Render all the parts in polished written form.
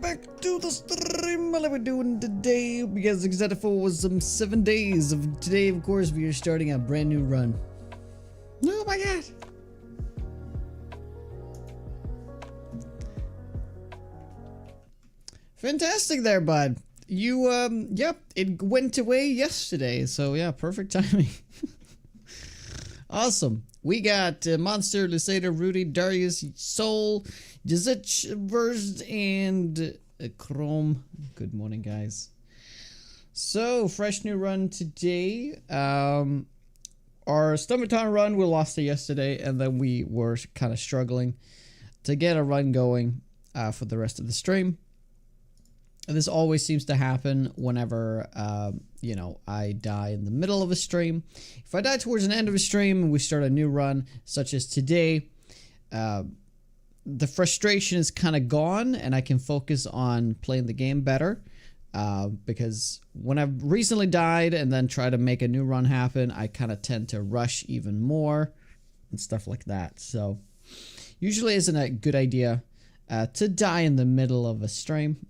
back to the stream. What are we doing today? You guys excited for some 7 days of today? Of course, we are starting a brand new run. Oh my god! Fantastic there, bud. You, yep, it went away yesterday, so yeah, perfect timing. Awesome. We got Monster, Lusader, Rudy, Darius, Soul, Jazich, Versed, and Chrome. Good morning, guys. So, fresh new run today. Our Stumbaton run, we lost it yesterday, and then we were kind of struggling to get a run going for the rest of the stream. And this always seems to happen whenever, you know, I die in the middle of a stream. If I die towards an end of a stream and we start a new run, such as today, the frustration is kind of gone and I can focus on playing the game better. Because when I've recently died and then try to make a new run happen, I kind of tend to rush even more and stuff like that. So, usually isn't a good idea to die in the middle of a stream.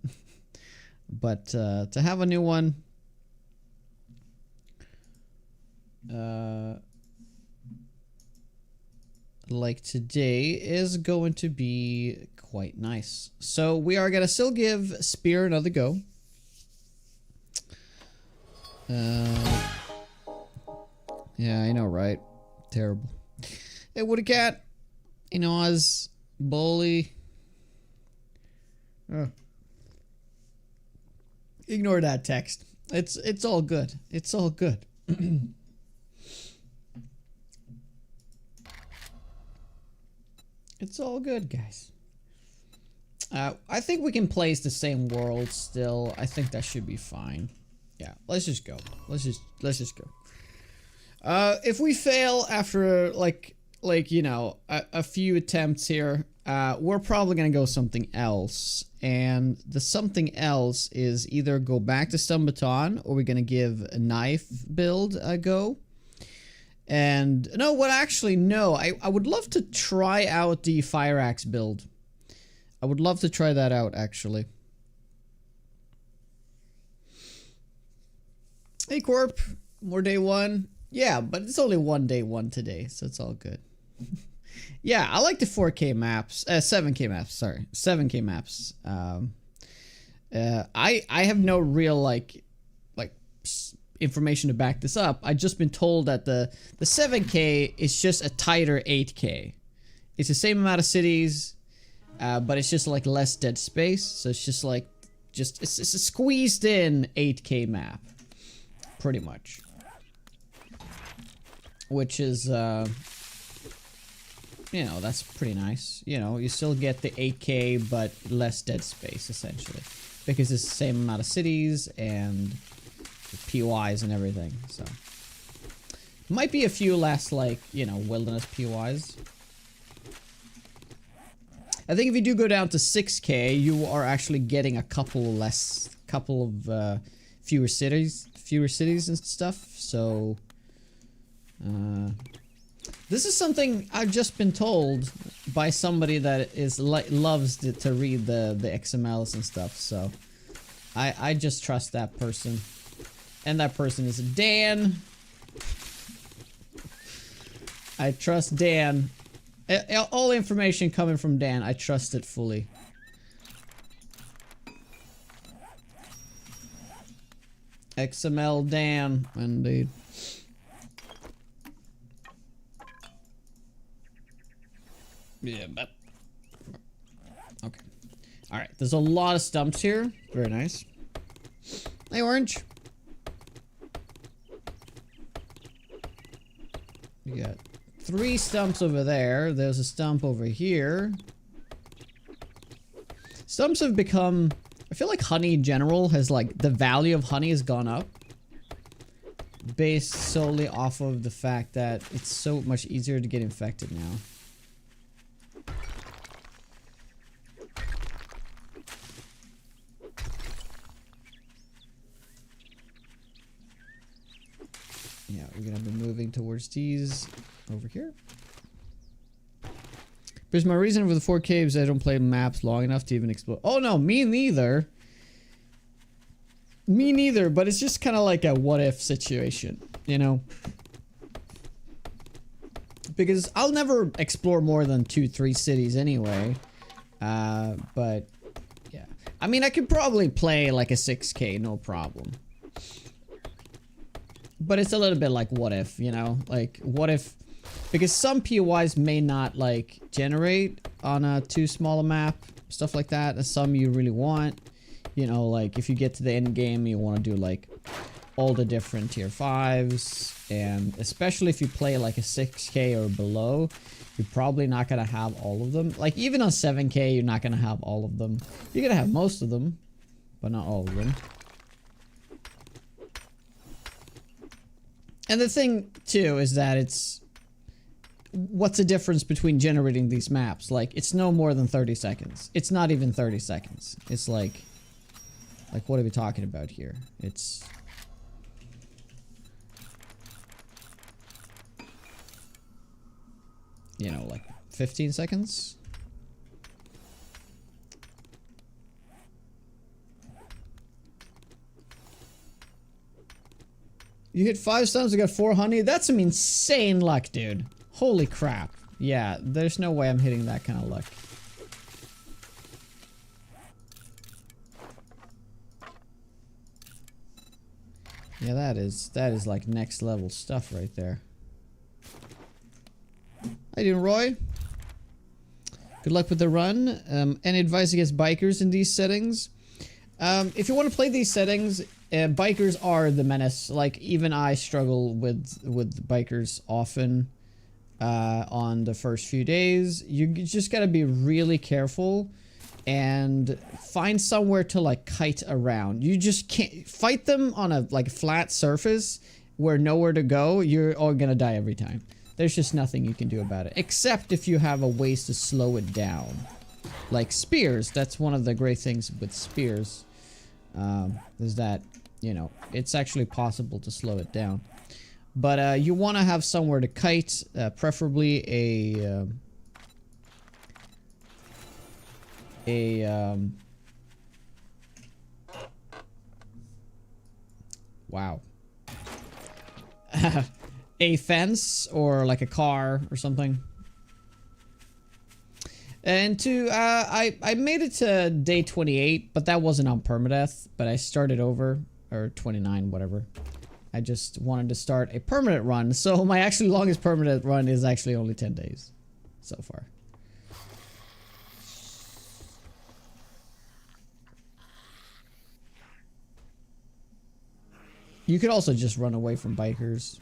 But to have a new one, like today, is going to be quite nice. So we are going to still give Spear another go. Yeah, I know, right? Terrible. Hey, Woody Cat, Inoz, Bully. Oh. Ignore that text. It's all good. It's all good. It's all good, guys. I think we can place the same world still. I think that should be fine. Yeah, let's just go. Let's just go. If we fail after like you know a few attempts here, we're probably gonna go something else, and the something else is either go back to Stumbaton or we're gonna give a knife build a go. And no, what actually no, I would love to try out the fire axe build. I would love to try that out actually. Hey Corp, more day one. Yeah, but it's only one day one today, so it's all good. Yeah, I like the 4K maps, 7K maps, sorry, 7K maps. I have no real like information to back this up. I've just been told that the 7K is just a tighter 8K. It's the same amount of cities, but it's just like less dead space. So it's just like, it's a squeezed in 8K map, pretty much. Which is, you know, that's pretty nice. You know, you still get the 8K, but less dead space, essentially. Because it's the same amount of cities and POIs and everything, so. Might be a few less, like, you know, wilderness POIs. I think if you do go down to 6K, you are actually getting a couple of fewer cities and stuff, so. This is something I've just been told by somebody that loves to read the XMLs and stuff, so I just trust that person. And that person is Dan. I trust Dan. All information coming from Dan, I trust it fully. XML Dan, indeed. Yeah, but okay. All right, there's a lot of stumps here. Very nice. Hey, Orange. You got 3 stumps over there. There's a stump over here. Stumps have become, I feel like honey in general has like, the value of honey has gone up. Based solely off of the fact that it's so much easier to get infected now. Yeah, we're gonna be moving towards these over here. Because my reason for the 4 caves, I don't play maps long enough to even explore. Oh no, me neither. Me neither, but it's just kind of like a what if situation, you know? Because I'll never explore more than 2-3 cities anyway. But yeah. I mean, I could probably play like a 6K, no problem. But it's a little bit like what if, you know? Like, what if... Because some POIs may not, like, generate on a too small a map. Stuff like that. And some you really want. You know, like, if you get to the end game, you want to do, like, all the different tier 5s. And especially if you play, like, a 6K or below, you're probably not going to have all of them. Like, even on 7K, you're not going to have all of them. You're going to have most of them, but not all of them. And the thing, too, is that it's... What's the difference between generating these maps? Like, it's no more than 30 seconds. It's not even 30 seconds. It's like... Like, what are we talking about here? It's... You know, like, 15 seconds? You hit 5 stones, you got 4 honey? That's some insane luck, dude. Holy crap. Yeah, there's no way I'm hitting that kind of luck. Yeah, that is like next level stuff right there. How you doing, Roy? Good luck with the run. Any advice against bikers in these settings? If you want to play these settings, bikers are the menace. Like, even I struggle with bikers often on the first few days. You just gotta be really careful and find somewhere to, like, kite around. You just can't fight them on a, like, flat surface where nowhere to go. You're all gonna die every time. There's just nothing you can do about it, except if you have a ways to slow it down. Like spears, that's one of the great things with spears. Is that, you know, it's actually possible to slow it down. But you want to have somewhere to kite, preferably a wow. A fence or like a car or something. And I made it to day 28, but that wasn't on permadeath, but I started over, or 29, whatever. I just wanted to start a permanent run, so my actually longest permanent run is actually only 10 days so far. You could also just run away from bikers.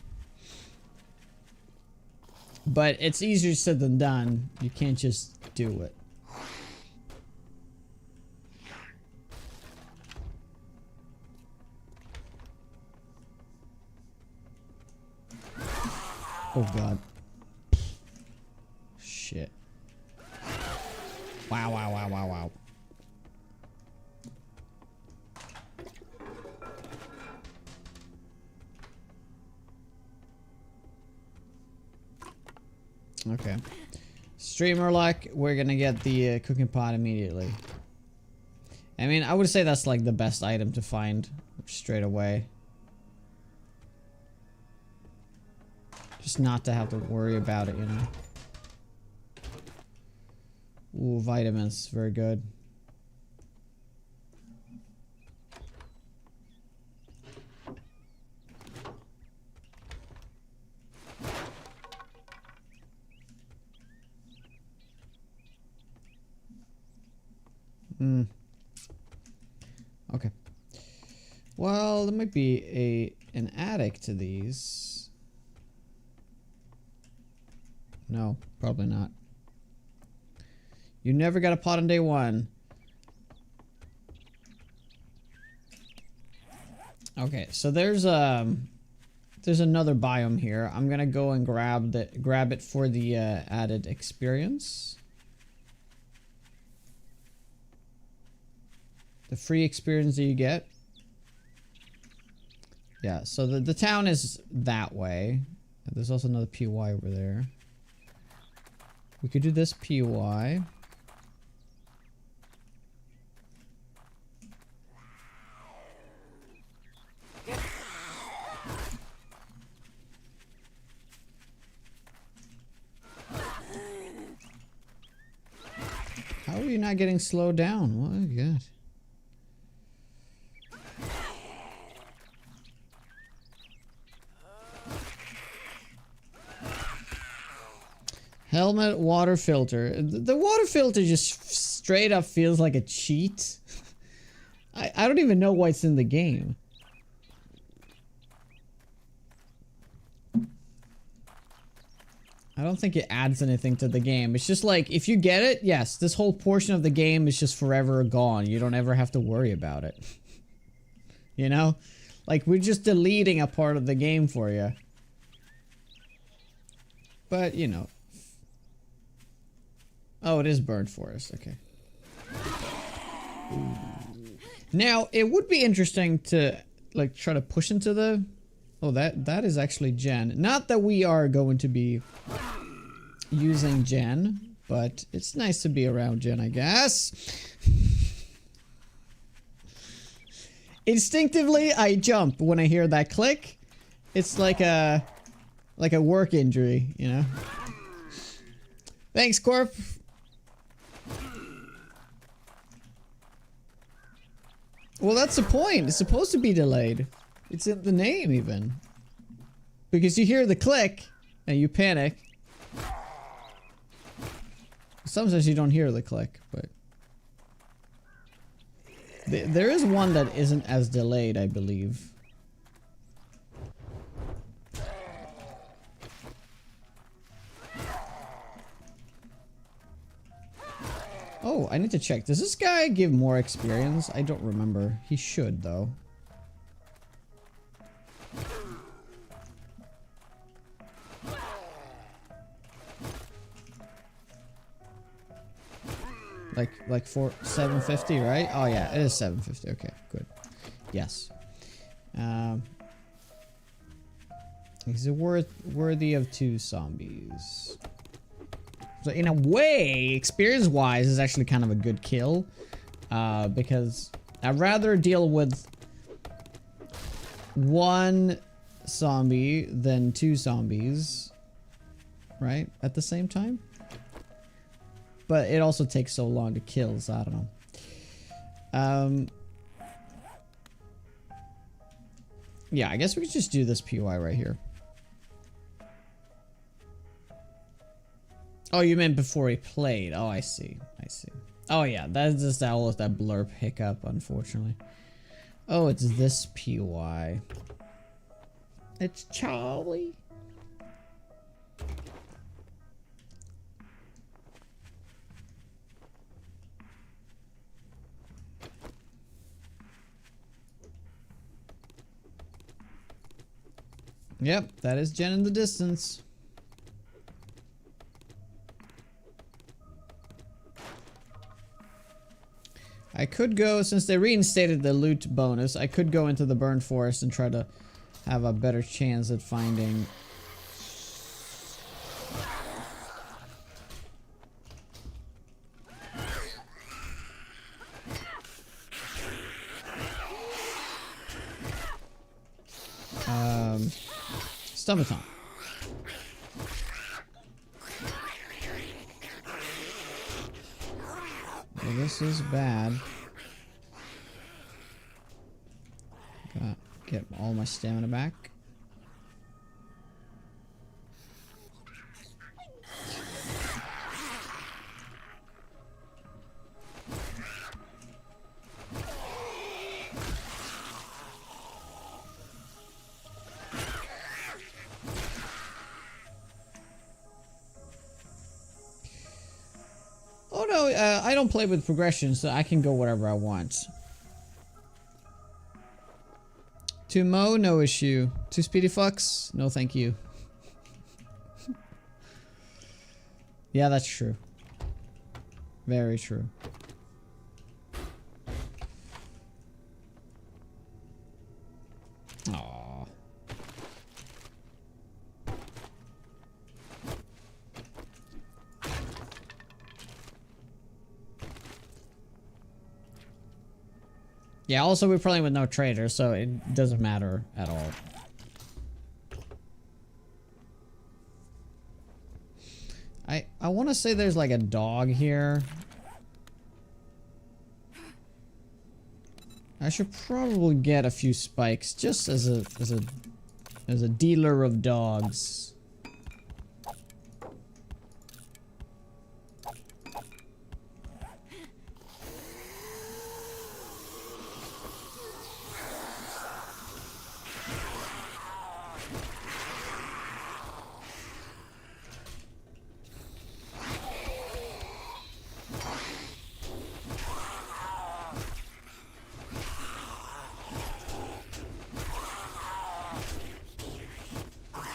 But it's easier said than done. You can't just do it. Oh god. Shit. Wow, wow, wow, wow, wow. Okay. Streamer luck, we're gonna get the cooking pot immediately. I mean, I would say that's like the best item to find straight away. Just not to have to worry about it, you know. Ooh, vitamins, very good. Okay. Well, there might be an attic to these. No, probably not. You never got a pot on day 1. Okay, so there's another biome here. I'm gonna go and grab it for the added experience. The free experience that you get. Yeah, so the town is that way. There's also another POI over there. We could do this POI. How are you not getting slowed down? Oh my god. Helmet water filter. The water filter just straight up feels like a cheat. I don't even know what's in the game. I don't think it adds anything to the game. It's just like, if you get it, yes, this whole portion of the game is just forever gone. You don't ever have to worry about it. You know? Like, we're just deleting a part of the game for you. But, you know. Oh, it is Burned Forest. Okay. Ooh. Now, it would be interesting to, like, try to push into the... Oh, that is actually Jen. Not that we are going to be using Jen, but it's nice to be around Jen, I guess. Instinctively, I jump when I hear that click. It's like a work injury, you know? Thanks, Corp. Well, that's the point. It's supposed to be delayed. It's in the name, even. Because you hear the click, and you panic. Sometimes you don't hear the click, but... There is one that isn't as delayed, I believe. Oh, I need to check. Does this guy give more experience? I don't remember. He should, though. Like for 750, right? Oh yeah, it is 750. Okay, good. Yes. He's worthy of 2 zombies. So in a way, experience-wise, is actually kind of a good kill, because I'd rather deal with 1 zombie than 2 zombies, right? At the same time. But it also takes so long to kill, so I don't know. Yeah, I guess we could just do this POI right here. Oh, you meant before he played. Oh, I see. I see. Oh, yeah, that's just that blurb hiccup, unfortunately. Oh, it's this POI. It's Charlie. Yep, that is Jen in the distance. I could go, since they reinstated the loot bonus, I could go into the Burned Forest and try to have a better chance at finding... Stumpathon. Well, this is bad. Gotta get all my stamina back. Oh no, I don't play with progression, so I can go wherever I want. To Mo, no issue. To Speedy Fucks, no thank you. Yeah, that's true. Very true. Aww. Yeah, also we're playing with no trader, so it doesn't matter at all. I want to say there's like a dog here. I should probably get a few spikes just as a dealer of dogs.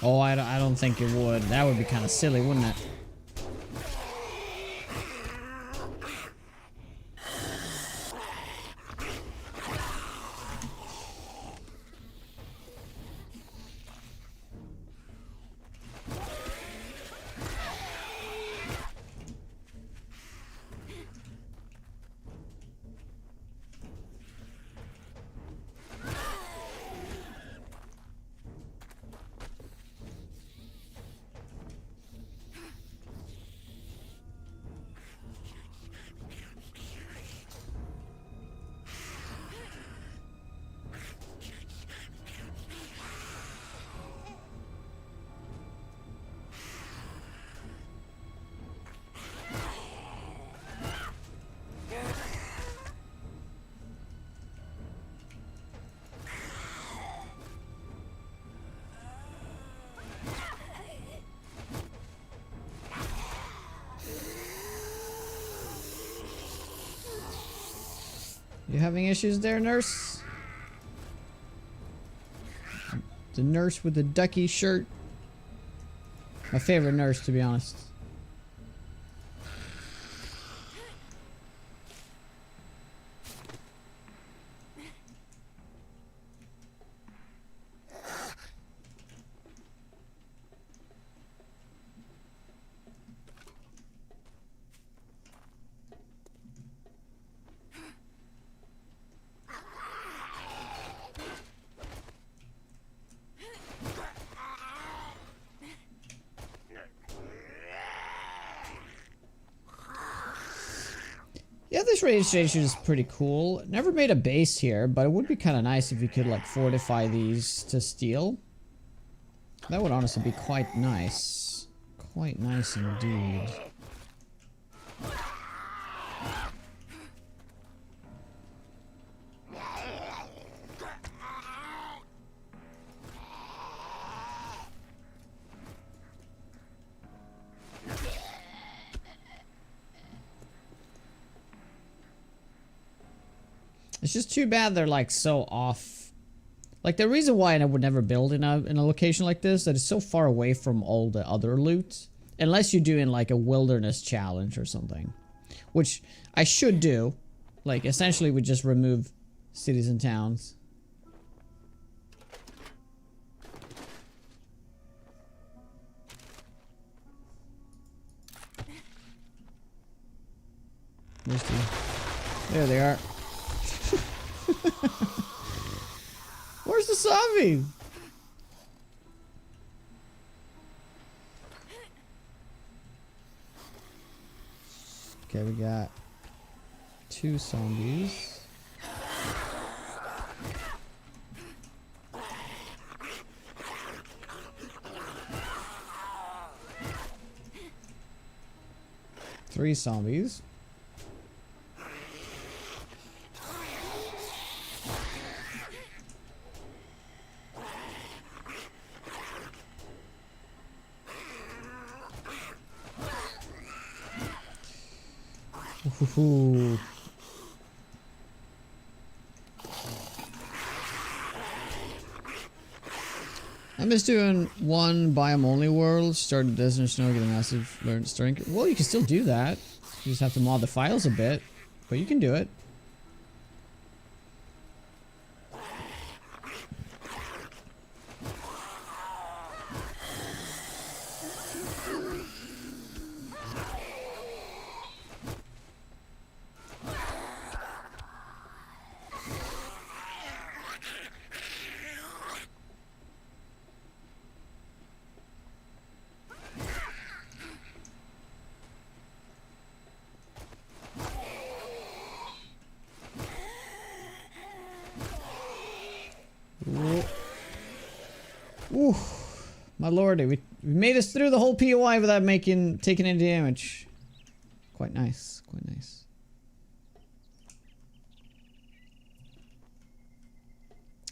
Oh, I don't think it would. That would be kind of silly, wouldn't it? You having issues there, nurse? The nurse with the ducky shirt. My favorite nurse, to be honest. Yeah, this radio station is pretty cool. Never made a base here, but it would be kind of nice if you could like fortify these to steel. That would honestly be quite nice. Quite nice indeed. It's just too bad they're like so off. Like the reason why I would never build in a location like this, that is so far away from all the other loot. Unless you're doing like a wilderness challenge or something. Which I should do. Like essentially we just remove cities and towns. There they are. Where's the zombie? Okay, we got 2 zombies. Three zombies. Ooh. I miss doing one biome only world, start in desert snow, get a massive learn starting. Well, you can still do that. You just have to mod the files a bit, but you can do it. My lordy, we made us through the whole POI without taking any damage. Quite nice, quite nice.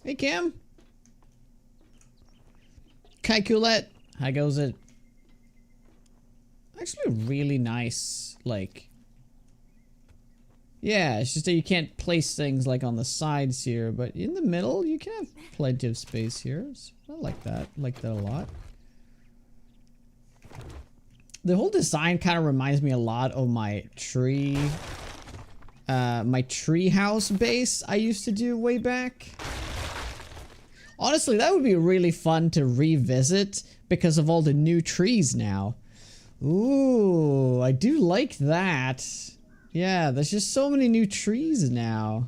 Hey Cam. Kaikoulet, how goes it? Actually really nice, like... Yeah, it's just that you can't place things like on the sides here, but in the middle you can have plenty of space here. So I like that. I like that a lot. The whole design kind of reminds me a lot of my tree house base I used to do way back. Honestly, that would be really fun to revisit because of all the new trees now. Ooh, I do like that. Yeah, there's just so many new trees now.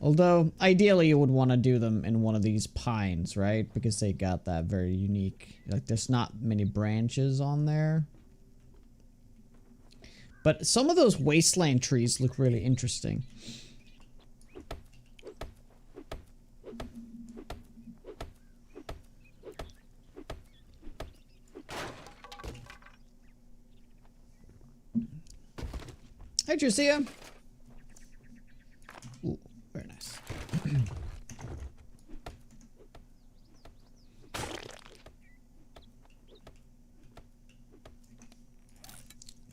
Although, ideally you would want to do them in one of these pines, right? Because they got that very unique... Like, there's not many branches on there. But some of those wasteland trees look really interesting. Hey, Josiah. Ooh, very nice.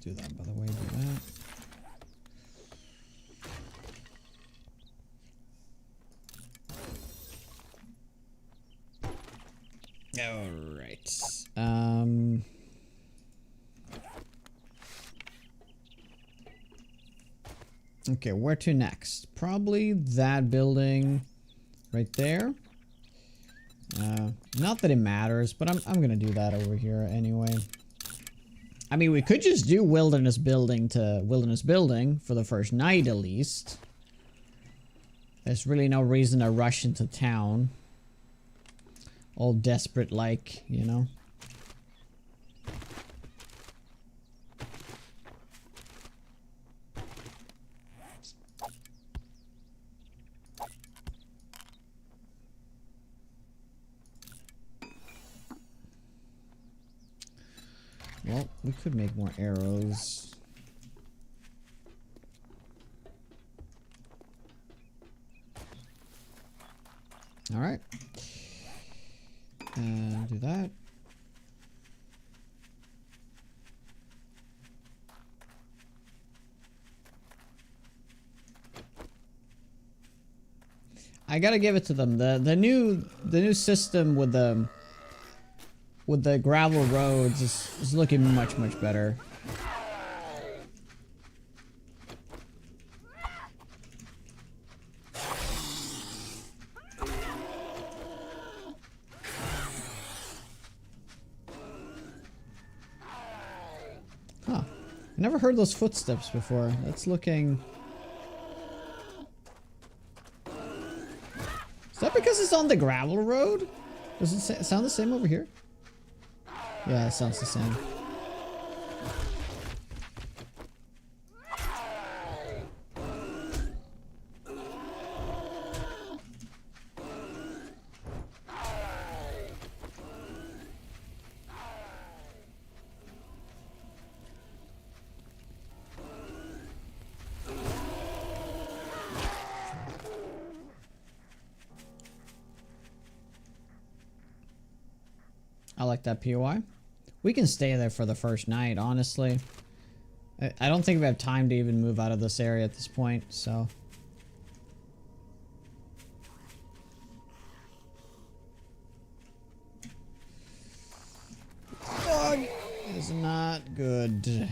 Do that, by the way. Do that. All right. Okay, where to next? Probably that building right there. Not that it matters, but I'm gonna do that over here anyway. I mean, we could just do wilderness building to wilderness building for the first night at least. There's really no reason to rush into town. All desperate like, you know. Well, we could make more arrows. All right. Do that. I gotta give it to them. The new system with the gravel roads is looking much better. Huh. I never heard those footsteps before. That's looking... Is that because it's on the gravel road? Does it sound the same over here? Yeah, it sounds the same. I like that POI. We can stay there for the first night, honestly. I don't think we have time to even move out of this area at this point, so... Fog is not good.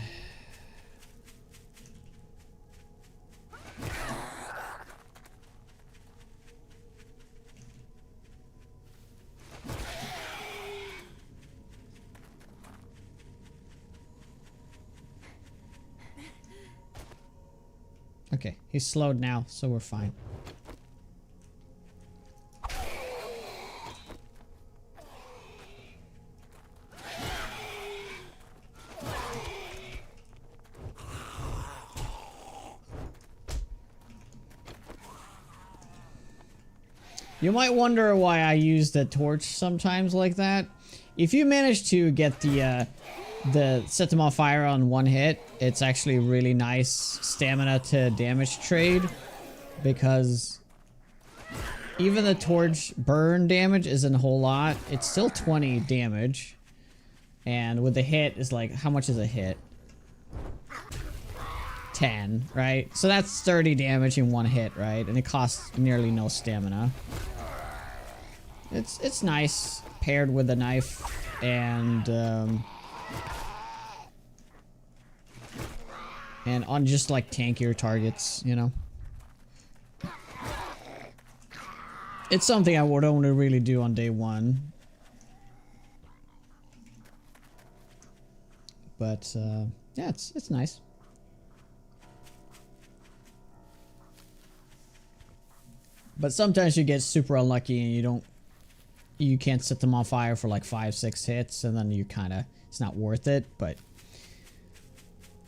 Okay, he's slowed now, so we're fine. You might wonder why I use the torch sometimes like that. If you manage to get the set them on fire on one hit, it's actually really nice stamina to damage trade, because even the torch burn damage isn't a whole lot. It's still 20 damage, and with the hit is like, how much is a hit? 10, right? So that's 30 damage in one hit, right? And it costs nearly no stamina. It's nice paired with a knife and on just like tankier targets, you know. It's something I would only really do on day one. But yeah, it's nice. But sometimes you get super unlucky and you can't set them on fire for like 5-6 hits, and then you it's not worth it. But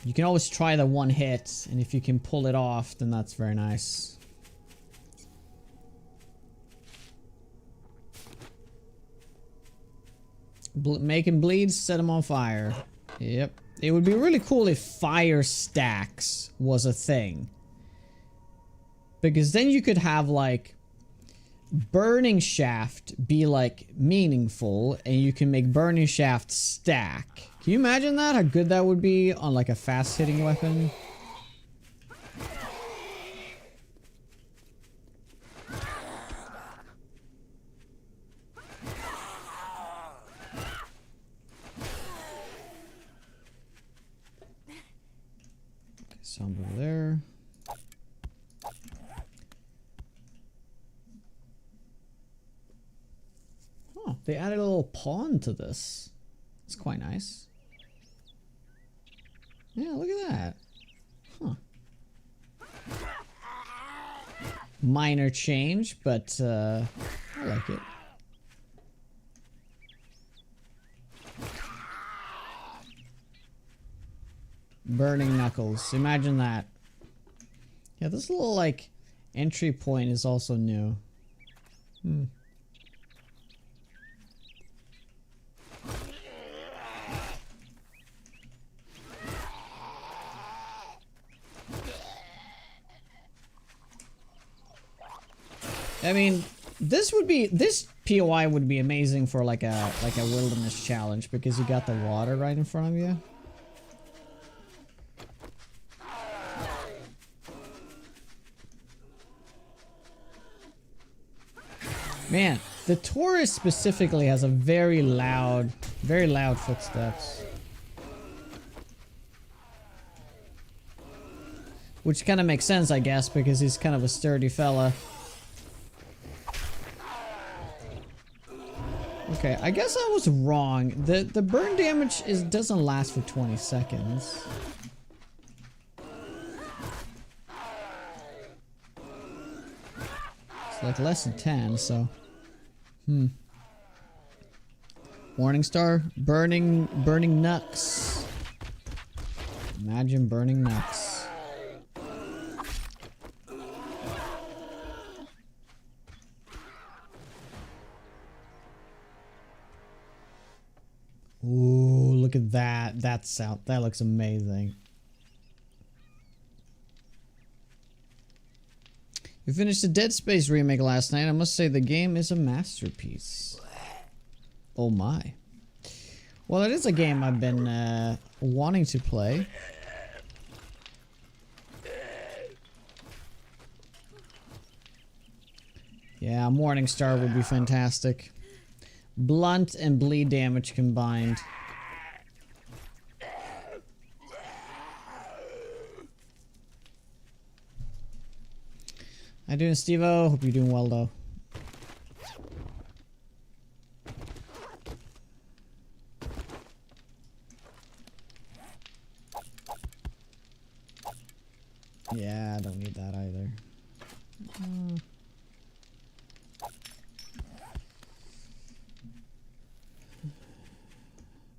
you can always try the one hit, and if you can pull it off, then that's very nice. Make him bleed, set him on fire. Yep. It would be really cool if fire stacks was a thing. Because then you could have like burning shaft be like meaningful, and you can make burning shaft stack. Can you imagine that? How good that would be on like a fast hitting weapon? Sound over there. Oh, they added a little pawn to this. It's quite nice. Yeah, look at that. Huh. Minor change, but I like it. Burning knuckles. Imagine that. Yeah, this little like entry point is also new. I mean, this POI would be amazing for like a wilderness challenge, because you got the water right in front of you. Man, the Taurus specifically has a very loud footsteps. Which kind of makes sense, I guess, because he's kind of a sturdy fella. Okay, I guess I was wrong. The burn damage doesn't last for 20 seconds. It's like less than 10, so. Warning star, burning Nux. Imagine burning Nux. Ooh, look at that. That looks amazing. We finished the Dead Space remake last night. I must say the game is a masterpiece. Oh my. Well, it is a game I've been wanting to play. Yeah, Morningstar would be fantastic. Blunt and bleed damage combined. How you doing, Steve-O? Hope you're doing well, though. Yeah, I don't need that either.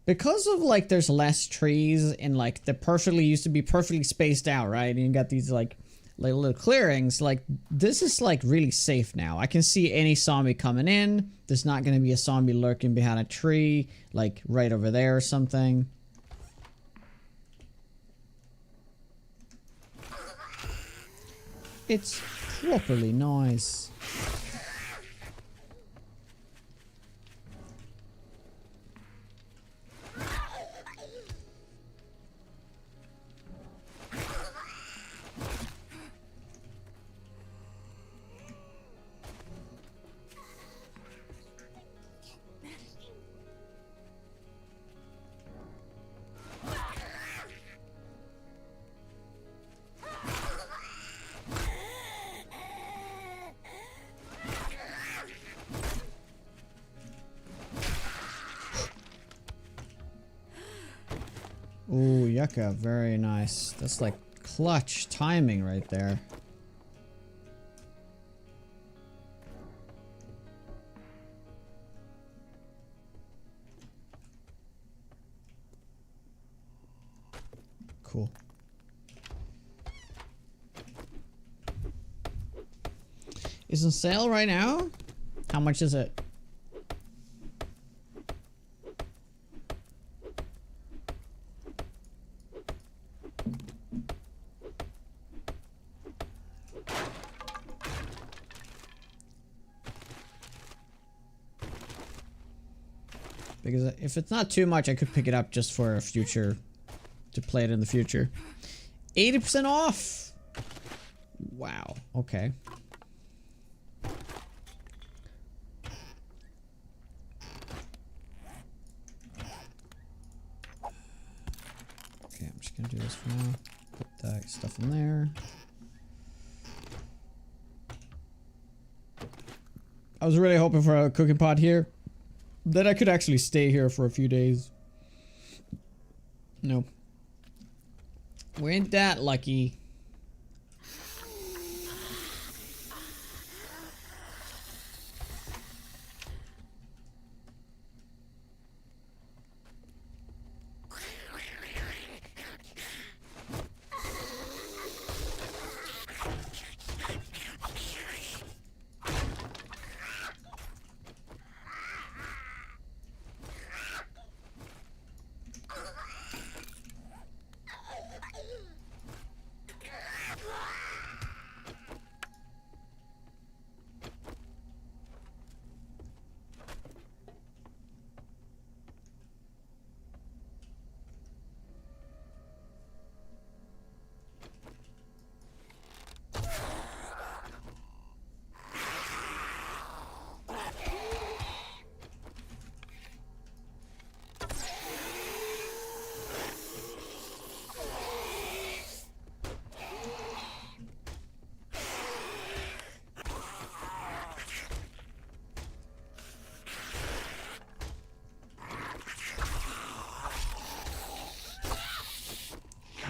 Because of like there's less trees and like the perfectly used to be perfectly spaced out, right? And you got these like like little clearings, like this is like really safe now. I can see any zombie coming in. There's not going to be a zombie lurking behind a tree, like right over there or something. It's properly nice. Ooh, yucca, very nice. That's like clutch timing right there. Cool. It's on sale right now? How much is it? Because if it's not too much, I could pick it up just for a future, to play it in the future. 80% off! Wow, okay. Okay, I'm just gonna do this for now. Put that stuff in there. I was really hoping for a cooking pot here. That I could actually stay here for a few days. No. We ain't that lucky.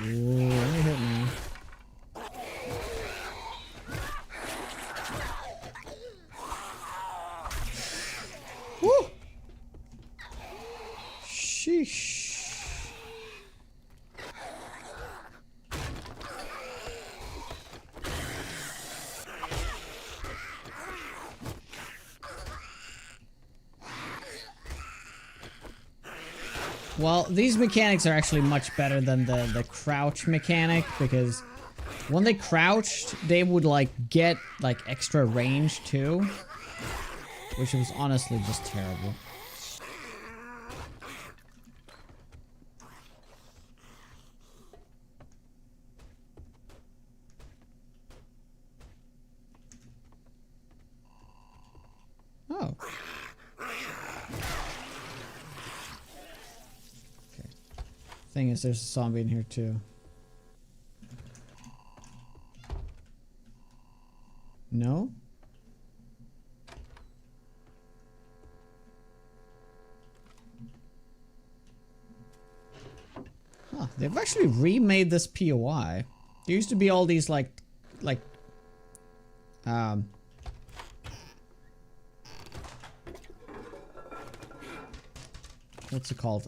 Ooh, let me hit me. Woo! Sheesh. Well, these mechanics are actually much better than the crouch mechanic, because when they crouched, they would like get like extra range too, which was honestly just terrible. Oh. Thing is, there's a zombie in here too. No? Huh, they've actually remade this POI. There used to be all these like what's it called?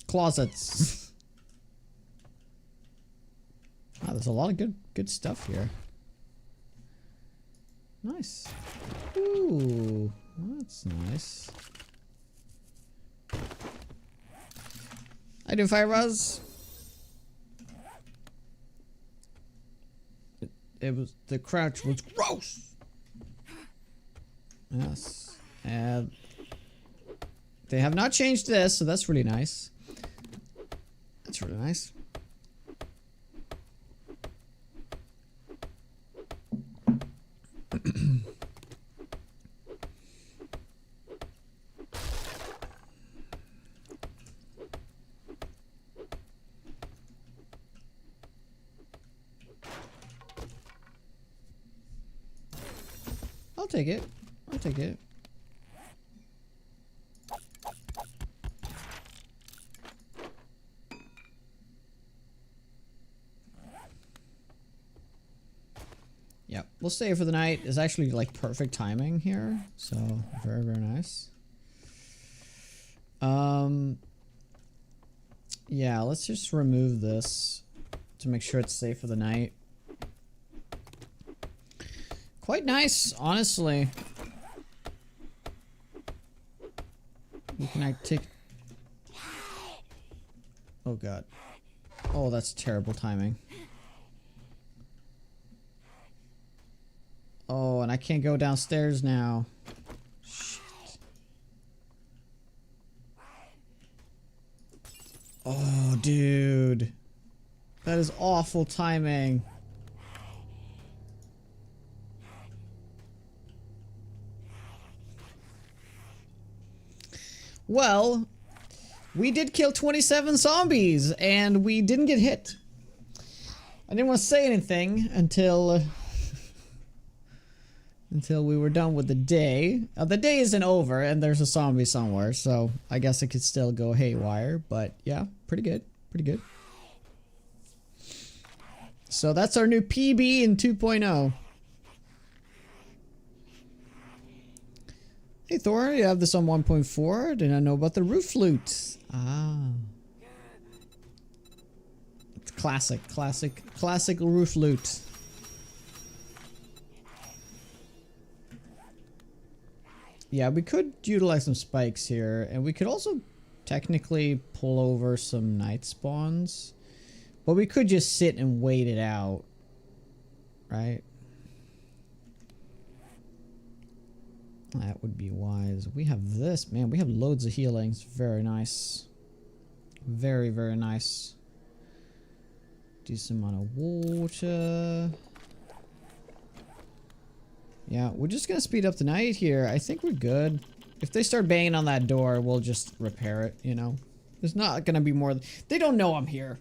Closets. Wow, there's a lot of good stuff here. Nice. Ooh, that's nice. I do Fire Buzz. It was, the crouch was gross. Yes. And they have not changed this, so that's really nice. That's really nice. I'll take it. I'll take it. Yep, we'll stay for the night. It's actually like perfect timing here, so very, very nice. Yeah, let's just remove this to make sure it's safe for the night. Quite nice, honestly. Can I take... Oh god. Oh, that's terrible timing. Oh, and I can't go downstairs now. Shit. Oh, dude. That is awful timing. Well, we did kill 27 zombies, and we didn't get hit. I didn't want to say anything until until we were done with the day. The day isn't over, and there's a zombie somewhere, so I guess it could still go haywire, but yeah, pretty good. Pretty good. So that's our new PB in 2.0. Hey Thor, you have this on 1.4. Did I know about the roof flute? Ah. It's classic roof flute. Yeah, we could utilize some spikes here, and we could also technically pull over some night spawns. But we could just sit and wait it out, right? That would be wise. We have this, man. We have loads of healing. It's very nice. Very, very nice. Decent amount of water. Yeah, we're just gonna speed up the night here. I think we're good. If they start banging on that door, we'll just repair it, you know? There's not gonna be more... They don't know I'm here.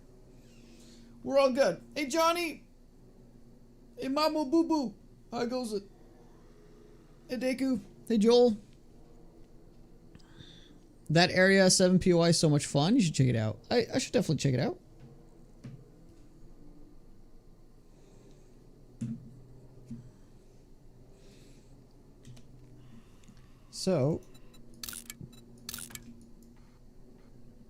We're all good. Hey, Johnny! Hey, Mama Boo Boo! How goes it? Hey, Deku! Hey, Joel! That area 7 POI is so much fun. You should check it out. I should definitely check it out. So,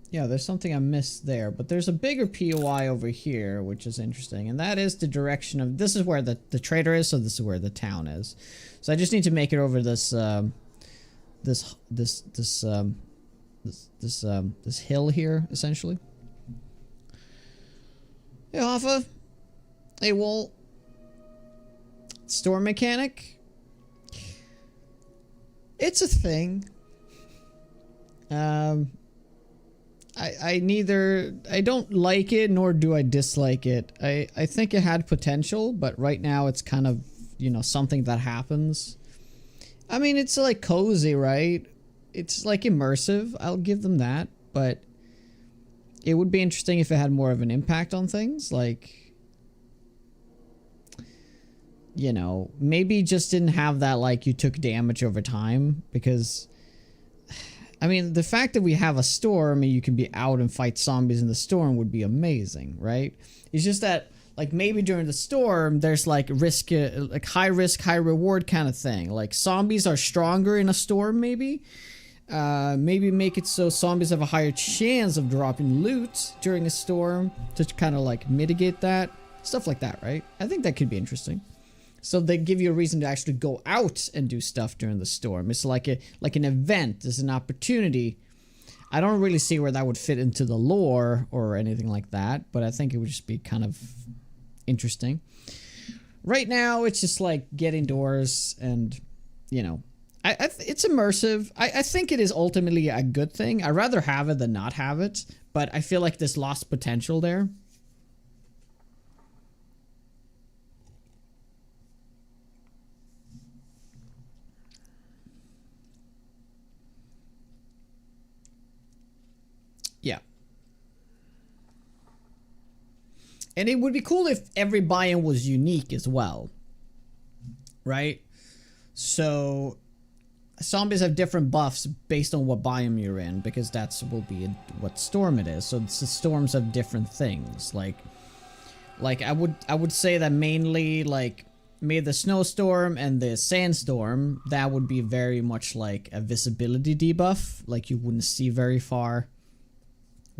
yeah, there's something I missed there, but there's a bigger POI over here, which is interesting, and that is the direction of, this is where the trader is, so this is where the town is. So I just need to make it over this this hill here, essentially. Hey, Hoffa. Hey, Wool. Storm mechanic. It's a thing. I don't like it, nor do I dislike it. I think it had potential, but right now it's kind of, you know, something that happens. I mean, it's like cozy, right? It's like immersive. I'll give them that, but it would be interesting if it had more of an impact on things, like, you know, maybe just didn't have that, like, you took damage over time, because, I mean, the fact that we have a storm and you can be out and fight zombies in the storm would be amazing, right? It's just that, like, maybe during the storm, there's, like, risk, like, high risk, high reward kind of thing. Like, zombies are stronger in a storm, maybe. Maybe make it so zombies have a higher chance of dropping loot during a storm to kind of, like, mitigate that. Stuff like that, right? I think that could be interesting. So they give you a reason to actually go out and do stuff during the storm. It's like an event. There's an opportunity. I don't really see where that would fit into the lore or anything like that, but I think it would just be kind of interesting. Right now, it's just like get indoors and, you know, it's immersive. I think it is ultimately a good thing. I'd rather have it than not have it, but I feel like there's lost potential there. Yeah. And it would be cool if every biome was unique as well. Right? So zombies have different buffs based on what biome you're in, because that's will be what storm it is. So the storms have different things. Like I would say that mainly like maybe the snowstorm and the sandstorm, that would be very much like a visibility debuff, like you wouldn't see very far.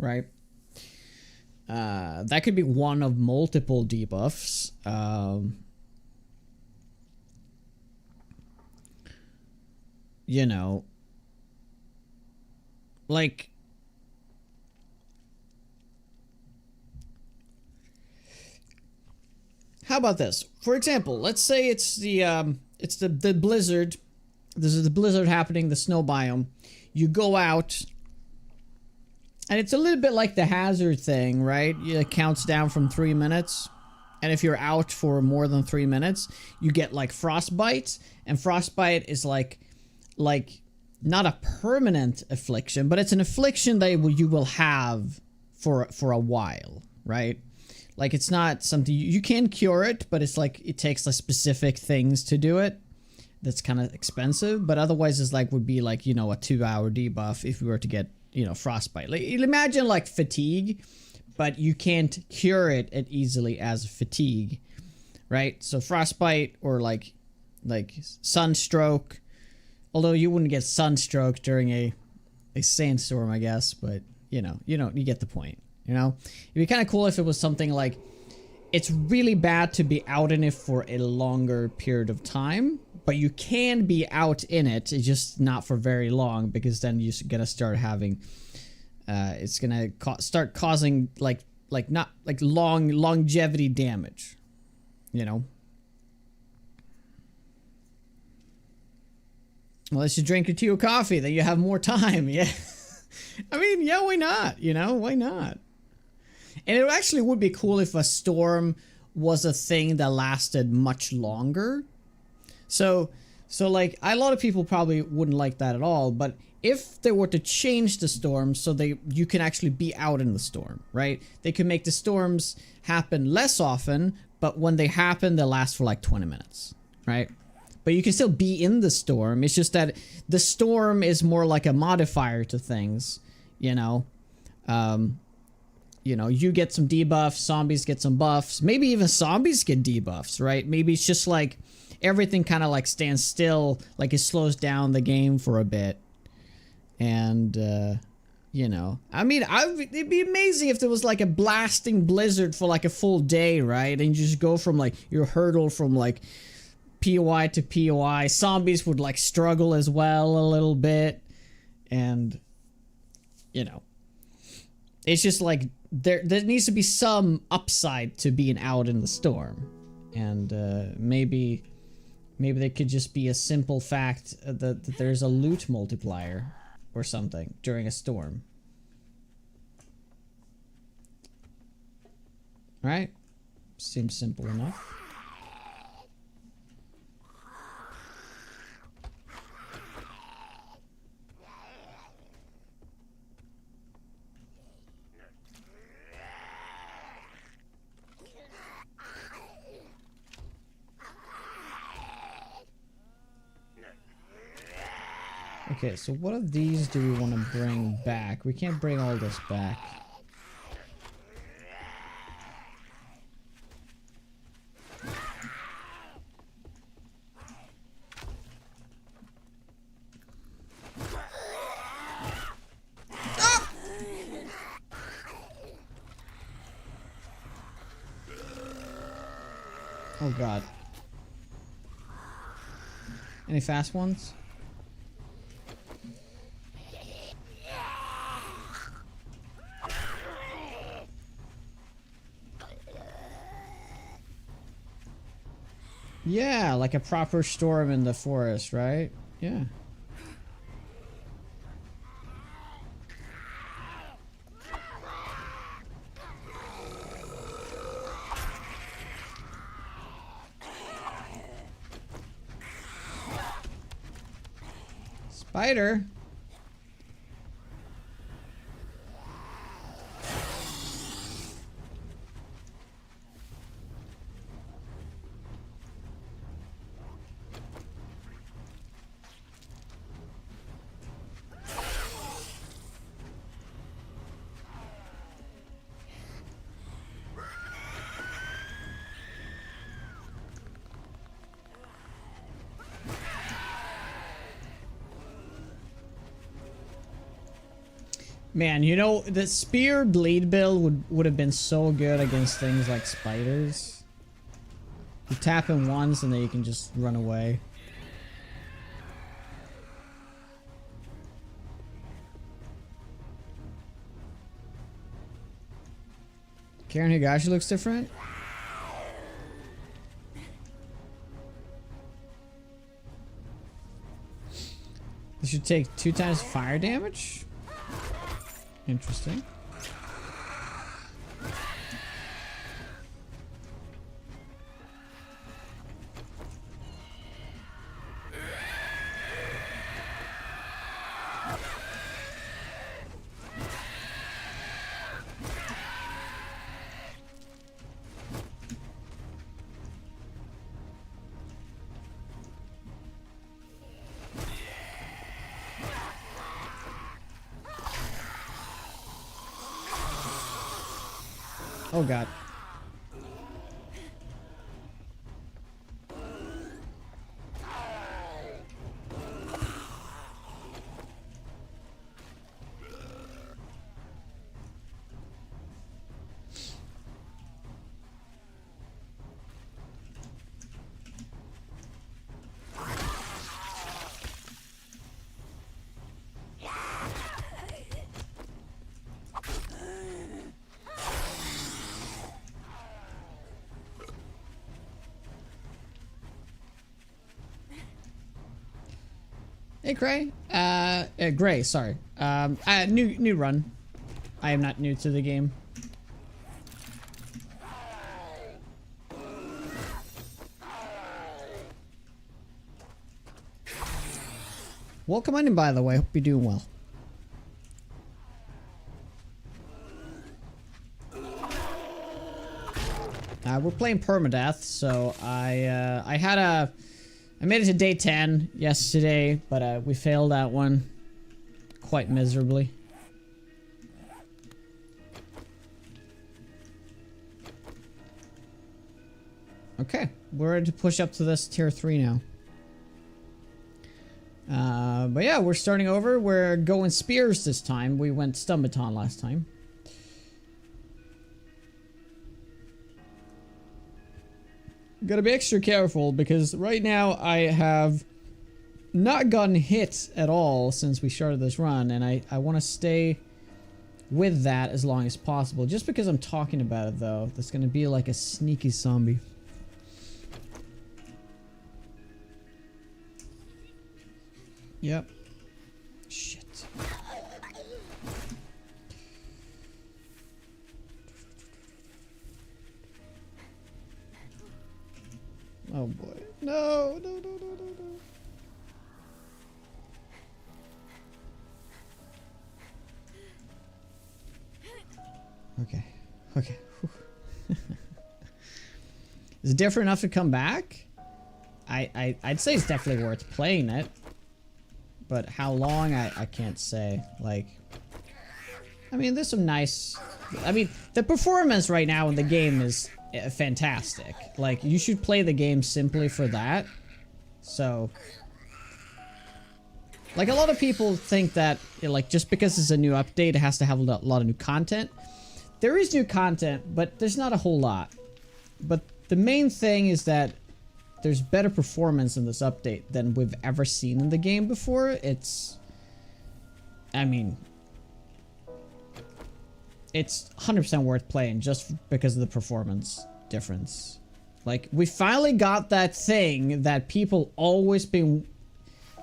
Right? That could be one of multiple debuffs. You know, like, how about this? For example, let's say it's the blizzard. This is the blizzard happening, the snow biome. You go out, and it's a little bit like the hazard thing, right? It counts down from 3 minutes. And if you're out for more than 3 minutes, you get like frostbite. And frostbite is like not a permanent affliction, but it's an affliction that you will have for a while, right? Like it's not something you can cure it, but it's like it takes like specific things to do it. That's kind of expensive, but otherwise it's like would be like, you know, a 2-hour debuff if we were to get, you know, frostbite. Like imagine like fatigue, but you can't cure it as easily as fatigue, right? So frostbite or like sunstroke, although you wouldn't get sunstroke during a sandstorm, I guess, but you get the point. You know, it'd be kind of cool if it was something like it's really bad to be out in it for a longer period of time, but you can be out in it. It's just not for very long, because then you're gonna start having, it's gonna start causing like not like longevity damage. You know. Unless you drink your tea or coffee, then you have more time. Yeah. I mean, yeah, why not? You know, why not? And it actually would be cool if a storm was a thing that lasted much longer. So like a lot of people probably wouldn't like that at all, but if they were to change the storm so you can actually be out in the storm, right? They can make the storms happen less often, but when they happen, they last for like 20 minutes, right? But you can still be in the storm. It's just that the storm is more like a modifier to things, you know. You know, you get some debuffs, zombies get some buffs. Maybe even zombies get debuffs, right? Maybe it's just like everything kind of like stands still, like it slows down the game for a bit. And, you know, I mean, it'd be amazing if there was like a blasting blizzard for like a full day, right? And you just go from like your hurdle from like POI to POI. Zombies would like struggle as well a little bit. And, you know, it's just like there needs to be some upside to being out in the storm. And maybe there could just be a simple fact that there's a loot multiplier or something during a storm. Right? Seems simple enough. Okay, so what of these do we want to bring back? We can't bring all this back. Oh god. Any fast ones? Yeah, like a proper storm in the forest, right? Yeah. Spider? Man, you know, the spear blade build would have been so good against things like spiders. You tap him once and then you can just run away. Karen Higashi looks different. This should take 2 times fire damage. Interesting. Oh god. Hey, Gray. Gray, sorry. New run. I am not new to the game. Welcome on in, by the way. Hope you're doing well. We're playing permadeath, so I made it to day 10 yesterday, but we failed that one quite miserably. Okay, we're ready to push up to this tier 3 now. But yeah, we're starting over. We're going spears this time. We went stun baton last time. Gotta be extra careful because right now I have not gotten hit at all since we started this run, and I want to stay with that as long as possible. Just because I'm talking about it though, that's gonna be like a sneaky zombie. Yep. Shit. Oh boy. No, no, no, no, no, no. Okay. Okay. Is it different enough to come back? I'd say it's definitely worth playing it. But how long, I can't say. Like, I mean, there's some nice... I mean, the performance right now in the game is fantastic. Like, you should play the game simply for that. So... like, a lot of people think that, like, just because it's a new update, it has to have a lot of new content. There is new content, but there's not a whole lot. But the main thing is that there's better performance in this update than we've ever seen in the game before. It's, I mean, it's 100% worth playing just because of the performance difference. Like, we finally got that thing that people always been,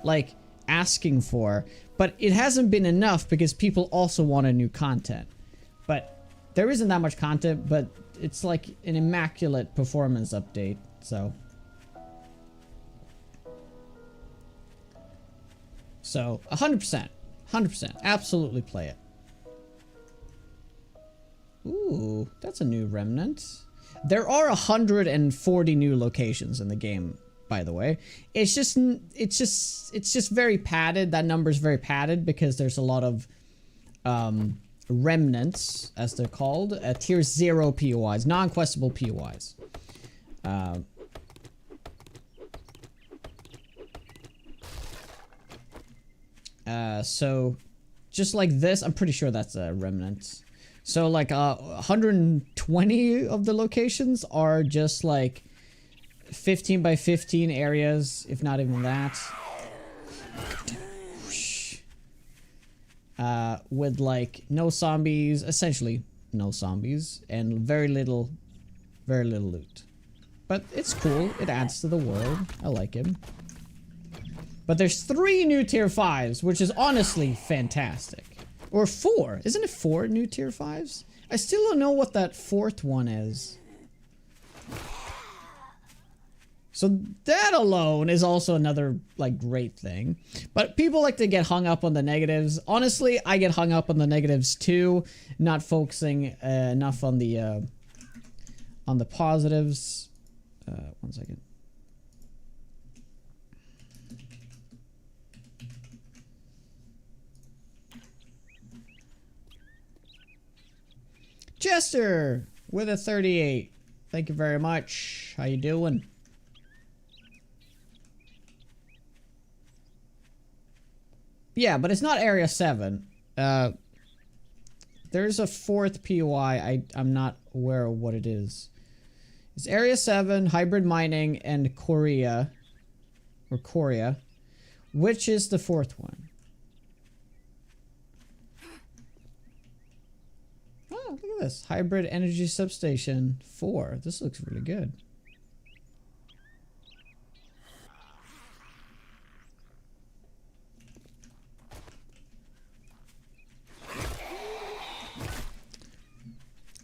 like, asking for, but it hasn't been enough because people also wanted new content. But there isn't that much content, but it's like an immaculate performance update, so. So, 100%. 100%. Absolutely play it. Ooh, that's a new remnant. There are 140 new locations in the game, by the way. It's just very padded. That number's very padded because there's a lot of remnants, as they're called, tier 0 POIs, non-questable POIs. So just like this, I'm pretty sure that's a remnant. So like 120 of the locations are just like 15 by 15 areas, if not even that. With like no zombies, essentially no zombies, and very little loot. But it's cool, it adds to the world. I like him. But there's 3 new tier 5s, which is honestly fantastic. Or 4. Isn't it 4 new tier 5s? I still don't know what that 4th one is. So that alone is also another, like, great thing. But people like to get hung up on the negatives. Honestly, I get hung up on the negatives too. Not focusing enough on the positives. One second. Jester with a 38. Thank you very much. How you doing? Yeah, but it's not Area 7. There's a 4th POI. I'm not aware of what it is. It's Area 7, Hybrid Mining, and Korea. Or Korea. Which is the 4th one? Oh, look at this. Hybrid Energy Substation 4. This looks really good.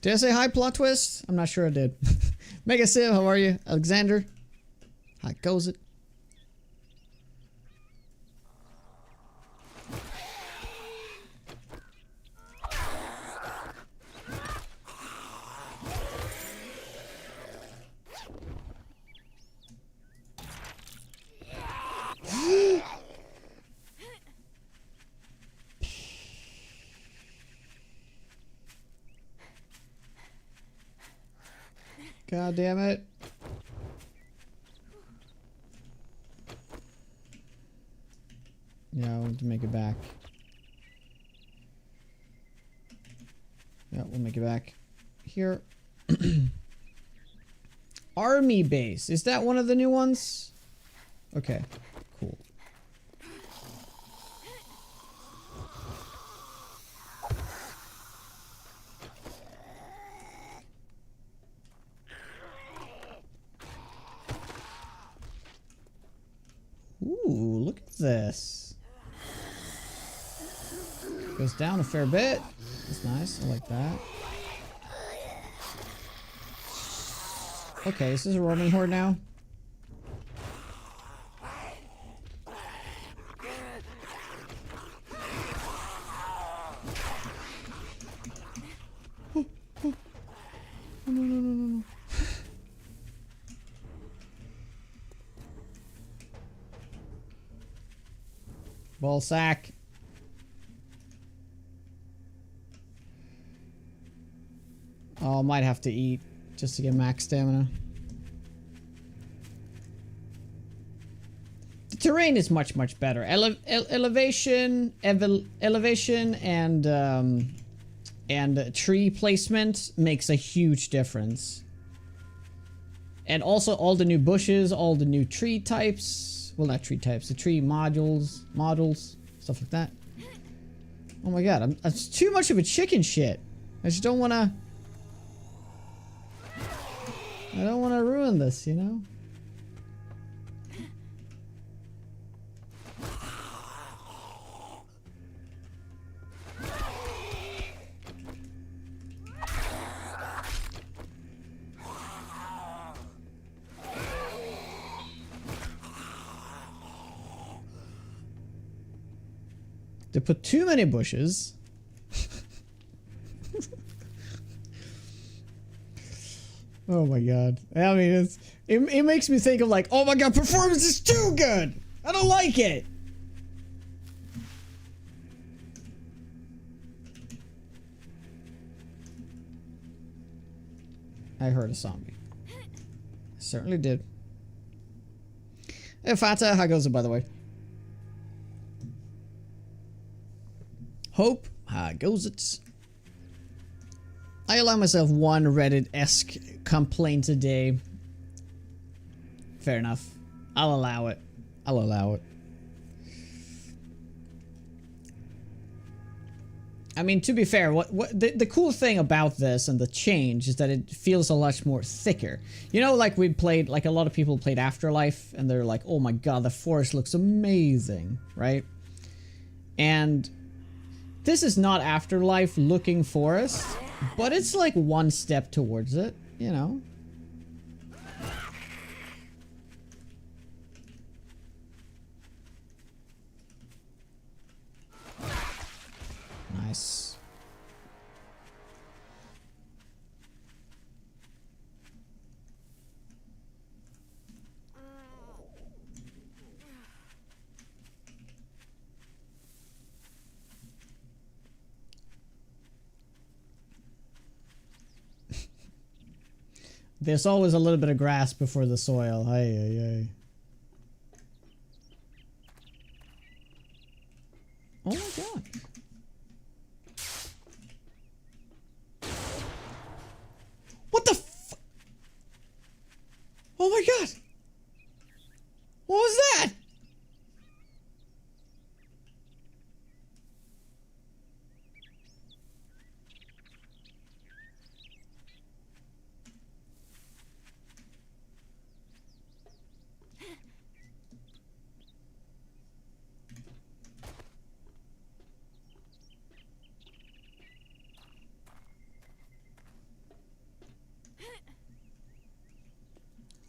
Did I say hi, plot twist? I'm not sure I did. Mega Sim, how are you? Alexander? How goes it? God damn it. Yeah, I want to make it back. Yeah, we'll make it back. Here. Army base. Is that one of the new ones? Okay, cool. Ooh, look at this. Goes down a fair bit. That's nice. I like that. Okay, is this a roaming horde now? Oh, oh. No, no, no, no, no. Ball sack. Oh, I might have to eat just to get max stamina. The terrain is much better. Elevation and tree placement makes a huge difference. And also all the new bushes, all the new tree types. Well, not tree types, the tree models, stuff like that. Oh my god, I'm too much of a chicken shit. I just don't wanna... I don't wanna ruin this, you know? They put too many bushes. Oh my god. I mean, it makes me think of like, oh my god, performance is too good! I don't like it! I heard a zombie. I certainly did. Hey Fata, how goes it by the way? Hope, how goes it? I allow myself one Reddit-esque complaint a day. Fair enough. I'll allow it. I'll allow it. I mean, to be fair, the cool thing about this and the change is that it feels a lot more thicker. You know, like we played, like a lot of people played Afterlife, and they're like, oh my god, the forest looks amazing, right? And this is not Afterlife looking forest, but it's like one step towards it, you know? Nice. There's always a little bit of grass before the soil. Ay, ay, ay. Oh my god. What the f- Oh my god! What was that?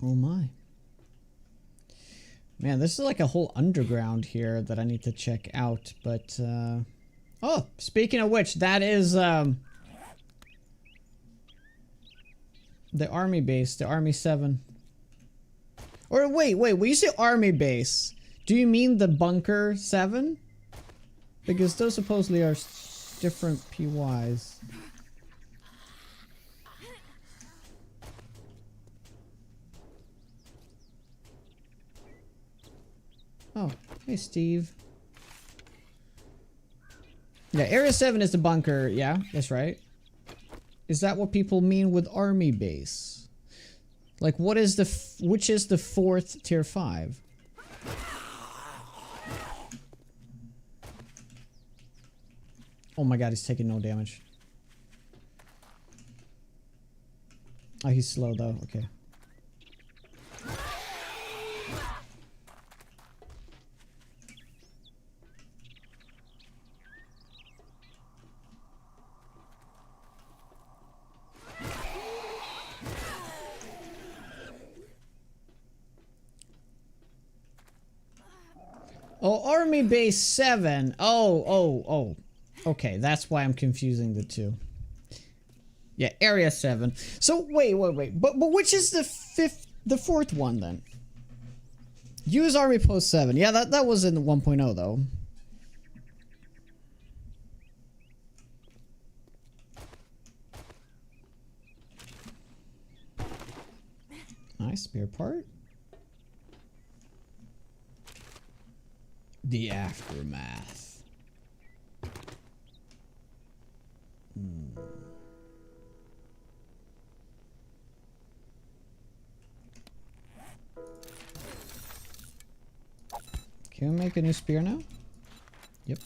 Oh my. Man, this is like a whole underground here that I need to check out, but, oh, speaking of which, that is, the army base, the Army 7. Or wait, when you say army base, do you mean the Bunker 7? Because those supposedly are different PYs. Oh, hey Steve. Yeah, Area 7 is the bunker. Yeah, that's right. Is that what people mean with army base? Like, what is the which is the 4th tier 5? Oh my god, he's taking no damage. Oh, he's slow though. Okay. Oh, Army Base 7. Oh. Okay, that's why I'm confusing the two. Yeah, Area 7. So, wait. But which is the 4th one then? Use Army Post 7. Yeah, that was in 1.0 though. Nice, spare part. The aftermath. Can we make a new spear now? Yep.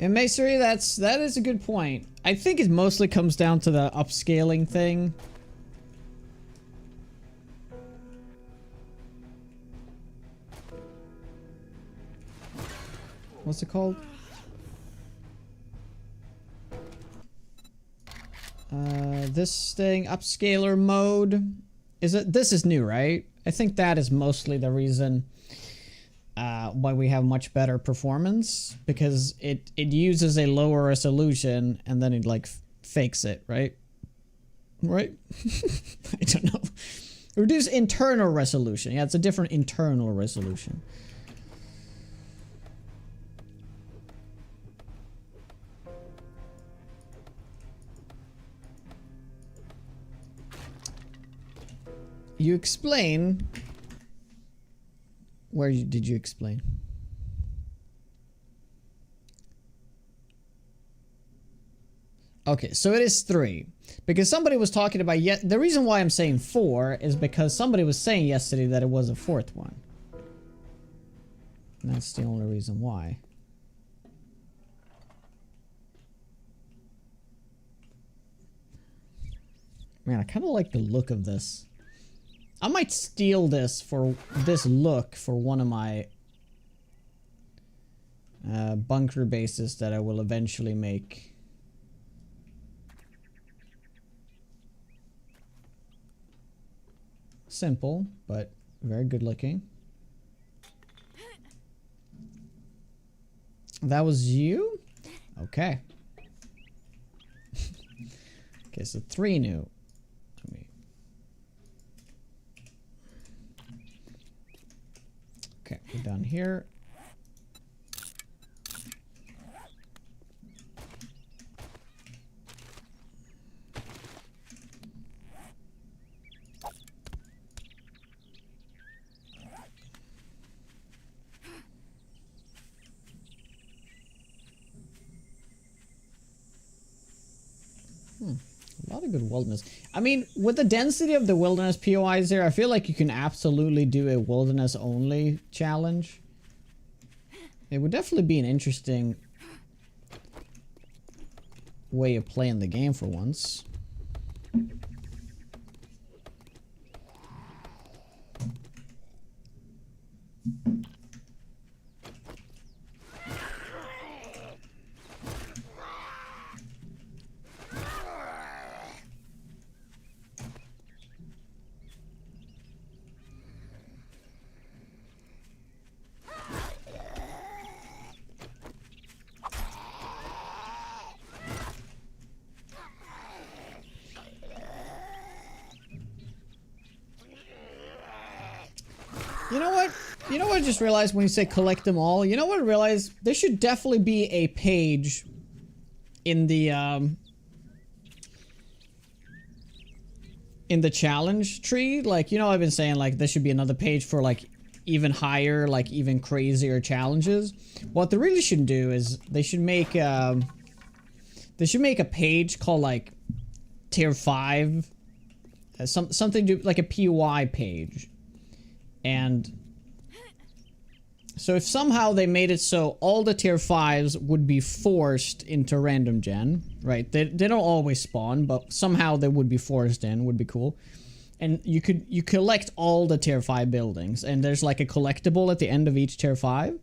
In masonry, that is a good point. I think it mostly comes down to the upscaling thing. What's it called? This thing, upscaler mode. Is it? This is new, right? I think that is mostly the reason why we have much better performance, because it uses a lower resolution and then it like fakes it, right? I don't know. Reduce internal resolution. Yeah, it's a different internal resolution. You explain. Where did you explain? Okay, so it is 3. Because somebody was talking about the reason why I'm saying 4 is because somebody was saying yesterday that it was a 4th one. And that's the only reason why. Man, I kind of like the look of this. I might steal this for this look for one of my bunker bases that I will eventually make. Simple, but very good looking. That was you? Okay. Okay, so 3 new. Okay, we're down here. A lot of good wilderness. I mean, with the density of the wilderness POIs there, I feel like you can absolutely do a wilderness only challenge. It would definitely be an interesting way of playing the game for once. You know what? You know what I just realized when you say collect them all? You know what I realized? There should definitely be a page in the challenge tree. Like, you know, I've been saying like there should be another page for like even higher, like even crazier challenges. What they really should do is they should make a page called like tier 5, something to like a POI page. And so if somehow they made it so all the tier 5s would be forced into random gen, right? They don't always spawn, but somehow they would be forced in, would be cool. And you collect all the tier 5 buildings, and there's like a collectible at the end of each tier 5.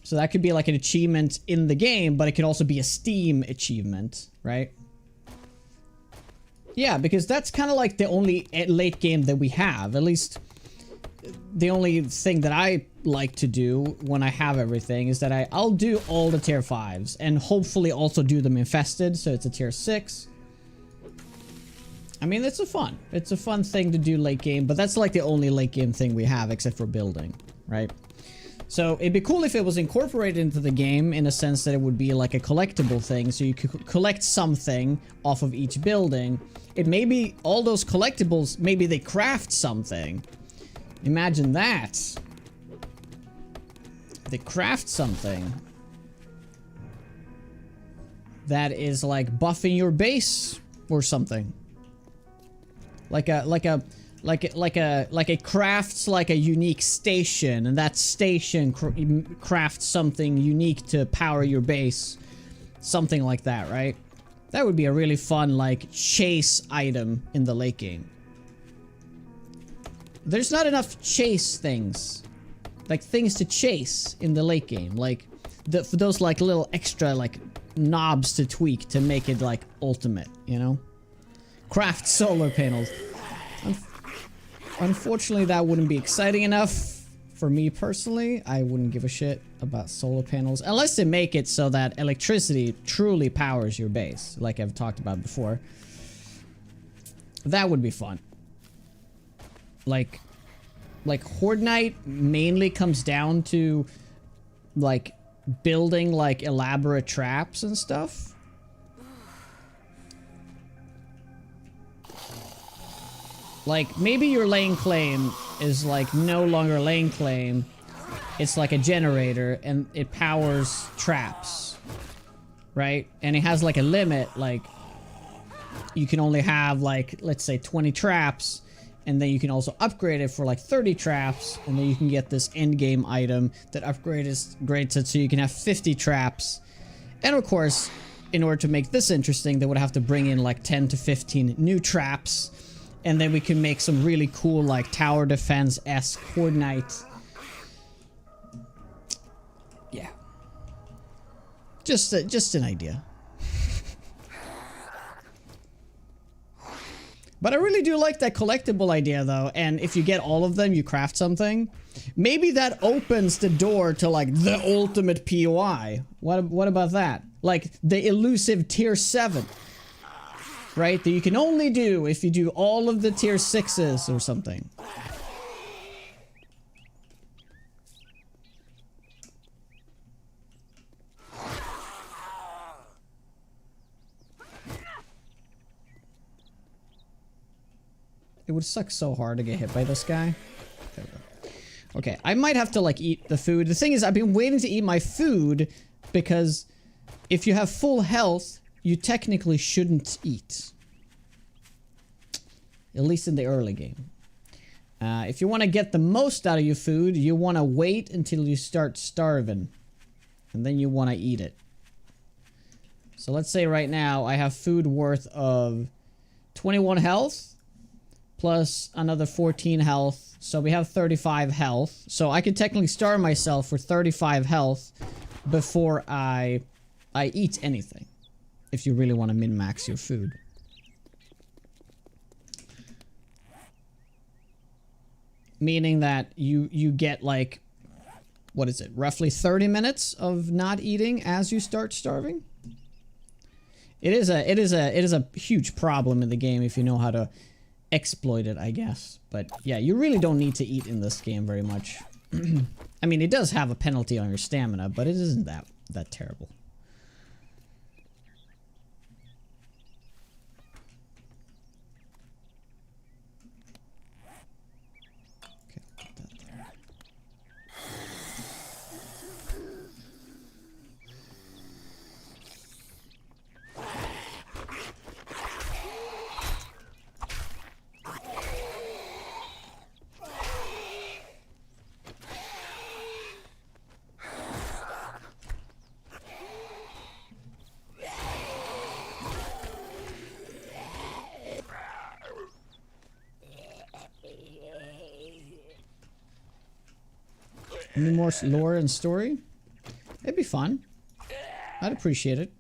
So that could be like an achievement in the game, but it could also be a Steam achievement, right? Yeah, because that's kind of like the only late game that we have. At least the only thing that I like to do when I have everything is that I'll do all the tier 5s and hopefully also do them infested, so it's a tier 6. I mean, it's a fun thing to do late game, but that's like the only late game thing we have except for building, right? So it'd be cool if it was incorporated into the game in a sense that it would be like a collectible thing. So you could collect something off of each building. It may be all those collectibles, maybe they craft something. Imagine that. They craft something that is like buffing your base or something. Like it crafts like a unique station, and that station crafts something unique to power your base. Something like that, right? That would be a really fun like chase item in the late game. There's not enough chase things. Like things to chase in the late game. Like for those like little extra like knobs to tweak to make it like ultimate, you know? Craft solar panels. Unfortunately, that wouldn't be exciting enough for me personally. I wouldn't give a shit about solar panels unless they make it so that electricity truly powers your base, like I've talked about before. That would be fun. Like Horde Night mainly comes down to like building like elaborate traps and stuff. Like, maybe your lane claim is, like, no longer lane claim. It's like a generator, and it powers traps. Right? And it has, like, a limit, like... You can only have, like, let's say 20 traps. And then you can also upgrade it for, like, 30 traps. And then you can get this endgame item that upgrades it so you can have 50 traps. And, of course, in order to make this interesting, they would have to bring in, like, 10 to 15 new traps. And then we can make some really cool, like, tower defense-esque Horde Night. Yeah. Just an idea. But I really do like that collectible idea, though. And if you get all of them, you craft something. Maybe that opens the door to, like, the ultimate POI. What about that? Like, the elusive tier 7. Right? That you can only do if you do all of the tier 6s or something. It would suck so hard to get hit by this guy. Okay, I might have to like eat the food. The thing is, I've been waiting to eat my food because if you have full health, you technically shouldn't eat. At least in the early game. If you want to get the most out of your food, you want to wait until you start starving. And then you want to eat it. So let's say right now I have food worth of 21 health. Plus another 14 health. So we have 35 health. So I could technically starve myself for 35 health before I eat anything. If you really want to min-max your food. Meaning that you get like, what is it? Roughly 30 minutes of not eating as you start starving. It is a huge problem in the game if you know how to exploit it, I guess. But yeah, you really don't need to eat in this game very much. I mean, it does have a penalty on your stamina, but it isn't that terrible. Okay, I'll put that there. Any more lore and story? It'd be fun. I'd appreciate it.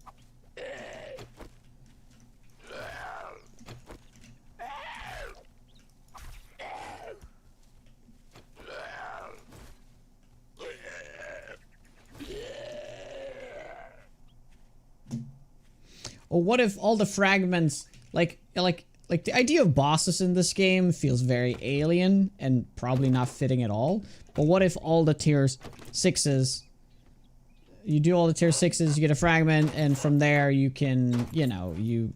Or what if all the fragments, like like the idea of bosses in this game feels very alien and probably not fitting at all. But what if all the tier 6s, you do all the tier 6s, you get a fragment, and from there you can, you know, you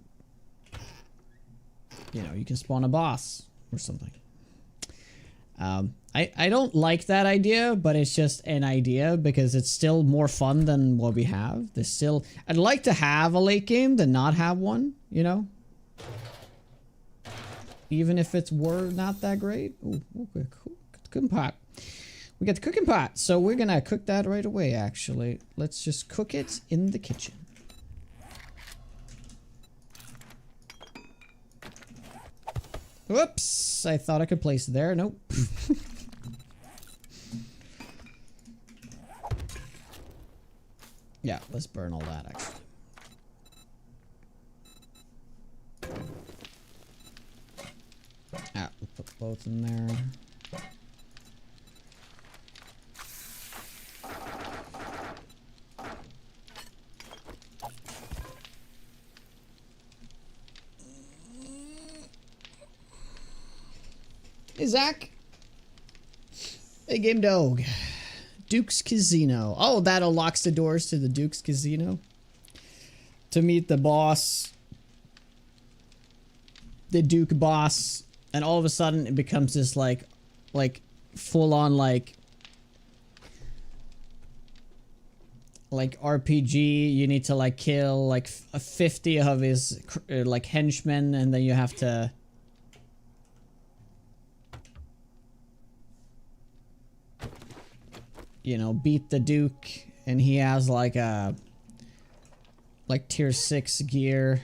can spawn a boss or something. I don't like that idea, but it's just an idea because it's still more fun than what we have. I'd like to have a late game than not have one, you know? Even if it's not that great. Ooh, okay, cool. Cooking pot. We got the cooking pot, so we're gonna cook that right away, actually. Let's just cook it in the kitchen. Whoops! I thought I could place it there. Nope. Yeah, let's burn all that, actually. Ah, we'll put both in there. Hey, Zach. Hey, Game Dog. Duke's Casino. Oh, that unlocks the doors to the Duke's Casino. To meet the boss. The Duke boss. And all of a sudden it becomes this like full on like RPG. You need to like kill like 50 of his like henchmen, and then you have to beat the Duke, and he has like a tier 6 gear.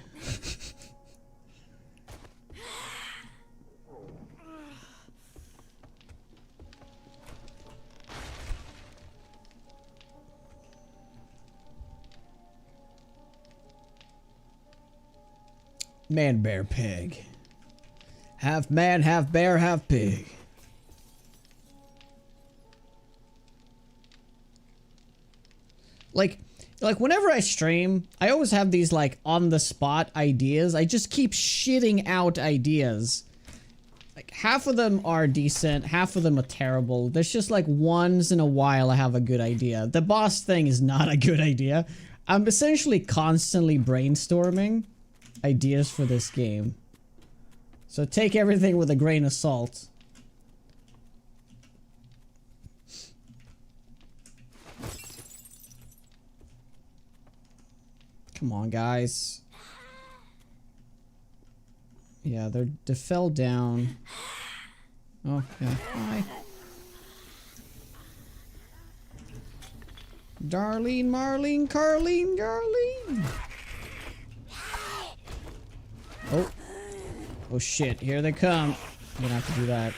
Man, bear, pig. Half man, half bear, half pig. Like whenever I stream, I always have these like on the spot ideas. I just keep shitting out ideas. Like half of them are decent, half of them are terrible. There's just like once in a while I have a good idea. The boss thing is not a good idea. I'm essentially constantly brainstorming ideas for this game. So take everything with a grain of salt. Come on, guys. Yeah, they fell down. Oh, yeah. Hi. Darlene, Marlene, Carlene, Darlene. Oh. Oh shit, here they come. I'm gonna have to do that.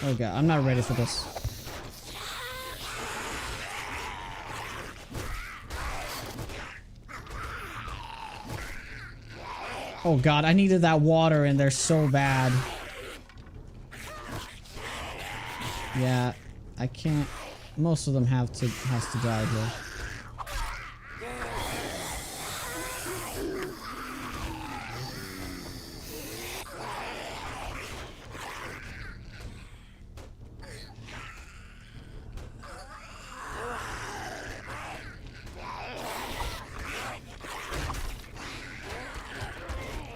Oh god, I'm not ready for this. Oh god, I needed that water and they're so bad. Yeah, I can't. Most of them has to die here.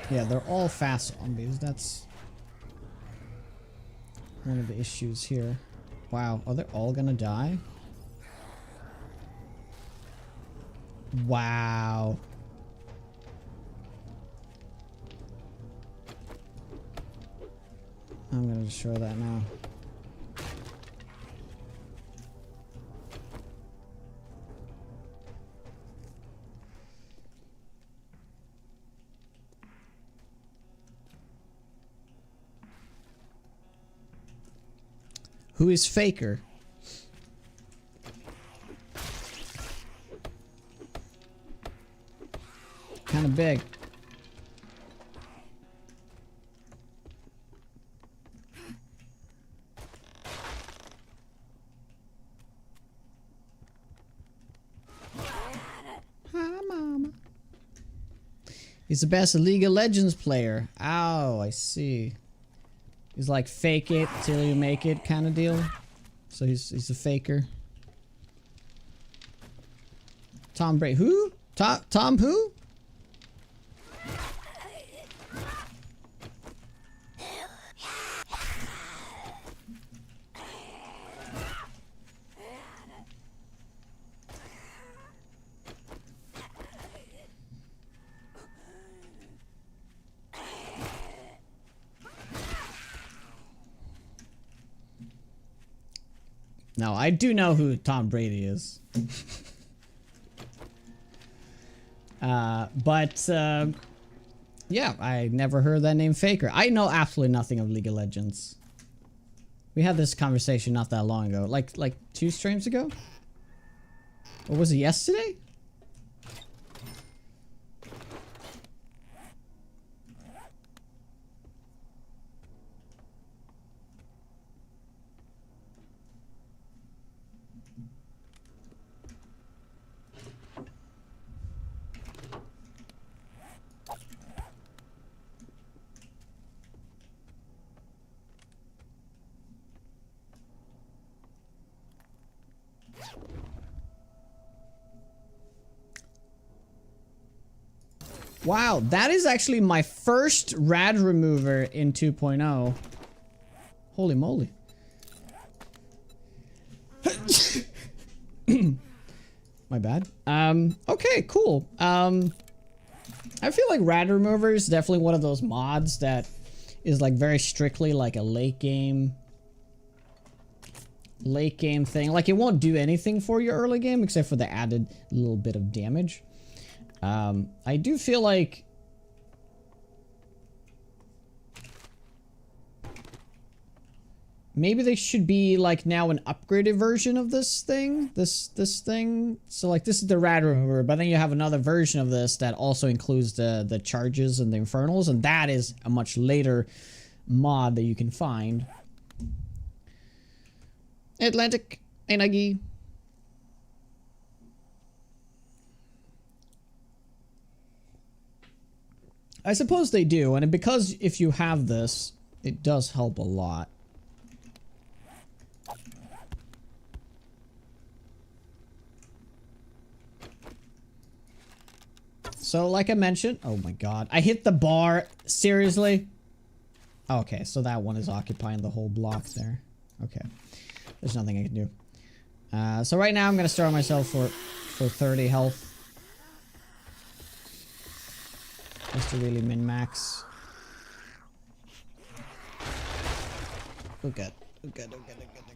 Yeah, they're all fast zombies. That's one of the issues here. Wow, are they all gonna die? Wow. I'm gonna destroy that now. Who is Faker? Kind of big. He's the best League of Legends player. Oh, I see. He's like fake it till you make it kind of deal. So he's a faker. Tom Brady. Who? Tom who? No, I do know who Tom Brady is. Yeah, I never heard that name Faker. I know absolutely nothing of League of Legends. We had this conversation not that long ago. Like 2 streams ago? Or was it yesterday? Wow, that is actually my first rad remover in 2.0. Holy moly. My bad. Okay, cool. I feel like rad remover is definitely one of those mods that is like very strictly like a late game thing. Like it won't do anything for your early game except for the added little bit of damage. I do feel like maybe they should be like now an upgraded version of this thing. This thing. So like this is the rad remover, but then you have another version of this that also includes the charges and the infernals, and that is a much later mod that you can find. Atlantic Enagi. I suppose they do, and because if you have this, it does help a lot. So, like I mentioned, oh my god, I hit the bar, seriously? Okay, so that one is occupying the whole block there. Okay, there's nothing I can do. So right now I'm gonna start myself for 30 health. Just to really min-max. Oh god. Oh god, oh god, oh god, oh god, oh god,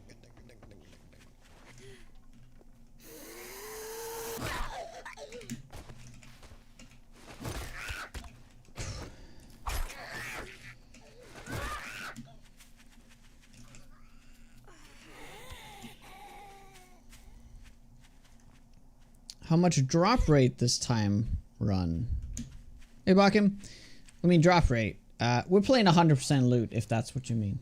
How much drop rate this time run? Hey, Bakim. I mean drop rate. We're playing 100% loot, if that's what you mean.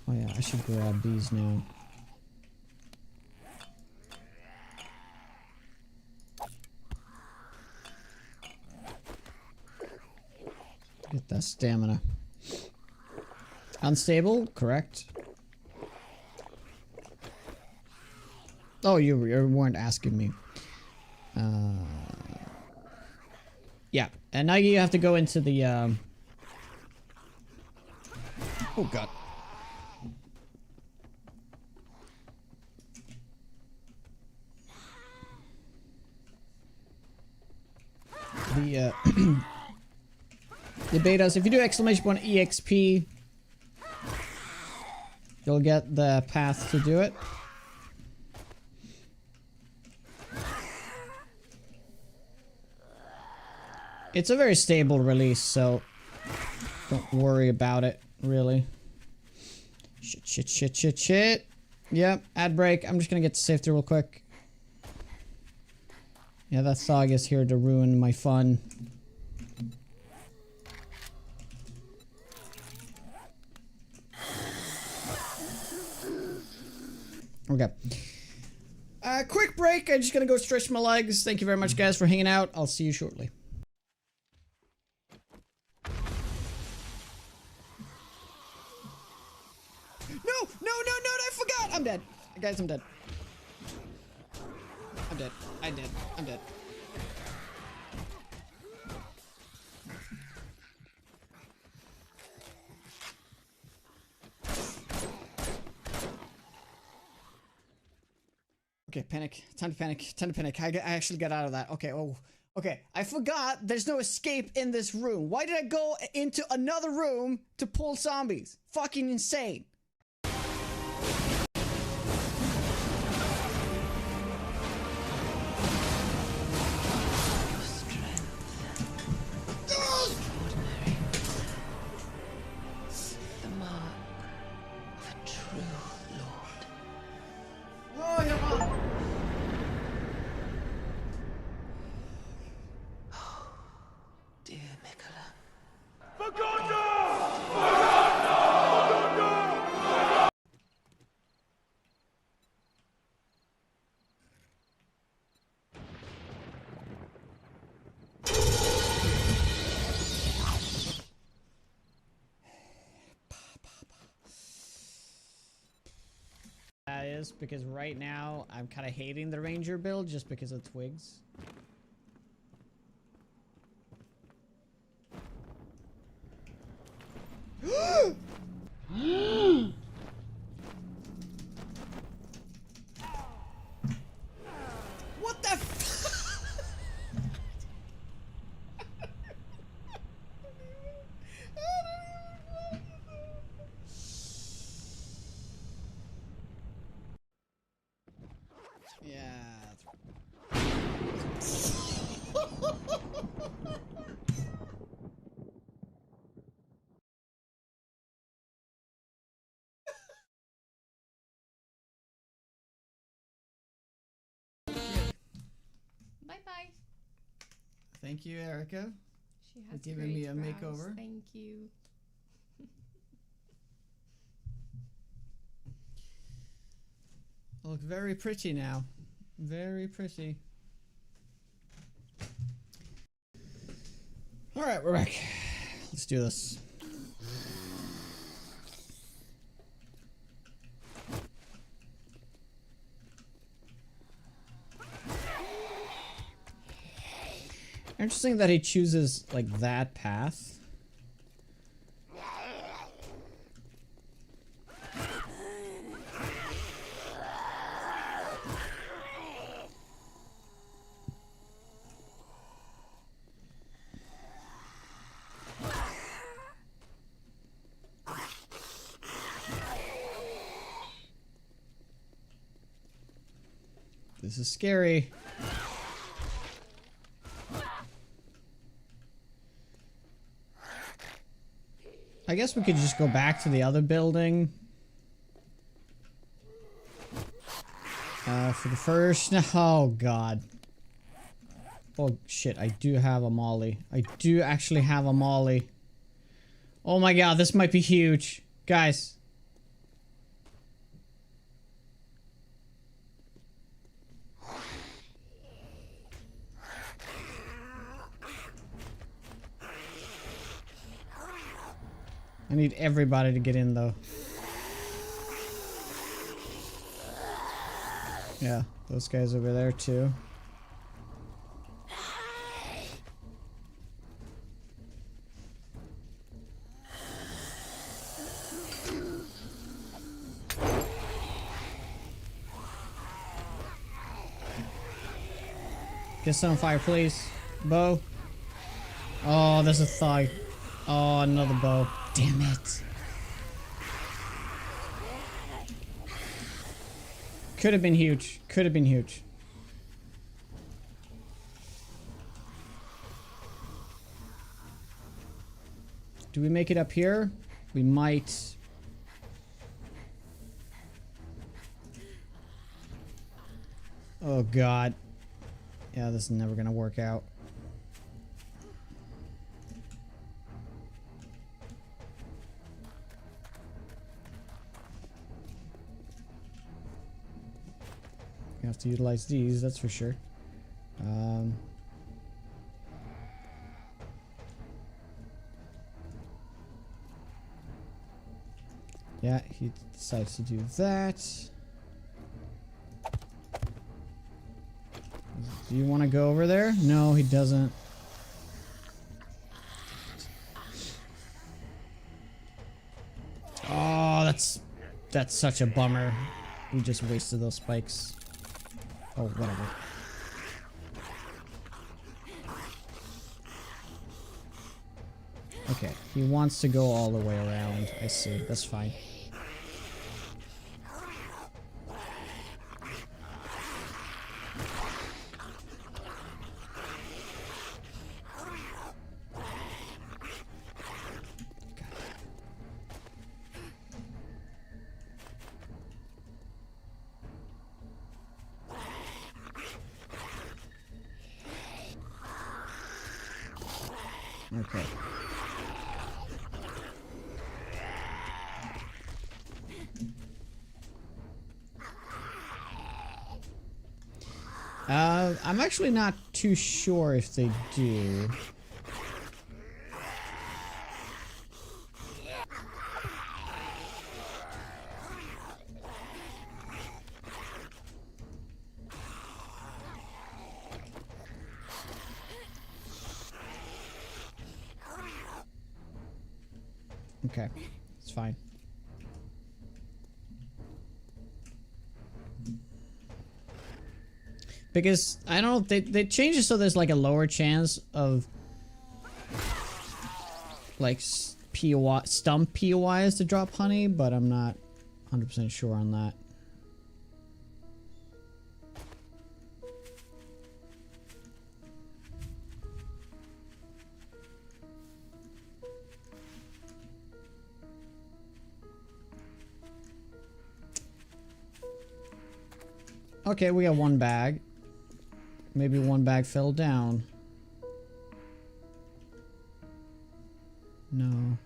Oh yeah, I should grab these now. Get that stamina. Unstable, correct. Oh, you weren't asking me. Yeah, and now you have to go into the, oh god. The, the betas, if you do exclamation point EXP, you'll get the path to do it. It's a very stable release, so don't worry about it, really. Shit. Yep, ad break. I'm just gonna get to safety real quick. Yeah, that Thog is here to ruin my fun. Okay. Quick break. I'm just gonna go stretch my legs. Thank you very much, guys, for hanging out. I'll see you shortly. No, I forgot. I'm dead. Guys, I'm dead. I'm dead. I'm dead. I'm dead. Okay, panic. Time to panic. Time to panic. I actually got out of that. Okay, oh. Okay, I forgot there's no escape in this room. Why did I go into another room to pull zombies? Fucking insane. That is because right now I'm kind of hating the ranger build just because of twigs. What the f- Yeah. Bye-bye. Thank you, Erica. She has giving me a brows. makeover. Thank you. Look very pretty now. Very pretty. Alright, we're back. Let's do this. Interesting that he chooses, like, that path. This is scary. I guess we could just go back to the other building. For the first... Oh, God. Oh, shit. I do have a molly. I do actually have a molly. Oh, my God. This might be huge. Guys. I need everybody to get in, though. Yeah, those guys over there, too. Get some fire, please. Bow. Oh, there's a thug. Oh, another bow. Damn it. Could have been huge. Could have been huge. Do we make it up here? We might. Oh, God. Yeah, this is never gonna work out. have to utilize these, that's for sure. Yeah, he decides to do that. Do you want to go over there? No, he doesn't. Oh, that's such a bummer. We just wasted those spikes. Oh, whatever. Okay, he wants to go all the way around. I see. That's fine. Okay. I'm actually not too sure if they do. Okay, it's fine. Because, I don't know, they changed it so there's like a lower chance of like POI, stump POIs to drop honey, but I'm not 100% sure on that. Okay, we got one bag. Maybe one bag fell down. No.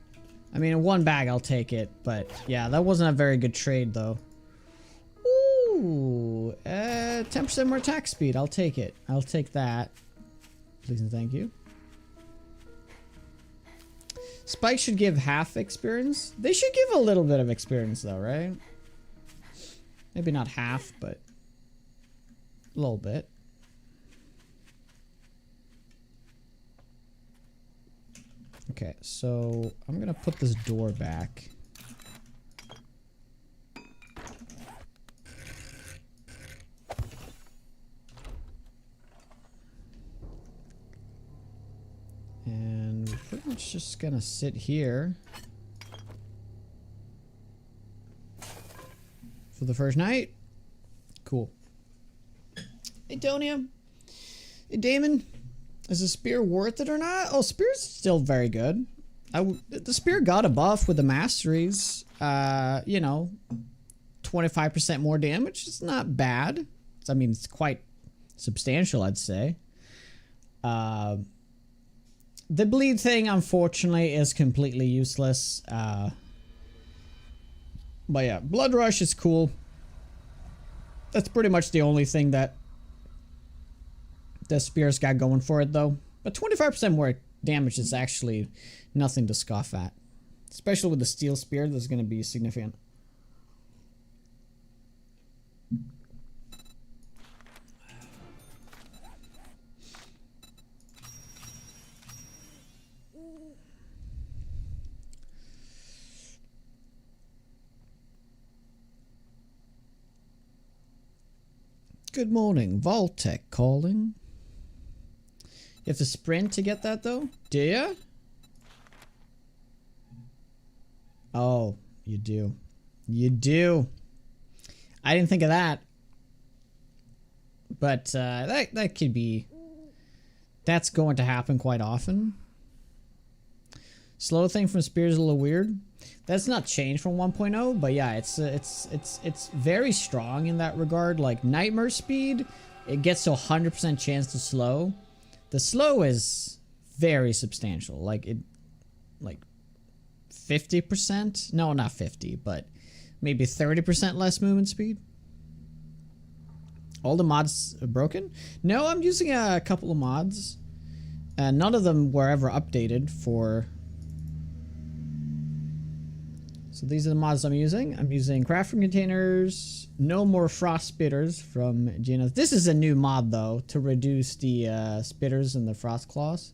I mean, one bag, I'll take it. But, yeah, that wasn't a very good trade, though. Ooh. 10% more attack speed. I'll take it. I'll take that. Please and thank you. Spike should give half experience. They should give a little bit of experience, though, right? Maybe not half, but a little bit. Okay, so I'm gonna put this door back. And we're pretty much just gonna sit here for the first night. Cool. Hey, Tonia. Hey, Damon. Is the spear worth it or not? Oh, spear's still very good. The spear got a buff with the masteries. You know, 25% more damage. It's not bad. I mean, it's quite substantial, I'd say. The bleed thing, unfortunately, is completely useless. But yeah, Blood Rush is cool. That's pretty much the only thing that the spear's got going for it, though. But 25% more damage is actually nothing to scoff at. Especially with the steel spear, that's going to be significant. Good morning, Vault-Tec calling. You have to sprint to get that, though? Do ya? Oh, you do. You do. I didn't think of that. But that could be... That's going to happen quite often. Slow thing from spear is a little weird. That's not changed from 1.0, but yeah, it's very strong in that regard. Like Nightmare speed, it gets to 100% chance to slow. The slow is very substantial. Like 50%? No, not 50, but maybe 30% less movement speed. All the mods are broken? No, I'm using a couple of mods. None of them were ever updated for... So these are the mods I'm using. I'm using crafting containers, no more frost spitters from Gina. This is a new mod though, to reduce the spitters and the frost claws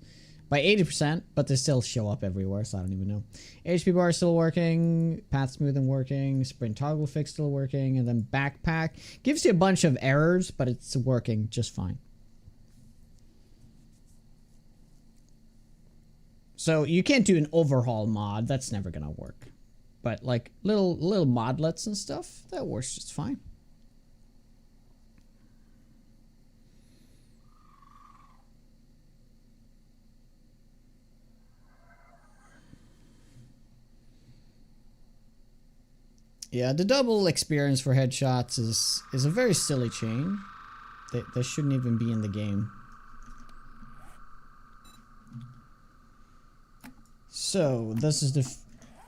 by 80%, but they still show up everywhere, so I don't even know. HP bar still working, path smoothing working, sprint toggle fix still working, and then backpack. Gives you a bunch of errors, but it's working just fine. So you can't do an overhaul mod, that's never gonna work. But like little modlets and stuff, that works just fine. Yeah, the double experience for headshots is a very silly chain. They shouldn't even be in the game. So this is the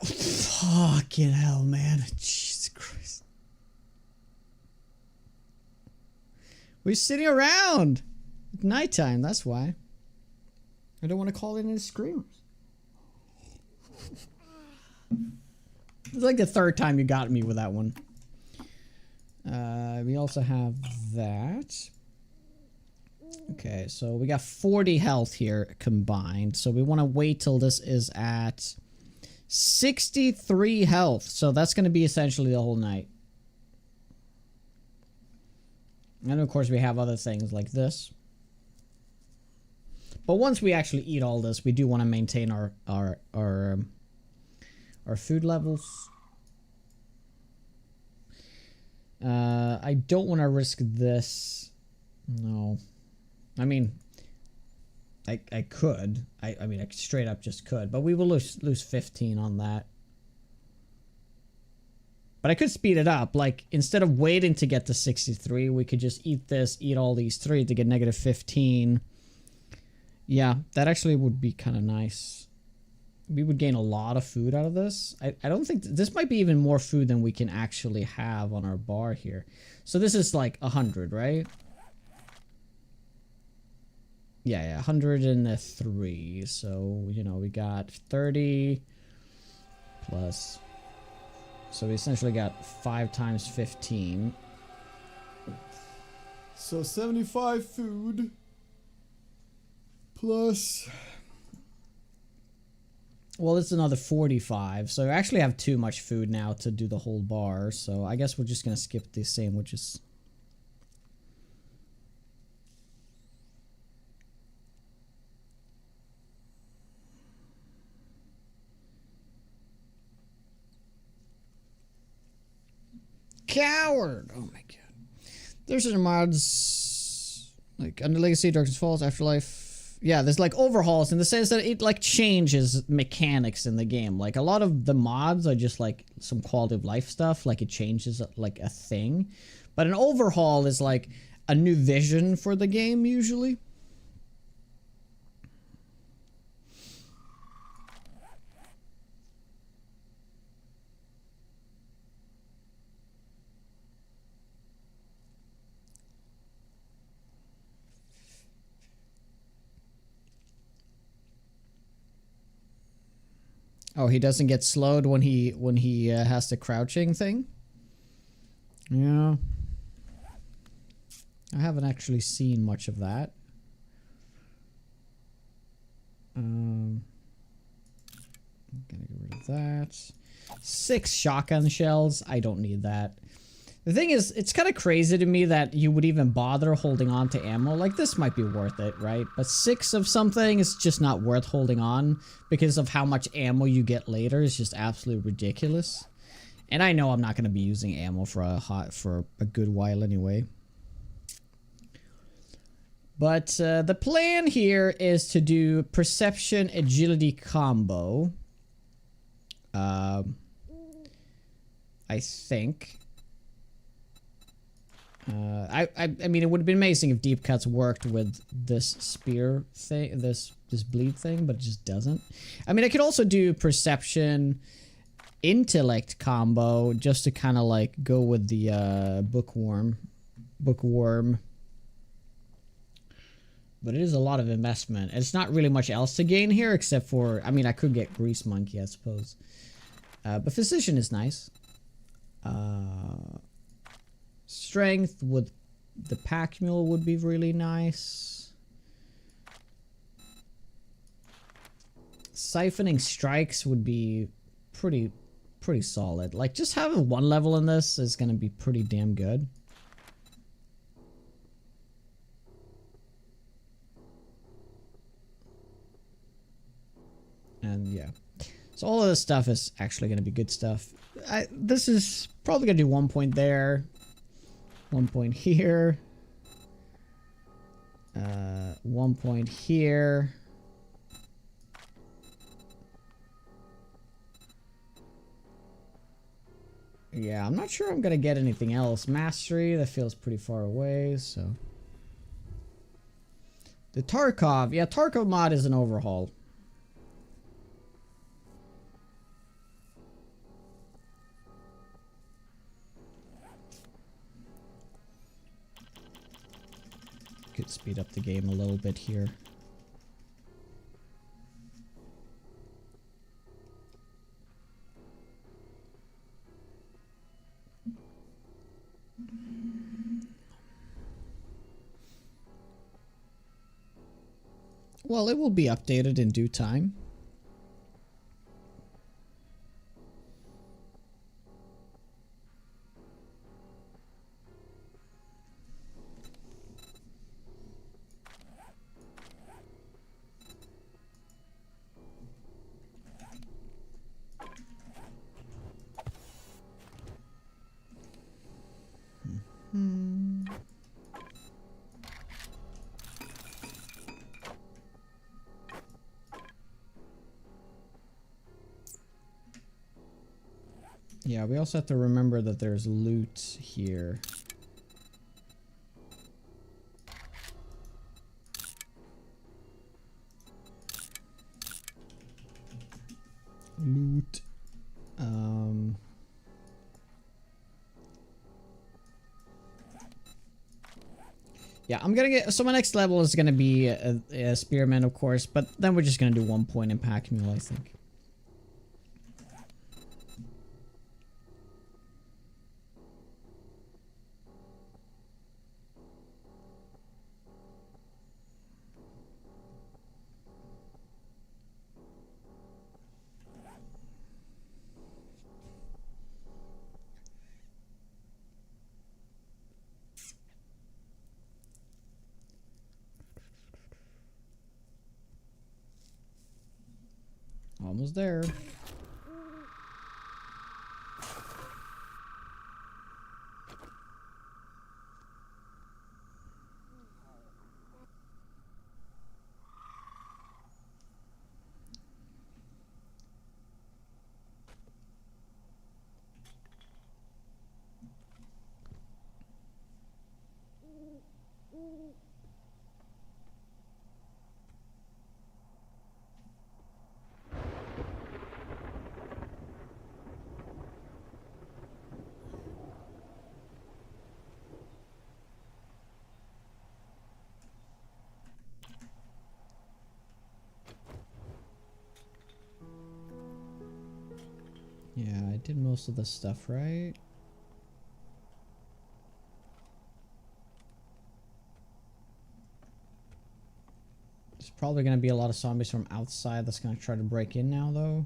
fucking hell, man. Jesus Christ. We're sitting around at nighttime, that's why. I don't want to call in any screamers. It's like the third time you got me with that one. We also have that. Okay, so we got 40 health here combined. So we want to wait till this is at 63 health. So that's going to be essentially the whole night. And of course we have other things like this. But once we actually eat all this, we do want to maintain our food levels. I don't want to risk this. No. I mean, I could. I mean, I straight up just could. But we will lose 15 on that. But I could speed it up. Like, instead of waiting to get to 63, we could just eat this, eat all these 3 to get negative 15. Yeah, that actually would be kind of nice. We would gain a lot of food out of this. I don't think... this might be even more food than we can actually have on our bar here. So this is like 100, right? Yeah, 103. So, you know, we got 30 plus... So we essentially got 5 times 15. So 75 food plus... Well, it's another 45. So I actually have too much food now to do the whole bar. So I guess we're just going to skip these sandwiches. Coward! Oh my god. There's other mods like Under Legacy, Darkness Falls, Afterlife. Yeah, there's like overhauls in the sense that it like changes mechanics in the game. Like a lot of the mods are just like some quality of life stuff, like it changes like a thing. But an overhaul is like a new vision for the game usually. Oh, he doesn't get slowed when he has the crouching thing? Yeah. I haven't actually seen much of that. I'm gonna get rid of that. 6 shotgun shells. I don't need that. The thing is, it's kind of crazy to me that you would even bother holding on to ammo. Like, this might be worth it, right? But 6 of something is just not worth holding on because of how much ammo you get later. It's just absolutely ridiculous. And I know I'm not going to be using ammo for a good while anyway. But the plan here is to do Perception Agility combo. I think... I mean, it would have been amazing if deep cuts worked with this spear thing, this bleed thing, but it just doesn't. I mean, I could also do perception intellect combo just to kind of like go with the bookworm bookworm. But it is a lot of investment. It's not really much else to gain here except for, I mean, I could get Grease Monkey, I suppose. But Physician is nice. Strength with the Pack Mule would be really nice. Siphoning Strikes would be pretty solid. Like, just having 1 level in this is going to be pretty damn good. And yeah, so all of this stuff is actually going to be good stuff. This is probably going to do 1 point there, 1 point here, 1 point here. Yeah, I'm not sure I'm going to get anything else. Mastery, that feels pretty far away, so. The Tarkov, yeah, Tarkov mod is an overhaul. Could speed up the game a little bit here. Well, it will be updated in due time. Yeah, we also have to remember that there's loot here. Loot. Yeah, I'm gonna get, so my next level is gonna be a Spearman, of course, but then we're just gonna do 1 point in Pack Mule, I think. Almost there. Yeah, I did most of the stuff, right? There's probably going to be a lot of zombies from outside that's going to try to break in now, though.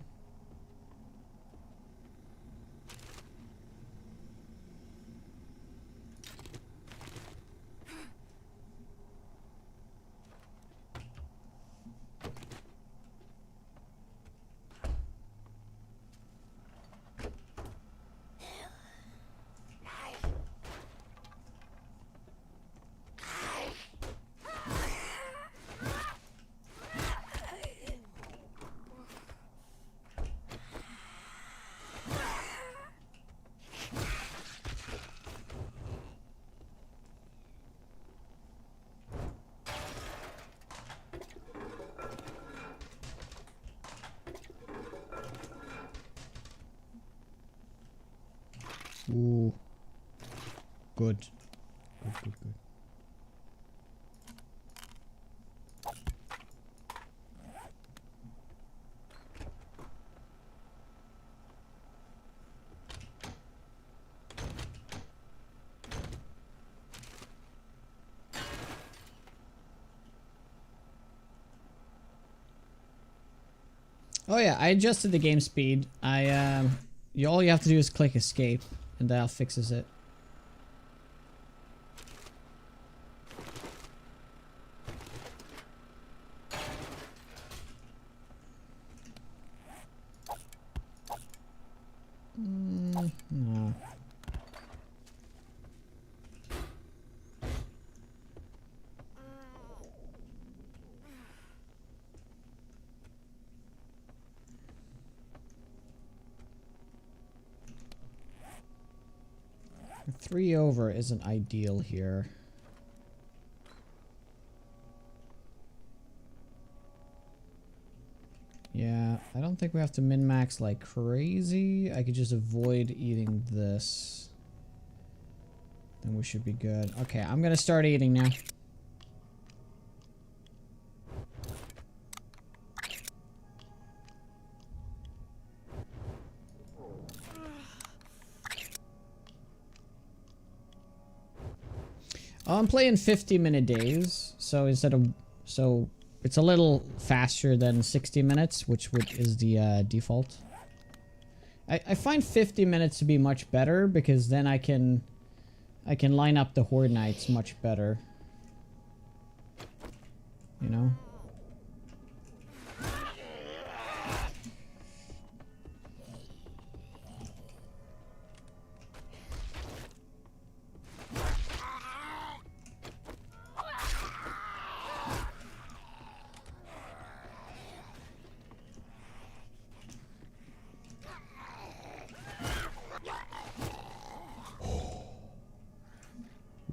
Ooh. Good. Good, good, good. Oh yeah, I adjusted the game speed. All you have to do is click escape, and that fixes it. No. Three over isn't ideal here. Yeah, I don't think we have to min-max like crazy. I could just avoid eating this. Then we should be good. Okay, I'm gonna start eating now. Oh, I'm playing 50-minute days, so it's a little faster than 60 minutes, which is the default. I find 50 minutes to be much better because then I can line up the Horde Knights much better. You know?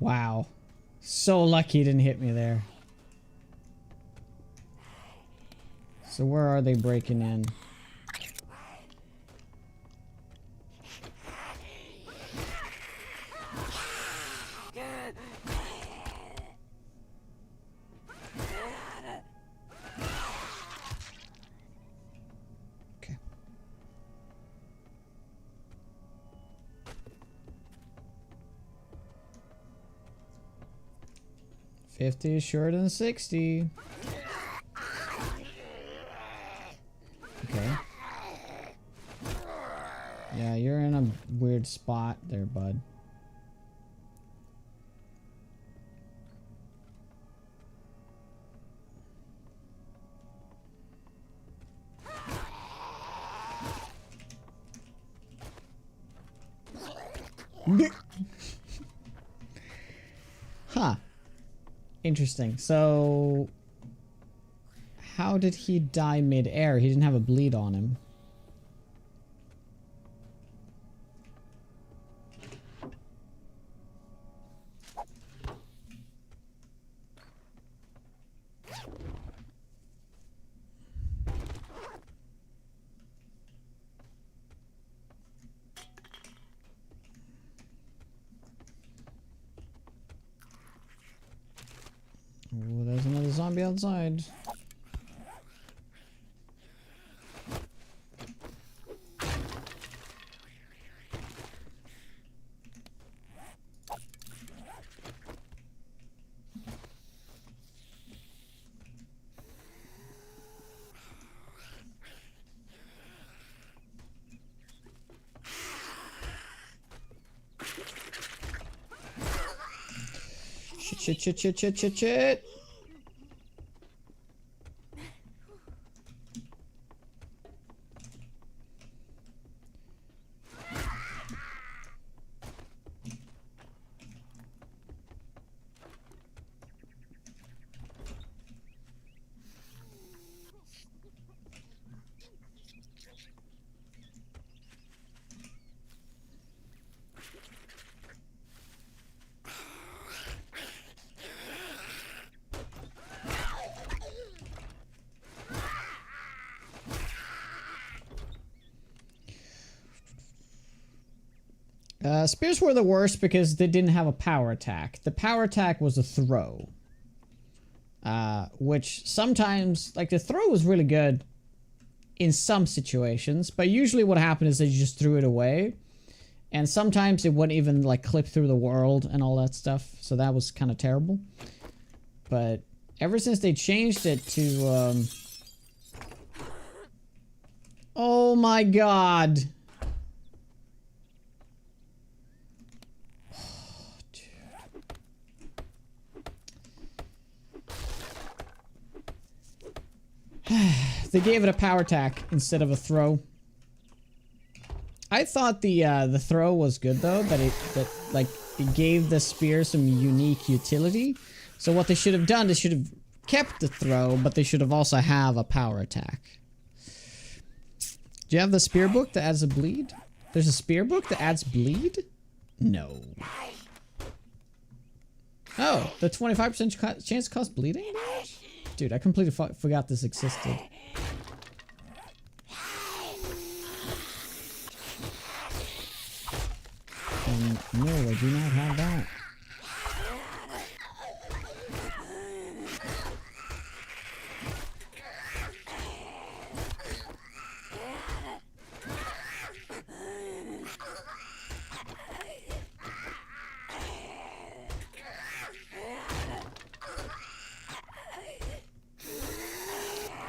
Wow. So lucky he didn't hit me there. So where are they breaking in? Okay. 50 is shorter than 60. Okay. Yeah, you're in a weird spot there, bud. Huh. Interesting. So, how did he die mid-air? He didn't have a bleed on him. Oh, there's another zombie outside. Shit. Spears were the worst because they didn't have a power attack. The power attack was a throw. Which sometimes, like, the throw was really good in some situations, but usually what happened is that you just threw it away. And sometimes it wouldn't even, like, clip through the world and all that stuff. So that was kind of terrible. But ever since they changed it to, oh my god! They gave it a power attack instead of a throw. I thought the throw was good though, that it gave the spear some unique utility. So what they should have done, they should have kept the throw, but they should have also have a power attack. Do you have the spear book that adds a bleed? There's a spear book that adds bleed? No. Oh, the 25% chance to cause bleeding? Dude, I completely forgot this existed. No, I do not have that.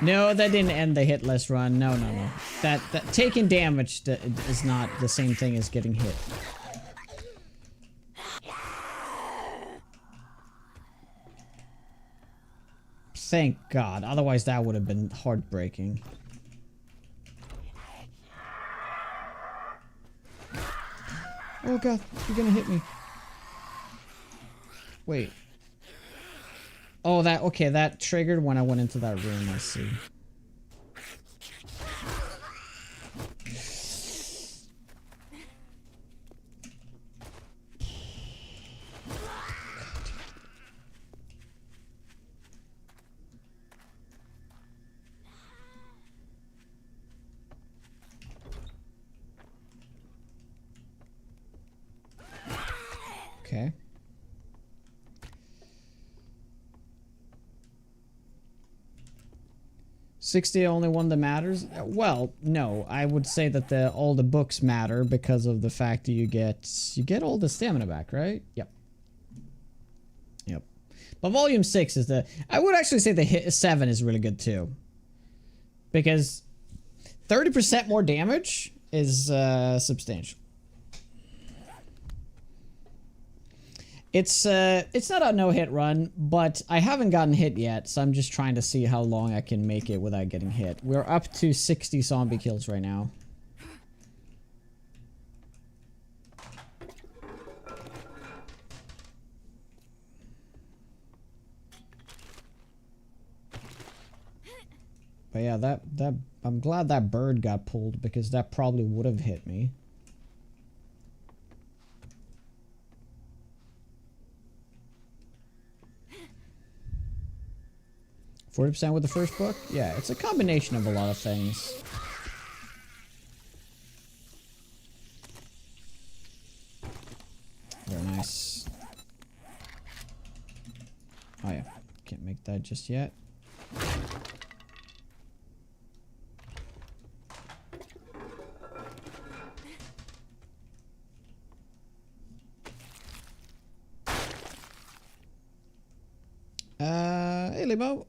No, that didn't end the hitless run. No, no, no. That taking damage is not the same thing as getting hit. Thank God. Otherwise, that would have been heartbreaking. Oh God, you're gonna hit me. Wait. Oh, okay, that triggered when I went into that room, I see. Okay. $60 only one that matters? Well, no. I would say that all the books matter because of the fact that you get all the stamina back, right? Yep. Yep. But volume 6 is I would actually say the hit 7 is really good too. Because 30% more damage is substantial. It's not a no-hit run, but I haven't gotten hit yet, so I'm just trying to see how long I can make it without getting hit. We're up to 60 zombie kills right now. But yeah, I'm glad that bird got pulled because that probably would have hit me. 40% with the first book? Yeah, it's a combination of a lot of things. Very nice. Oh yeah, can't make that just yet. Hey Limo,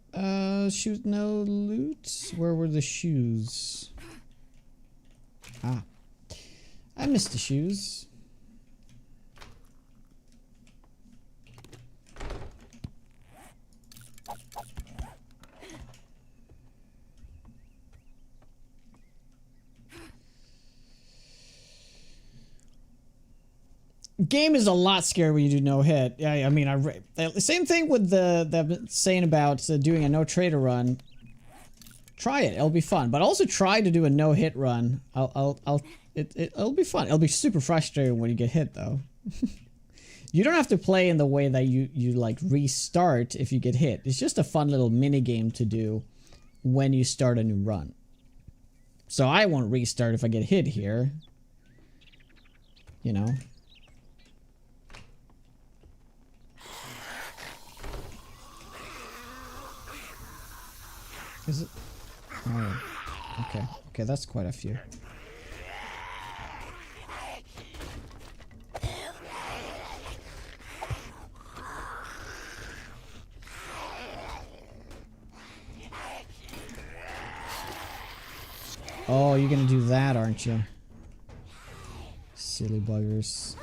shoes, no loot. Where were the shoes? Ah, I missed the shoes. Game is a lot scarier when you do no hit. Yeah, I mean, same thing with the saying about doing a no trader run. Try it; it'll be fun. But also try to do a no hit run. It'll be fun. It'll be super frustrating when you get hit, though. You don't have to play in the way that you like restart if you get hit. It's just a fun little mini game to do when you start a new run. So I won't restart if I get hit here. You know. Is it? Oh, okay. Okay, that's quite a few. Oh, you're gonna do that, aren't you? Silly buggers.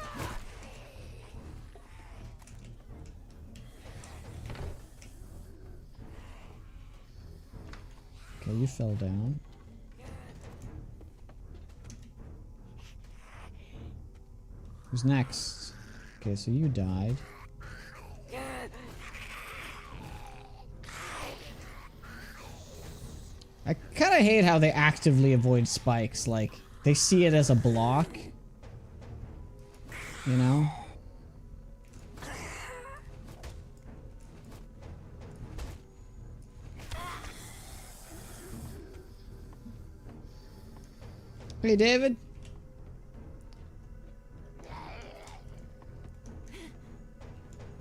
Okay, you fell down. Who's next? Okay, so you died. I kind of hate how they actively avoid spikes. Like, they see it as a block. You know? Hey, David.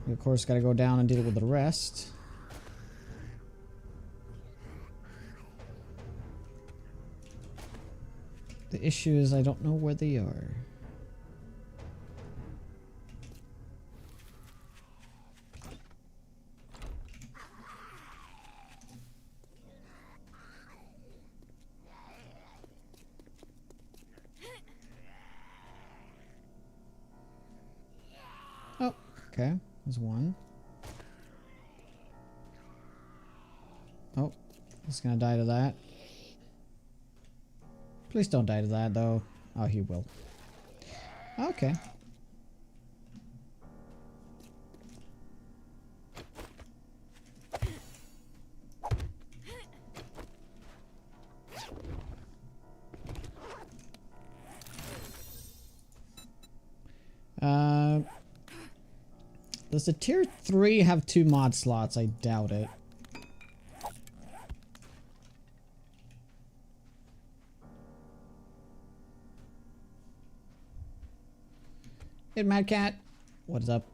We, of course, gotta go down and deal with the rest. The issue is I don't know where they are. Oh, okay. There's one. Oh, he's gonna die to that. Please don't die to that, though. Oh, he will. Okay. Does the tier 3 have 2 mod slots? I doubt it. Hey, Mad Cat. What is up?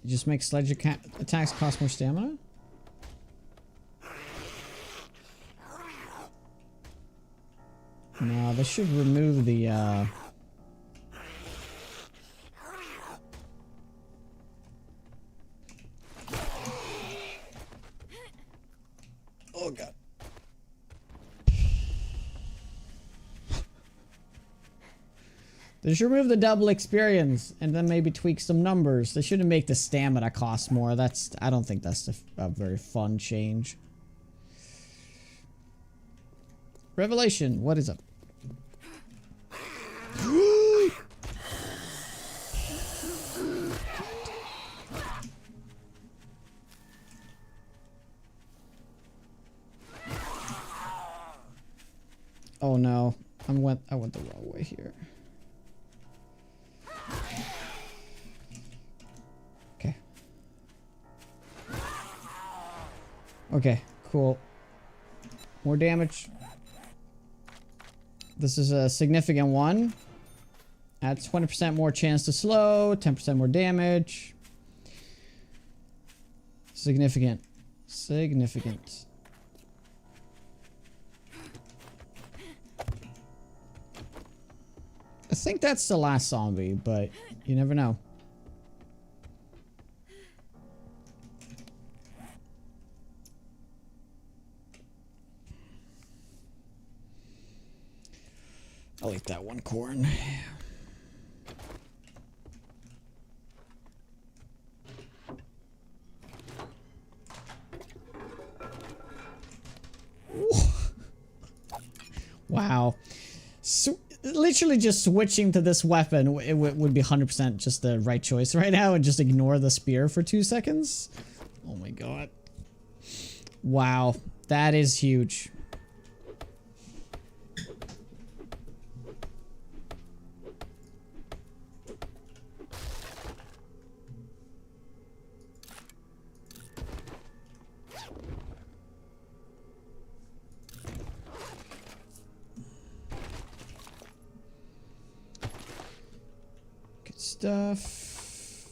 You just make sledge attacks cost more stamina? No, they should remove the, Oh, God. They should remove the double experience and then maybe tweak some numbers. They shouldn't make the stamina cost more. I don't think that's a very fun change. Revelation, what is up? Oh no, I went the wrong way here. Okay. Okay, cool. More damage. This is a significant one. Adds 20% more chance to slow, 10% more damage. Significant. Significant. I think that's the last zombie, but you never know. I'll eat that one corn. Wow. So, literally just switching to this weapon it would be 100% just the right choice right now and just ignore the spear for 2 seconds. Oh my god. Wow. That is huge. stuff.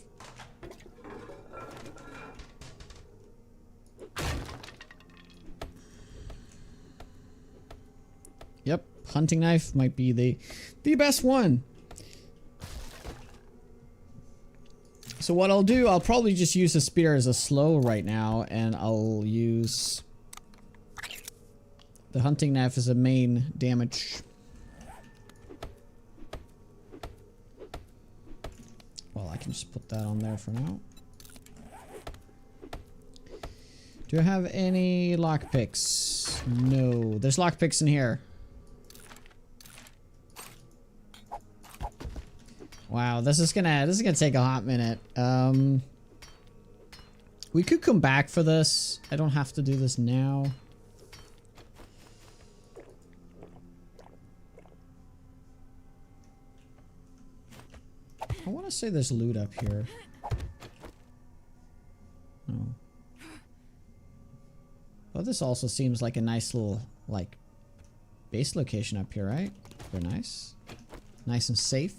Yep, hunting knife might be the best one. So what I'll do, I'll probably just use the spear as a slow right now, and I'll use the hunting knife as a main damage. Well, I can just put that on there for now. Do I have any lockpicks? No, there's lockpicks in here. Wow, this is gonna take a hot minute. We could come back for this. I don't have to do this now. I want to say there's loot up here. Oh. Well, this also seems like a nice little, like, base location up here, right? Very nice. Nice and safe.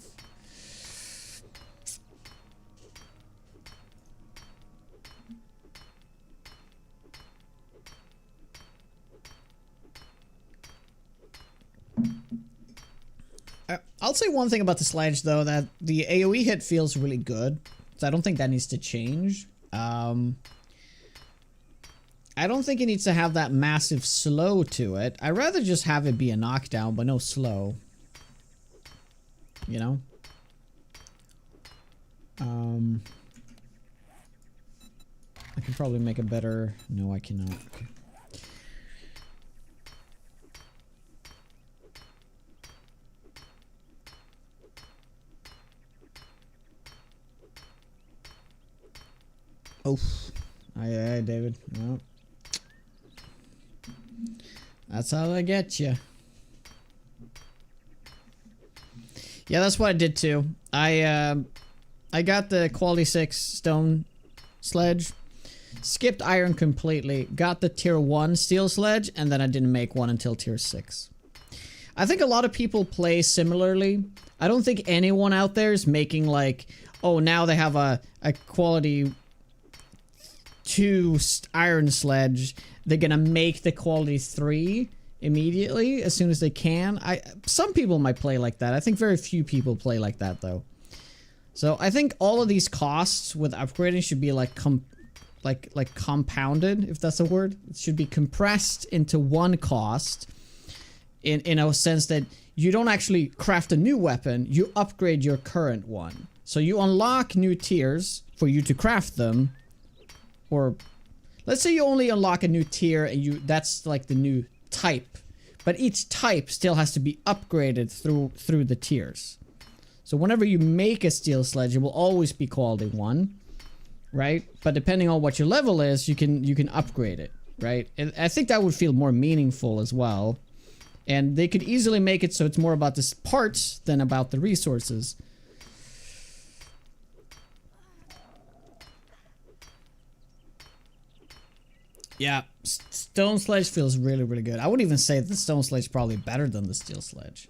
I'll say one thing about the sledge, though, that the AoE hit feels really good. So I don't think that needs to change. I don't think it needs to have that massive slow to it. I'd rather just have it be a knockdown, but no slow. You know? I can probably make a better... No, I cannot. Okay. Oh, aye, David. No. That's how I get you. Yeah, that's what I did too. I got the quality 6 stone sledge, skipped iron completely, got the tier 1 steel sledge, and then I didn't make one until tier 6. I think a lot of people play similarly. I don't think anyone out there is making like, oh, now they have a quality 2 iron sledge, they're gonna make the quality 3 immediately as soon as they can. Some people might play like that. I think very few people play like that though. So I think all of these costs with upgrading should be like compounded, if that's a word. It should be compressed into one cost in a sense that you don't actually craft a new weapon, you upgrade your current one. So you unlock new tiers for you to craft them. Or let's say you only unlock a new tier and that's like the new type, but each type still has to be upgraded through the tiers. So whenever you make a steel sledge, it will always be quality 1, right? But depending on what your level is, you can upgrade it, right? And I think that would feel more meaningful as well. And they could easily make it so it's more about the parts than about the resources. Yeah, stone sledge feels really, really good. I would even say the stone sledge is probably better than the steel sledge.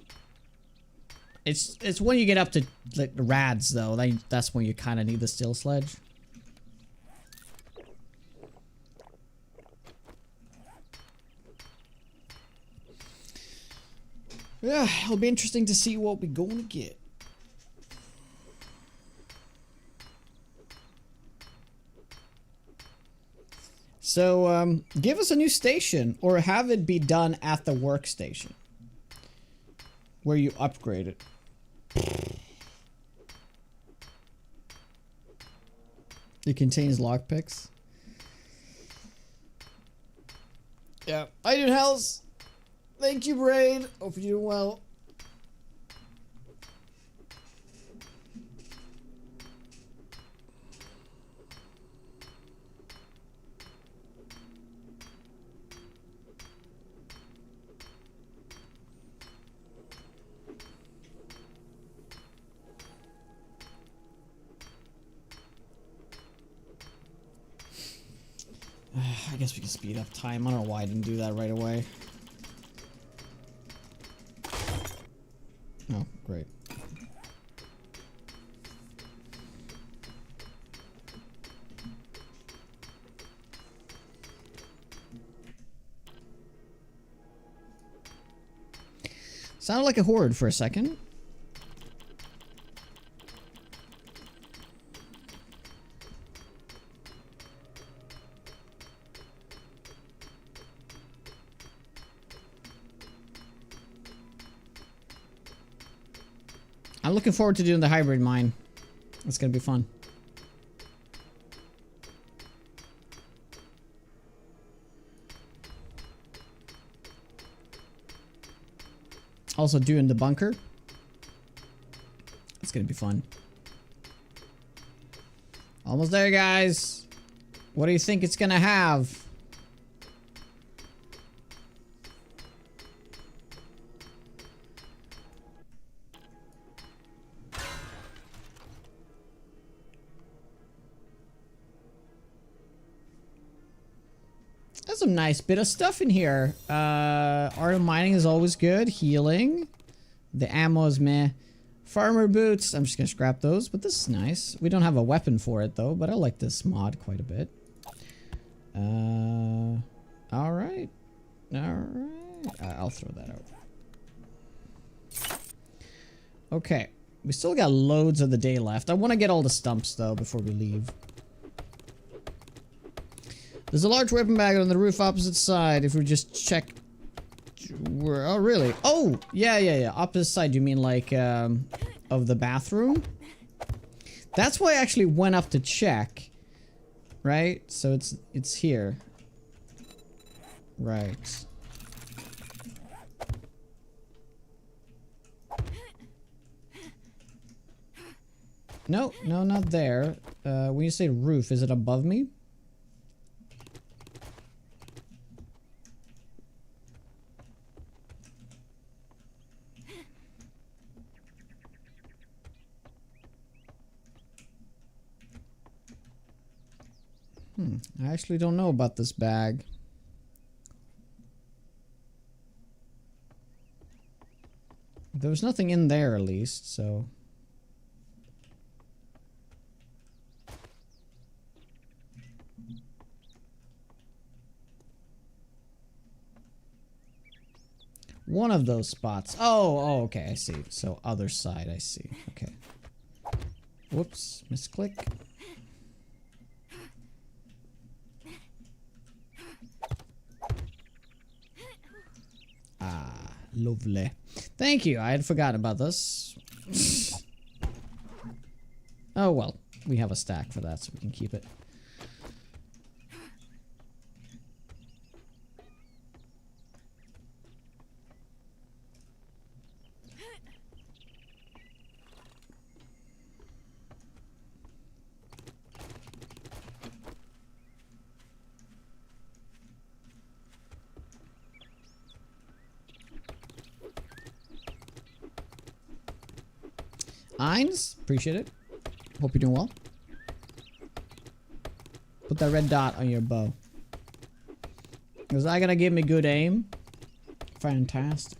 It's when you get up to like the rads though, that's when you kind of need the steel sledge. Yeah, it'll be interesting to see what we're going to get. So, give us a new station, or have it be done at the workstation, where you upgrade it. It contains lockpicks. Yeah, I do Hells. Thank you, Braid. Hope you're doing well. I guess we can speed up time. I don't know why I didn't do that right away. Oh, great. Sounded like a horde for a second. I'm looking forward to doing the hybrid mine. It's gonna be fun. Also doing the bunker. It's gonna be fun. Almost there, guys. What do you think it's gonna have? That's some nice bit of stuff in here. Art of mining is always good. Healing. The ammo is meh. Farmer boots. I'm just gonna scrap those, but this is nice. We don't have a weapon for it though, but I like this mod quite a bit. Alright. Alright. I'll throw that out. Okay. We still got loads of the day left. I want to get all the stumps though before we leave. There's a large weapon bag on the roof opposite side. If we just check where... Oh, really? Oh! Yeah. Opposite side, you mean like, of the bathroom? That's why I actually went up to check. Right? So it's here. Right. No, not there. When you say roof, is it above me? I actually don't know about this bag. There was nothing in there at least, so... One of those spots. Oh, okay, I see. So other side, I see. Okay. Whoops, misclick. Ah, lovely. Thank you. I had forgotten about this. Oh well, we have a stack for that, so we can keep it. Eins, appreciate it. Hope you're doing well. Put that red dot on your bow. Is that gonna give me good aim? Fantastic.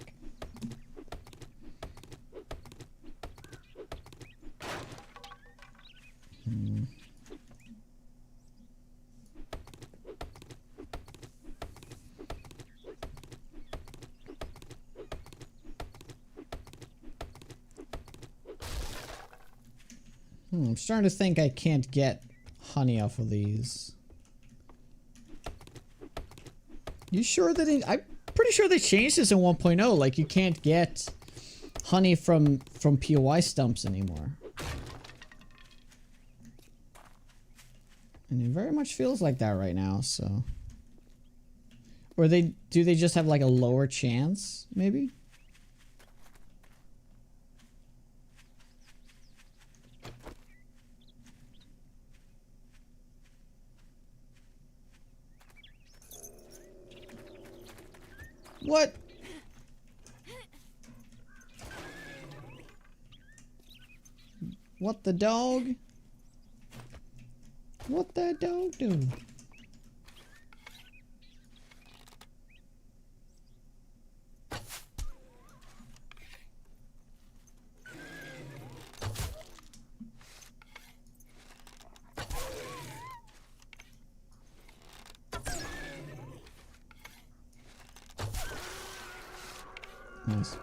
I'm starting to think I can't get honey off of these. You sure that I'm pretty sure they changed this in 1.0. Like you can't get honey from POI stumps anymore. And it very much feels like that right now, so. Or do they just have like a lower chance, maybe? What? What the dog? What that dog do? Nice.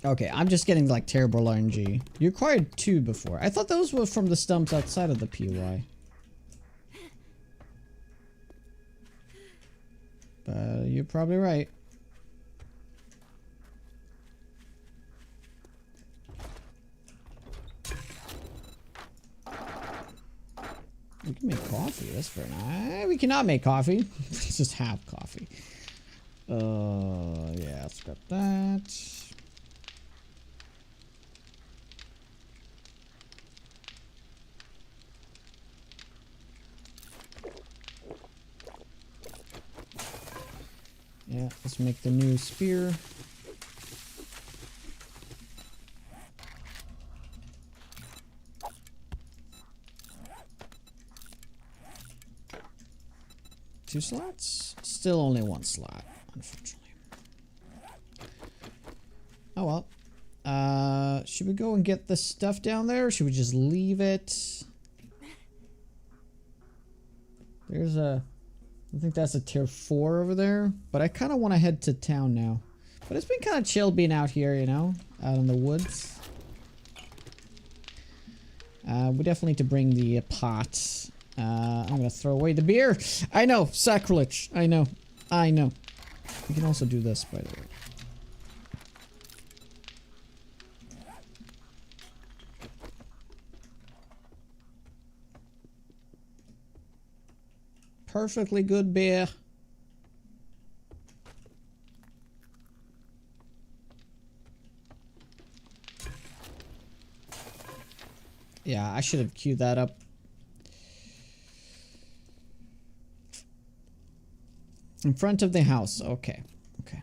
Okay, I'm just getting like terrible RNG. You acquired 2 before. I thought those were from the stumps outside of the POI. But you're probably right. We can make coffee. That's very nice. We cannot make coffee. Let's just have coffee. Yeah, let's grab that. Yeah, let's make the new spear. Two slots? Still only 1 slot, unfortunately. Oh well. Should we go and get the stuff down there, or should we just leave it? There's a... I think that's a tier 4 over there. But I kind of want to head to town now. But it's been kind of chill being out here, you know? Out in the woods. We definitely need to bring the pot. I'm gonna throw away the beer. I know, sacrilege. I know. We can also do this, by the way. Perfectly good beer. Yeah, I should have queued that up. In front of the house. Okay. Okay.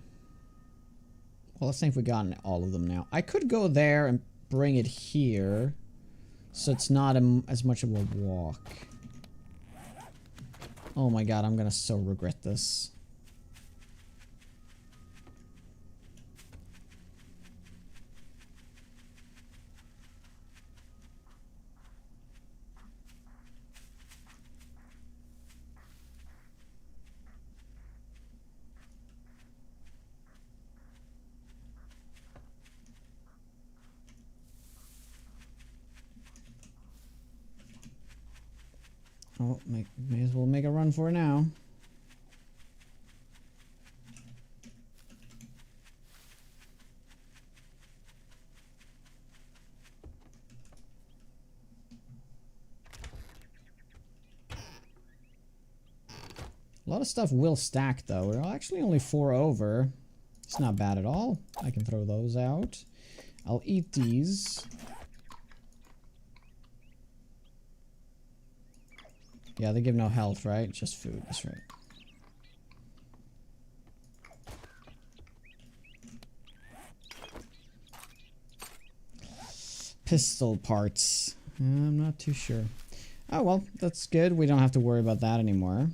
Well, let's see if we got all of them now. I could go there and bring it here. So it's not as much of a walk. Oh my god, I'm gonna so regret this. Oh, may as well make a run for it now. A lot of stuff will stack though. We're actually only 4 over. It's not bad at all. I can throw those out. I'll eat these. Yeah, they give no health, right? Just food, that's right. Pistol parts. I'm not too sure. Oh well, that's good. We don't have to worry about that anymore.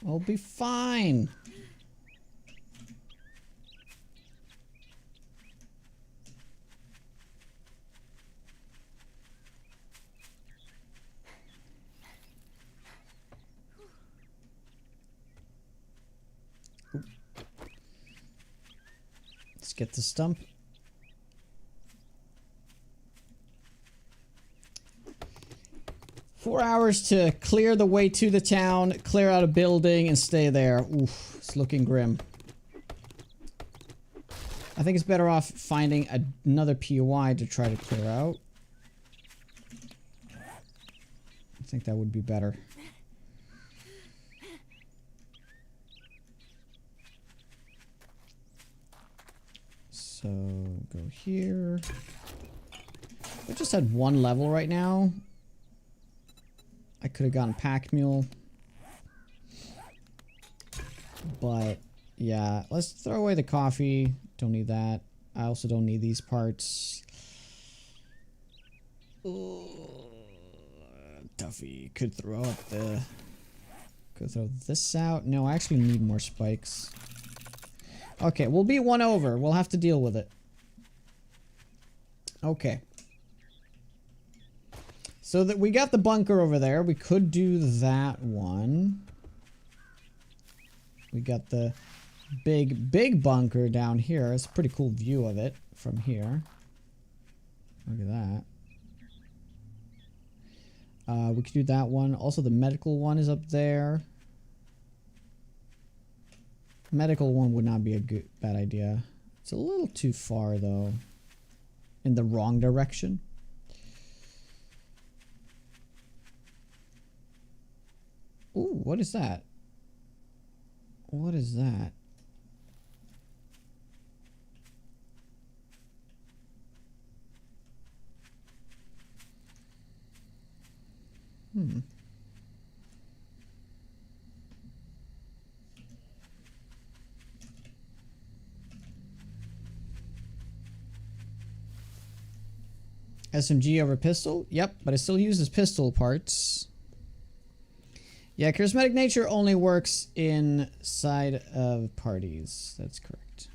I'll be fine. Let's get the stump. Four hours to clear the way to the town, clear out a building, and stay there. Oof, it's looking grim. I think it's better off finding another POI to try to clear out. I think that would be better. So, go here. We just had 1 level right now. I could have gotten Pack Mule. But, yeah. Let's throw away the coffee. Don't need that. I also don't need these parts. Duffy. Could throw out the... Could throw this out. No, I actually need more spikes. Okay, we'll be 1 over. We'll have to deal with it. Okay. So that we got the bunker over there. We could do that one. We got the big bunker down here. It's a pretty cool view of it from here. Look at that. We could do that one. Also, the medical one is up there. Medical one would not be a bad idea. It's a little too far, though. In the wrong direction. Ooh, what is that? What is that? Hmm. SMG over pistol? Yep, but it still uses pistol parts. Yeah, charismatic nature only works inside of parties. That's correct.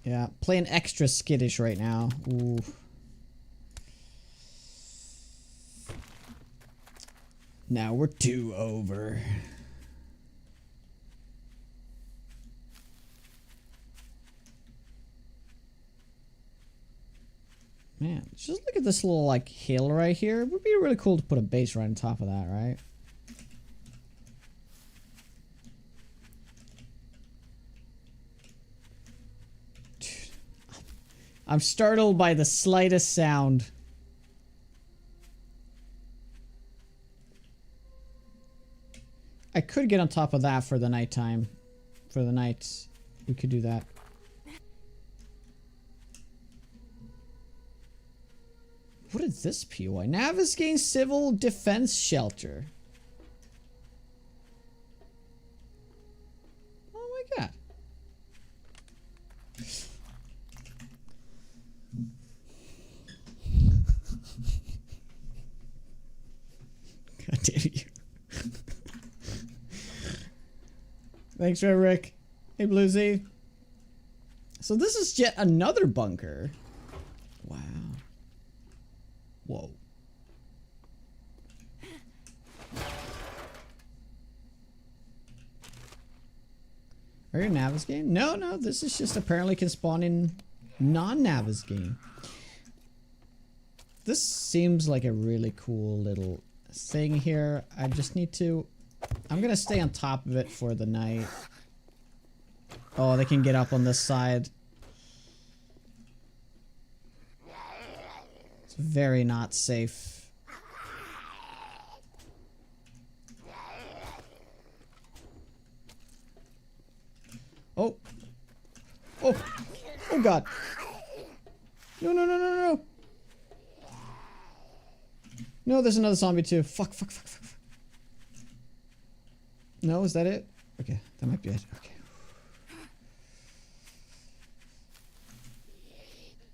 Yeah, playing extra skittish right now. Ooh. Now we're 2 over. Man, just look at this little like hill right here. It would be really cool to put a base right on top of that, right? I'm startled by the slightest sound. I could get on top of that for the nighttime. For the nights. We could do that. What is this POI? Navezgane Civil Defense Shelter. Oh my god. God damn you. Thanks, Rick. Hey, Bluesy. So this is yet another bunker. Wow. Whoa. Are you Navezgane? No, no, this is just apparently can spawn in non-Navezgane. This seems like a really cool little thing here. I just need to... I'm gonna stay on top of it for the night. Oh, they can get up on this side. It's very not safe. Oh. Oh. Oh god. No, no, no, no, no. No, there's another zombie too. Fuck, fuck, fuck, fuck, fuck. No, is that it? Okay, that might be it. Okay.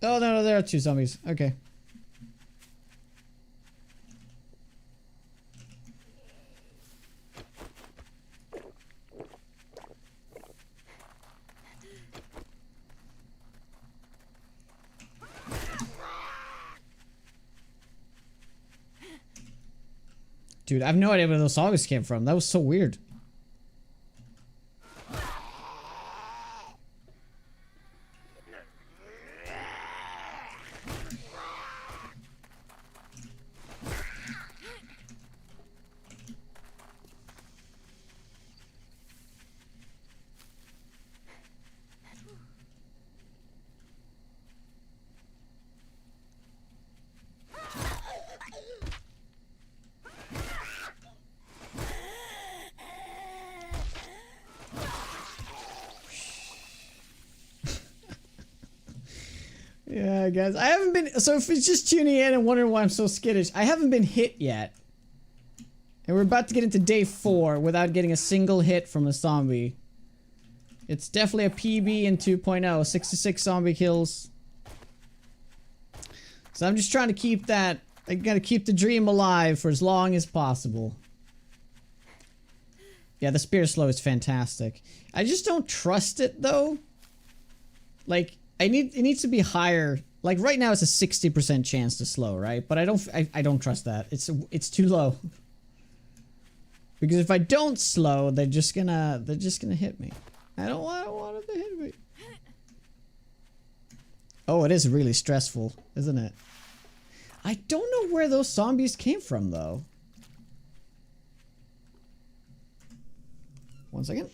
Oh, no, no, there are 2 zombies. Okay. Dude, I have no idea where those zombies came from. That was so weird. Yeah, guys, I haven't been. So if it's just tuning in and wondering why I'm so skittish, I haven't been hit yet. And we're about to get into day 4 without getting a single hit from a zombie. It's definitely a PB in 2.0, 66 zombie kills. So I'm just trying to keep that. I gotta keep the dream alive for as long as possible. Yeah, the spear slow is fantastic. I just don't trust it though. Like, it needs to be higher. Like right now it's a 60% chance to slow, right? But I don't trust that. It's too low. Because if I don't slow, they're just gonna hit me. I don't want them to hit me. Oh, it is really stressful, isn't it? I don't know where those zombies came from though. One second.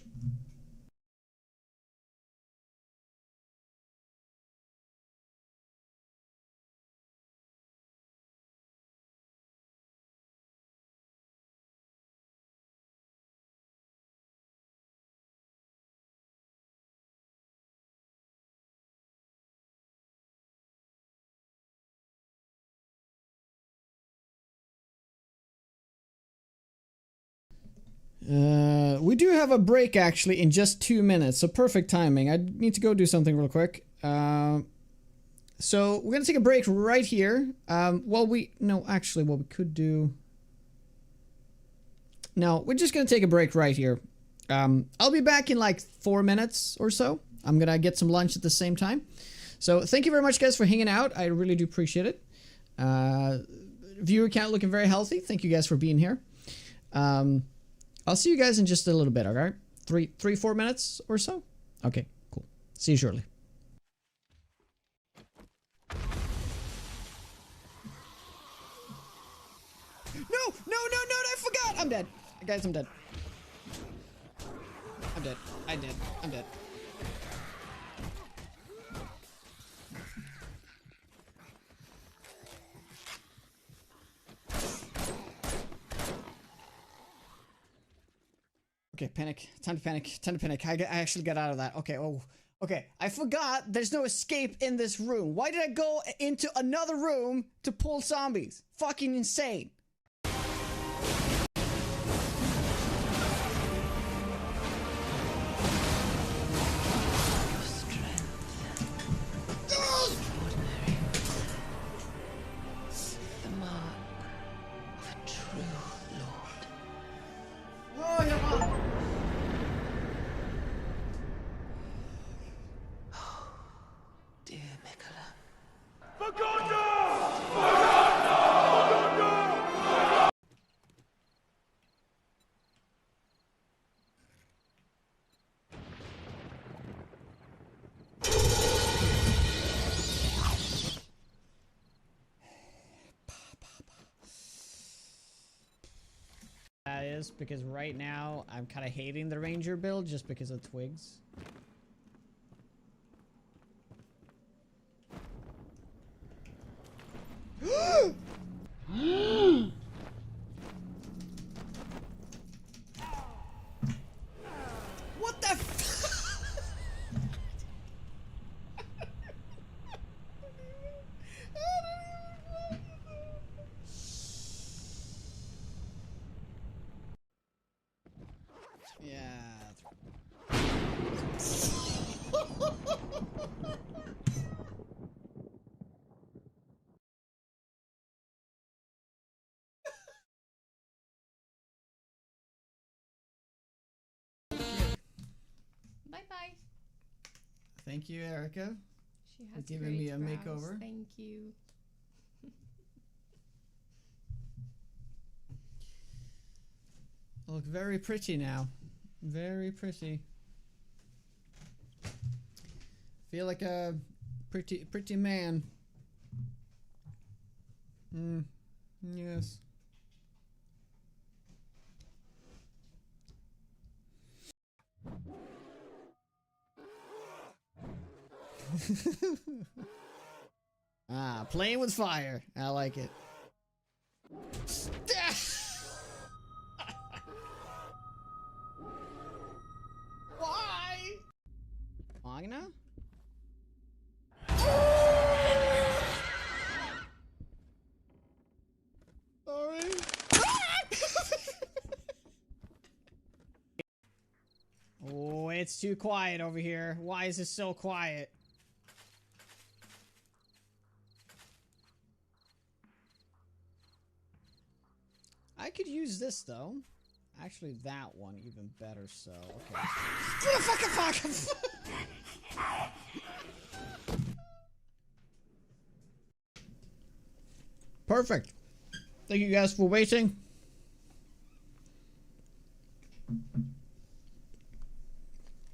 We do have a break actually in just 2 minutes, so perfect timing. I need to go do something real quick. So we're gonna take a break right here. What we could do. No, we're just gonna take a break right here. I'll be back in like 4 minutes or so. I'm gonna get some lunch at the same time. So thank you very much, guys, for hanging out. I really do appreciate it. Viewer count looking very healthy. Thank you guys for being here. I'll see you guys in just a little bit, alright? 4 minutes or so? Okay, cool. See you shortly. No, I forgot! I'm dead. Guys, I'm dead. I'm dead. I'm dead. Okay, panic. Time to panic. I actually got out of that. Okay, okay. I forgot there's no escape in this room. Why did I go into another room to pull zombies? Fucking insane. That is because right now I'm kind of hating the ranger build just because of twigs. What the f- Yeah. Bye-bye. Thank you, Erica. She has giving me a great brows. makeover. Thank you. I look very pretty now. Very pretty. Feel like a pretty man. Yes. Playing with fire. I like it. Why? Magna? It's too quiet over here. Why is it so quiet? I could use this though. Actually, that one even better. So okay. Perfect. Thank you guys for waiting.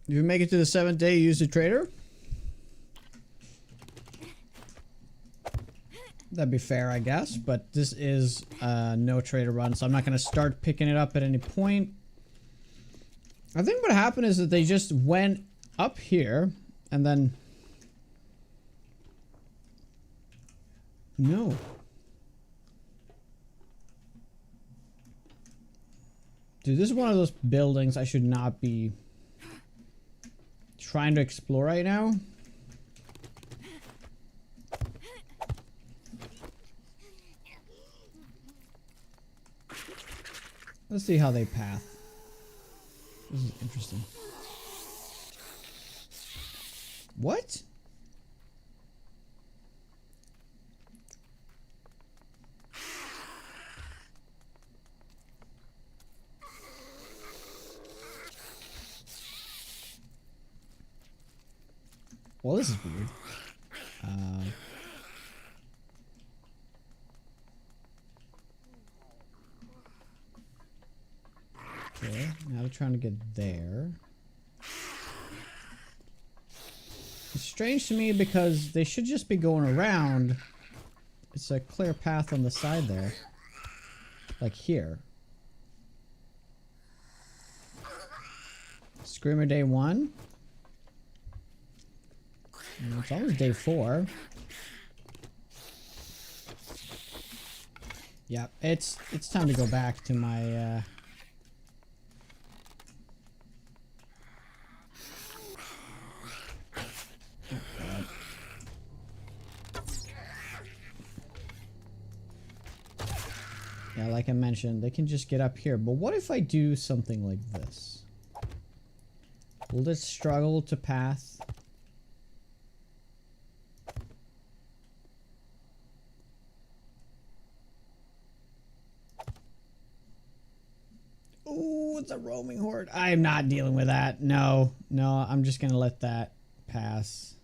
If you make it to the 7th day, use the trader. That'd be fair, I guess, but this is no trader run, so I'm not going to start picking it up at any point. I think what happened is that they just went up here, and then... No. Dude, this is one of those buildings I should not be trying to explore right now. Let's see how they path. This is interesting. What? Well, this is weird. Okay, now they're trying to get there. It's strange to me because they should just be going around. It's a clear path on the side there. Like here. Screamer day 1. It's always day 4. Yeah, it's time to go back to my yeah, like I mentioned, they can just get up here. But what if I do something like this? Will this struggle to path? Ooh, it's a roaming horde. I'm not dealing with that. No, I'm just gonna let that pass.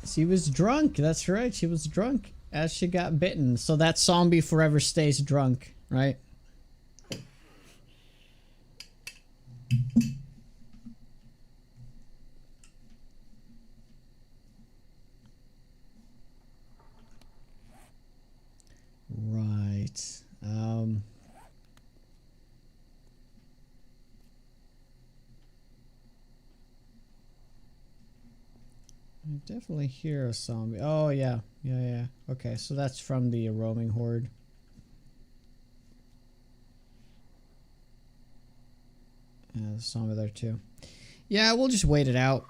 She was drunk. That's right. She was drunk as she got bitten. So that zombie forever stays drunk, right? Right. I definitely hear a zombie. Oh, yeah. Yeah. Okay, so that's from the roaming horde. Yeah, there's a zombie there too. Yeah, we'll just wait it out.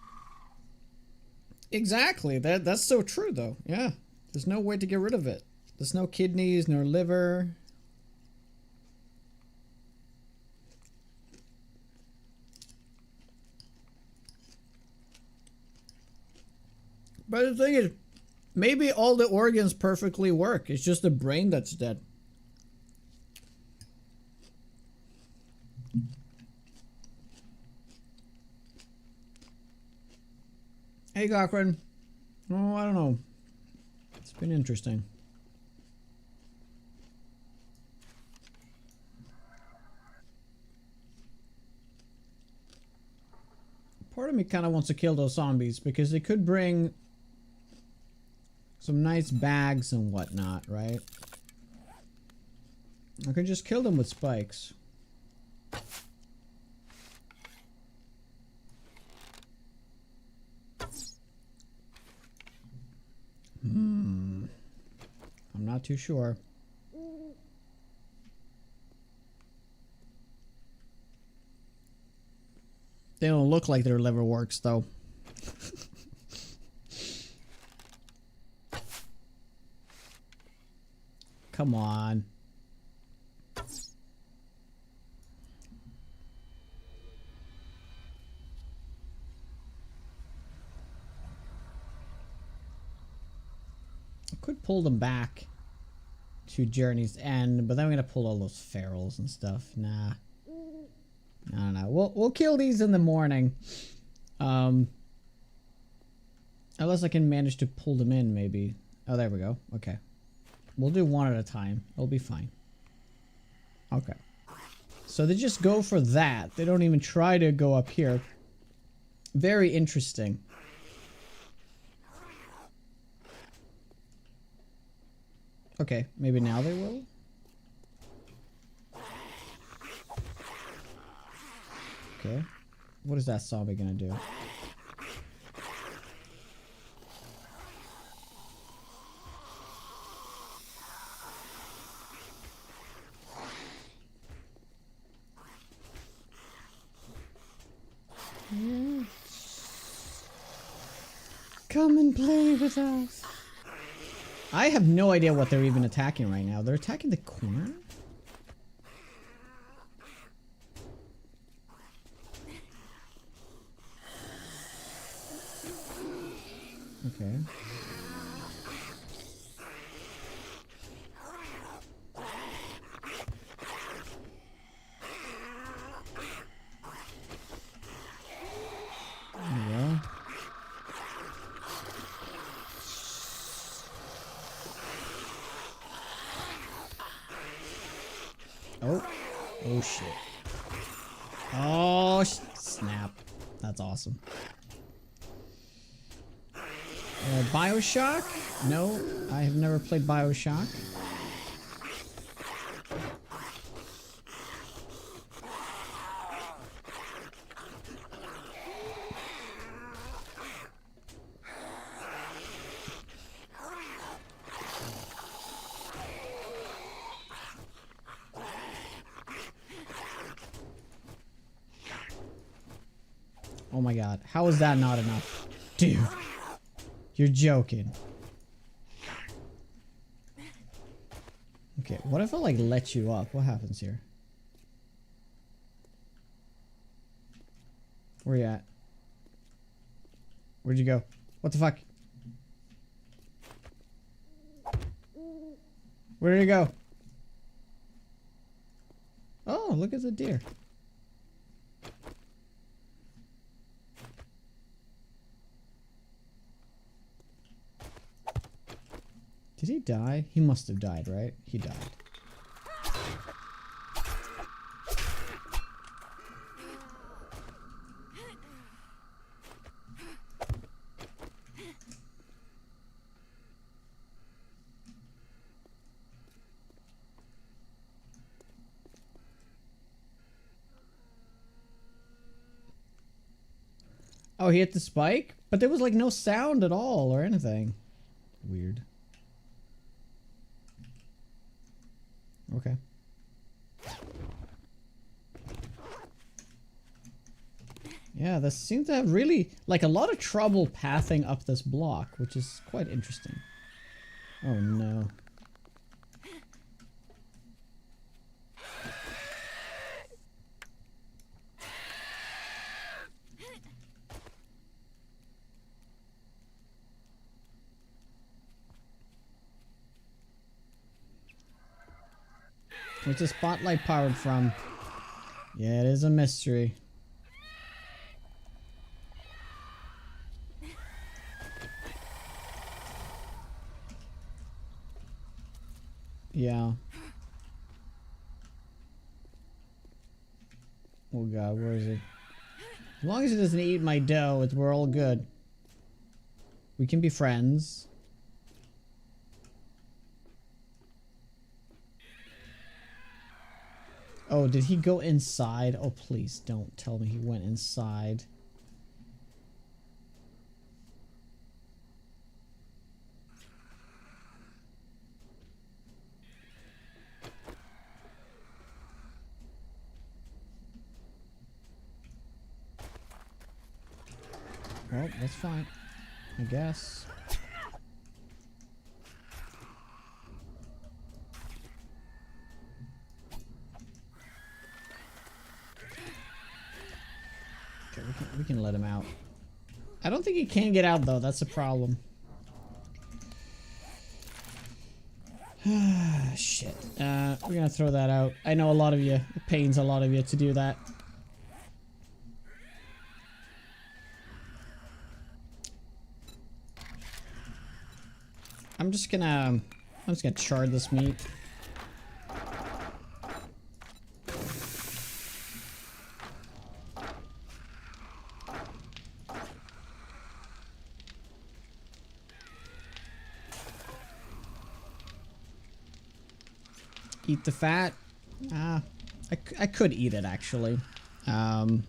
Exactly. That's so true, though. Yeah. There's no way to get rid of it. There's no kidneys, nor liver. But the thing is, maybe all the organs perfectly work. It's just the brain that's dead. Hey, Cochrane. Oh, I don't know. It's been interesting. Part of me kind of wants to kill those zombies because they could bring some nice bags and whatnot, right? I could just kill them with spikes. I'm not too sure. They don't look like their liver works, though. Come on. I could pull them back to Journey's End, but then we're gonna pull all those ferals and stuff. Nah. I don't know. We'll kill these in the morning. Unless I can manage to pull them in, maybe. Oh, there we go. Okay. We'll do one at a time. It'll be fine. Okay. So they just go for that. They don't even try to go up here. Very interesting. Okay, maybe now they will? Okay. What is that zombie gonna do? Come and play with us. I have no idea what they're even attacking right now. They're attacking the corner? Okay. There we go. Oh. Oh shit. Oh snap. That's awesome. BioShock? No, I have never played BioShock. Oh my god, how is that not enough? Dude, you're joking. Okay, what if I like let you up? What happens here? Where you at? Where'd you go? What the fuck? Where did he go? Oh, look at the deer. Did he die? He must have died, right? He died. Oh, he hit the spike? But there was like no sound at all or anything. Weird. Okay. Yeah, this seems to have really, like, a lot of trouble pathing up this block, which is quite interesting. Oh no. Where's the spotlight powered from? Yeah, it is a mystery. Yeah. Oh god, where is he? As long as he doesn't eat my dough, we're all good. We can be friends. Oh, did he go inside? Oh, please don't tell me he went inside. Well, that's fine, I guess. We can let him out. I don't think he can get out though. That's a problem. Shit. We're gonna throw that out. I know a lot of you. It pains a lot of you to do that. I'm just gonna char this meat. Eat the fat. I could eat it actually. But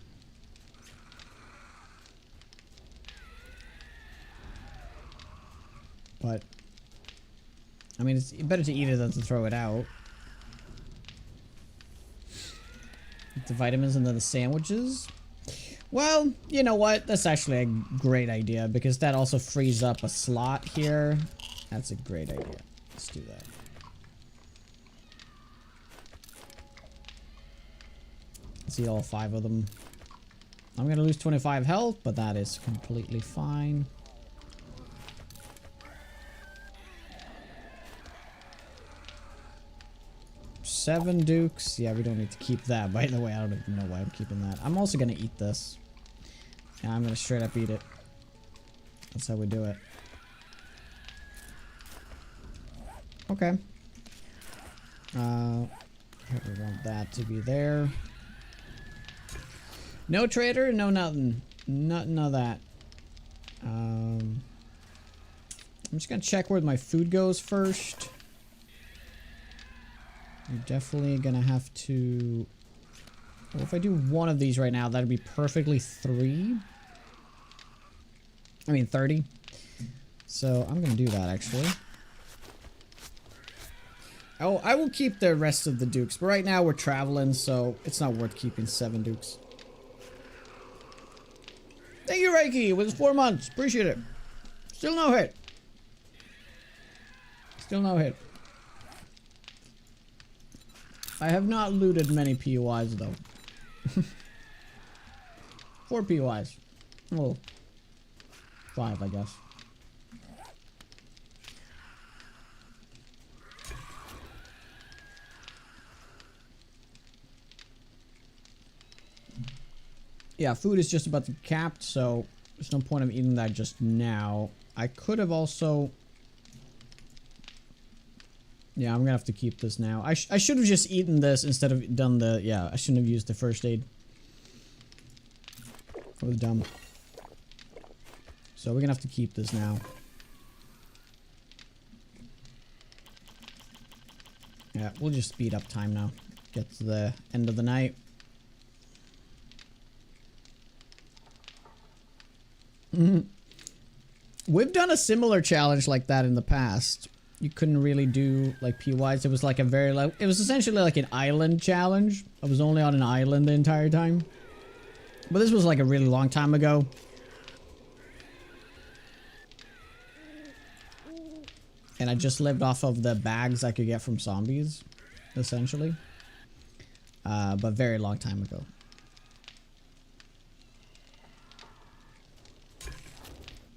I mean, it's better to eat it than to throw it out. Eat the vitamins and then the sandwiches. Well, you know what? That's actually a great idea because that also frees up a slot here. That's a great idea. Let's do that. See all 5 of them. I'm gonna lose 25 health, but that is completely fine. Seven dukes. Yeah, we don't need to keep that. By the way, I don't even know why I'm keeping that. I'm also gonna eat this. Yeah, I'm gonna straight up eat it. That's how we do it. Okay. We want that to be there. No trader, no nothing. Nothing of that. I'm just gonna check where my food goes first. You're definitely gonna have to... Well, if I do one of these right now, that'd be perfectly 3. I mean 30. So I'm gonna do that actually. Oh, I will keep the rest of the dukes, but right now we're traveling, so it's not worth keeping 7 dukes. Thank you, Reiki. It was 4 months. Appreciate it. Still no hit. Still no hit. I have not looted many POIs though. 4 POIs. Well, 5, I guess. Yeah, food is just about to be capped, so there's no point of eating that just now. I could have also... Yeah, I'm gonna have to keep this now. I should have just eaten this instead of done the... Yeah, I shouldn't have used the first aid. I was dumb. So we're gonna have to keep this now. Yeah, we'll just speed up time now. Get to the end of the night. We've done a similar challenge like that in the past. You couldn't really do like PYs. It was like a very like it was essentially like an island challenge. I was only on an island the entire time. But this was like a really long time ago. And I just lived off of the bags I could get from zombies, essentially. But very long time ago.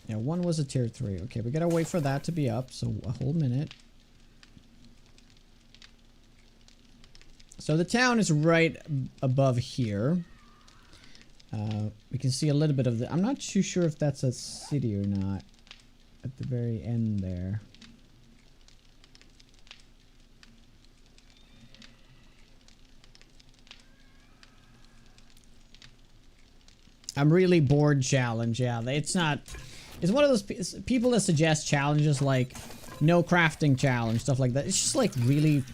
Yeah, 1 was a tier 3. Okay, we gotta wait for that to be up, so a whole minute. So the town is right above here. We can see a little bit of the... I'm not too sure if that's a city or not. At the very end there. I'm really bored challenge, yeah. It's not... It's one of those people that suggest challenges like no crafting challenge, stuff like that. It's just like really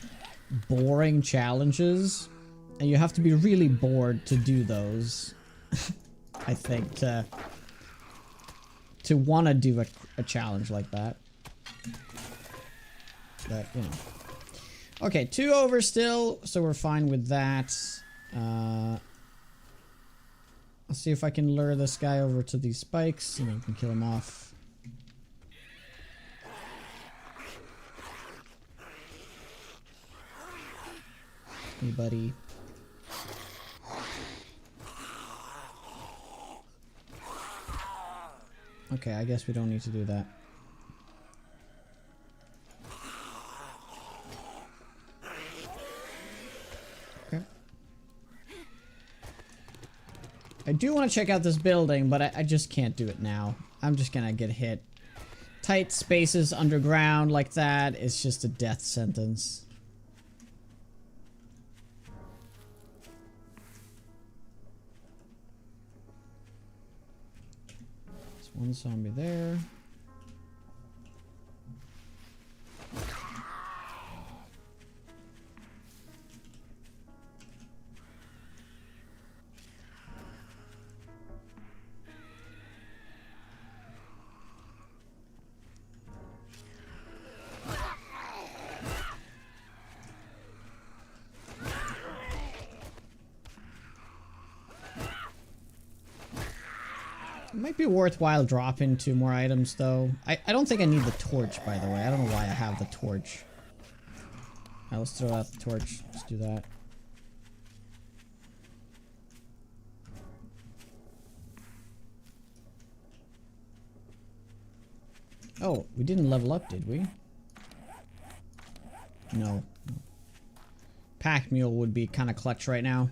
boring challenges. And you have to be really bored to do those. I think to want to do a challenge like that. But, you know. Okay, 2 over still, so we're fine with that. I'll see if I can lure this guy over to these spikes and I can kill him off. Hey, buddy. Okay, I guess we don't need to do that. Okay. I do want to check out this building, but I just can't do it now. I'm just gonna get hit. Tight spaces underground like that, it's just a death sentence. There's one zombie there. It might be worthwhile dropping 2 more items though. I don't think I need the torch, by the way. I don't know why I have the torch. Alright, let's throw out the torch. Let's do that. Oh, we didn't level up, did we? No. Pack mule would be kind of clutch right now.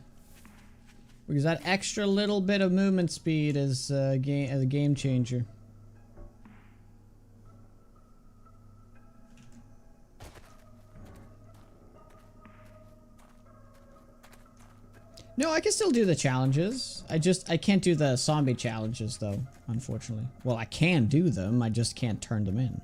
Because that extra little bit of movement speed is a game changer. No, I can still do the challenges. I can't do the zombie challenges though, unfortunately. Well, I can do them, I just can't turn them in.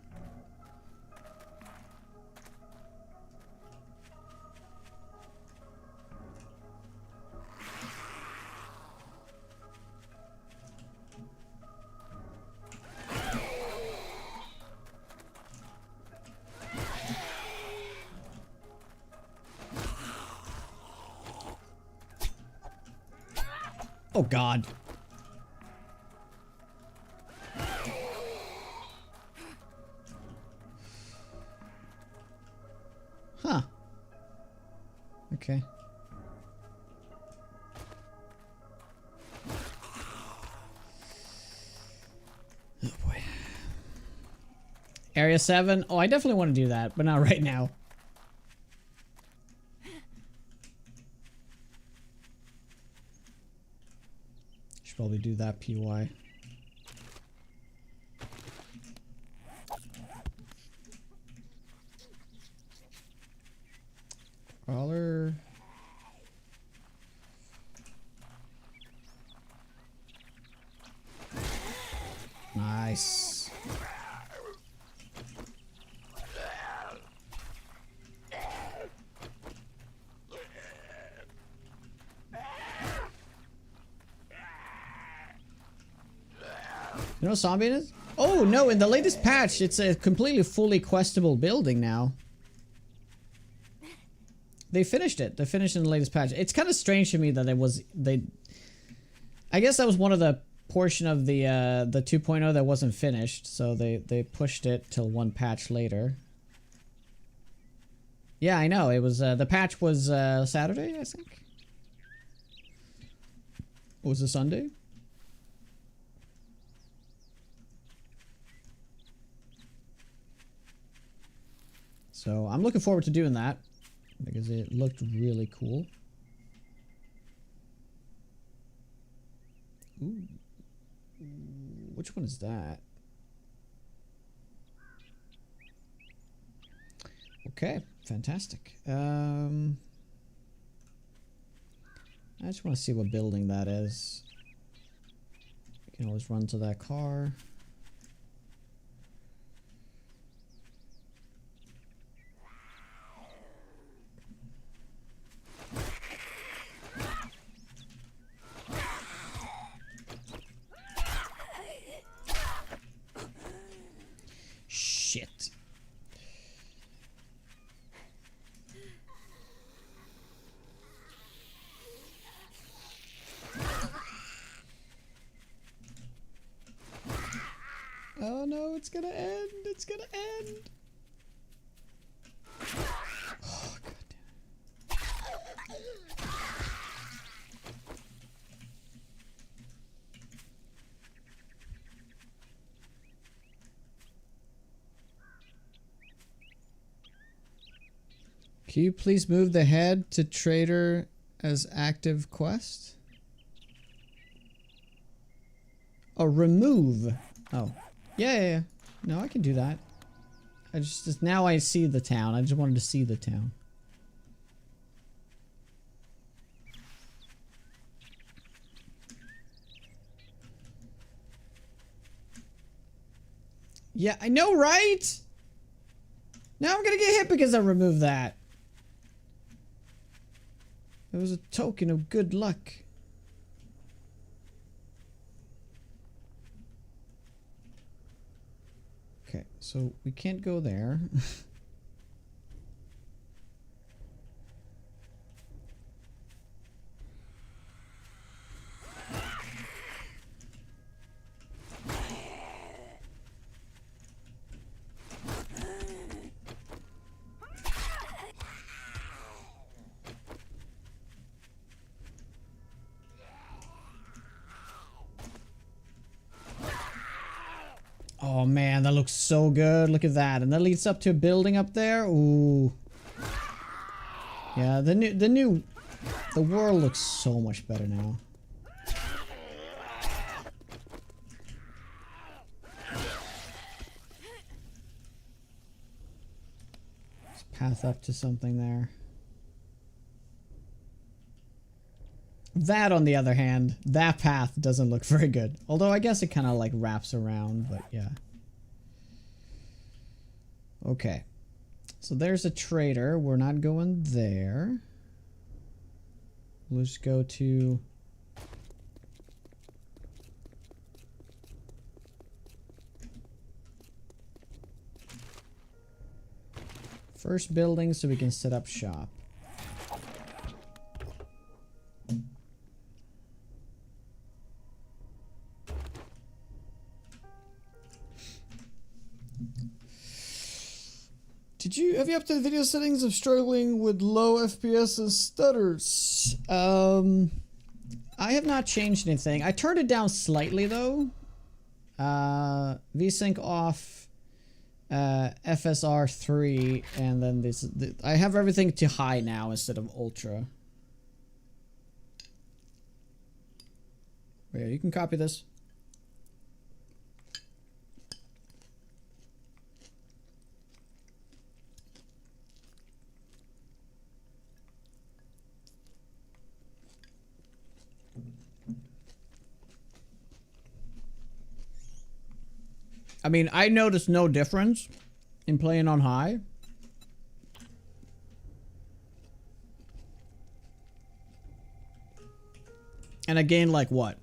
Oh God. Huh. Okay. Oh boy. Area 7? Oh, I definitely want to do that, but not right now. Probably do that PY. Crawler. Nice. You know what zombie it is? Oh no, in the latest patch, it's a completely fully questable building now. They finished it. They finished in the latest patch. It's kind of strange to me that I guess that was one of the portion of the 2.0 that wasn't finished, so they pushed it till 1 patch later. Yeah, I know. It was the patch was Saturday, I think. Or was it Sunday? So I'm looking forward to doing that because it looked really cool. Ooh. Which one is that? Okay, fantastic. I just want to see what building that is. You can always run to that car. Shit. Oh no, it's gonna end. It's gonna end. Oh, God damn it. Can you please move the head to trader as active quest? Oh, remove. Oh. Yeah. No, I can do that. I just now I see the town. I just wanted to see the town. Yeah, I know, right? Now I'm gonna get hit because I removed that. It was a token of good luck. Okay, so we can't go there. Oh man, that looks so good. Look at that. And that leads up to a building up there. Ooh. Yeah, the world looks so much better now. Let's path up to something there. That, on the other hand, that path doesn't look very good. Although I guess it kind of like wraps around, but yeah. Okay. So there's a trader. We're not going there. Let's go to... first building so we can set up shop. Have you updated video settings of struggling with low FPS and stutters? I have not changed anything. I turned it down slightly though. VSync off, FSR 3, and then I have everything to high now instead of ultra. Yeah, you can copy this. I mean, I noticed no difference in playing on high. And I gained like what?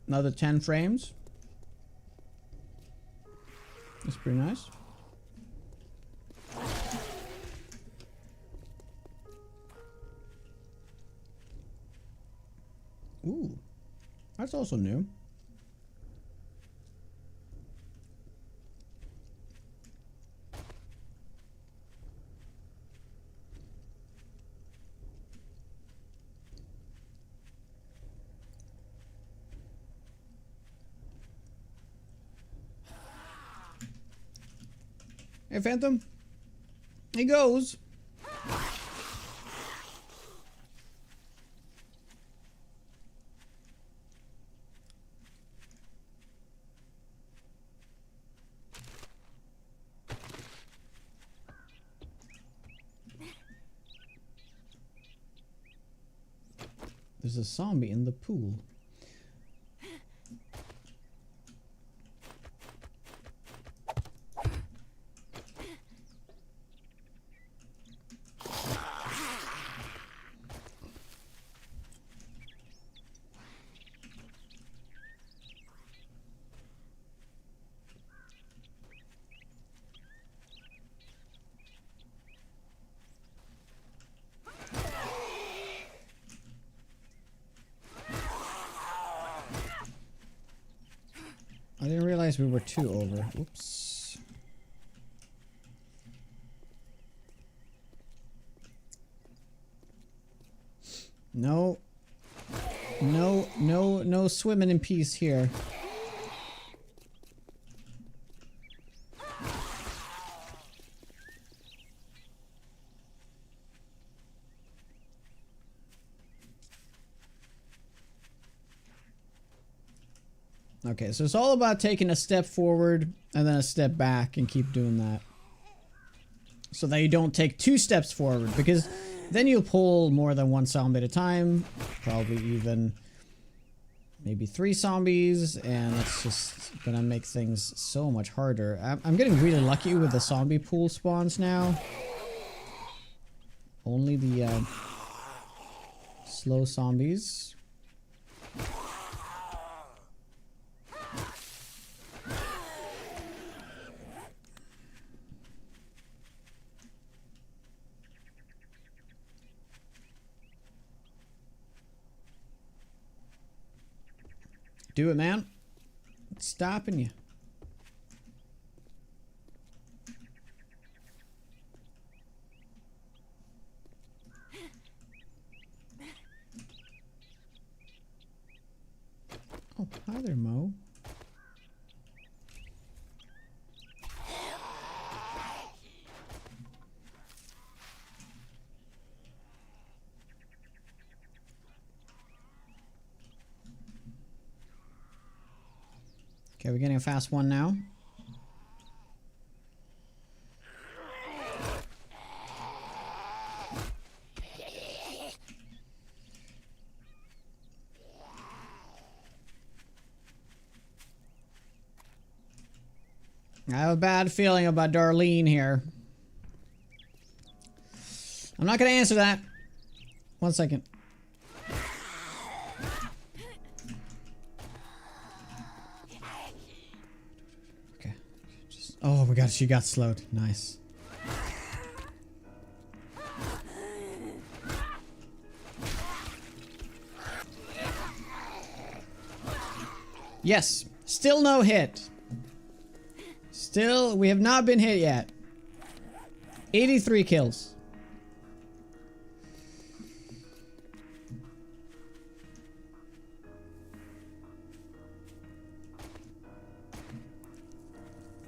Another 10 frames? That's pretty nice. Ooh. That's also new. Hey, Phantom. He goes. There's a zombie in the pool. I didn't realize we were 2 over. Oops. No. No swimming in peace here. Okay, so it's all about taking a step forward and then a step back and keep doing that. So that you don't take 2 steps forward, because then you'll pull more than 1 zombie at a time. Probably even maybe 3 zombies, and it's just gonna make things so much harder. I'm getting really lucky with the zombie pool spawns now. Only the slow zombies. Do it, man. What's stopping you? Oh, hi there, Mo. Okay, we're getting a fast one now. I have a bad feeling about Darlene here. I'm not going to answer that. 1 second. Okay. Oh my god, she got slowed. Nice. Yes. Still no hit. Still, we have not been hit yet. 83 kills.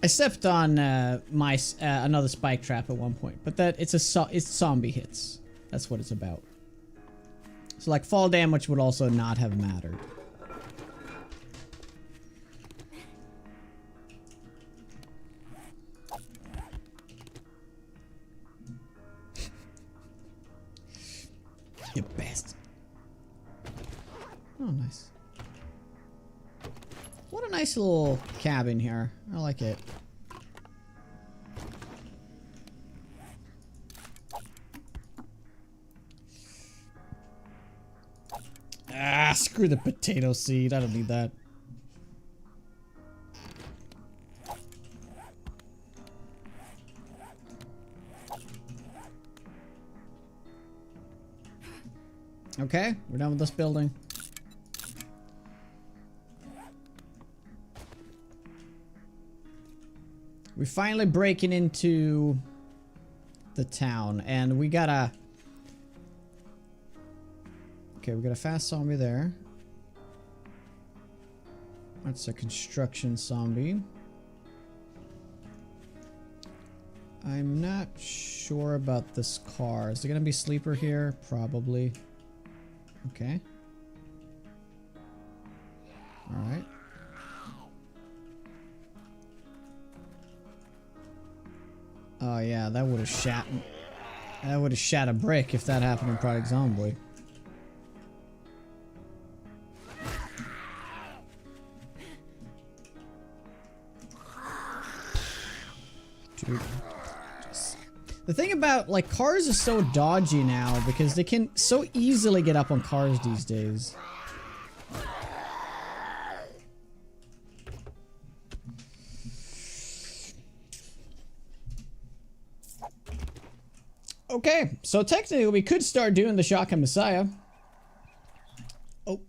I stepped on another spike trap at one point, but it's zombie hits. That's what it's about. So like fall damage would also not have mattered. You bastard. Oh, nice. What a nice little cabin here. I like it. Ah, screw the potato seed. I don't need that. Okay, we're done with this building. We're finally breaking into the town, and we gotta... Okay, we got a fast zombie there. That's a construction zombie. I'm not sure about this car. Is there gonna be a sleeper here? Probably. Okay. Alright. Oh yeah, that would have shat a brick if that happened in Project Zomboid. Dude. The thing about, like, cars are so dodgy now because they can so easily get up on cars these days. Okay, so technically we could start doing the Shotgun Messiah. Oh.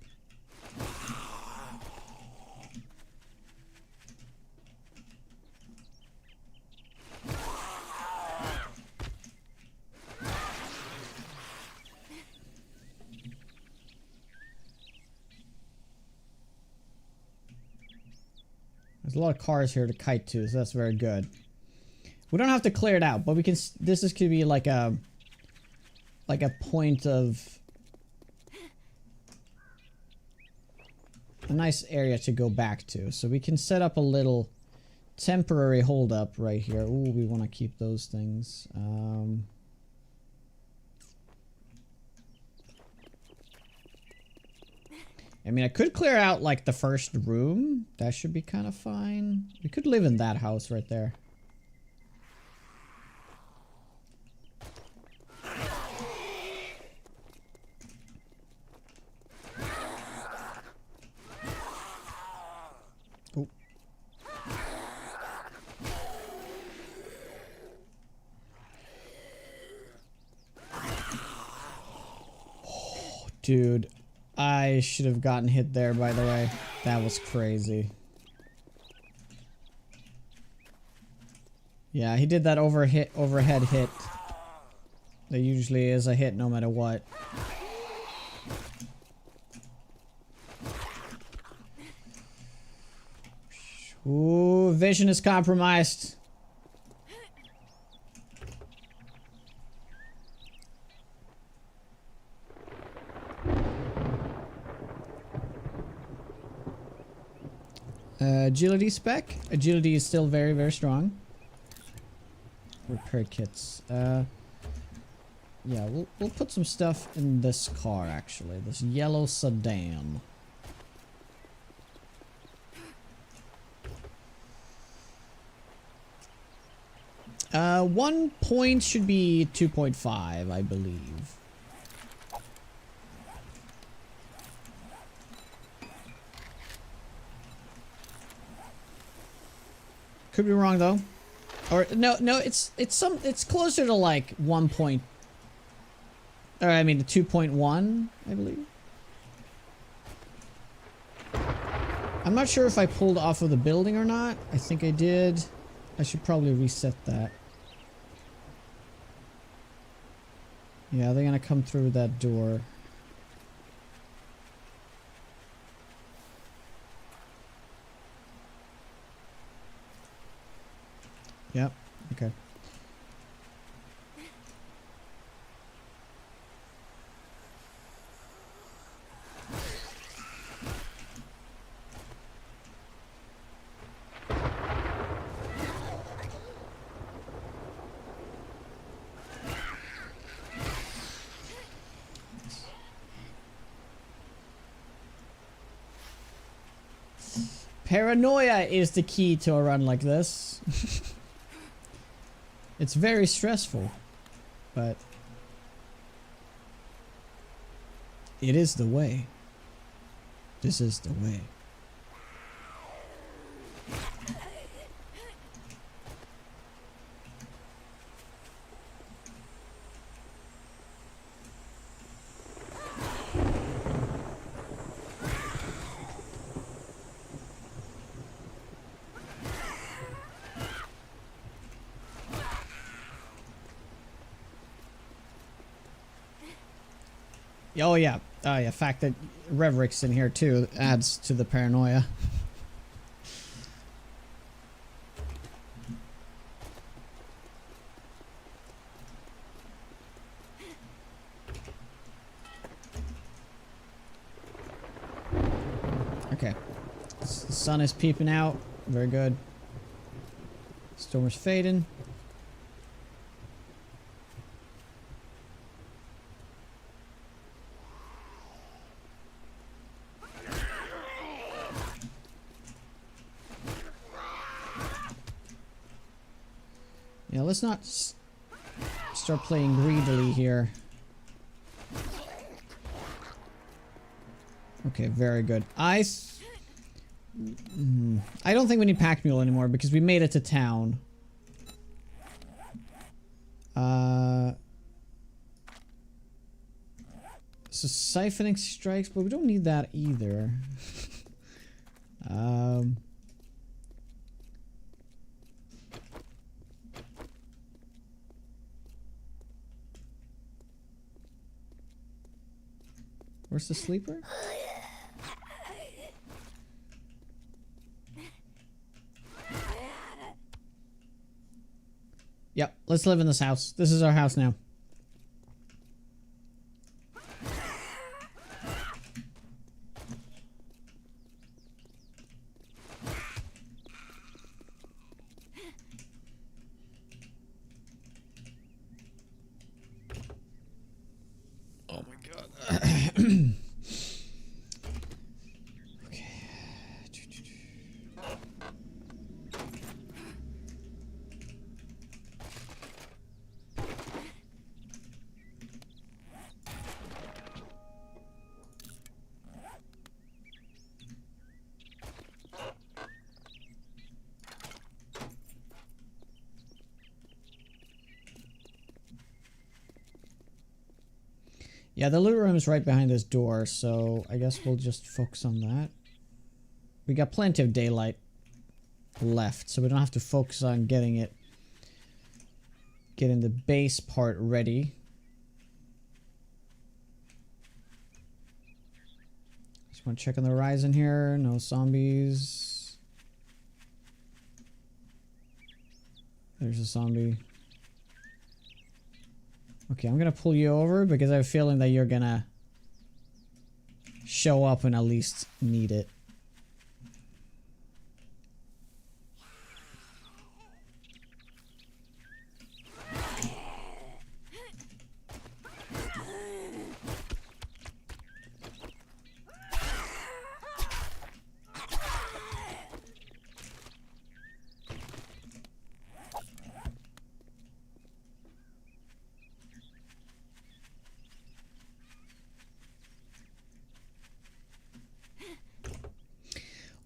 There's a lot of cars here to kite to, so that's very good. We don't have to clear it out, but we can. This could be like a point of a nice area to go back to. So we can set up a little temporary hold up right here. Ooh, we want to keep those things. I mean, I could clear out like the first room. That should be kind of fine. We could live in that house right there. Oh. Oh, dude. I should have gotten hit there, by the way. That was crazy. Yeah, he did that overhead hit. That usually is a hit no matter what. Ooh, vision is compromised. Agility spec. Agility is still very, very strong. Repair kits. Yeah, we'll put some stuff in this car actually. This yellow sedan. One point should be 2.5, I believe. Could be wrong though. Or no, it's closer to like 1 point. Or I mean 2.1, I believe. I'm not sure if I pulled off of the building or not. I think I did. I should probably reset that. Yeah, they're gonna come through that door. Yep, okay. Paranoia is the key to a run like this. It's very stressful, but it is the way. This is the way. Oh yeah, yeah. Fact that Revrik's in here too adds to the paranoia. Okay, the sun is peeping out. Very good. Storm is fading. Yeah, let's not start playing greedily here. Okay, very good. I don't think we need Pack Mule anymore because we made it to town. So siphoning strikes, but we don't need that either. Where's the sleeper? Yep, let's live in this house. This is our house now. Yeah, the loot room is right behind this door, so I guess we'll just focus on that. We got plenty of daylight left, so we don't have to focus on getting the base part ready. Just want to check on the horizon here. No zombies. There's a zombie. Okay, I'm gonna pull you over because I have a feeling that you're gonna show up and at least need it.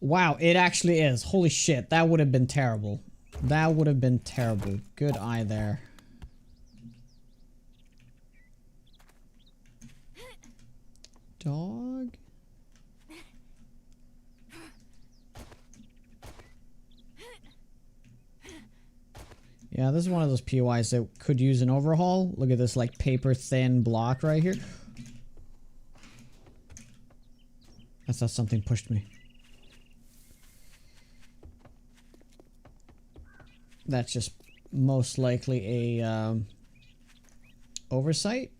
Wow, it actually is. Holy shit, that would have been terrible. That would have been terrible. Good eye there. Dog? Yeah, this is one of those POIs that could use an overhaul. Look at this like paper thin block right here. I thought something pushed me. That's just most likely a oversight.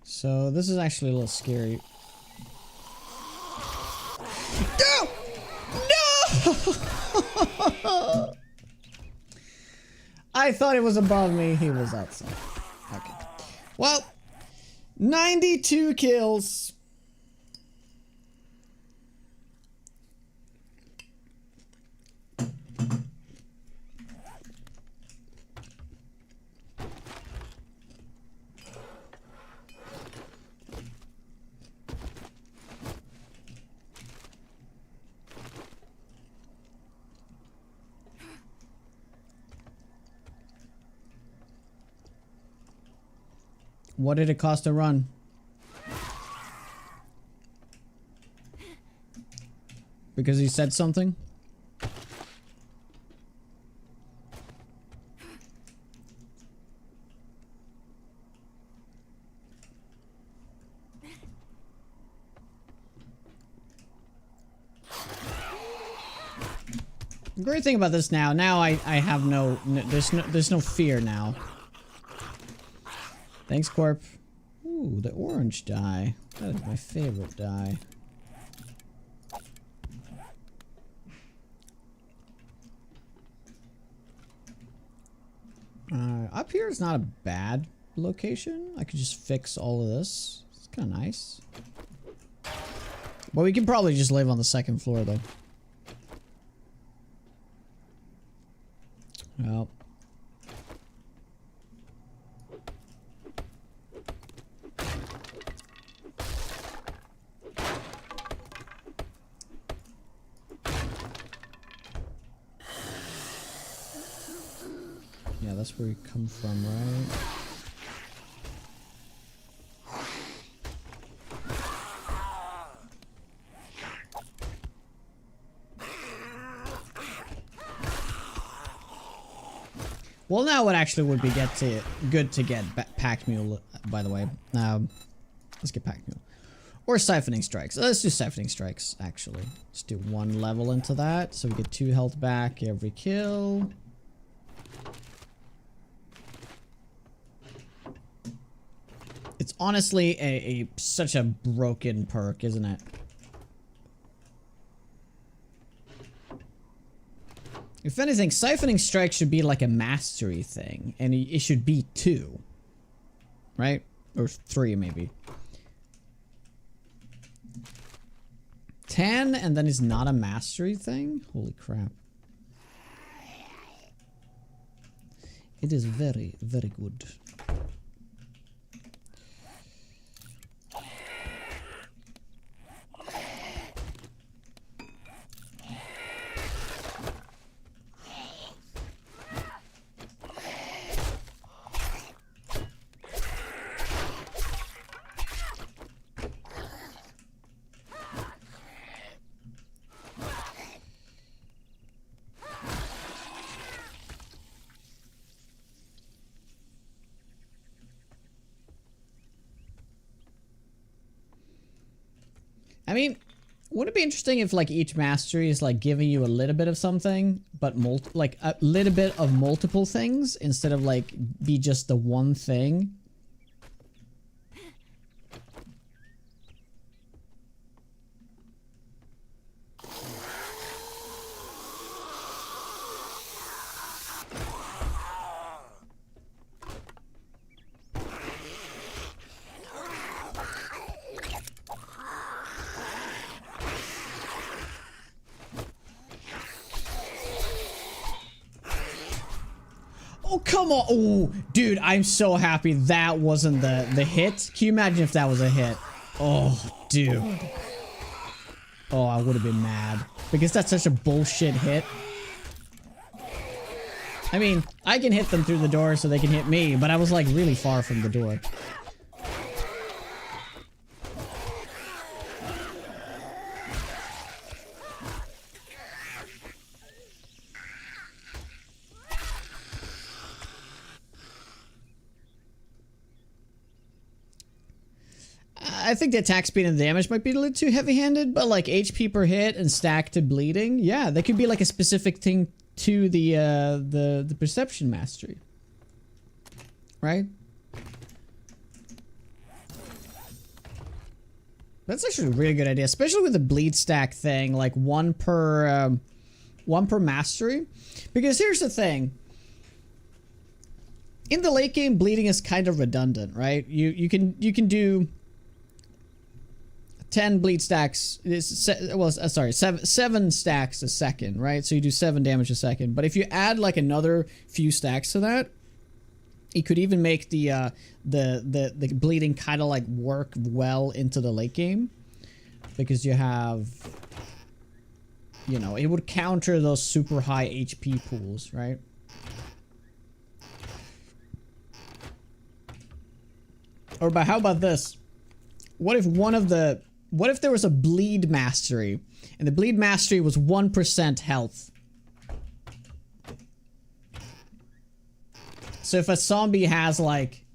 So this is actually a little scary. No! No! I thought it was above me. He was outside. Okay. Well, 92 kills. What did it cost to run? Because he said something? The great thing about this now I have there's no fear now. Thanks, Corp. Ooh, the orange dye. That is my favorite dye. Up here is not a bad location. I could just fix all of this. It's kind of nice. But we can probably just live on the second floor, though. Well. Yeah, that's where we come from, right? Well, now it actually would be good to get Pack Mule, by the way. Let's get Pack Mule. Or Siphoning Strikes. Let's do Siphoning Strikes, actually. Let's do 1 level into that, so we get 2 health back every kill. It's honestly such a broken perk, isn't it? If anything, Siphoning Strike should be like a mastery thing, and it should be 2. Right? Or 3 maybe. 10 and then it's not a mastery thing? Holy crap. It is very, very good. I mean, wouldn't it be interesting if like each mastery is like giving you a little bit of something, but like a little bit of multiple things instead of like be just the one thing? Oh, come on. Oh, dude, I'm so happy that wasn't the hit. Can you imagine if that was a hit? Oh, dude. Oh, I would have been mad. Because that's such a bullshit hit. I mean, I can hit them through the door so they can hit me, but I was like really far from the door. I think the attack speed and damage might be a little too heavy-handed, but like HP per hit and stack to bleeding, yeah, that could be like a specific thing to the perception mastery, right? That's actually a really good idea, especially with the bleed stack thing, like one per mastery. Because here's the thing. In the late game, bleeding is kind of redundant, right? You can do 10 bleed stacks, sorry, 7 stacks a second, right? So you do 7 damage a second. But if you add like another few stacks to that, it could even make the bleeding kind of like work well into the late game. Because you have, you know, it would counter those super high HP pools, right? Or but how about this? What if there was a bleed mastery and the bleed mastery was 1% health? So if a zombie has like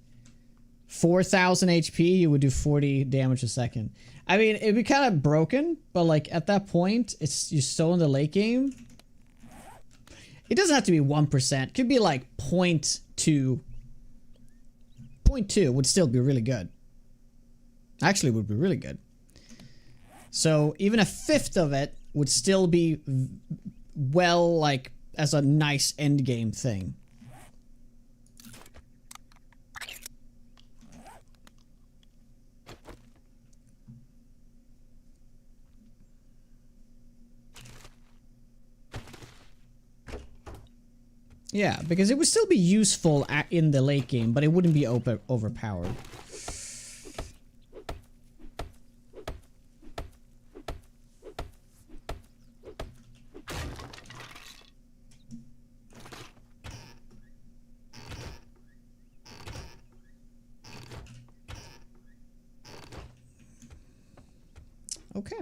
4,000 HP, you would do 40 damage a second. I mean, it'd be kind of broken, but like at that point, you're still in the late game. It doesn't have to be 1%. It could be like 0.2. 0.2 would still be really good. Actually, would be really good. So even a fifth of it would still be well, like, as a nice end game thing. Yeah, because it would still be useful in the late game, but it wouldn't be overpowered. Okay,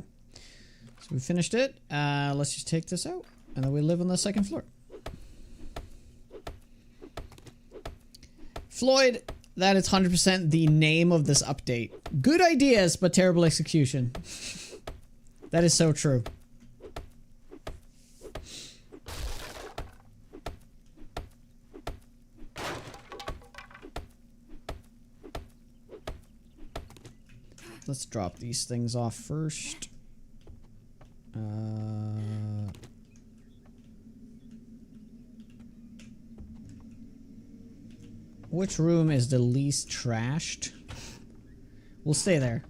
so we finished it. Let's just take this out, and then we live on the second floor. Floyd, that is 100% the name of this update. Good ideas, but terrible execution. That is so true. Let's drop these things off first. Which room is the least trashed? We'll stay there.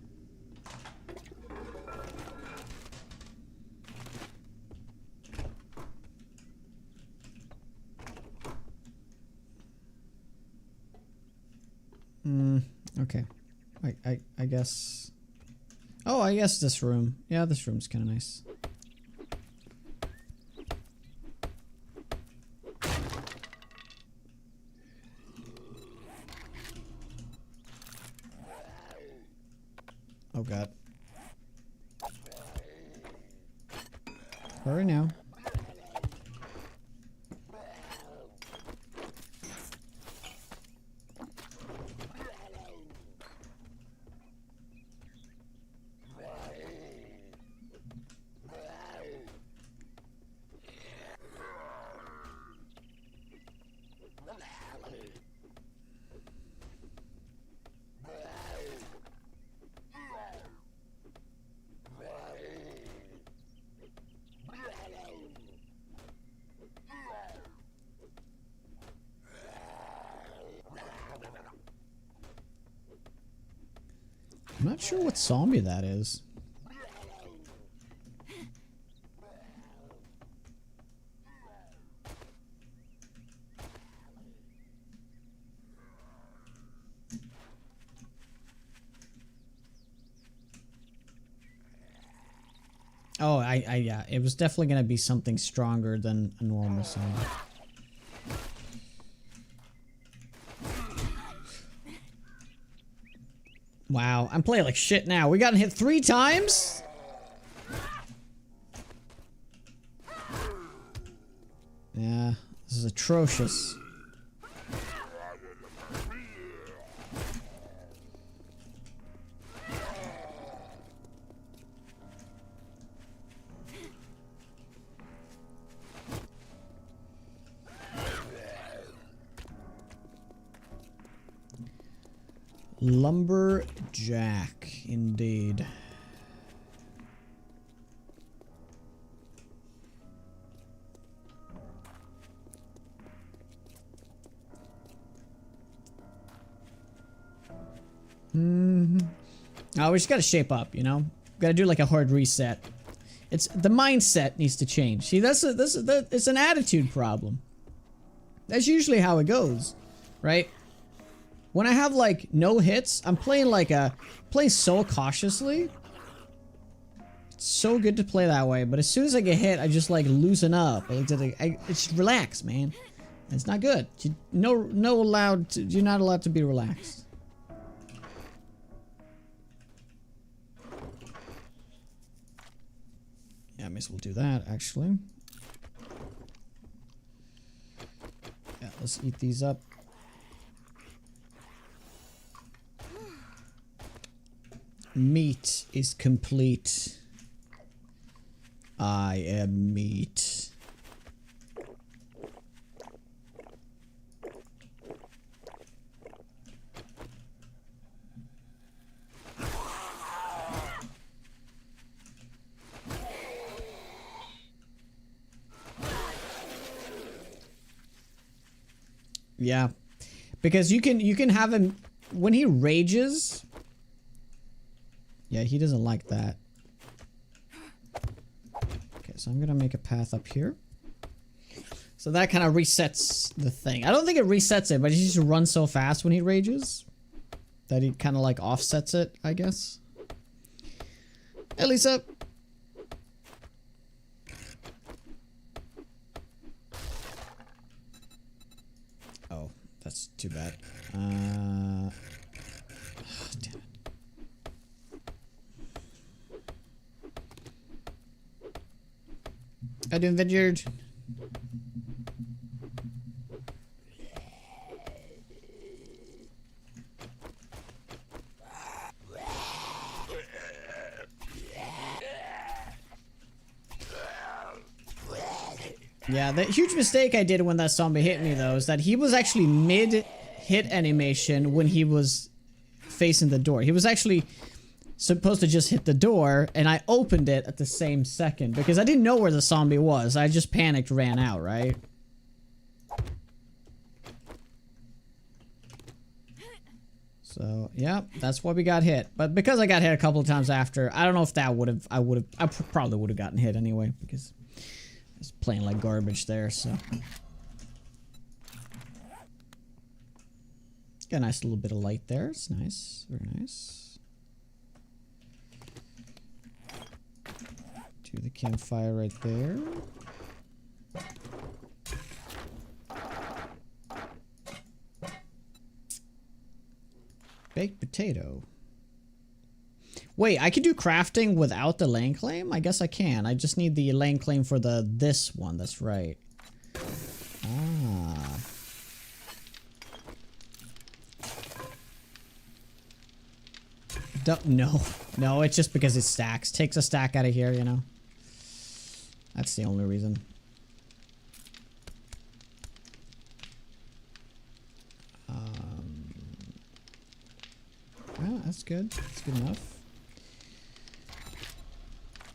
Okay. I guess... Oh, I guess this room. Yeah, this room's kind of nice. Oh god. Hurry now. I'm not sure what zombie that is. Oh, yeah, it was definitely gonna be something stronger than a normal zombie. Wow, I'm playing like shit now. We got hit 3 times? Yeah, this is atrocious. Lumberjack, indeed. Oh, we just gotta shape up, you know? Gotta do like a hard reset. It's the mindset needs to change. See, it's an attitude problem. That's usually how it goes, right? When I have like no hits, I'm playing playing so cautiously. It's so good to play that way, but as soon as I get hit, I just like loosen up. It's relax, man. It's not good. You're not allowed to be relaxed. Yeah, I may as well do that actually. Yeah, let's eat these up. Meat is complete. I am meat. Yeah, because you can have him when he rages. Yeah, he doesn't like that. Okay, so I'm gonna make a path up here. So that kind of resets the thing. I don't think it resets it, but he just runs so fast when he rages that he kind of like offsets it, I guess. Hey, Lisa. Oh, that's too bad. Oh, damn it. I do vineyard. Yeah, the huge mistake I did when that zombie hit me though is that he was actually mid-hit animation when he was facing the door. He was actually supposed to just hit the door, and I opened it at the same second because I didn't know where the zombie was. I just panicked, ran out, right? So, yeah, that's why we got hit. But because I got hit a couple of times after, I don't know if that would have, I probably would have gotten hit anyway, because I was playing like garbage there, so. Got a nice little bit of light there. It's nice. Very nice. Do the campfire right there. Baked potato. Wait, I can do crafting without the land claim? I guess I can. I just need the land claim for this one. That's right. Ah. No, it's just because it stacks. Takes a stack out of here, you know. That's the only reason. Well, that's good. That's good enough.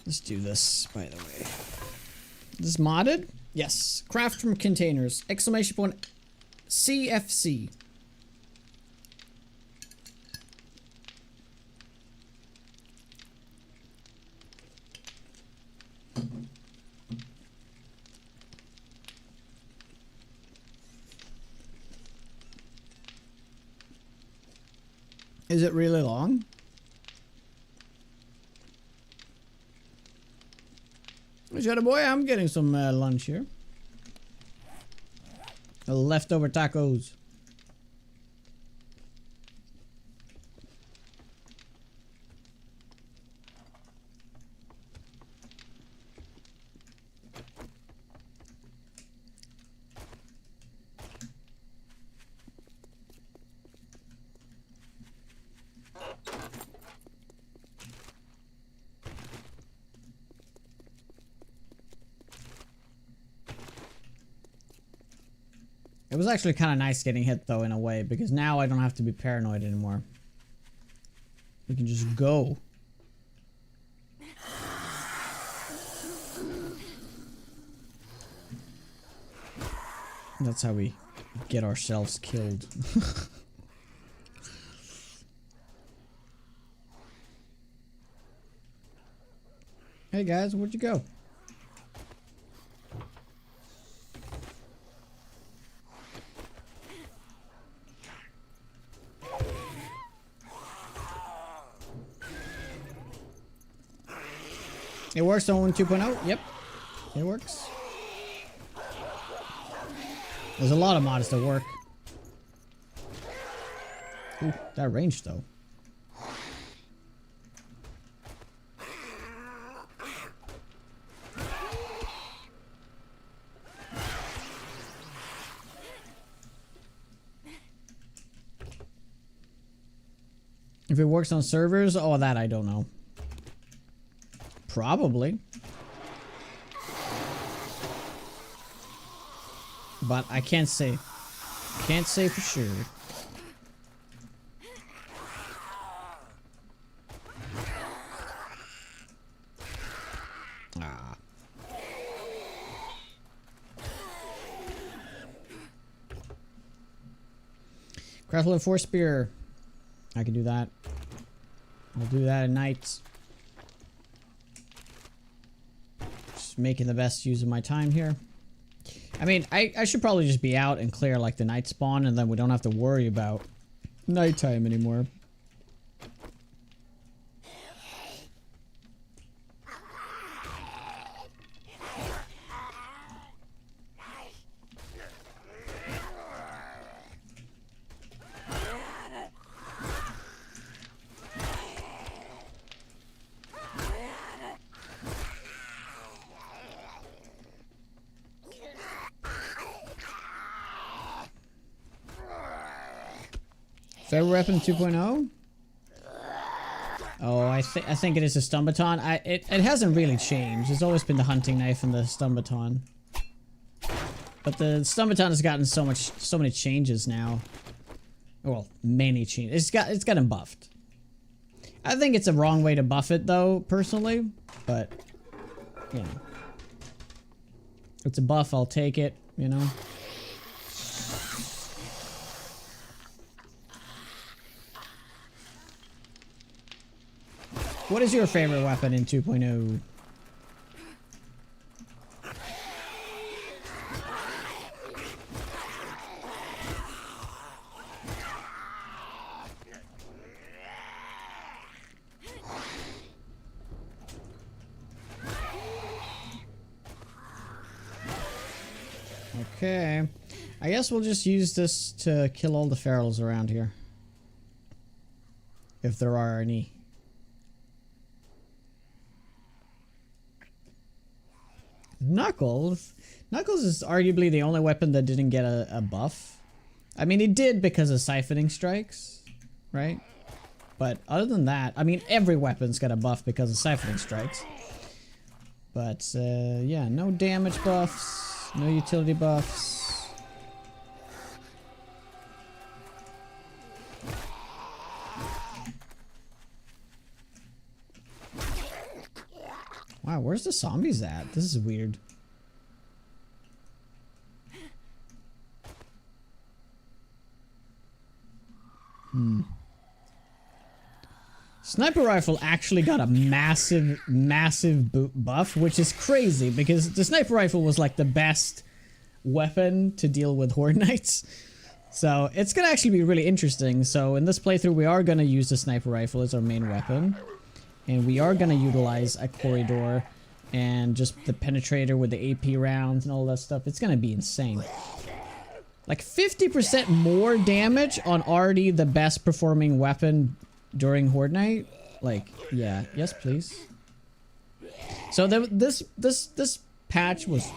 Let's do this, by the way. This is modded? Yes. Craft from containers. Exclamation point CFC. Is it really long? Shadow boy, I'm getting some lunch here. Leftover tacos. It was actually kind of nice getting hit though in a way, because now I don't have to be paranoid anymore. We can just go. That's how we get ourselves killed. Hey guys, where'd you go? It works on 2.0. Yep, it works. There's a lot of mods that work. Ooh, that range though. If it works on servers, oh, that I don't know. Probably. But I can't say. Can't say for sure. Ah. Craft level 4 spear. I can do that. I'll do that at night. Just making the best use of my time here. I mean, I should probably just be out and clear like the night spawn, and then we don't have to worry about nighttime anymore. Favorite weapon 2.0? Oh, I think it is a stun baton. It hasn't really changed. It's always been the hunting knife and the stun baton. But the stun baton has gotten so many changes now. Well, many changes. It's gotten buffed. I think it's a wrong way to buff it though, personally. But you know, it's a buff. I'll take it. You know. what is your favorite weapon in 2.0? Okay. I guess we'll just use this to kill all the ferals around here. If there are any. Knuckles? Knuckles is arguably the only weapon that didn't get a buff. I mean, it did because of siphoning strikes, right? But other than that, I mean, every weapon's got a buff because of siphoning strikes. But, yeah, no damage buffs, no utility buffs. Wow, where's the zombies at? This is weird. Sniper rifle actually got a massive buff, which is crazy because the sniper rifle was like the best weapon to deal with Horde Knights. So it's gonna actually be really interesting. So in this playthrough, we are gonna use the sniper rifle as our main weapon. And we are gonna utilize a corridor and just the penetrator with the AP rounds and all that stuff. It's gonna be insane. Like 50% more damage on already the best performing weapon during Horde Night. Like, yeah, yes please. So this patch was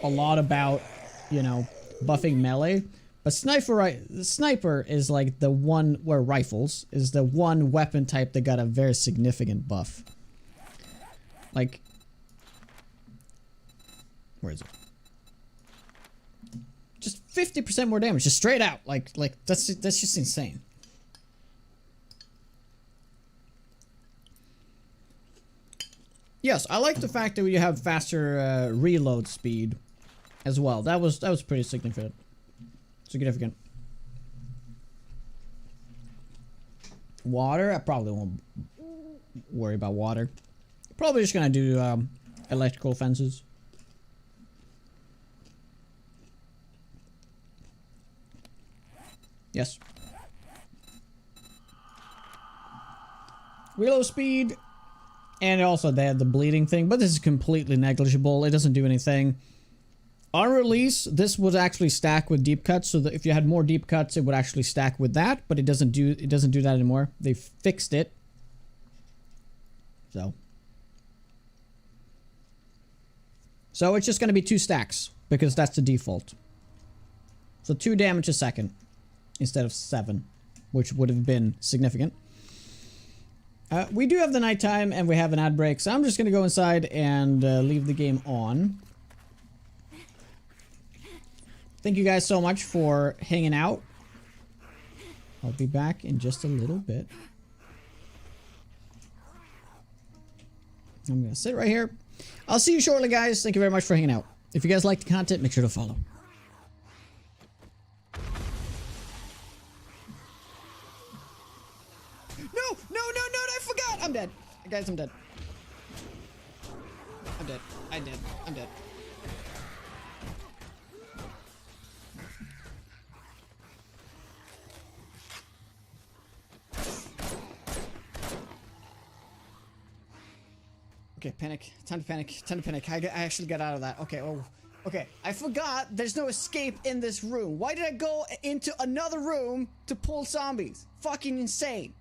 a lot about, you know, buffing melee. But sniper is like the one where rifles is the one weapon type that got a very significant buff. Like, where is it? Just 50% more damage, just straight out. Like that's just insane. Yes, I like the fact that you have faster reload speed as well. That was pretty significant. Significant. Water, I probably won't worry about water. Probably just gonna do electrical fences. Yes. Reload speed, and also they had the bleeding thing, but this is completely negligible. It doesn't do anything. On release, this would actually stack with deep cuts, so that if you had more deep cuts, it would actually stack with that, but it doesn't do that anymore. They fixed it. So it's just going to be 2 stacks because that's the default. So 2 damage a second instead of 7, which would have been significant. We do have the nighttime and we have an ad break, so I'm just going to go inside and leave the game on. Thank you guys so much for hanging out. I'll be back in just a little bit. I'm gonna sit right here. I'll see you shortly, guys. Thank you very much for hanging out. If you guys like the content, make sure to follow. No, I forgot. I'm dead. Guys, I'm dead. I'm dead. I'm dead. Okay, panic. Time to panic. I actually got out of that. Okay, oh. Okay, I forgot there's no escape in this room. Why did I go into another room to pull zombies? Fucking insane.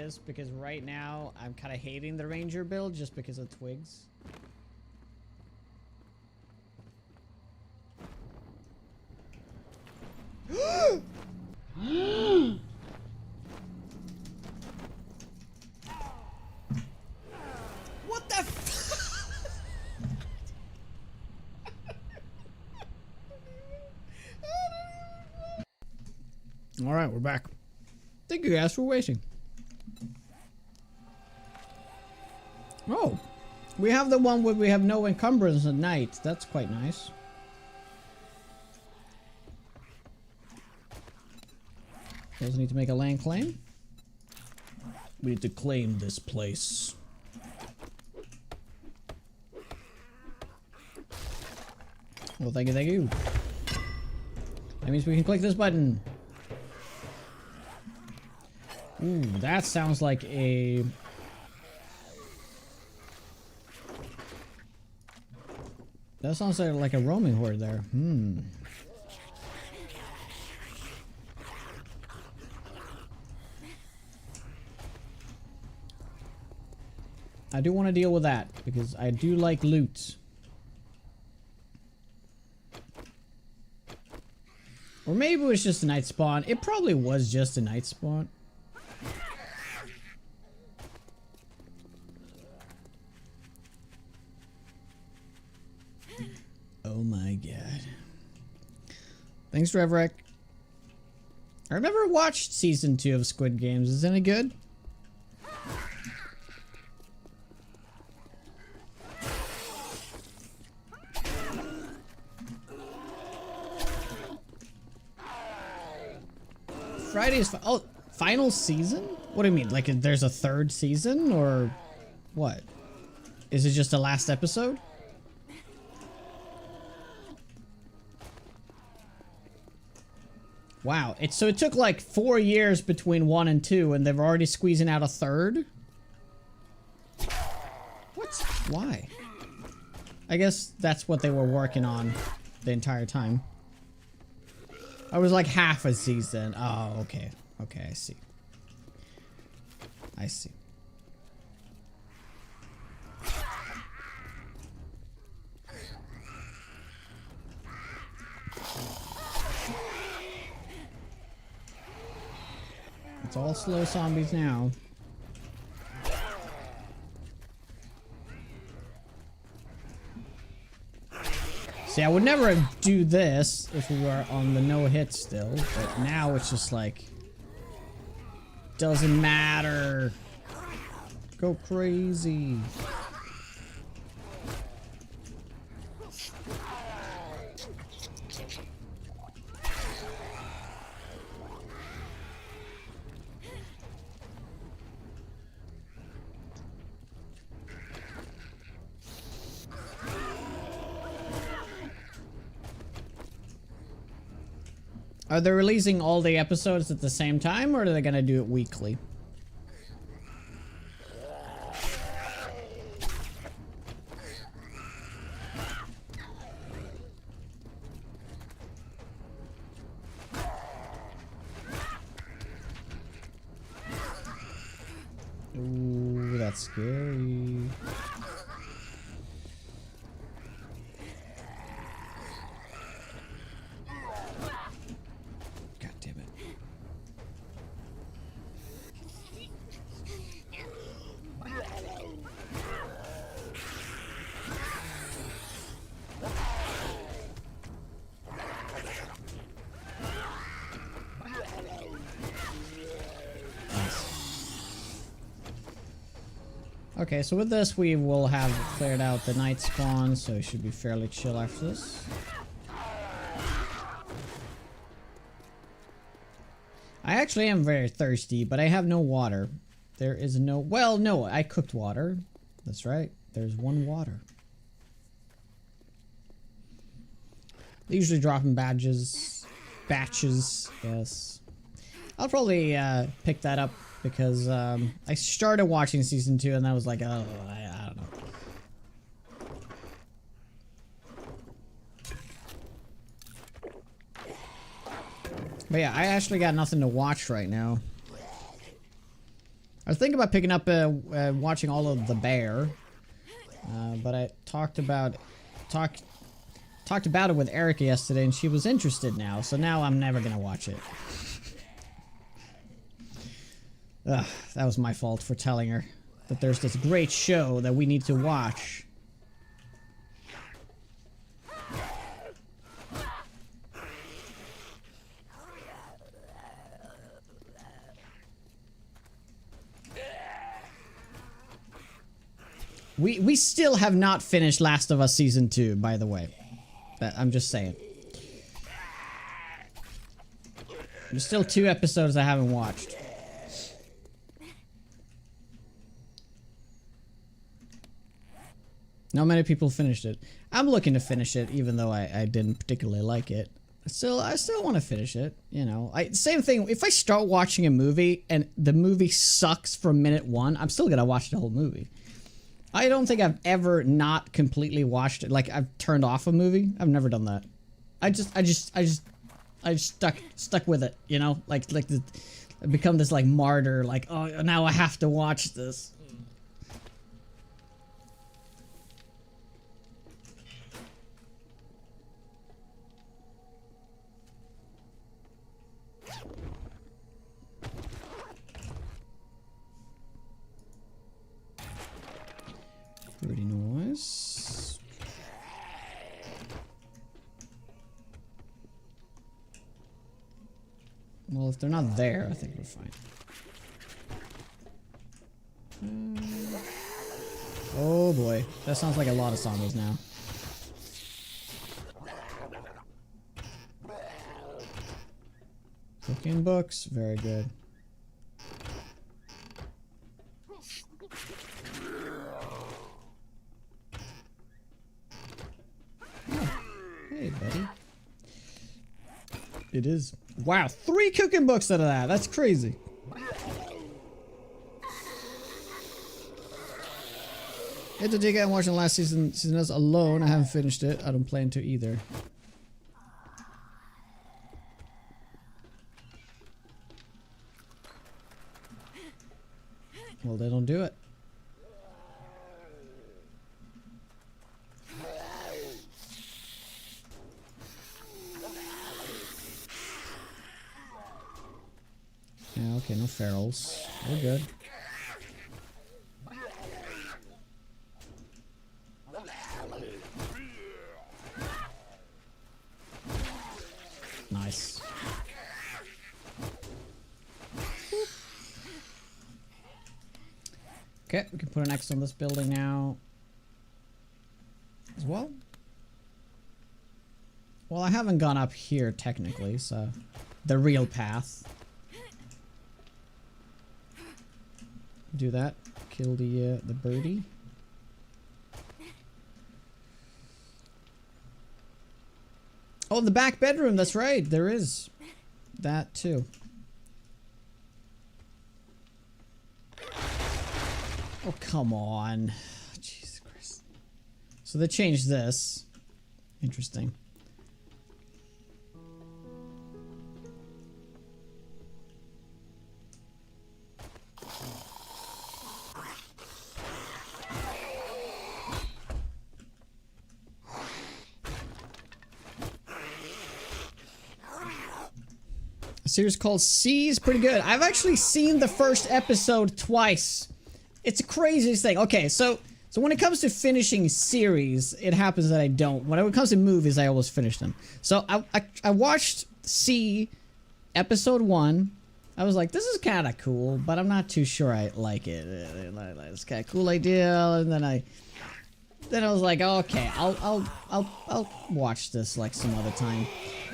is, because right now I'm kind of hating the ranger build just because of twigs. What the f- All right, we're back. Thank you guys for waiting. Oh, we have the one where we have no encumbrance at night. That's quite nice. Doesn't need to make a land claim. We need to claim this place. Well, thank you, thank you. That means we can click this button. Ooh, that sounds like a... That sounds like a roaming horde there. I do want to deal with that, because I do like loot. Or maybe it was just a night spawn. It probably was just a night spawn. Oh my god. Thanks, Revrek. I've never watched season 2 of Squid Games. Is it any good? Friday's oh, final season? What do you mean? Like there's a third season or what? Is it just the last episode? Wow, so it took like 4 years between 1 and 2 and they're already squeezing out a third? What? Why? I guess that's what they were working on the entire time. I was like half a season. Oh, okay. Okay, I see. I see. It's all slow zombies now. See, I would never do this if we were on the no hit still, but now it's just like doesn't matter. Go crazy. Are they releasing all the episodes at the same time, or are they gonna do it weekly? Ooh, that's scary. Okay, so with this we will have cleared out the night spawn, so it should be fairly chill after this. I actually am very thirsty, but I have no water. There is no... Well, no, I cooked water. That's right. There's one water. They usually drop in batches, yes. I'll probably pick that up because I started watching season 2 and I was like, oh, I don't know. But yeah, I actually got nothing to watch right now. I was thinking about picking up watching all of The Bear, but I talked about it with Erica yesterday, and she was interested now. So now I'm never gonna watch it. Ugh, that was my fault for telling her that there's this great show that we need to watch. We still have not finished Last of Us Season 2, by the way. I'm just saying. There's still 2 episodes I haven't watched. Not many people finished it. I'm looking to finish it, even though I didn't particularly like it. I still want to finish it, you know. Same thing, if I start watching a movie and the movie sucks from minute 1, I'm still gonna watch the whole movie. I don't think I've ever not completely watched it. Like, I've turned off a movie. I've never done that. I just stuck with it, you know? Like I become this, like, martyr. Like, oh, now I have to watch this. Pretty nice. Well, if they're not there, I think we're fine. Oh boy, that sounds like a lot of zombies now. Cooking books, very good. Hey, buddy. It is. Wow, 3 cooking books out of that. That's crazy. Hit the dig. I'm watching last season alone. I haven't finished it. I don't plan to either. Well, they don't do it. Yeah, okay, no ferals. We're good. Nice. Okay, we can put an X on this building now. As well. Well, I haven't gone up here technically, so the real path. Do that. Kill the birdie. Oh, the back bedroom. That's right. There is that too. Oh, come on. Jesus Christ. So they changed this. Interesting. A series called C is pretty good. I've actually seen the first episode twice. It's the craziest thing. Okay, so when it comes to finishing series, it happens that I don't. When it comes to movies, I always finish them. So I watched C episode 1. I was like, this is kind of cool, but I'm not too sure I like it. It's kind of cool idea, and then I was like, oh, okay, I'll watch this like some other time.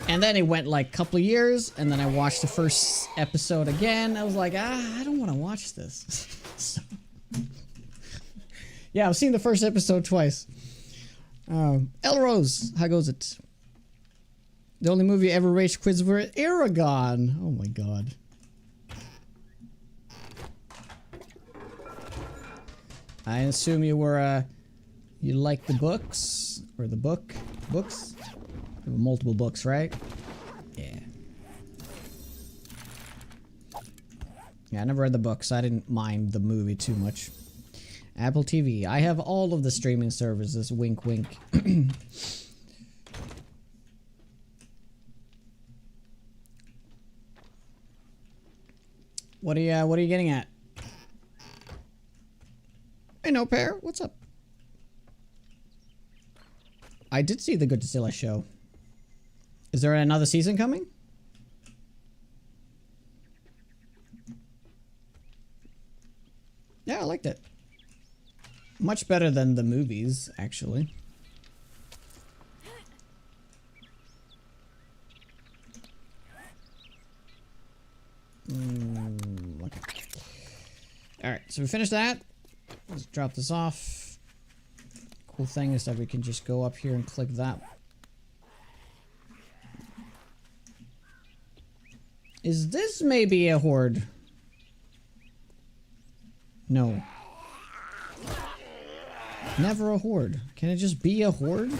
And then it went like a couple of years, and then I watched the first episode again. I was like, I don't want to watch this. So, yeah, I've seen the first episode twice. Elrose, how goes it? The only movie I ever rage quiz for Aragon. Oh my god. I assume you were, you like the books? Or the books? Multiple books, right? Yeah. Yeah, I never read the book, so I didn't mind the movie too much. Apple TV. I have all of the streaming services. Wink, wink. What are you getting at? Hey, no pair. What's up? I did see the Godzilla show. Is there another season coming? Yeah, I liked it. Much better than the movies, actually. Okay. Alright, so we finished that. Let's drop this off. Cool thing is that we can just go up here and click that. Is this maybe a horde? No. Never a horde. Can it just be a horde?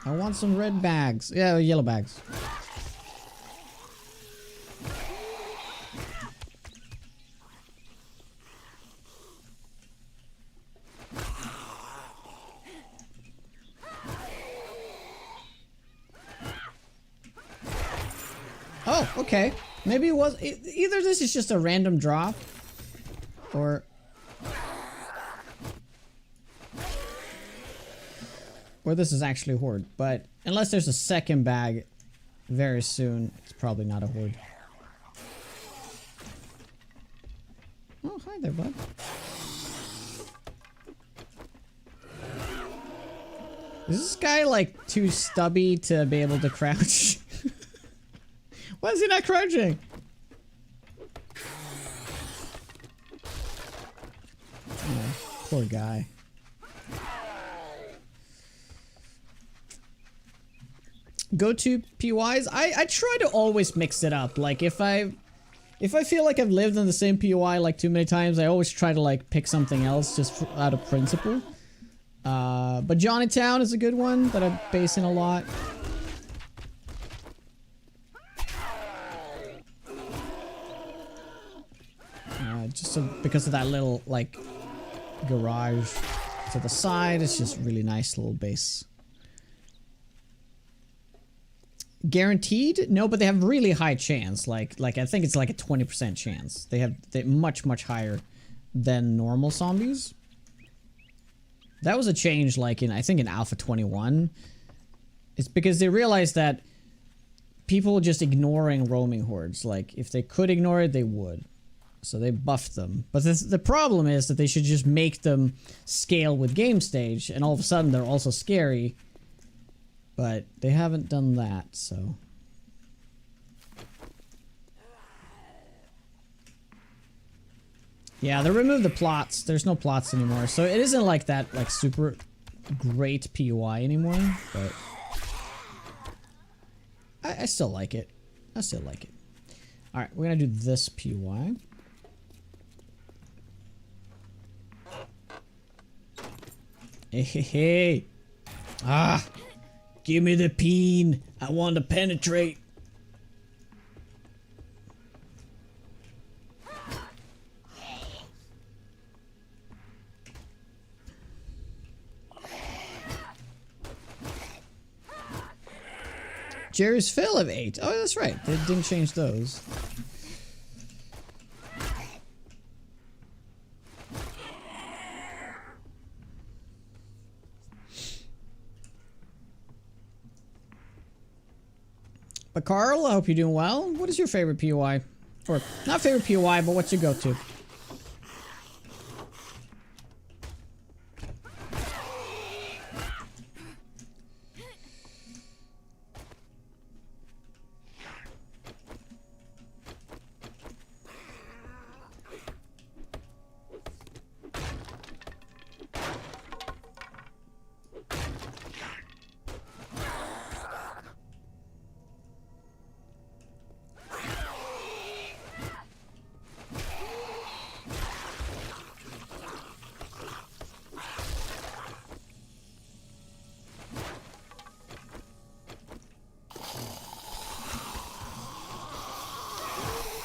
I want some red bags. Yeah, yellow bags. Oh, okay. Maybe it was... Either this is just a random drop, or... Or this is actually a horde, but unless there's a second bag very soon, it's probably not a horde. Oh, hi there, bud. Is this guy like too stubby to be able to crouch? Why is he not crouching? Oh, poor guy. Go-to POIs? I try to always mix it up. Like if I feel like I've lived in the same POI like too many times, I always try to like pick something else just out of principle. But Johnnytown is a good one that I base in a lot. Just so, because of that little like garage to the side, it's just really nice little base. Guaranteed? No, but they have really high chance. Like I think it's like a 20% chance. They much higher than normal zombies. That was a change like in I think in Alpha 21. It's because they realized that people just ignoring roaming hordes. Like if they could ignore it, they would. So they buffed them. But the problem is that they should just make them scale with game stage, and all of a sudden they're also scary. But they haven't done that, so... Yeah, they removed the plots. There's no plots anymore. So it isn't like that, like, super great POI anymore, but... I still like it. I still like it. Alright, we're gonna do this POI. Hey. Ah! Give me the peen. I want to penetrate. Jerry's Fill of 8. Oh, that's right. They didn't change those. But Carl, I hope you're doing well. What is your favorite POI? Or, not favorite POI, but what's your go-to?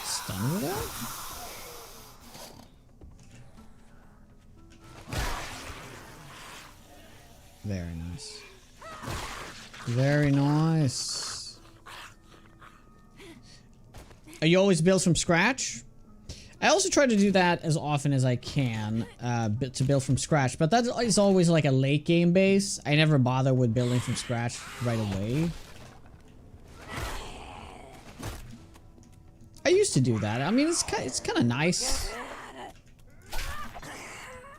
Stun with that? Very nice. Very nice. Are you always build from scratch? I also try to do that as often as I can, to build from scratch, but that is always like a late game base. I never bother with building from scratch right away. I used to do that. I mean, it's kind of nice.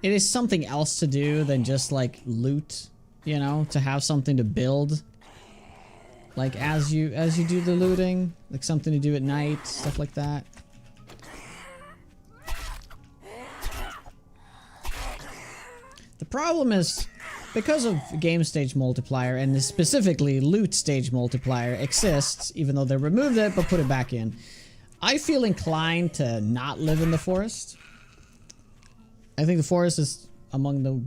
It is something else to do than just like loot, you know, to have something to build. Like as you do the looting, like something to do at night, stuff like that. The problem is, because of game stage multiplier, and specifically loot stage multiplier exists, even though they removed it but put it back in, I feel inclined to not live in the forest. I think the forest is among the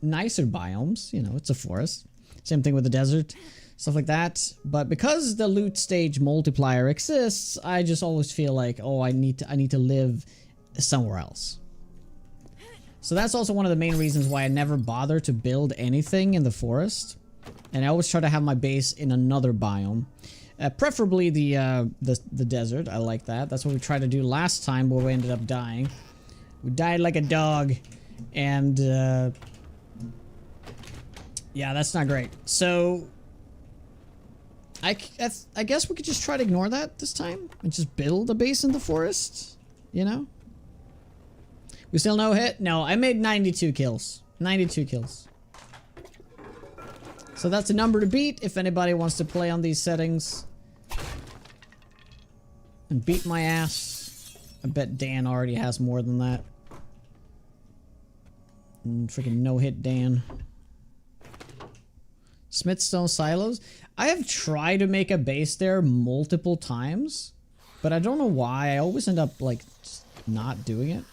nicer biomes, you know, it's a forest. Same thing with the desert, stuff like that. But because the loot stage multiplier exists, I just always feel like, oh, I need to live somewhere else. So that's also one of the main reasons why I never bother to build anything in the forest. And I always try to have my base in another biome. Preferably the desert. I like that. That's what we tried to do last time, where we ended up dying. We died like a dog. And yeah, that's not great. So I guess we could just try to ignore that this time and just build a base in the forest, you know? We still no hit? No, I made 92 kills. 92 kills. So that's a number to beat if anybody wants to play on these settings. And beat my ass. I bet Dan already has more than that. Freaking no hit Dan. Smithstone silos. I have tried to make a base there multiple times. But I don't know why. I always end up like just not doing it.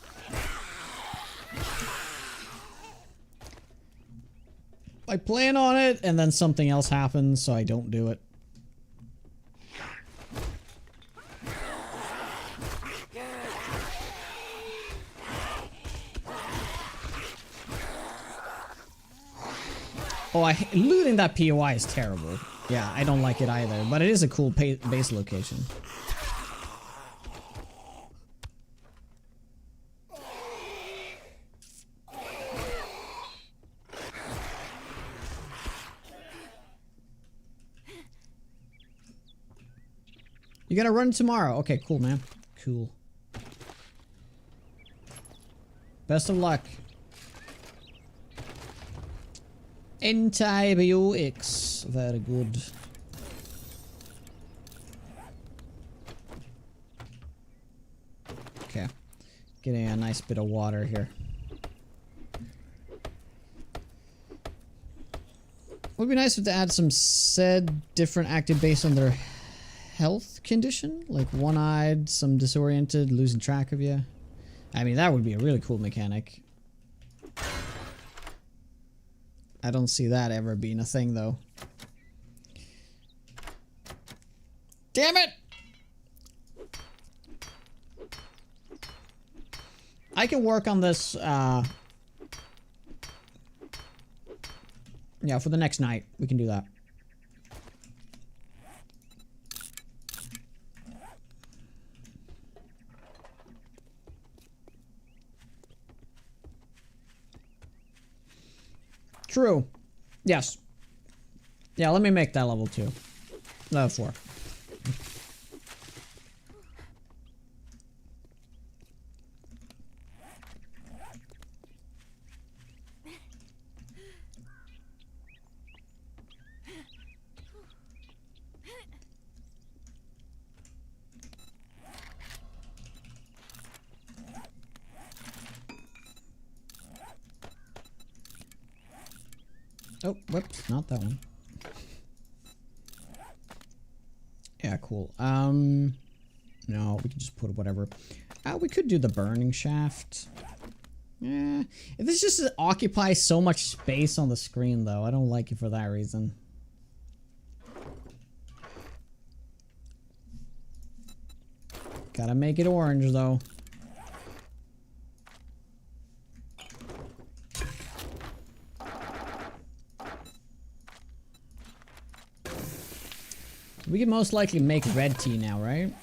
I plan on it, and then something else happens, so I don't do it. Oh, looting that POI is terrible. Yeah, I don't like it either, but it is a cool base location. You gotta run tomorrow. Okay, cool, man. Cool. Best of luck. Antibiotics. Very good. Okay. Getting a nice bit of water here. Would be nice to add some said different active based on their health condition, like one-eyed, some disoriented, losing track of you. I mean, that would be a really cool mechanic. I don't see that ever being a thing, though. Damn it! I can work on this, yeah, for the next night. We can do that. True. Yes. Yeah, let me make that level 2. Level 4. Oh, whoops, not that one. Yeah, cool. No, we can just put whatever. We could do the burning shaft. Yeah, this just occupies so much space on the screen, though. I don't like it for that reason. Gotta make it orange, though. We can most likely make red tea now, right?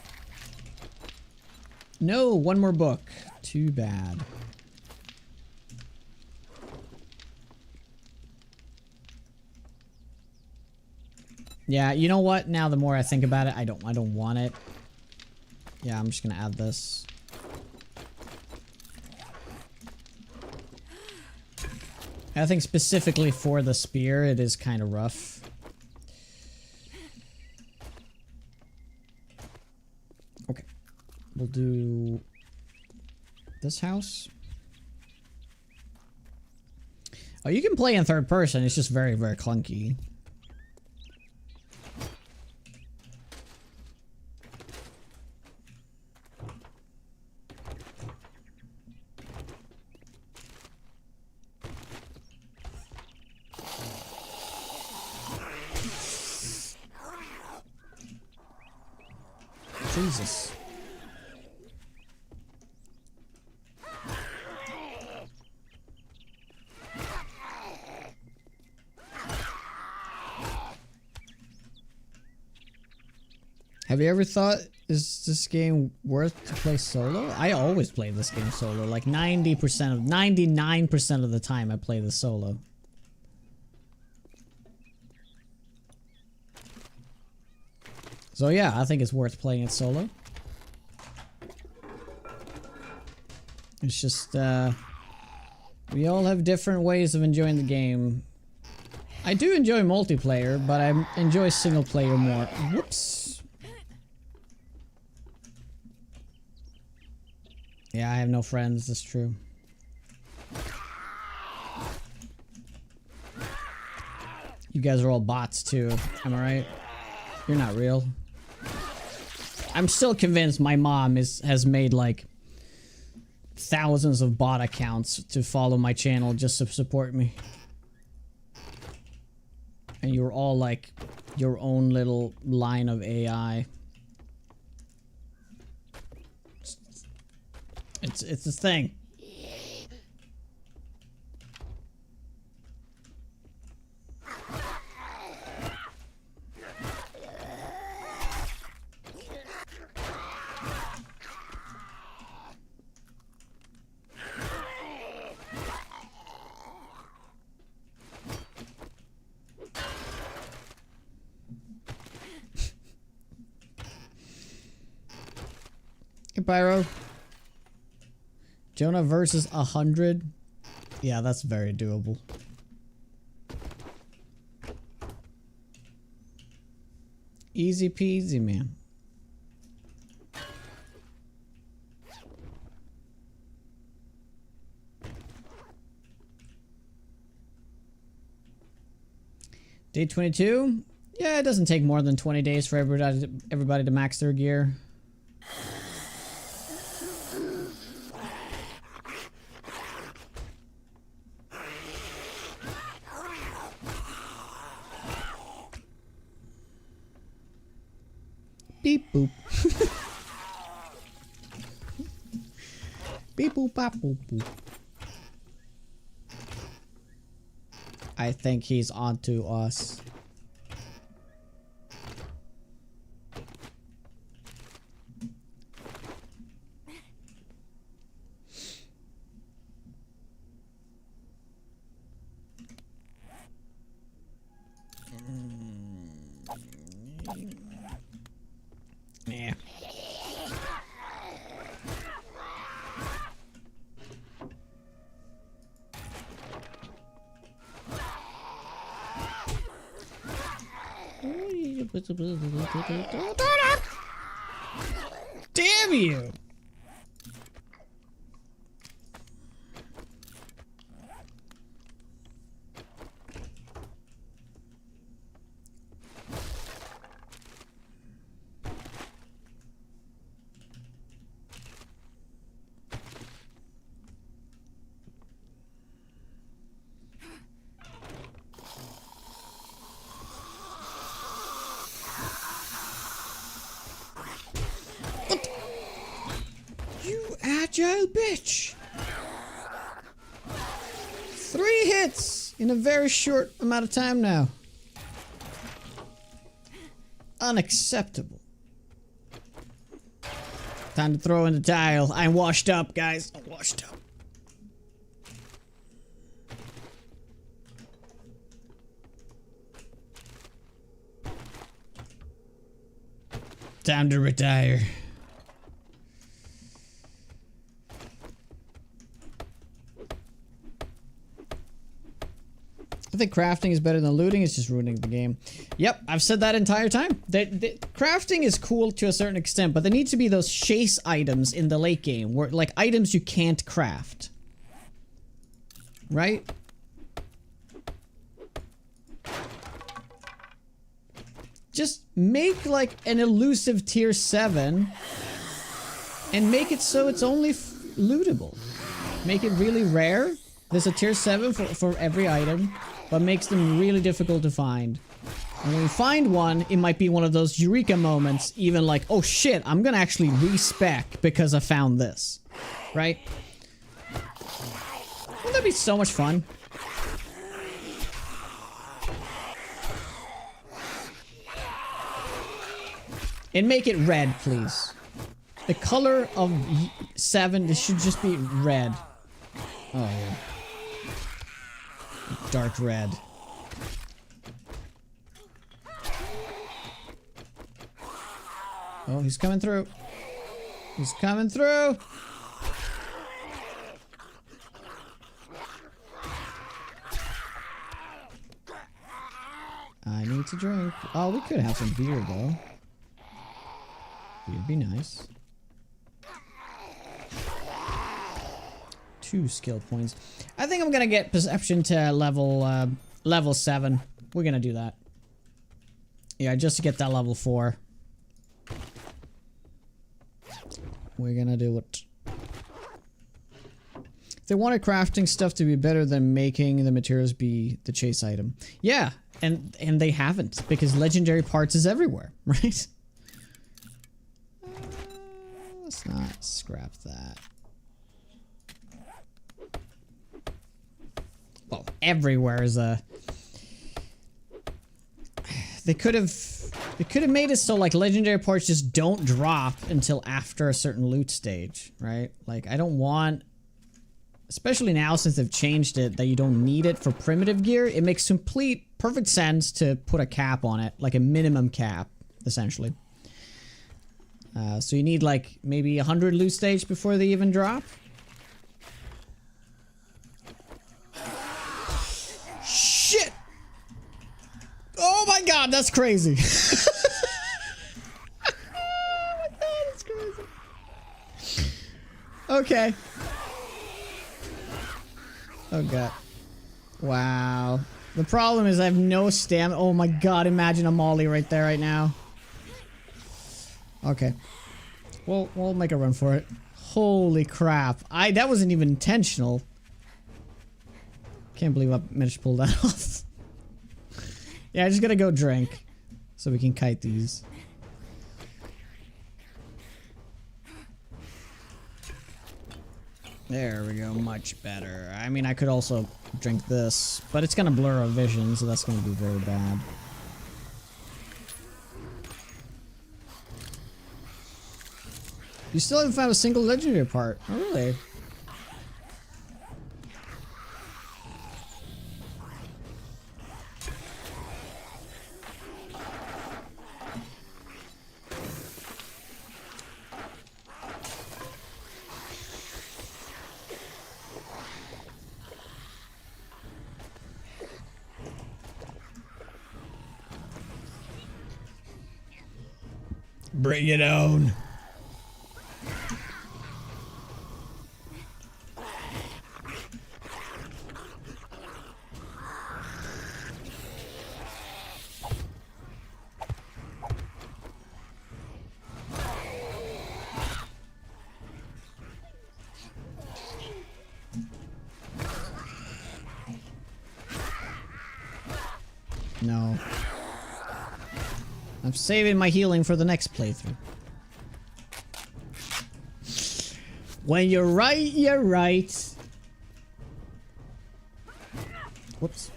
No, one more book. Too bad. Yeah, you know what? Now the more I think about it, I don't want it. Yeah, I'm just gonna add this. I think specifically for the spear, it is kind of rough. Okay. We'll do this house. Oh, you can play in third person. It's just very, very clunky. Jesus. Have you ever thought, is this game worth to play solo? I always play this game solo. Like 99% of the time I play this solo. So yeah, I think it's worth playing it solo. It's just, we all have different ways of enjoying the game. I do enjoy multiplayer, but I enjoy single player more. Whoops. Yeah, I have no friends, that's true. You guys are all bots too, am I right? You're not real. I'm still convinced my mom has made like thousands of bot accounts to follow my channel just to support me. And you're all like your own little line of AI. It's a thing. Hey, Pyro. Jonah versus 100. Yeah, that's very doable. Easy peasy, man. Day 22. Yeah, it doesn't take more than 20 days for everybody to max their gear. Beep boop. Beep boop bop boop boop. I think he's onto us. Yeah. Damn you! Agile bitch! 3 hits in a very short amount of time now. Unacceptable. Time to throw in the tile. I'm washed up, guys. I'm washed up. Time to retire. I think crafting is better than looting. It's just ruining the game. Yep, I've said that entire time. Crafting is cool to a certain extent, but there needs to be those chase items in the late game, where like items you can't craft. Right? Just make like an elusive tier 7 and make it so it's only lootable. Make it really rare. There's a tier 7 for every item, but makes them really difficult to find. And when you find one, it might be one of those eureka moments, even like, oh shit, I'm gonna actually respec because I found this. Right? Wouldn't that be so much fun? And make it red, please. The color of 7, it should just be red. Oh, yeah. Dark red. Oh, he's coming through. He's coming through. I need to drink. Oh, we could have some beer, though. It'd be nice. 2 skill points. I think I'm gonna get perception to level 7. We're gonna do that. Yeah, just to get that level 4. We're gonna do it. They wanted crafting stuff to be better than making the materials be the chase item. Yeah, and they haven't, because legendary parts is everywhere, right? Let's not scrap that. Well, everywhere is a... They could have made it so like legendary parts just don't drop until after a certain loot stage, right? Like I don't want, especially now since they've changed it that you don't need it for primitive gear. It makes perfect sense to put a cap on it, like a minimum cap, essentially. So you need like maybe 100 loot stage before they even drop. Shit! Oh my god, that's crazy. Oh my god, that's crazy. Okay. Oh god. Wow. The problem is I have no stamina. Oh my god, imagine a molly right there right now. Okay. We'll make a run for it. Holy crap. That wasn't even intentional. Can't believe I managed to pull that off. Yeah, I just gotta go drink so we can kite these. There we go, much better. I mean, I could also drink this, but it's gonna blur our vision, so that's gonna be very bad. You still haven't found a single legendary part. Oh, really? Bring it on. No. I'm saving my healing for the next playthrough. When you're right, you're right. Whoops.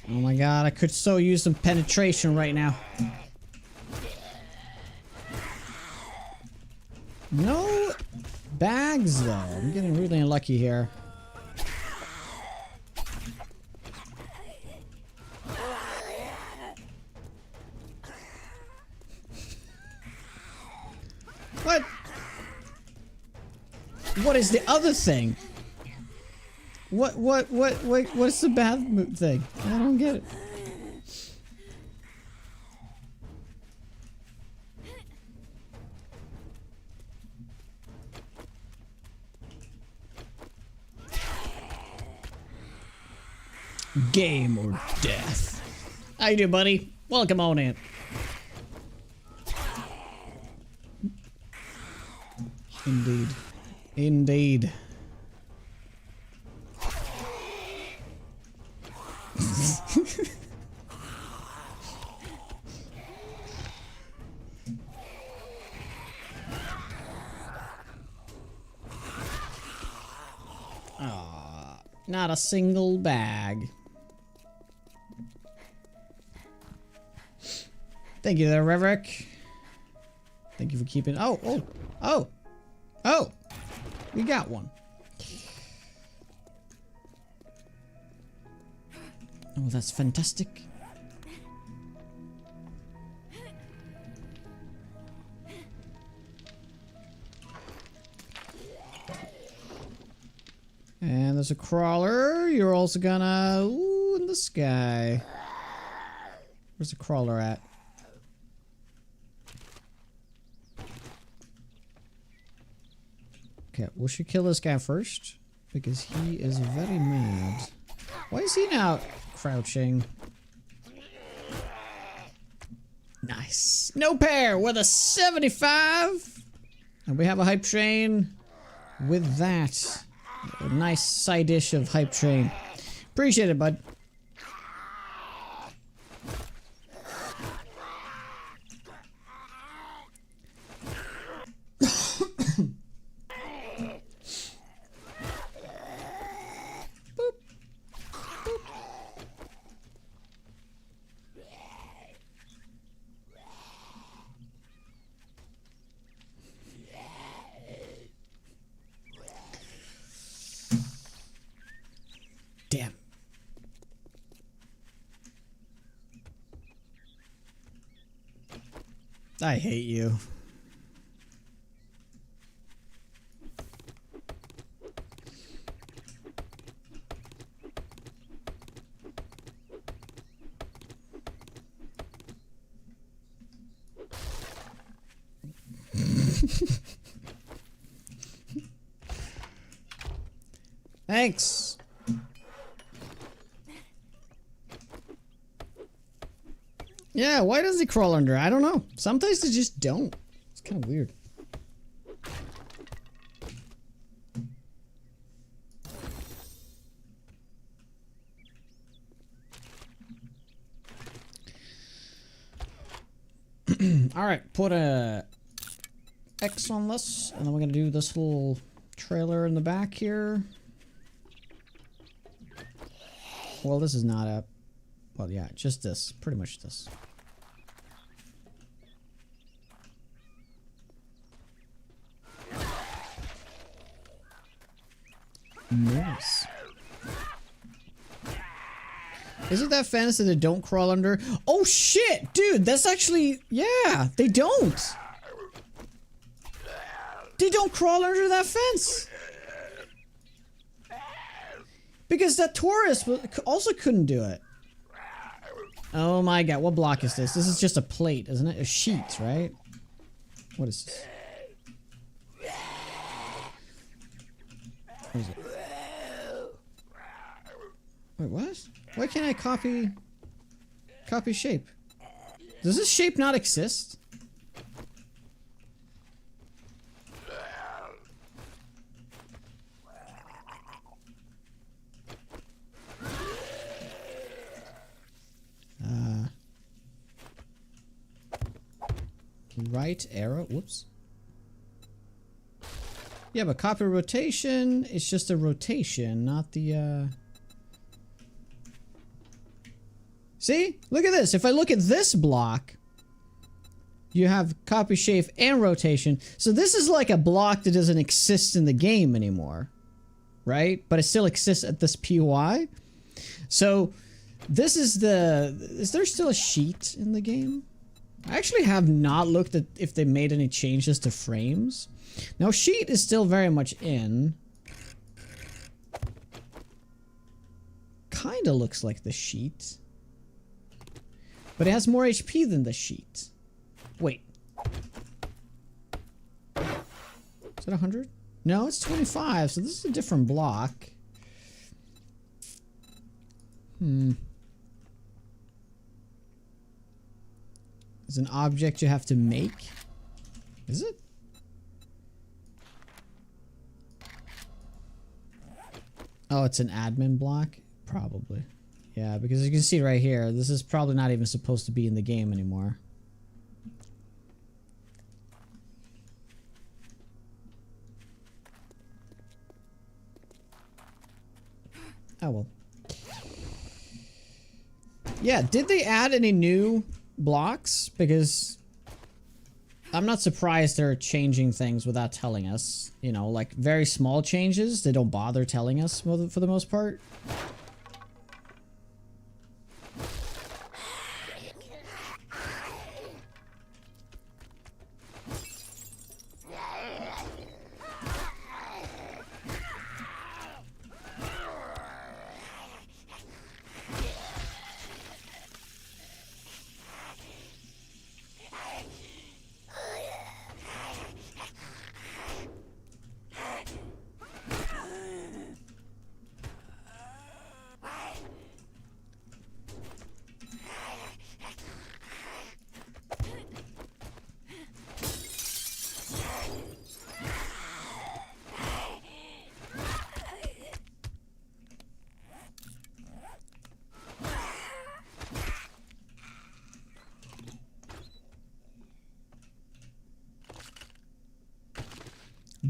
Oh my god, I could so use some penetration right now. No bags though. I'm getting really unlucky here. What? What is the other thing? What's the bath thing? I don't get it. Game or death. How you doing, buddy? Welcome on in. Indeed. Indeed. Not a single bag. Thank you there, Reverick. Thank you for keeping. Oh! We got one. Oh, that's fantastic. And there's a crawler. You're also gonna... Ooh, in the sky. Where's the crawler at? Okay, we should kill this guy first. Because he is very mad. Why is he now crouching? Nice. No pair with a 75. And we have a hype train with that. A nice side dish of hype train. Appreciate it, bud. Damn. I hate you. Thanks. Yeah, why does he crawl under? I don't know. Sometimes they just don't. It's kind of weird. Alright, put a X on this, and then we're gonna do this little trailer in the back here. Well, this is not a... Well, yeah, just this. Pretty much this. Nice. Isn't that fantasy they don't crawl under? Oh shit, dude, that's actually... Yeah, they don't. They don't crawl under that fence. Because that Taurus also couldn't do it. Oh my god, what block is this? This is just a plate, isn't it? A sheet, right? What is this? What is it? Wait, what? Why can't I copy shape? Does this shape not exist? Right arrow, whoops. Yeah, but copy rotation is just a rotation, not the See? Look at this. If I look at this block, you have copy, shape, and rotation. So this is like a block that doesn't exist in the game anymore. Right? But it still exists at this POI. So this is the... Is there still a sheet in the game? I actually have not looked at if they made any changes to frames. Now, sheet is still very much in. Kinda looks like the sheet. But it has more HP than the sheet. Wait. Is that 100? No, it's 25, so this is a different block. It's an object you have to make. Is it? Oh, it's an admin block? Probably. Yeah, because you can see right here, this is probably not even supposed to be in the game anymore. Oh well. Yeah, did they add any new blocks? Because I'm not surprised they're changing things without telling us. You know, like very small changes, they don't bother telling us for the most part.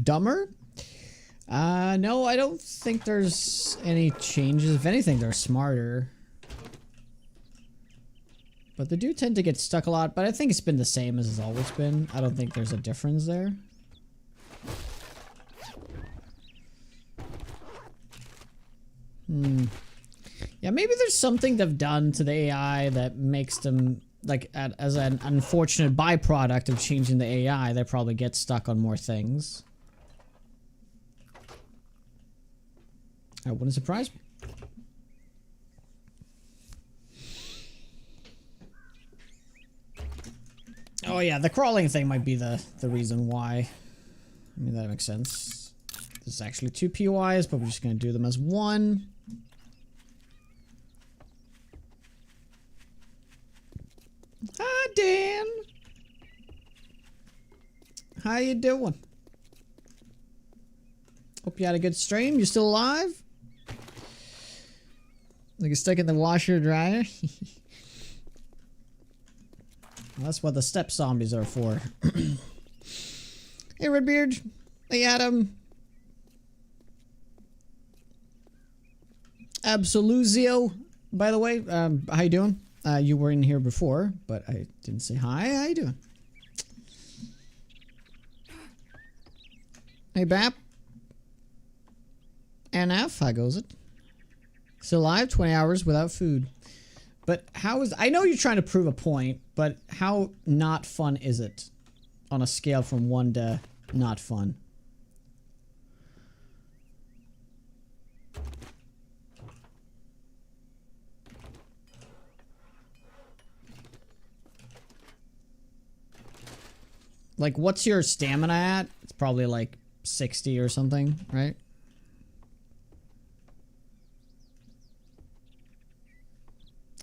Dumber? No, I don't think there's any changes. If anything, they're smarter. But they do tend to get stuck a lot, but I think it's been the same as it's always been. I don't think there's a difference there. Yeah, maybe there's something they've done to the AI that makes them, like, as an unfortunate byproduct of changing the AI, they probably get stuck on more things. That wouldn't surprise me. Oh yeah, the crawling thing might be the reason why. I mean, that makes sense. There's actually 2 POIs, but we're just gonna do them as one. Hi, Dan. How you doing? Hope you had a good stream. You still alive? Like you're stuck in the washer dryer? Well, that's what the step zombies are for. Hey, Redbeard. Hey, Adam. Absoluzio, by the way. How you doing? You were in here before, but I didn't say hi. How you doing? Hey, Bap. NF, how goes it? Still alive, 20 hours without food. But how is... I know you're trying to prove a point, but how not fun is it? On a scale from 1 to not fun. Like, what's your stamina at? It's probably like 60 or something, right?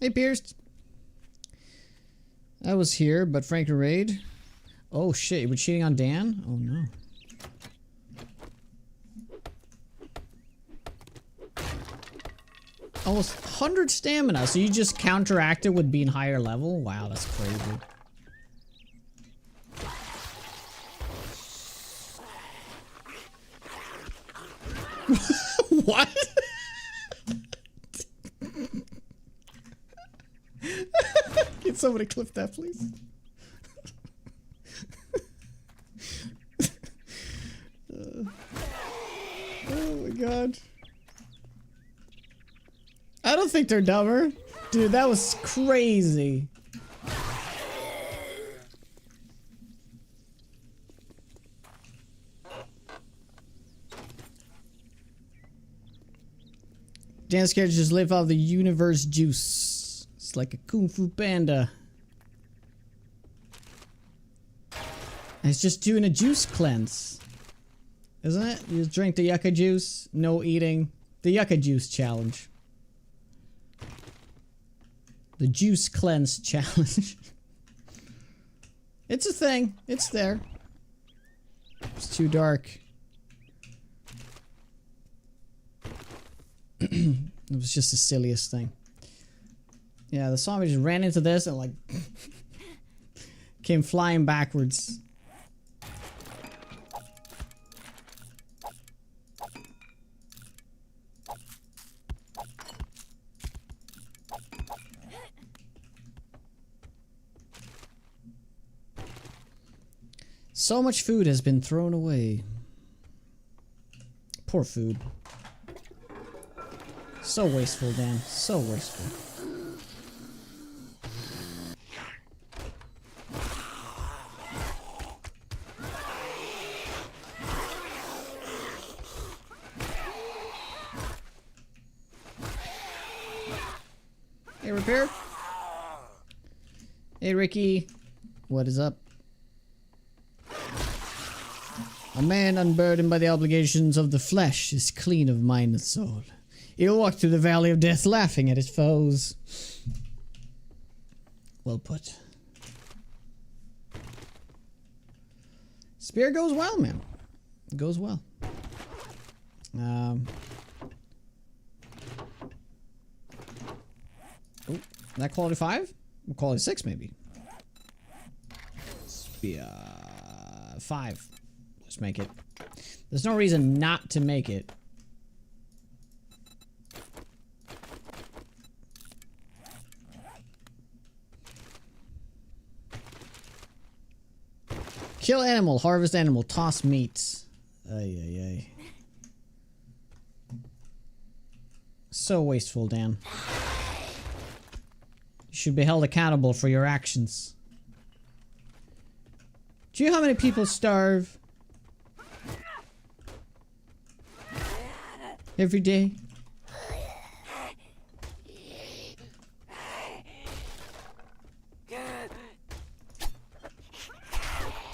Hey, Pierce. I was here, but Frank raid. Oh shit, you were cheating on Dan? Oh no. Almost 100 stamina, so you just counteract it with being higher level? Wow, that's crazy. What? Somebody clip that, please. Oh my god. I don't think they're dumber. Dude, that was crazy. Dance characters live off the universe juice. It's like a Kung Fu Panda. And it's just doing a juice cleanse. Isn't it? You just drink the yucca juice, no eating. The yucca juice challenge. The juice cleanse challenge. It's a thing. It's there. It's too dark. It was just the silliest thing. Yeah, the zombie just ran into this and like came flying backwards. So much food has been thrown away. Poor food. So wasteful, Dan. So wasteful. Hey, Repair. Hey, Ricky. What is up? A man unburdened by the obligations of the flesh is clean of mind and soul. He'll walk through the valley of death laughing at his foes. Well put. Spear goes well, man. It goes well. Oh, that quality 5? Quality 6 maybe. Spear 5. Let's make it. There's no reason not to make it. Kill animal, harvest animal, toss meat. Ay, ay, ay. So wasteful, Dan. You should be held accountable for your actions. Do you know how many people starve every day?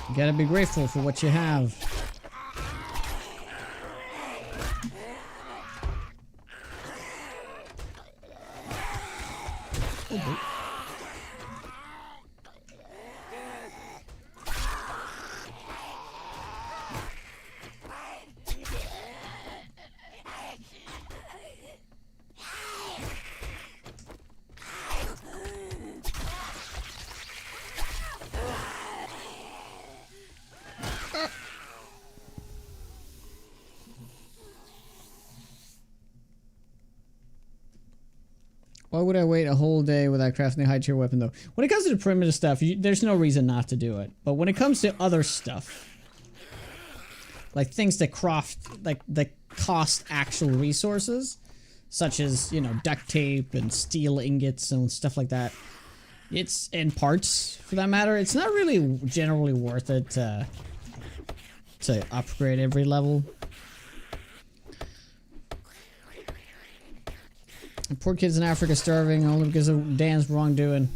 You gotta be grateful for what you have. Why would I wait a whole day without crafting a high tier weapon though? When it comes to the primitive stuff, there's no reason not to do it. But when it comes to other stuff, like things that craft, like that cost actual resources, such as, you know, duct tape and steel ingots and stuff like that, it's, and parts for that matter, it's not really generally worth it to upgrade every level. Poor kids in Africa starving only because of Dan's wrongdoing.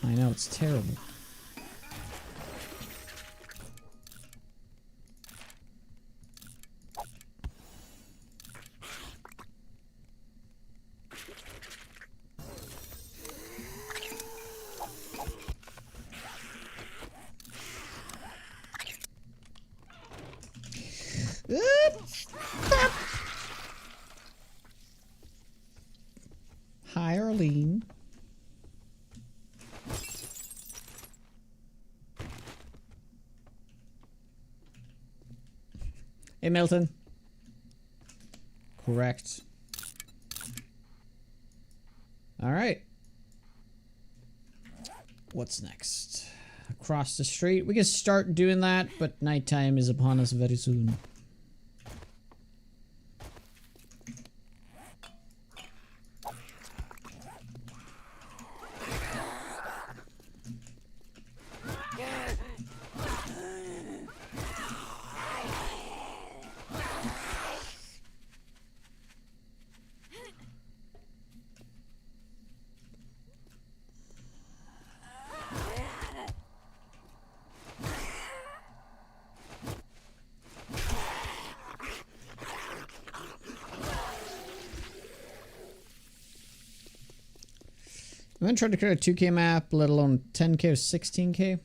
I know, it's terrible. Hi, Arlene. Hey, Milton. Correct. All right. What's next? Across the street. We can start doing that, but nighttime is upon us very soon. I'm gonna try to create a 2K map, let alone 10K or 16K.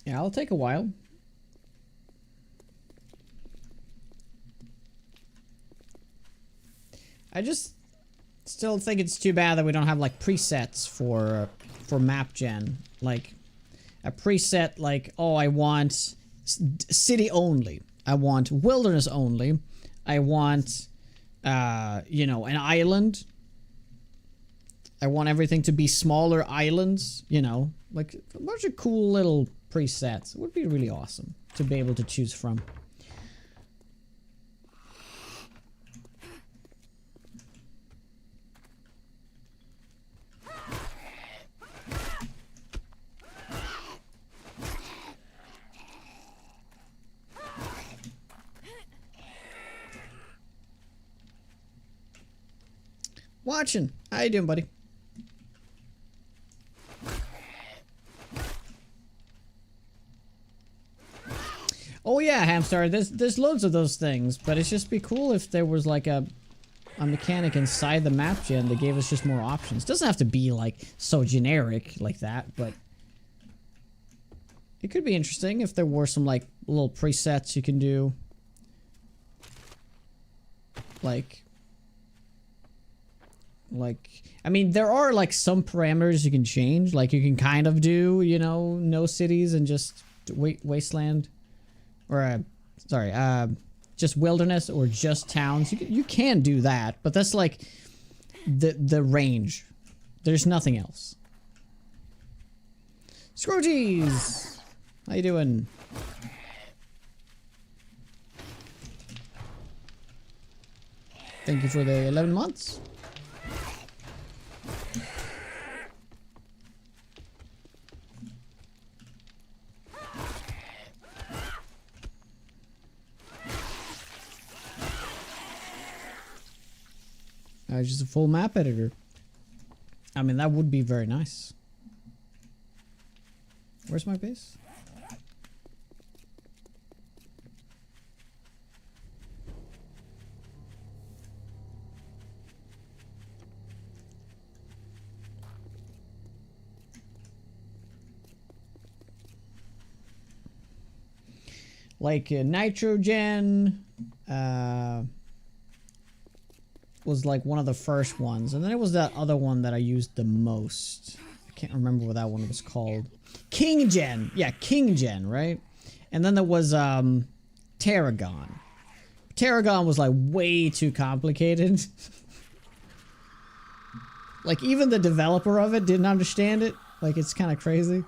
Yeah, it'll take a while. I just still think it's too bad that we don't have like presets for map gen. Like a preset like, oh, I want city only. I want wilderness only. I want you know, an island. I want everything to be smaller islands, you know, like a bunch of cool little presets. It would be really awesome to be able to choose from. Watching. How you doing, buddy? Oh yeah, Hamstar, there's loads of those things, but it's just be cool if there was like a mechanic inside the map gen that gave us just more options. Doesn't have to be like so generic like that, but it could be interesting if there were some like little presets you can do. Like I mean, there are like some parameters you can change. Like you can kind of do, you know, no cities and just wasteland. Or, sorry, just wilderness or just towns. You can do that, but that's like the range. There's nothing else. Scrooges! How you doing? Thank you for the 11 months. Just a full map editor. I mean, that would be very nice. Where's my base? Like nitrogen, was like one of the first ones, and then it was that other one that I used the most. I can't remember what that one was called. KingGen, yeah, KingGen, right? And then there was Tarragon. Tarragon was like way too complicated. Like even the developer of it didn't understand it. Like it's kind of crazy.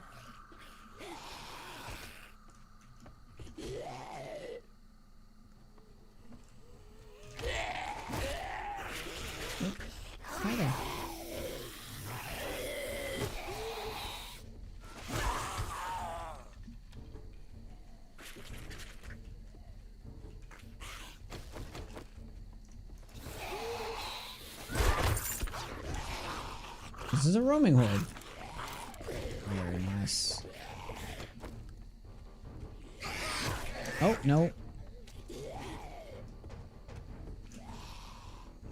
This is a roaming horde. Very nice. Oh, no.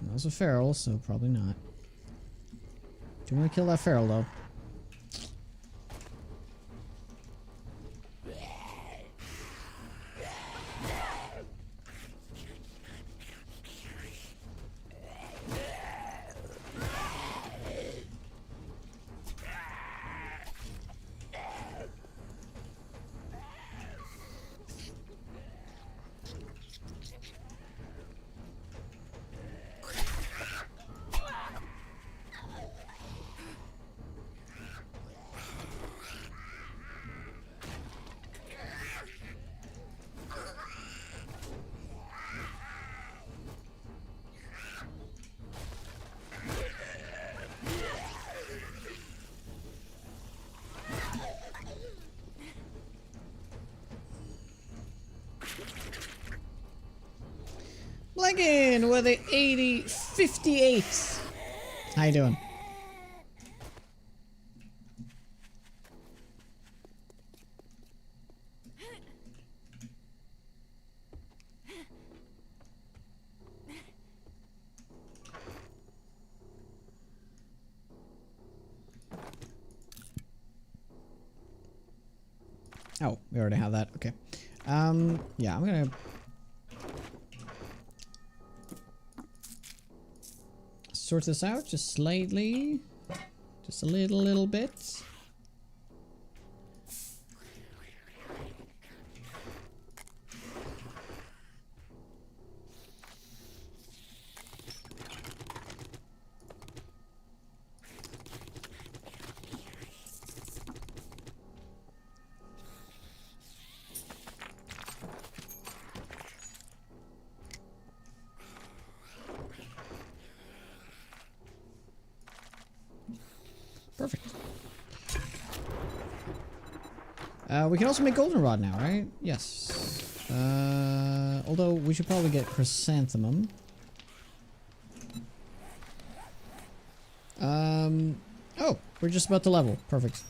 That was a feral, so probably not. Do you want to kill that feral, though? Megan with a 8058. How you doing? Oh, we already have that. Okay. Yeah, I'm gonna sort this out just slightly. Just a little bit. Perfect. We can also make goldenrod now, right? Yes. Although we should probably get chrysanthemum. Oh, we're just about to level. Perfect.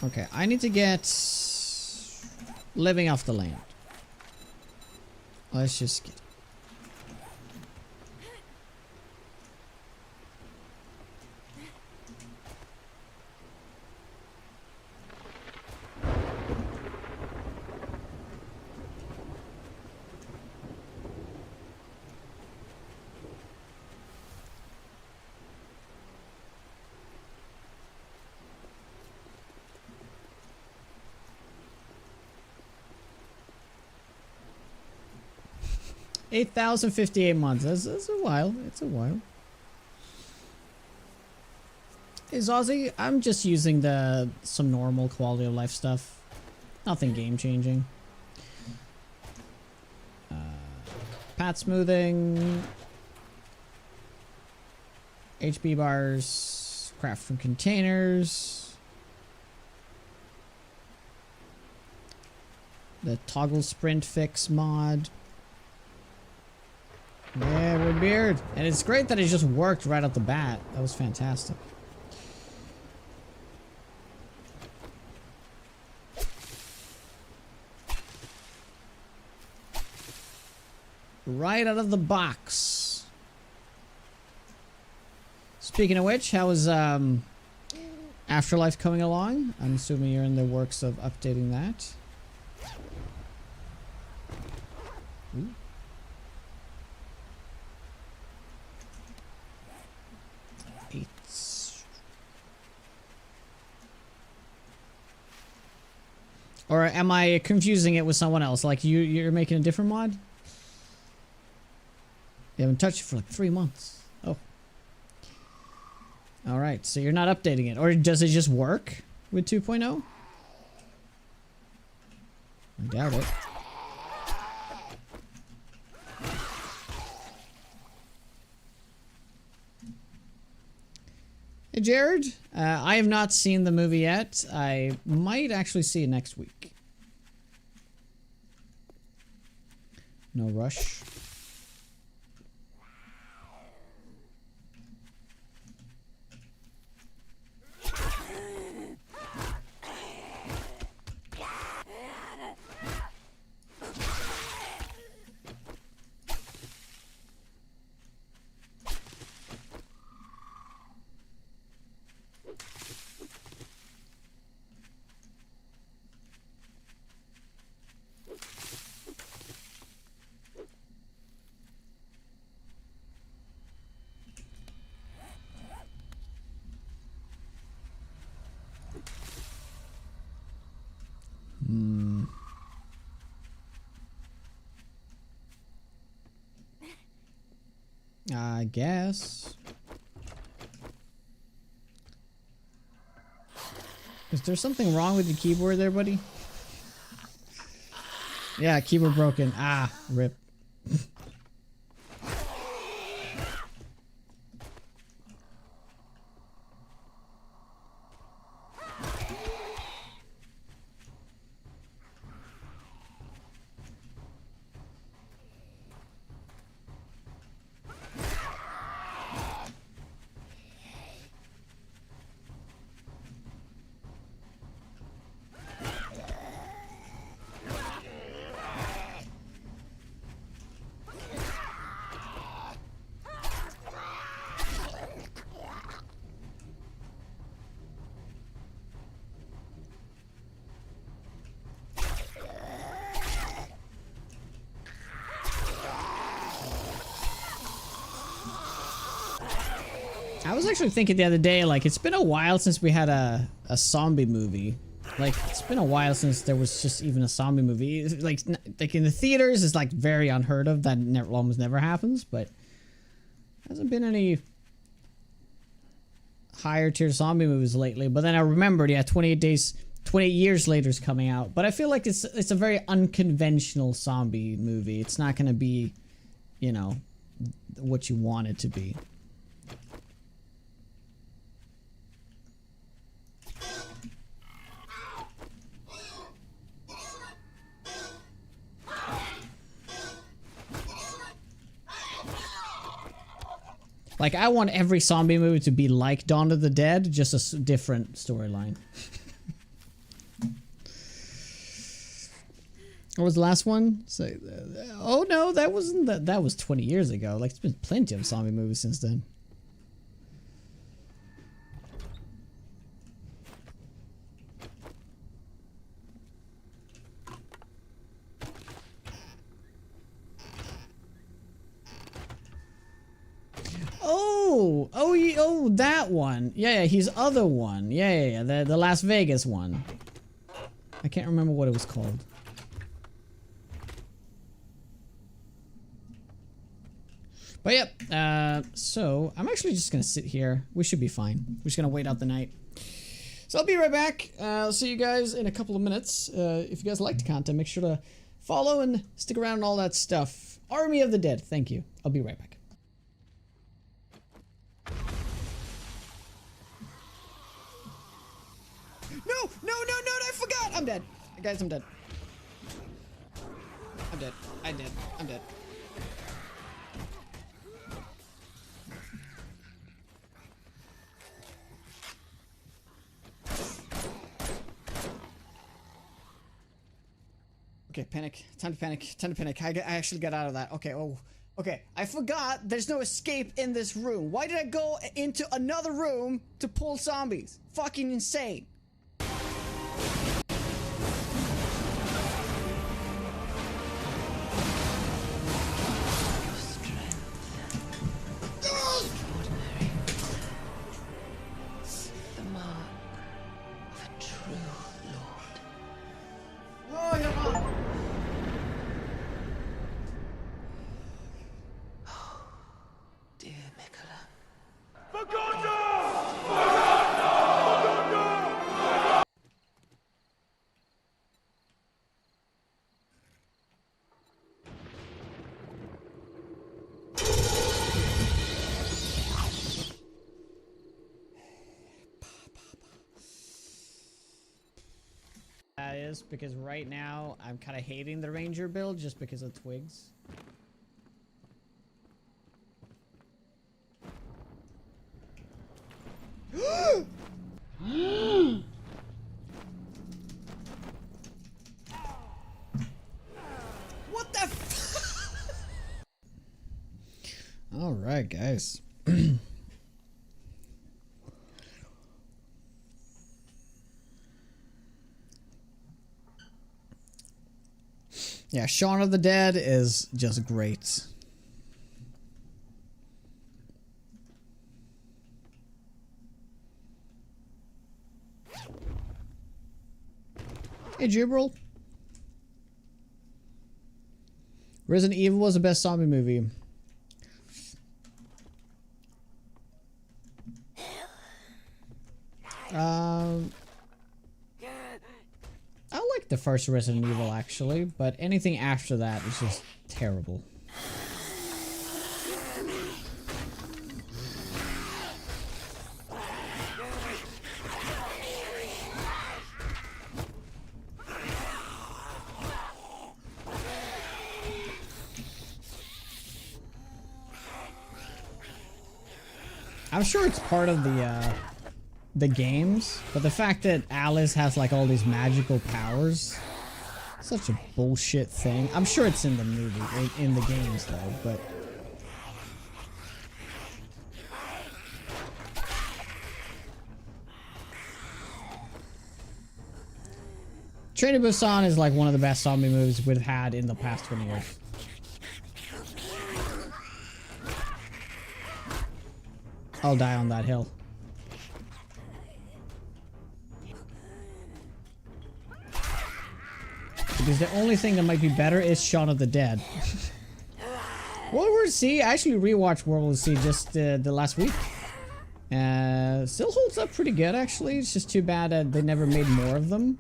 Okay, I need to get living off the land. Let's just get... $8,058 months. That's a while. It's a while. Is Aussie? I'm just using some normal quality of life stuff. Nothing game changing. Path smoothing. HP bars. Craft from containers. The toggle sprint fix mod. Yeah, Woodbeard. And it's great that it just worked right off the bat. That was fantastic. Right out of the box. Speaking of which, how is Afterlife coming along? I'm assuming you're in the works of updating that. Ooh. Or am I confusing it with someone else? Like you're making a different mod? You haven't touched it for like 3 months. Oh. Alright, so you're not updating it. Or does it just work with 2.0? I doubt it. Hey Jared, I have not seen the movie yet. I might actually see it next week. No rush. I guess. Is there something wrong with the keyboard there, buddy? Yeah, keyboard broken. Ah, rip. I was actually thinking the other day, like, it's been a while since we had a zombie movie. Like, it's been a while since there was just even a zombie movie. Like in the theaters, it's like very unheard of. That almost never happens, but hasn't been any higher tier zombie movies lately. But then I remembered, yeah, 28 years later is coming out. But I feel like it's a very unconventional zombie movie. It's not gonna be, you know, what you want it to be. Like, I want every zombie movie to be like Dawn of the Dead, just a different storyline. What was the last one? So, oh no, that wasn't that. That was 20 years ago. Like, it's been plenty of zombie movies since then. Oh, that one. Yeah, he's other one. Yeah. The Las Vegas one. I can't remember what it was called. But yep. So I'm actually just gonna sit here. We should be fine. We're just gonna wait out the night. So I'll be right back. I'll see you guys in a couple of minutes. If you guys like the content, make sure to follow and stick around and all that stuff. Army of the Dead. Thank you. I'll be right back. No, I forgot! I'm dead. Guys, I'm dead. I'm dead. I'm dead. Okay, panic. Time to panic. I actually got out of that. Okay, okay. I forgot there's no escape in this room. Why did I go into another room to pull zombies? Fucking insane. That is because right now I'm kind of hating the ranger build just because of twigs. What the f- All right, guys. Yeah, Shaun of the Dead is just great. Hey, Jubril. Resident Evil was the best zombie movie. I like the first Resident Evil actually, but anything after that is just terrible. I'm sure it's part of the games, but the fact that Alice has like all these magical powers, such a bullshit thing. I'm sure it's in the movie, in the games though, but Train to Busan is like one of the best zombie movies we've had in the past 20 years. I'll die on that hill. Because the only thing that might be better is Shaun of the Dead. World War Z, I actually rewatched World War Z just the last week. Still holds up pretty good, actually. It's just too bad that they never made more of them.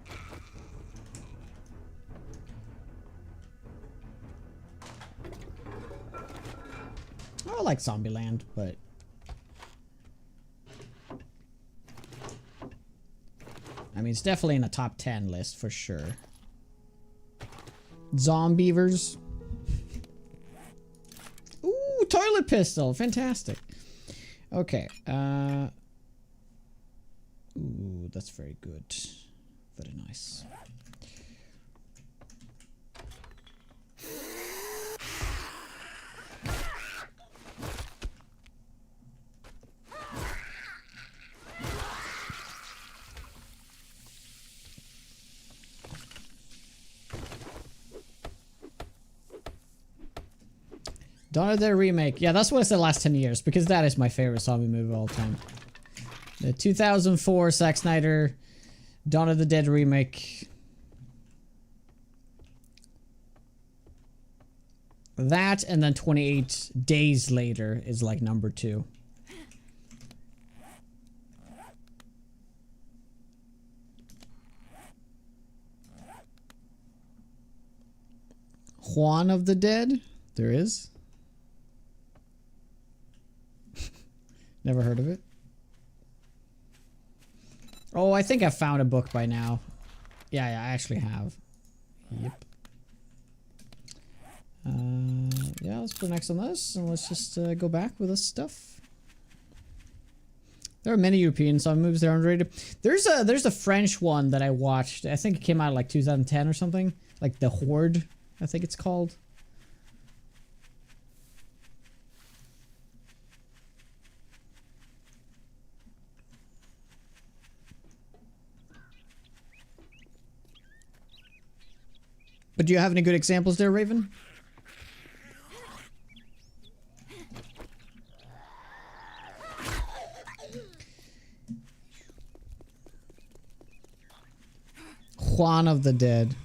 I like Zombieland, but... I mean, it's definitely in the top 10 list, for sure. Zombievers. Ooh, toilet pistol. Fantastic. Okay. Ooh, that's very good. Very nice. Dawn of the Dead remake. Yeah, that's what I said last 10 years, because that is my favorite zombie movie of all time. The 2004 Zack Snyder Dawn of the Dead remake. That, and then 28 Days Later is like number 2. Juan of the Dead? There is. Never heard of it. Oh, I think I found a book by now. Yeah, I actually have. Yep. Yeah, let's put next on this, and let's just go back with this stuff. There are many European zombie movies that are underrated. There's a French one that I watched. I think it came out like 2010 or something. Like The Horde, I think it's called. But do you have any good examples there, Raven? Juan of the Dead.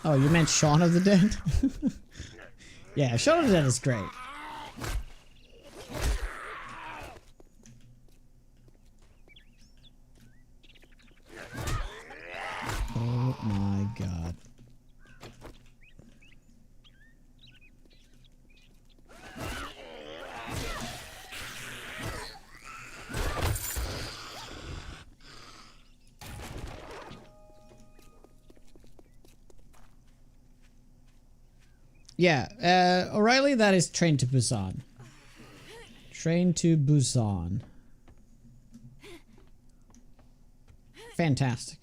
Oh, you meant Shaun of the Dead? Yeah, Shaun of the Dead is great. Oh my god. Yeah, O'Reilly, that is Train to Busan. Train to Busan. Fantastic.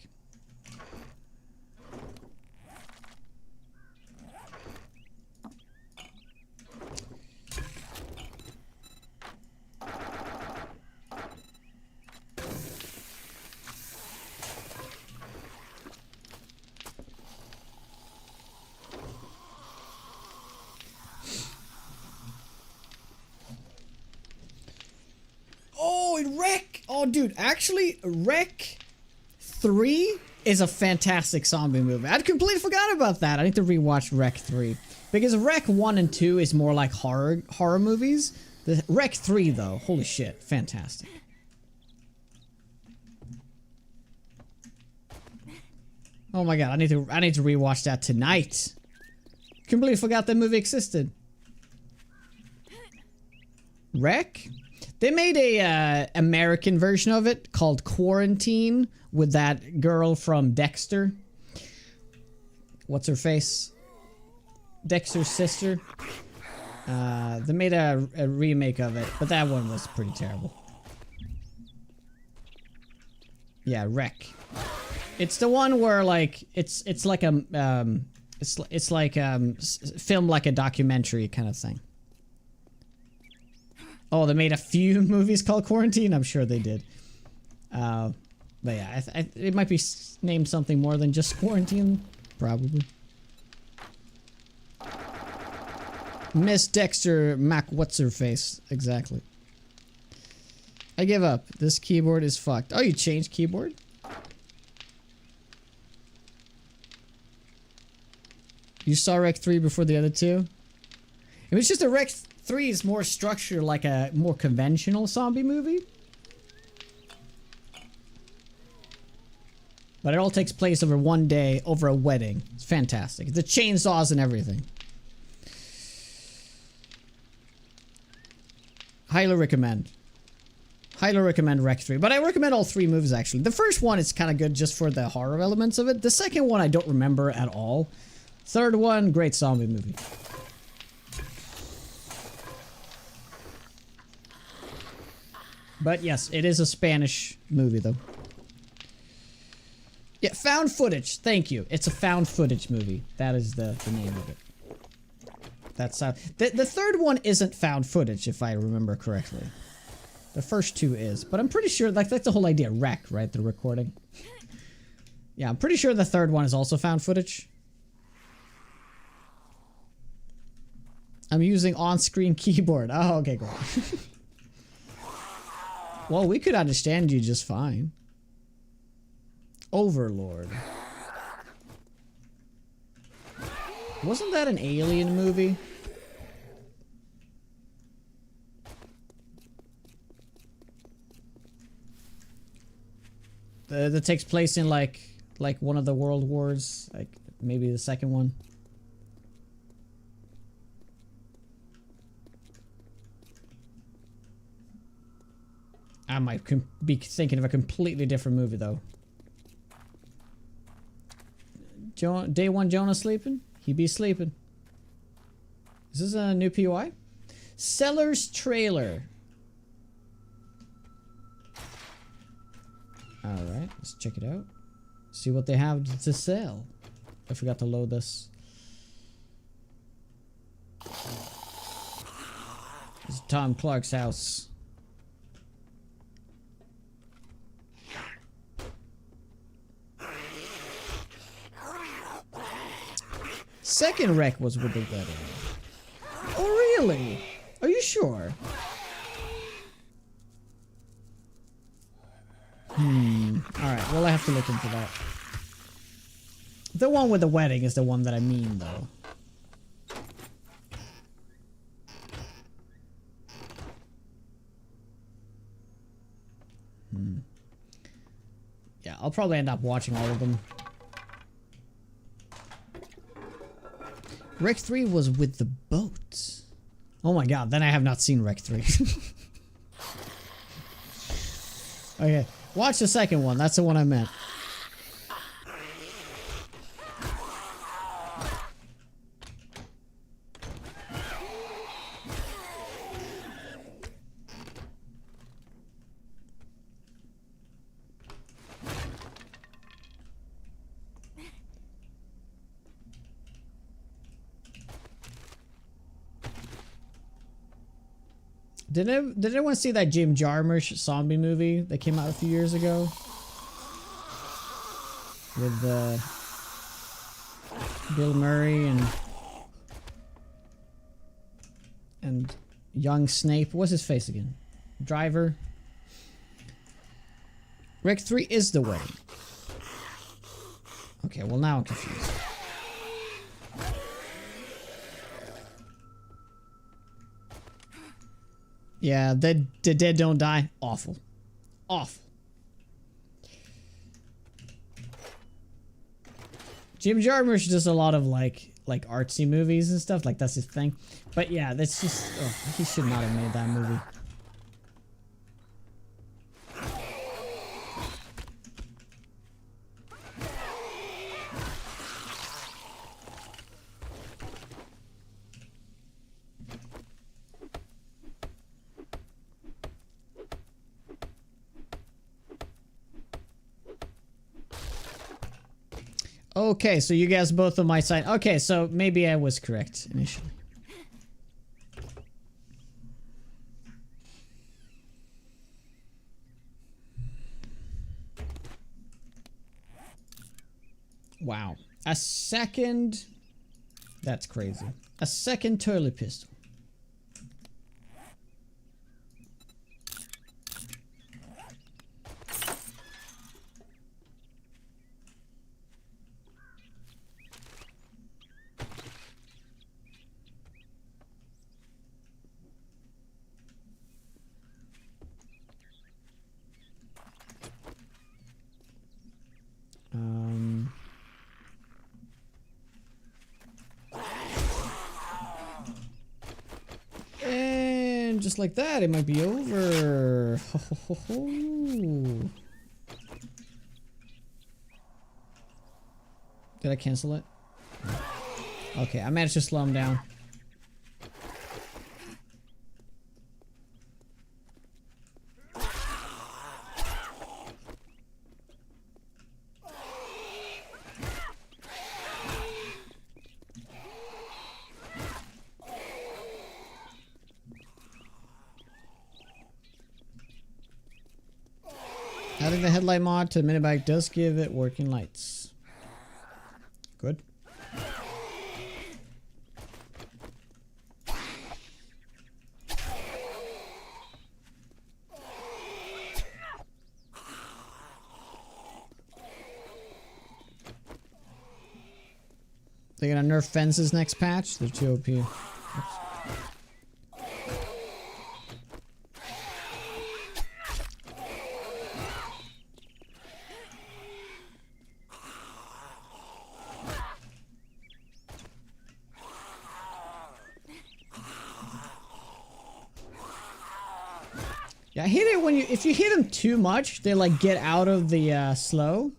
Oh, and Rec! Oh, dude, actually, Rec 3 is a fantastic zombie movie. I'd completely forgot about that. I need to rewatch Rec 3. Because Rec 1 and 2 is more like horror movies. The Rec 3, though, holy shit, fantastic. Oh my god, I need to rewatch that tonight. Completely forgot that movie existed. Rec? They made a American version of it called Quarantine with that girl from Dexter. What's her face? Dexter's sister. They made a remake of it, but that one was pretty terrible. Yeah, Rec. It's the one where like it's like a it's like filmed like a documentary kind of thing. Oh, they made a few movies called Quarantine? I'm sure they did. But yeah, it might be named something more than just Quarantine. Probably. Miss Dexter Mac What's-Her-Face. Exactly. I give up. This keyboard is fucked. Oh, you changed keyboard? You saw Rec 3 before the other two? It was just a Rec 3 is more structured like a more conventional zombie movie. But it all takes place over one day, over a wedding. It's fantastic. The chainsaws and everything. Highly recommend. Highly recommend Rec 3. But I recommend all three movies, actually. The first one is kind of good just for the horror elements of it. The second one I don't remember at all. Third one, great zombie movie. But yes, it is a Spanish movie, though. Yeah, found footage. Thank you. It's a found footage movie. That is the name of it. That's the third one isn't found footage, if I remember correctly. The first two is, but I'm pretty sure like that's the whole idea. Rec, right? The recording. Yeah, I'm pretty sure the third one is also found footage. I'm using on-screen keyboard. Oh, okay, cool. Well, we could understand you just fine. Overlord. Wasn't that an Alien movie? That takes place in like one of the world wars, like maybe the second one. I might be thinking of a completely different movie though. Day one Jonah sleeping? He be sleeping. Is this a new POI? Seller's Trailer. Alright, let's check it out. See what they have to sell. I forgot to load this. This is Tom Clark's house. Second Rec was with the wedding. Oh, really? Are you sure? Alright, well I have to look into that. The one with the wedding is the one that I mean, though. Yeah, I'll probably end up watching all of them. Rec 3 was with the boat. Oh my god, then I have not seen Rec 3. Okay, watch the second one. That's the one I meant. Did anyone see that Jim Jarmusch zombie movie that came out a few years ago? With Bill Murray and young Snape. What's his face again? Driver. Rec 3 is the wedding. Okay, well now I'm confused. Yeah, the dead don't die. Awful. Awful. Jim Jarmusch does a lot of like artsy movies and stuff. Like that's his thing. But yeah, that's just he should not have made that movie. Okay, so you guys both on my side. Okay, so maybe I was correct initially. Wow. A second... That's crazy. A second Turley pistol. just like that, it might be over. Ho, ho, ho, ho. Did I cancel it? Okay, I managed to slow him down. Adding the headlight mod to the minibike does give it working lights. Good. They're gonna nerf fences next patch? They're too OP. Oops. Yeah, I hate it when if you hit them too much, they like get out of the slow.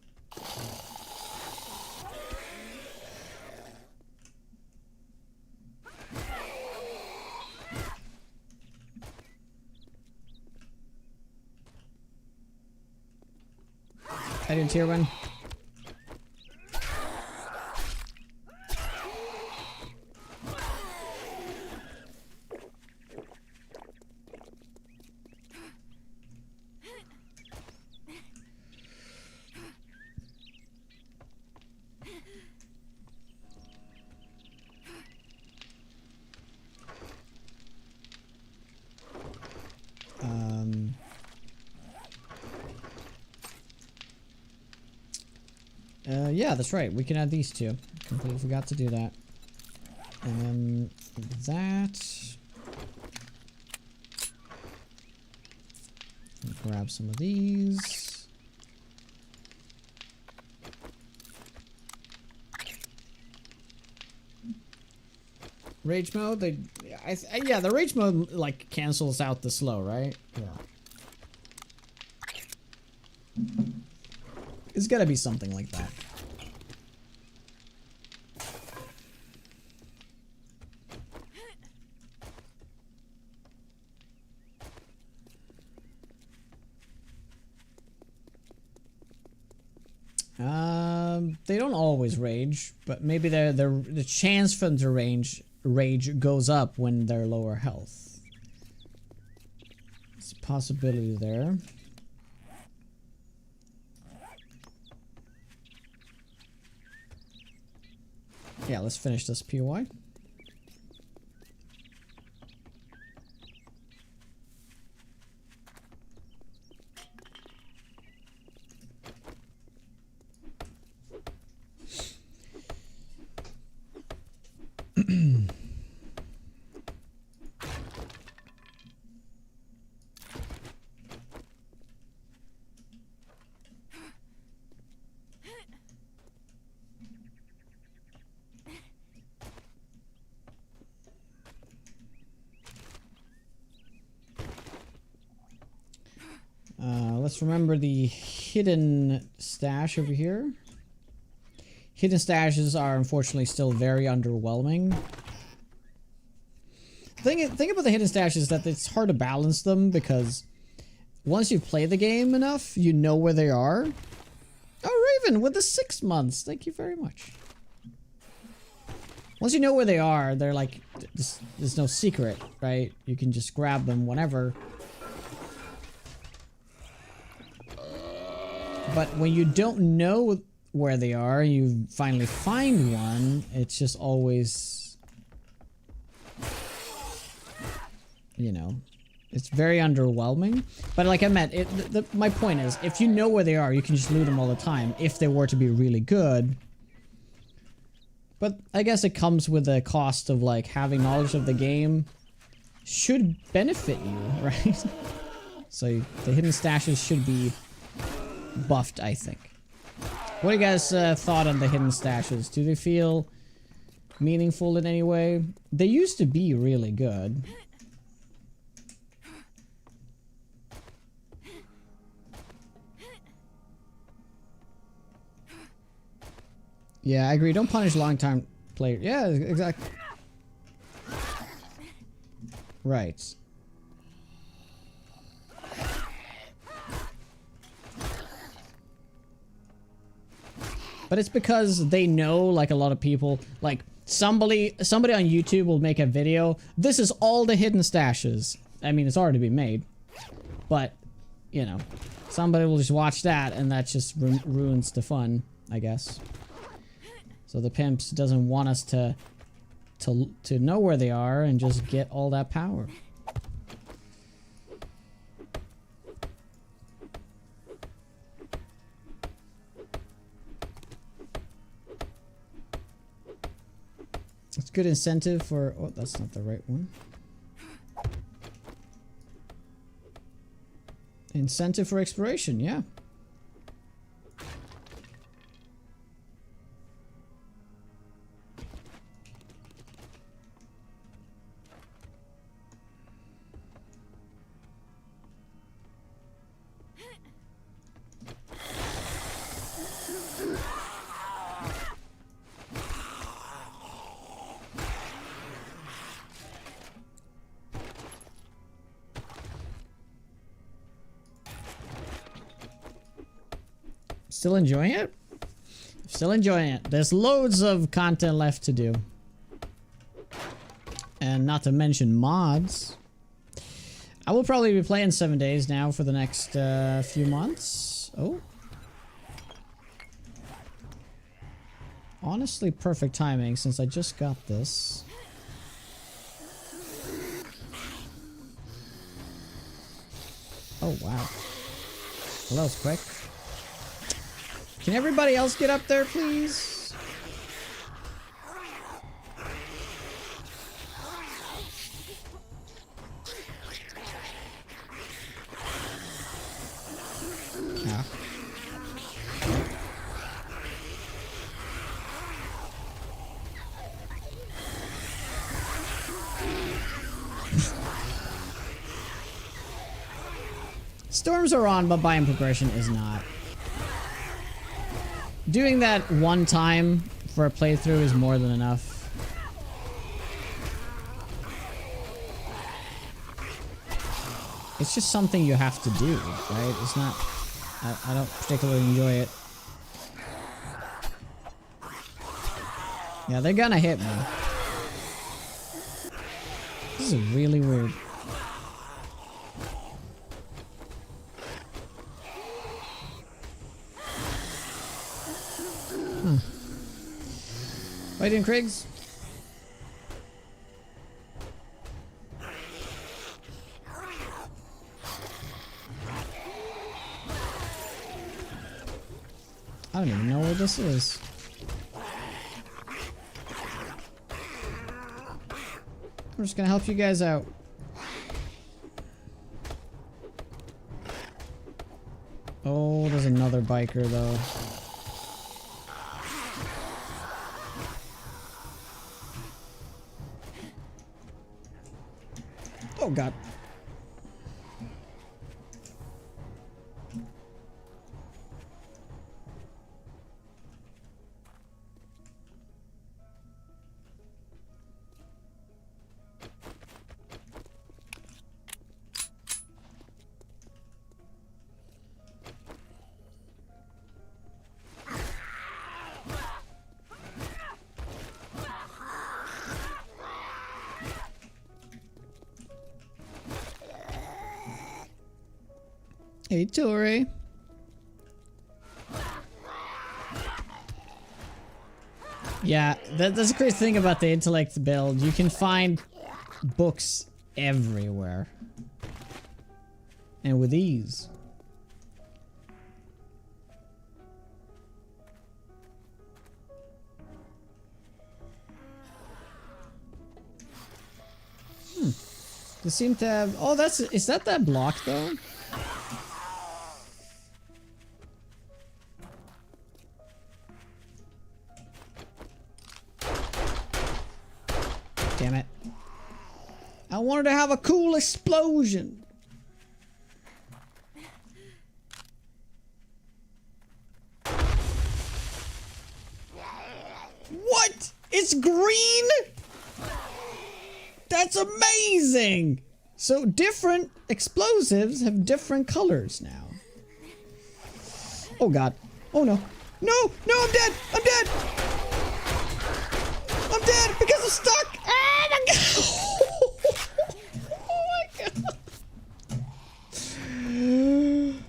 I didn't hear one. Yeah, that's right. We can add these two. Completely forgot to do that. And then that. Grab some of these. Rage mode. Yeah, the rage mode like cancels out the slow, right? Yeah. It's gotta be something like that. They don't always rage, but maybe the chance for them to rage goes up when they're lower health. It's a possibility there. Yeah, let's finish this POI. Let's remember the hidden stash over here. Hidden stashes are unfortunately still very underwhelming. The thing about the hidden stashes is that it's hard to balance them because once you play the game enough, you know where they are. Oh, Raven with the 6 months. Thank you very much. Once you know where they are, they're like, there's no secret, right? You can just grab them whenever. But when you don't know where they are, you finally find one, it's just always, you know, it's very underwhelming. But like I meant, my point is, if you know where they are, you can just loot them all the time if they were to be really good. But I guess it comes with a cost of like having knowledge of the game should benefit you, right? So the hidden stashes should be buffed, I think. What do you guys thought on the hidden stashes? Do they feel meaningful in any way? They used to be really good. Yeah, I agree. Don't punish long-time players. Yeah, exactly. Right. But it's because they know, like, a lot of people, like, somebody on YouTube will make a video. This is all the hidden stashes. I mean, it's already been made. But, you know, somebody will just watch that, and that just ruins the fun, I guess. So the pimps doesn't want us to know where they are and just get all that power. It's good incentive for... Oh, that's not the right one. Incentive for exploration, yeah. Still enjoying it? Still enjoying it. There's loads of content left to do. And not to mention mods. I will probably be playing 7 days now for the next few months. Oh. Honestly, perfect timing since I just got this. Oh, wow. Well, that was quick. Can everybody else get up there, please? Yeah. Storms are on, but biome progression is not. Doing that one time for a playthrough is more than enough. It's just something you have to do, right? It's not... I don't particularly enjoy it. Yeah, they're gonna hit me. This is really weird. Right in, Craigs. I don't even know where this is. I'm just gonna help you guys out. Oh, there's another biker though. Oh god. Hey, Tori. Yeah, that's the crazy thing about the intellect build. You can find books everywhere. And with ease. They seem to have... Oh, is that block though? Damn it. I wanted to have a cool explosion. It's green? That's amazing! So different explosives have different colors now. Oh god. Oh no. No! No, I'm dead! I'm dead! I'm dead because I'm stuck! Oh my god! Oh my god!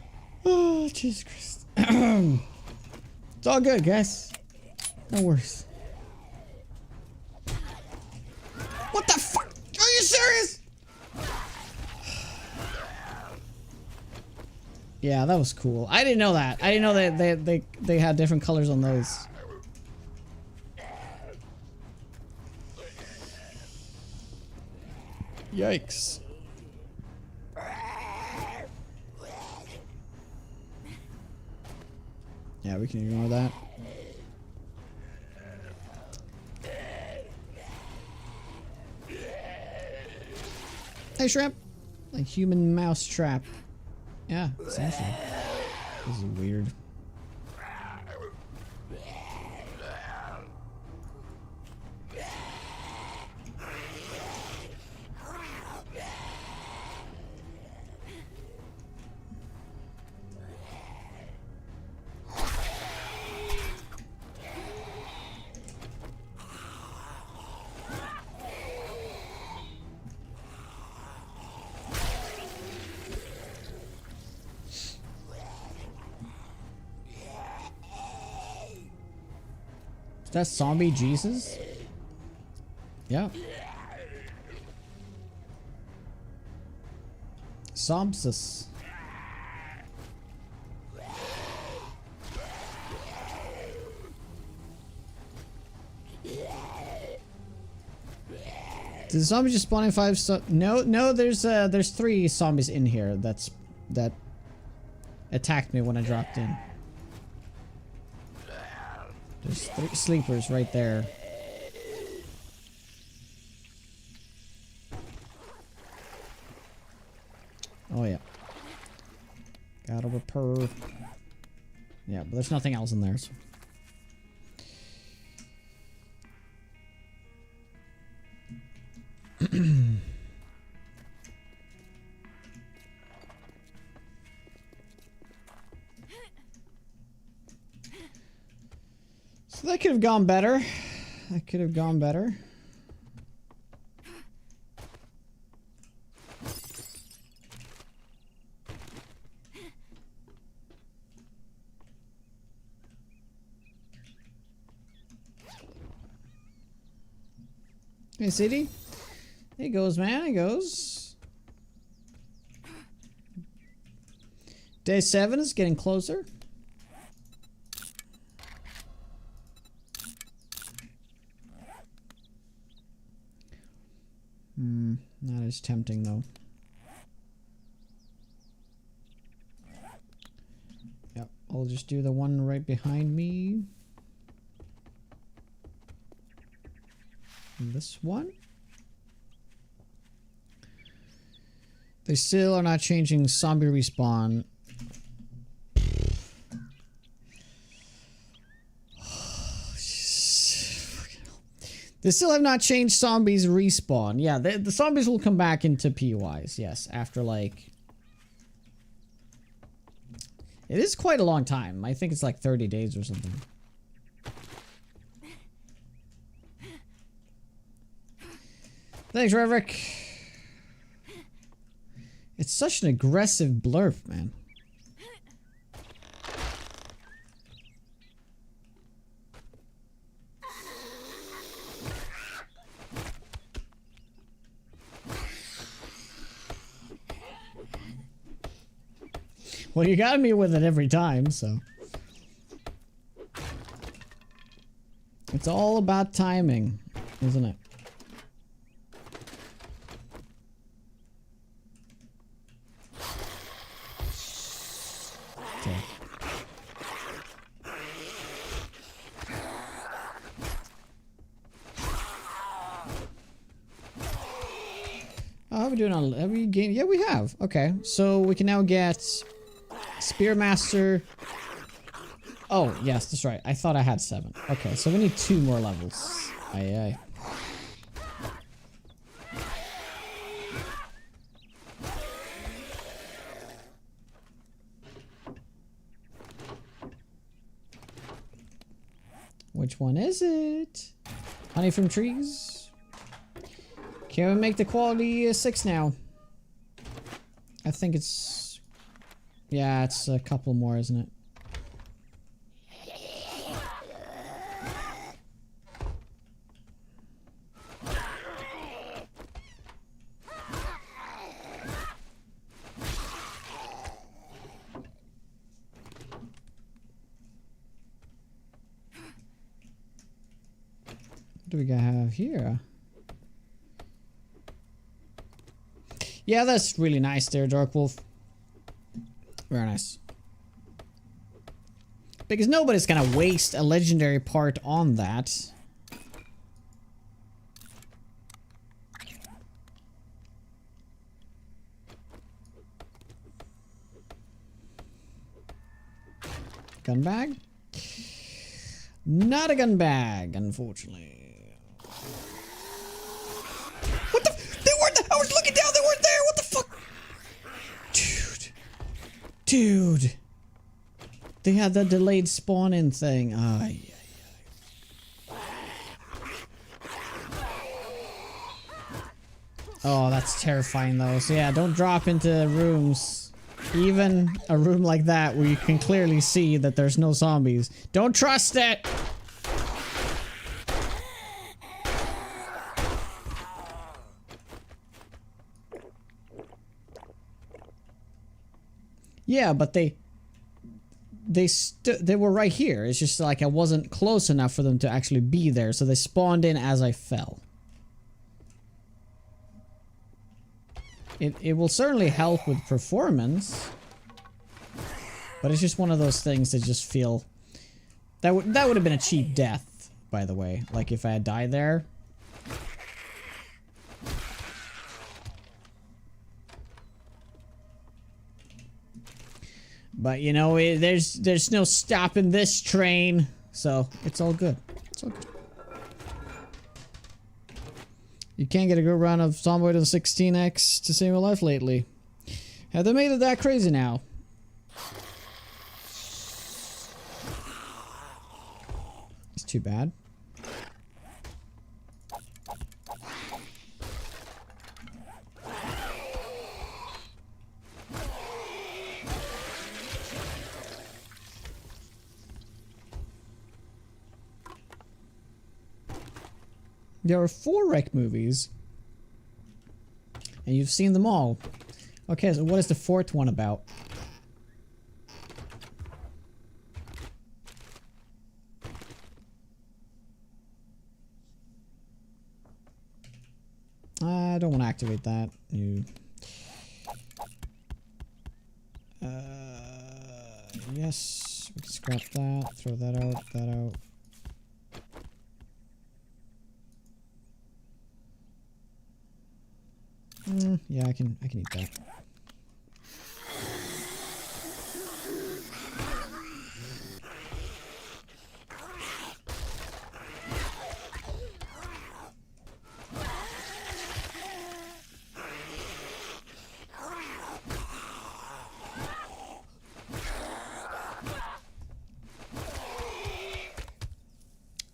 Oh, Jesus Christ. It's all good, guys. No worries. What the fuck? Are you serious? Yeah, that was cool. I didn't know that. I didn't know that they had different colors on those. Yikes. Yeah, we can ignore that. Hey, shrimp. A human mouse trap. Yeah, essentially. This is weird. Is that zombie Jesus? Yeah. Sompsus. Did the zombies just spawn in 5? No, there's 3 zombies in here that attacked me when I dropped in. There's 3 sleepers right there. Oh yeah. Gotta repair. Yeah, but there's nothing else in there. So. So that could have gone better. That could have gone better. Hey, CD. There he goes, man. He goes. Day 7 is getting closer. Not as tempting though. Yep, I'll just do the one right behind me. And this one. They still are not changing zombie respawn. They still have not changed zombies respawn. Yeah, the zombies will come back into POIs, yes, after like... It is quite a long time. I think it's like 30 days or something. Thanks, Reverick. It's such an aggressive blurb, man. Well, you got me with it every time, so. It's all about timing, isn't it? Okay. Oh, how are we doing on every game? Yeah, we have. Okay, so we can now get Spearmaster. Oh, yes, that's right. I thought I had 7. Okay, so we need 2 more levels. Aye, aye. Which one is it? Honey from trees. Can we make the quality 6 now? I think it's... Yeah, it's a couple more, isn't it? What do we have here? Yeah, that's really nice there, Dark Wolf. Very nice. Because nobody's gonna waste a legendary part on that. Gun bag? Not a gun bag, unfortunately. What the? They weren't. I was looking down. They weren't there. What the fuck? Dude. They had that delayed spawn-in thing. Ay. Oh, that's terrifying though. So yeah, don't drop into rooms. Even a room like that where you can clearly see that there's no zombies. Don't trust it! Yeah, but they were right here. It's just like I wasn't close enough for them to actually be there, so they spawned in as I fell. It will certainly help with performance, but it's just one of those things that just feel that would have been a cheap death, by the way. Like if I had died there. But you know, there's no stopping this train, so it's all good. It's all good. You can't get a good run of Zomboid on 16x to save your life lately. Have they made it that crazy now? It's too bad. There are 4 Wreck movies, and you've seen them all. Okay, so what is the 4th one about? I don't want to activate that. You. Yes, we can scrap that. Throw that out. That out. Yeah, I can eat that.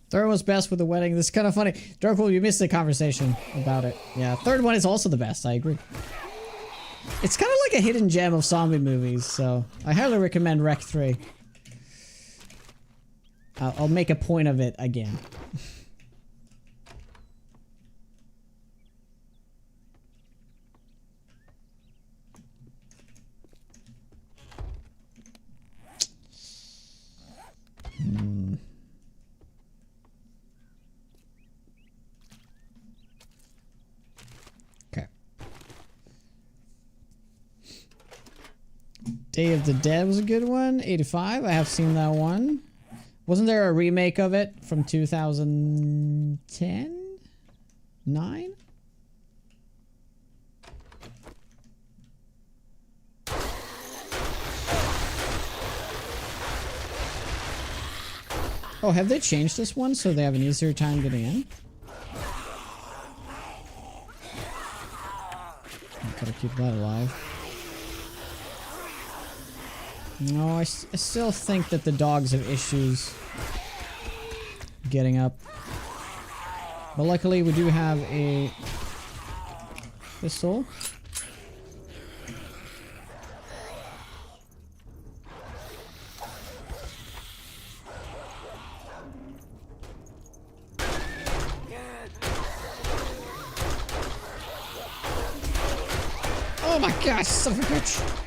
Third one's best with the wedding. This is kind of funny. Darkpool, you missed the conversation about it. Yeah, third one is also the best. I agree. It's kind of like a hidden gem of zombie movies, so I highly recommend Wreck 3. I'll make a point of it again. Day of the Dead was a good one. 85. I have seen that one. Wasn't there a remake of it from 2010? 9? Oh, have they changed this one so they have an easier time getting in? Gotta keep that alive. No, I still think that the dogs have issues getting up. But luckily we do have a pistol. Oh my gosh, son of a bitch!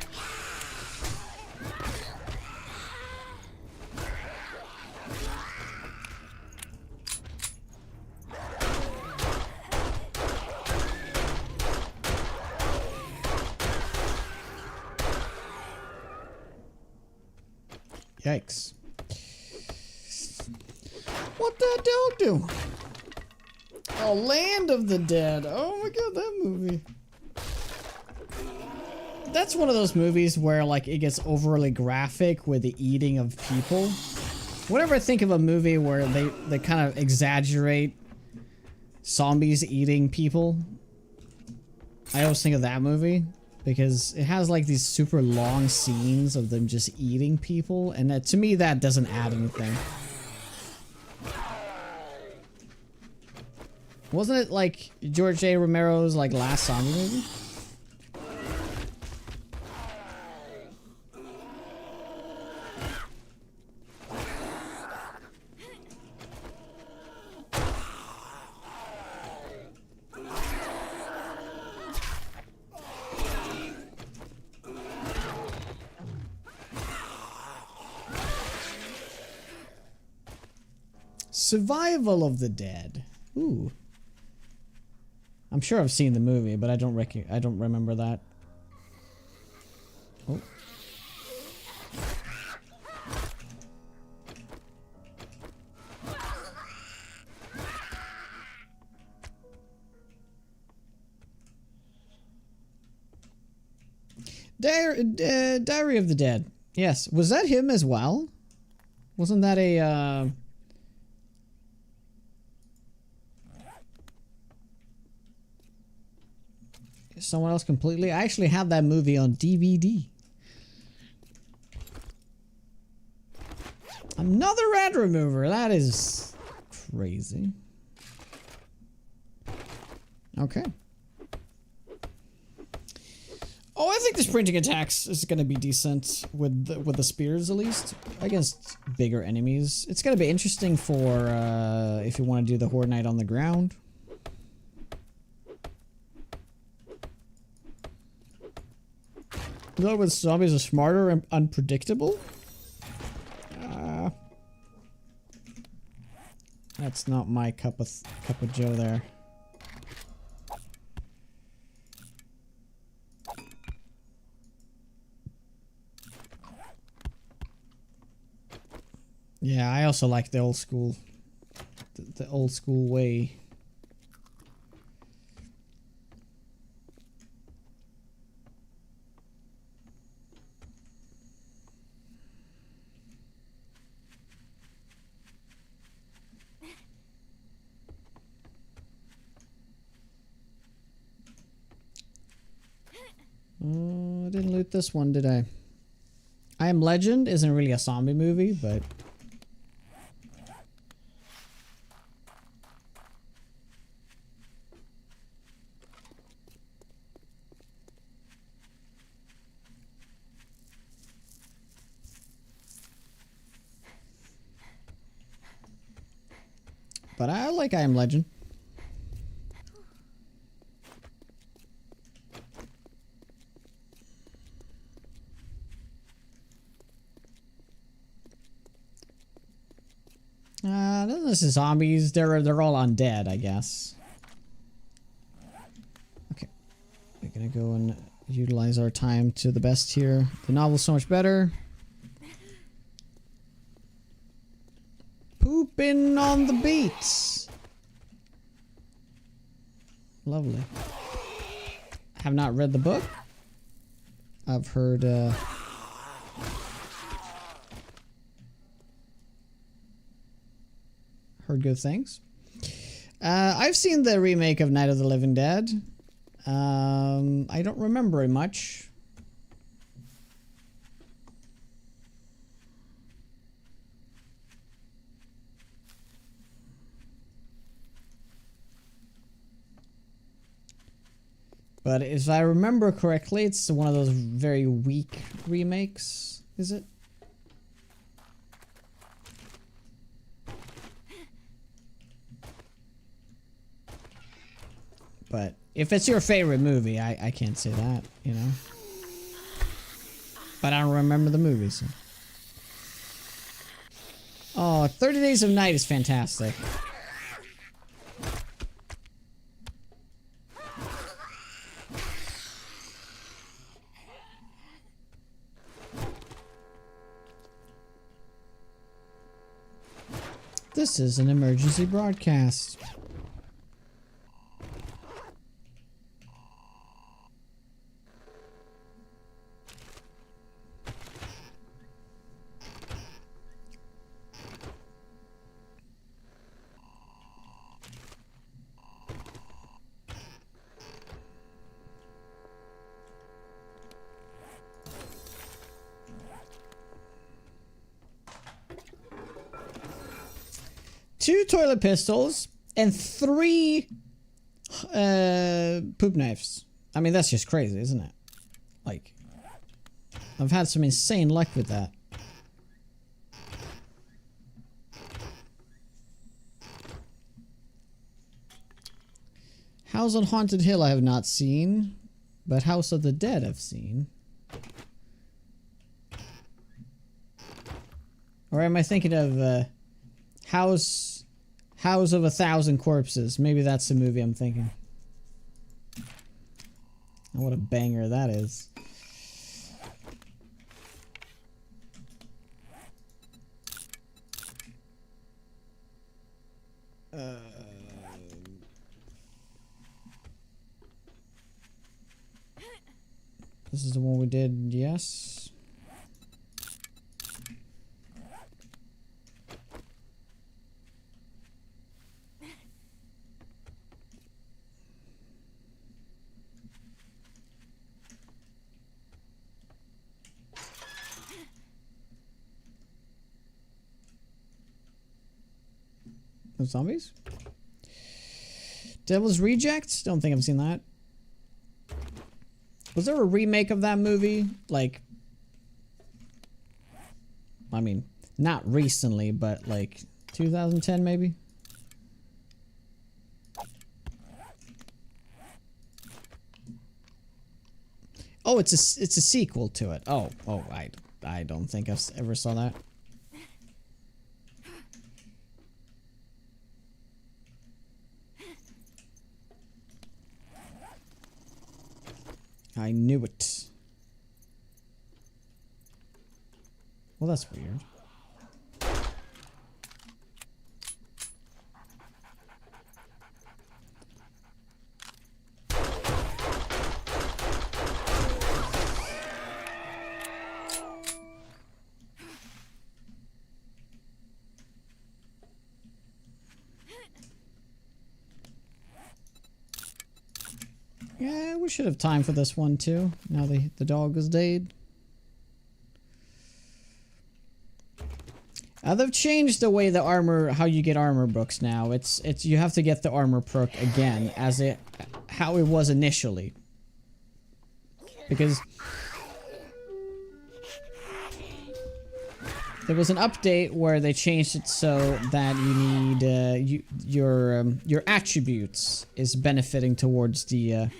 Yikes. What that dog do? Oh, Land of the Dead. Oh my god, that movie. That's one of those movies where like it gets overly graphic with the eating of people. Whenever I think of a movie where they kind of exaggerate zombies eating people, I always think of that movie because it has like these super long scenes of them just eating people, and that, to me, that doesn't add anything. Wasn't it like George A. Romero's like last zombie movie? Survival of the Dead. Ooh. I'm sure I've seen the movie, but I don't remember that. Oh. Diary of the Dead. Yes. Was that him as well? Wasn't that a someone else completely? I actually have that movie on DVD. Another rat remover. That is crazy. Okay. Oh, I think this printing attacks is going to be decent with the spears, at least against bigger enemies. It's going to be interesting for if you want to do the Horde Night on the ground. Though with zombies are smarter and unpredictable. That's not my cup of Joe there. Yeah, I also like the old school, the old school way. I didn't loot this one, did I? I Am Legend isn't really a zombie movie, but... But I like I Am Legend. This is zombies. They're all undead, I guess. Okay, we're gonna go and utilize our time to the best here. The novel's so much better. Pooping on the beats. Lovely. Have not read the book. I've heard. Heard good things. I've seen the remake of Night of the Living Dead. I don't remember it much. But if I remember correctly, it's one of those very weak remakes, is it? But if it's your favorite movie, I can't say that, you know? But I don't remember the movie, so. Oh, 30 Days of Night is fantastic. This is an emergency broadcast. Two toilet pistols and 3 poop knives. I mean, that's just crazy, isn't it? Like, I've had some insane luck with that. House on Haunted Hill I have not seen, but House of the Dead I've seen. Or am I thinking of House of 1,000 Corpses? Maybe that's the movie I'm thinking. What a banger that is. This is the one we did, yes. The zombies? Devil's Rejects? Don't think I've seen that. Was there a remake of that movie? Like, I mean, not recently, but like 2010 maybe? Oh, it's a sequel to it. Oh, I don't think I've ever saw that. I knew it. Well, that's weird. Yeah, we should have time for this one too. Now the dog is dead. They've changed the way the armor, how you get armor books now. It's you have to get the armor perk again as how it was initially. Because there was an update where they changed it so that you need your attributes is benefiting towards the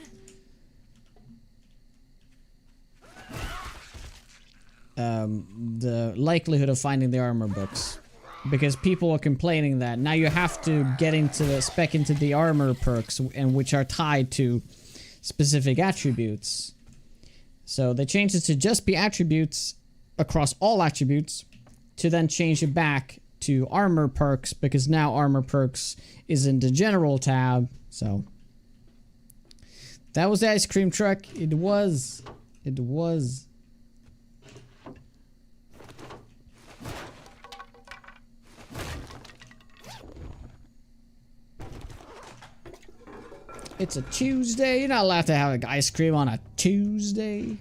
likelihood of finding the armor books, because people are complaining that now you have to get into the spec into the armor perks and which are tied to specific attributes. So they changed it to just be attributes across all attributes, to then change it back to armor perks, because now armor perks is in the general tab. So that was the ice cream truck. It was. It's a Tuesday. You're not allowed to have ice cream on a Tuesday.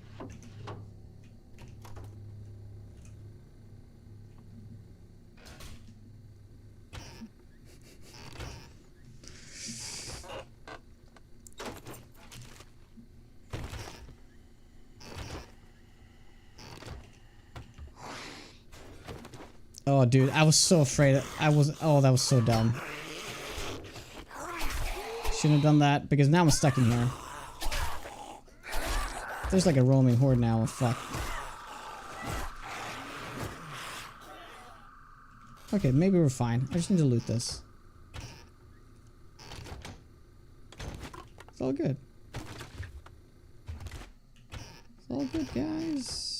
Oh, dude, I was so afraid. Oh, that was so dumb. Shouldn't have done that because now I'm stuck in here. There's like a roaming horde now. Oh, fuck. Okay, maybe we're fine. I just need to loot this. It's all good. It's all good, guys.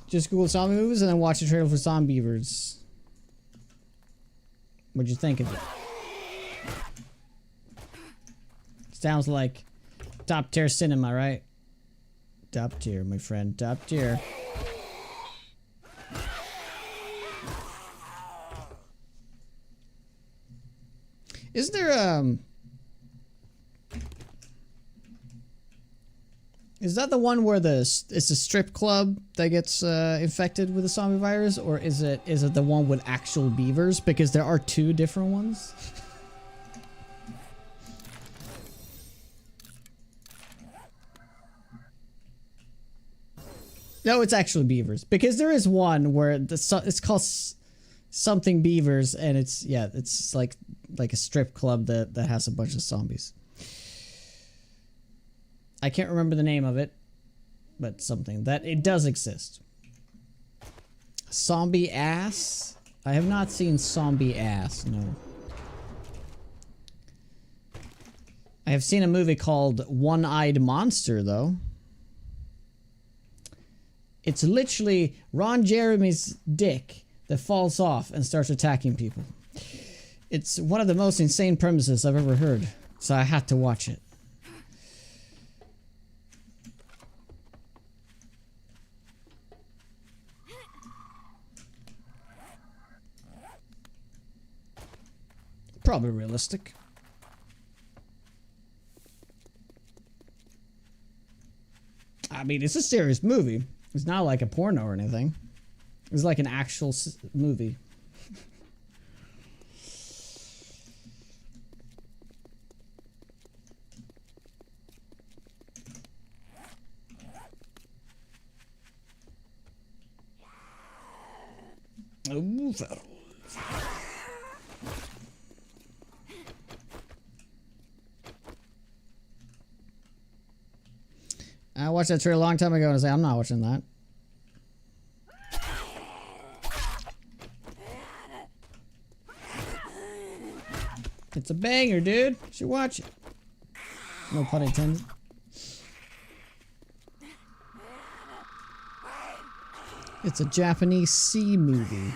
Just Google zombie movies and then watch the trailer for Zombievers. What'd you think of it? Sounds like top tier cinema, right? Top tier, my friend. Top tier. Isn't there is that the one where it's a strip club that gets infected with the zombie virus, or is it the one with actual beavers? Because there are two different ones. No, it's actually beavers, because there is one where it's called something beavers, and it's like a strip club that has a bunch of zombies. I can't remember the name of it, but something that it does exist. Zombie Ass? I have not seen Zombie Ass, no. I have seen a movie called One-Eyed Monster, though. It's literally Ron Jeremy's dick that falls off and starts attacking people. It's one of the most insane premises I've ever heard, so I had to watch it. Probably realistic. I mean, it's a serious movie. It's not like a porno or anything. It's like an actual movie. Oh, I watched that trailer a long time ago and I say I'm not watching that. It's a banger, dude. You should watch it. No pun intended. It's a Japanese sea movie.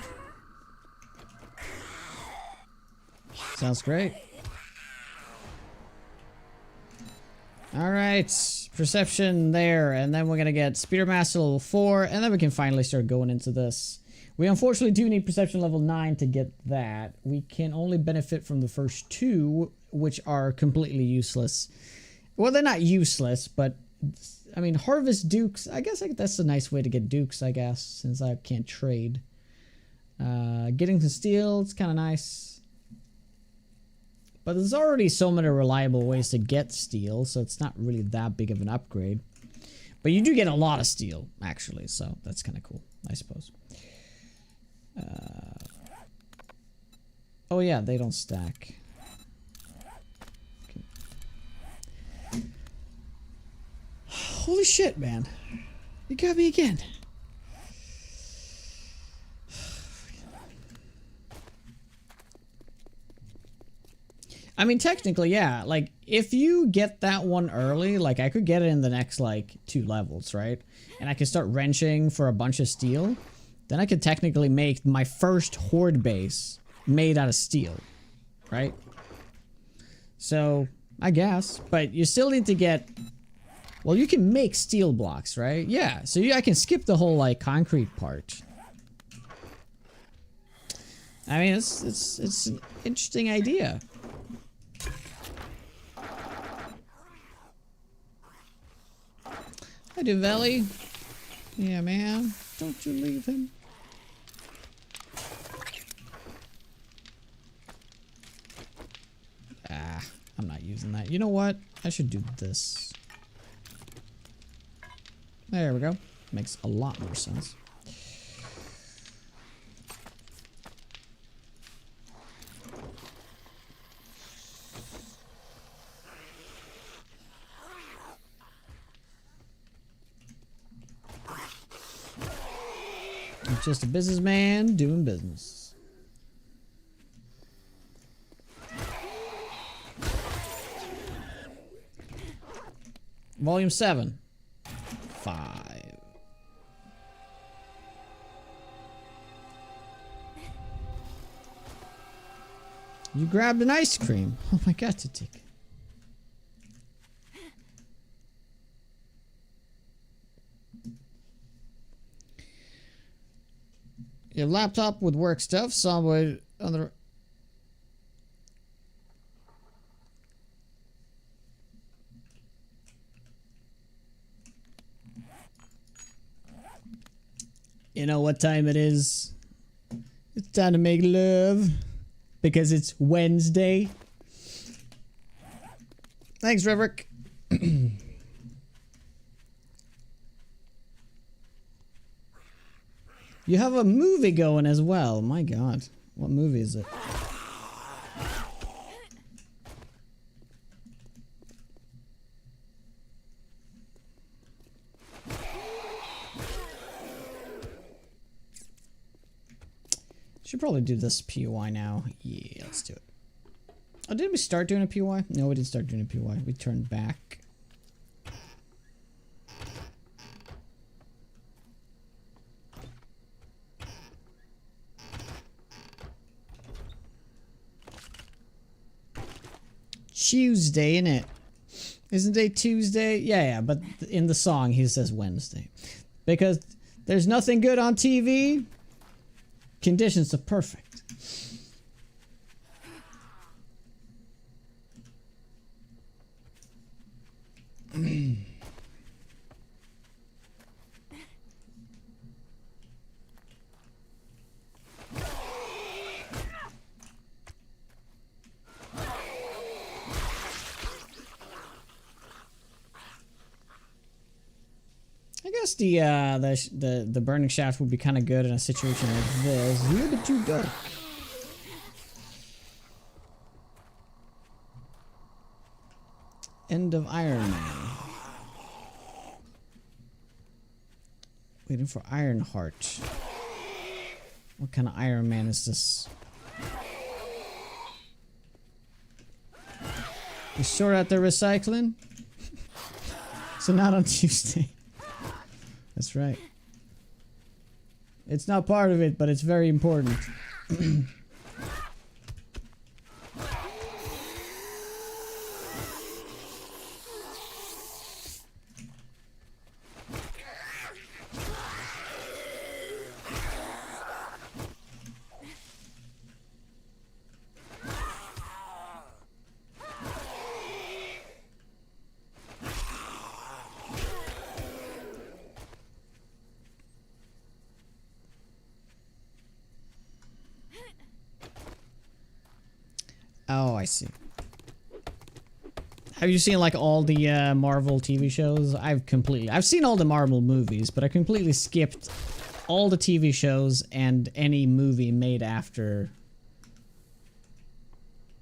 Sounds great. Alright, perception there, and then we're gonna get Speedermaster level 4, and then we can finally start going into this. We unfortunately do need perception level 9 to get that. We can only benefit from the first two, which are completely useless. Well, they're not useless, but I mean, Harvest Dukes, I guess that's a nice way to get Dukes, I guess, since I can't trade. Getting some steel, it's kind of nice. But there's already so many reliable ways to get steel, so it's not really that big of an upgrade. But you do get a lot of steel, actually, so that's kind of cool, I suppose. Oh yeah, they don't stack. Okay. Holy shit, man. You got me again. I mean, technically, yeah. Like, if you get that one early, like, I could get it in the next, like, 2 levels, right? And I could start wrenching for a bunch of steel. then I could technically make my first horde base made out of steel, right? So, I guess. But you still need to get... Well, you can make steel blocks, right? Yeah, so I can skip the whole, like, concrete part. I mean, it's an interesting idea. Hi, Duvelli. Yeah, man. Don't you leave him. Ah, I'm not using that. You know what? I should do this. There we go. Makes a lot more sense. I'm just a businessman doing business. Volume 7. 5. You grabbed an ice cream. Oh my god, Tatik. Your laptop would work stuff, somewhere on the... You know what time it is? It's time to make love. Because it's Wednesday. Thanks, Reverick. You have a movie going as well. My god. What movie is it? Should probably do this POI now. Yeah, let's do it. Oh, didn't we start doing a POI? No, we didn't start doing a POI. We turned back. Tuesday, innit? Isn't it Tuesday? Yeah, but in the song he says Wednesday. Because there's nothing good on TV. Conditions are perfect. I guess the burning shaft would be kind of good in a situation like this. A little bit too dark. End of Iron Man. Waiting for Ironheart. What kind of Iron Man is this? You sort out the recycling? So not on Tuesday. That's right. It's not part of it, but it's very important. Oh, I see. Have you seen like all the Marvel TV shows? I've seen all the Marvel movies, but I completely skipped all the TV shows and any movie made after.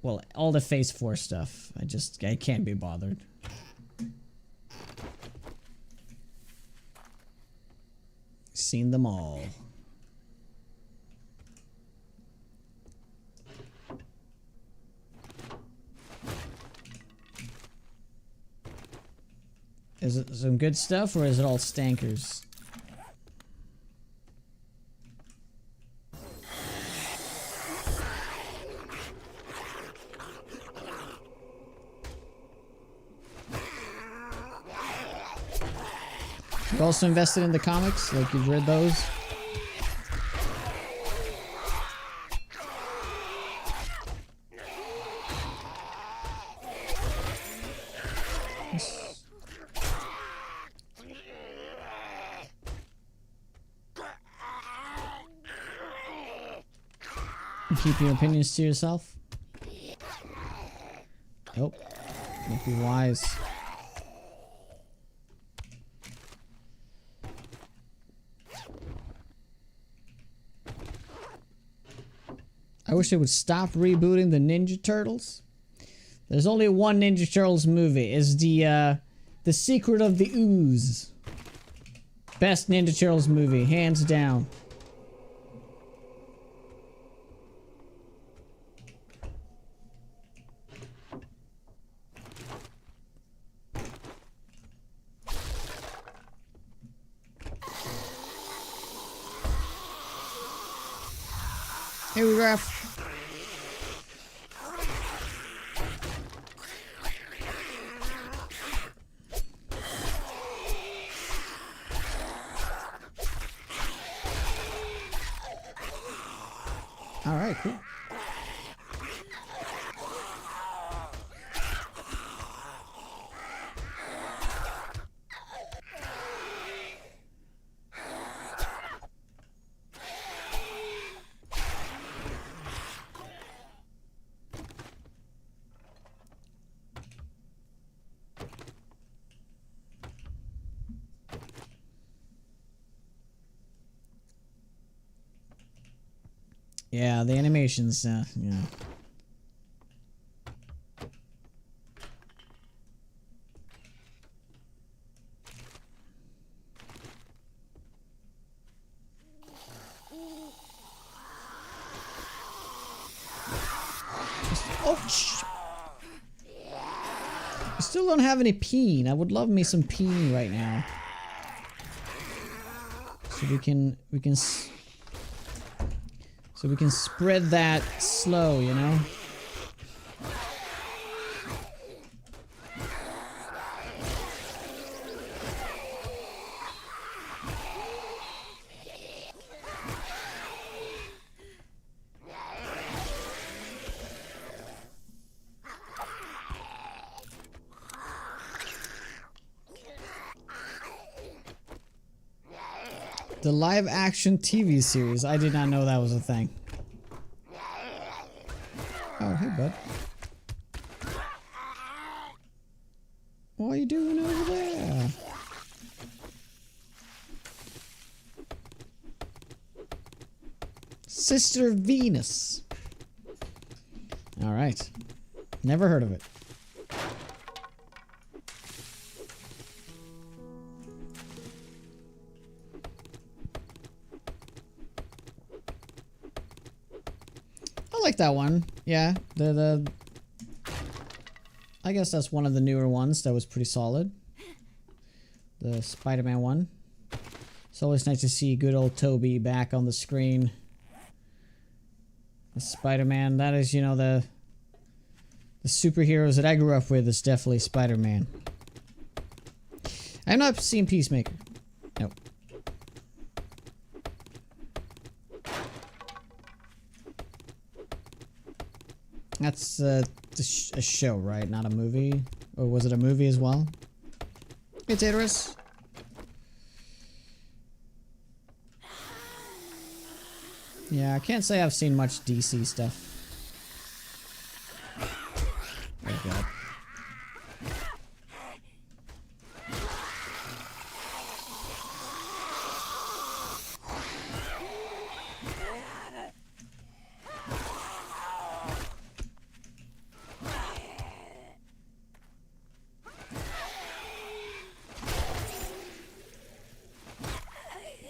Well, all the Phase 4 stuff. I can't be bothered. Seen them all. Is it some good stuff or is it all stankers? You also invested in the comics? Like, you've read those? Keep your opinions to yourself. Nope. Won't be wise. I wish they would stop rebooting the Ninja Turtles. There's only one Ninja Turtles movie. It's the Secret of the Ooze. Best Ninja Turtles movie, hands down. Here we go. All right, cool. Yeah, the animations, yeah. Oh, I still don't have any peen. I would love me some peen right now. So we can spread that slow, you know? The live action TV series. I did not know that was a thing. Oh, hey, bud. What are you doing over there? Sister Venus. Alright. Never heard of it. I like that one. Yeah, I guess that's one of the newer ones that was pretty solid. The Spider-Man one. It's always nice to see good old Toby back on the screen. The Spider-Man, that is, you know, the superheroes that I grew up with is definitely Spider-Man. I've not seen Peacemaker. Nope. That's a show, right? Not a movie? Or was it a movie as well? It's Idris. Yeah, I can't say I've seen much DC stuff. Oh god.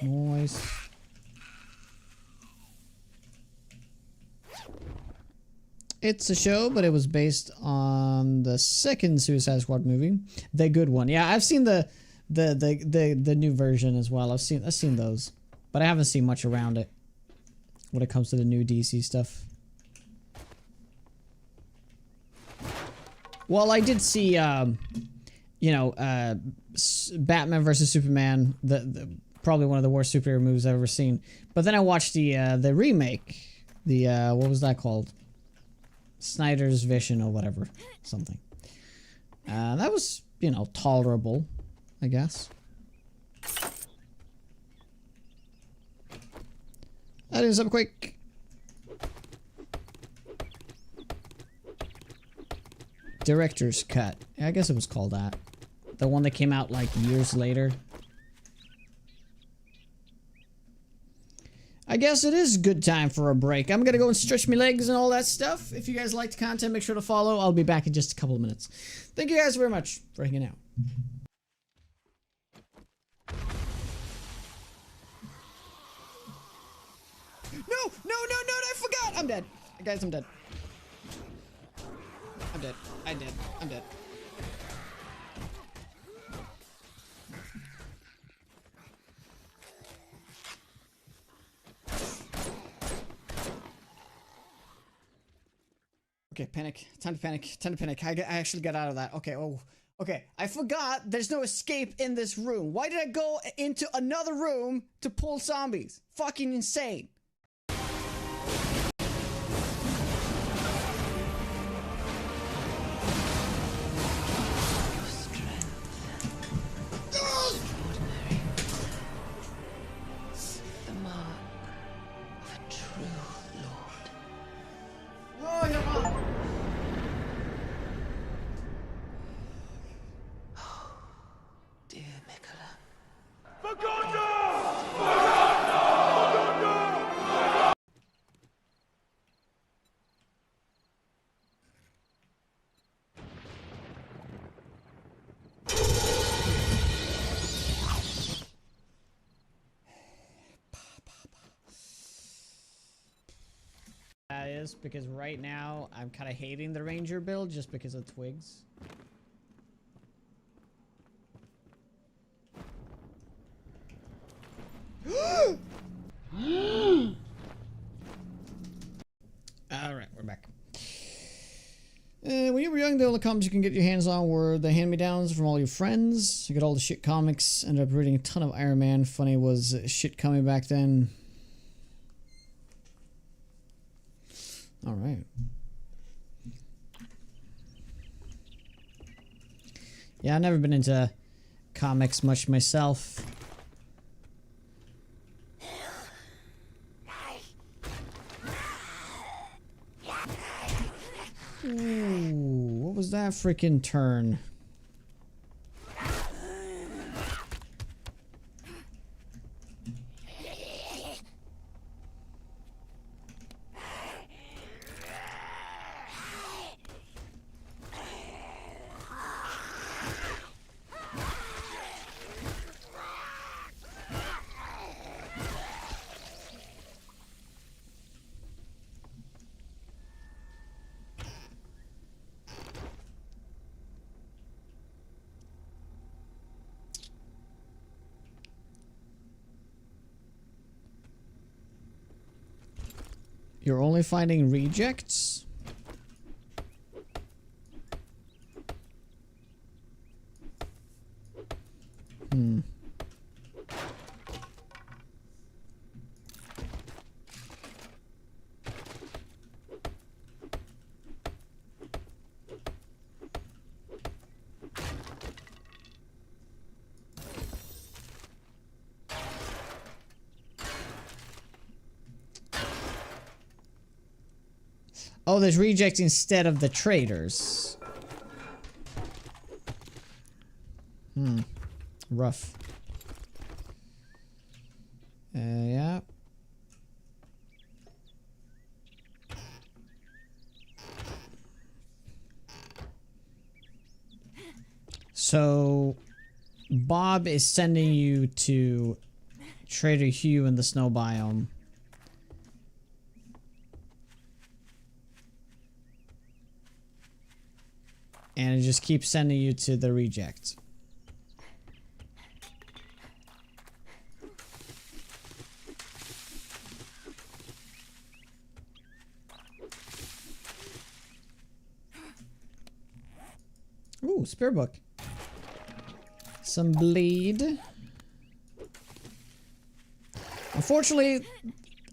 Noise. It's a show, but it was based on the second Suicide Squad movie, the good one. Yeah, I've seen the new version as well. I've seen those, but I haven't seen much around it when it comes to the new DC stuff. Well, I did see, you know, Batman versus Superman, the probably one of the worst superhero movies I've ever seen. But then I watched the remake, the what was that called? Snyder's Vision or whatever, something. That was, you know, tolerable, I guess. That is up quick. Director's Cut. I guess it was called that. The one that came out like years later. I guess it is good time for a break. I'm gonna go and stretch my legs and all that stuff. If you guys liked the content, make sure to follow. I'll be back in just a couple of minutes. Thank you guys very much for hanging out. No, I forgot! I'm dead. Guys, I'm dead. I'm dead. I'm dead. Okay, panic. Time to panic. I actually got out of that. Okay, okay. I forgot there's no escape in this room. Why did I go into another room to pull zombies? Fucking insane. That is because right now I'm kind of hating the ranger build just because of twigs. Alright, we're back. When you were young, the only comics you can get your hands on were the hand-me-downs from all your friends. You got all the shit comics, ended up reading a ton of Iron Man. Funny was shit coming back then. Alright. Yeah, I've never been into comics much myself. Ooh, what was that freaking turn? You're only finding rejects? Oh, there's rejects instead of the traders. Rough. Yeah. So, Bob is sending you to Trader Hugh in the snow biome. And it just keeps sending you to the reject. Ooh, spear book. some bleed. Unfortunately,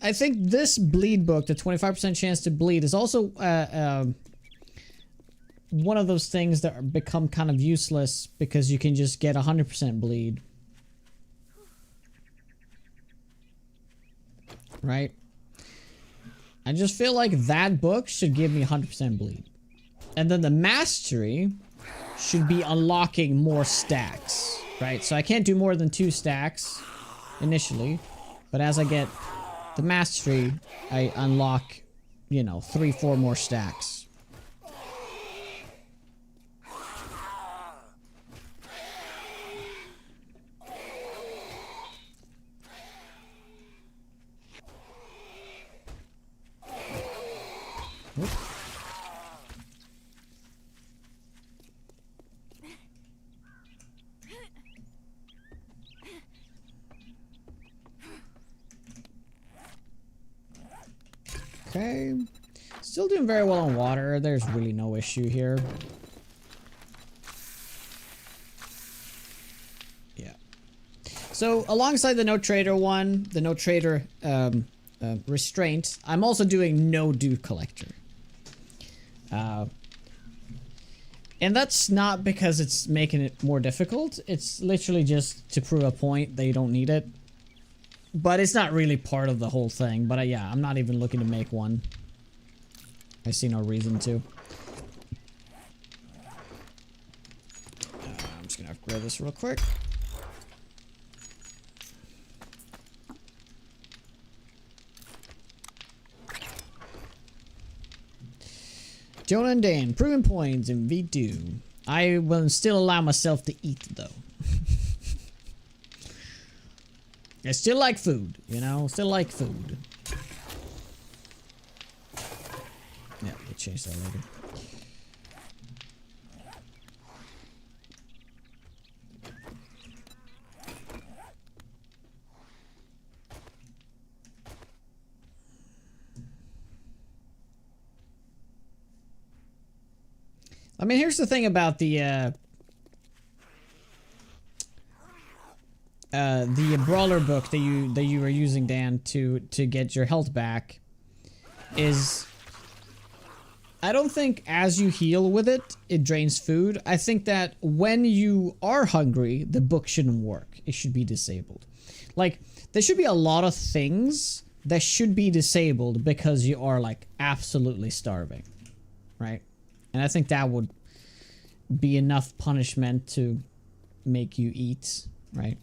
I think this bleed book, the 25% chance to bleed, is also one of those things that become kind of useless because you can just get 100% bleed. Right? I just feel like that book should give me 100% bleed. And then the mastery should be unlocking more stacks. Right? So I can't do more than 2 stacks initially. But as I get the mastery, I unlock, you know, 3-4 more stacks. Oop. Okay. Still doing very well on water. There's really no issue here. Yeah. So alongside the no trader one, the no trader restraint, I'm also doing no dude collector. And that's not because it's making it more difficult. It's literally just to prove a point that you don't need it. But it's not really part of the whole thing. But yeah, I'm not even looking to make one. I see no reason to. I'm just gonna upgrade this real quick. Jonah and Dan, proven points in V2. I will still allow myself to eat though. I still like food, you know? Still like food. Yeah, we'll change that later. I mean, here's the thing about the brawler book that you were using, Dan, to get your health back, is I don't think as you heal with it, it drains food. I think that when you are hungry, the book shouldn't work. It should be disabled. Like, there should be a lot of things that should be disabled because you are, like, absolutely starving. Right? And I think that would be enough punishment to make you eat, right?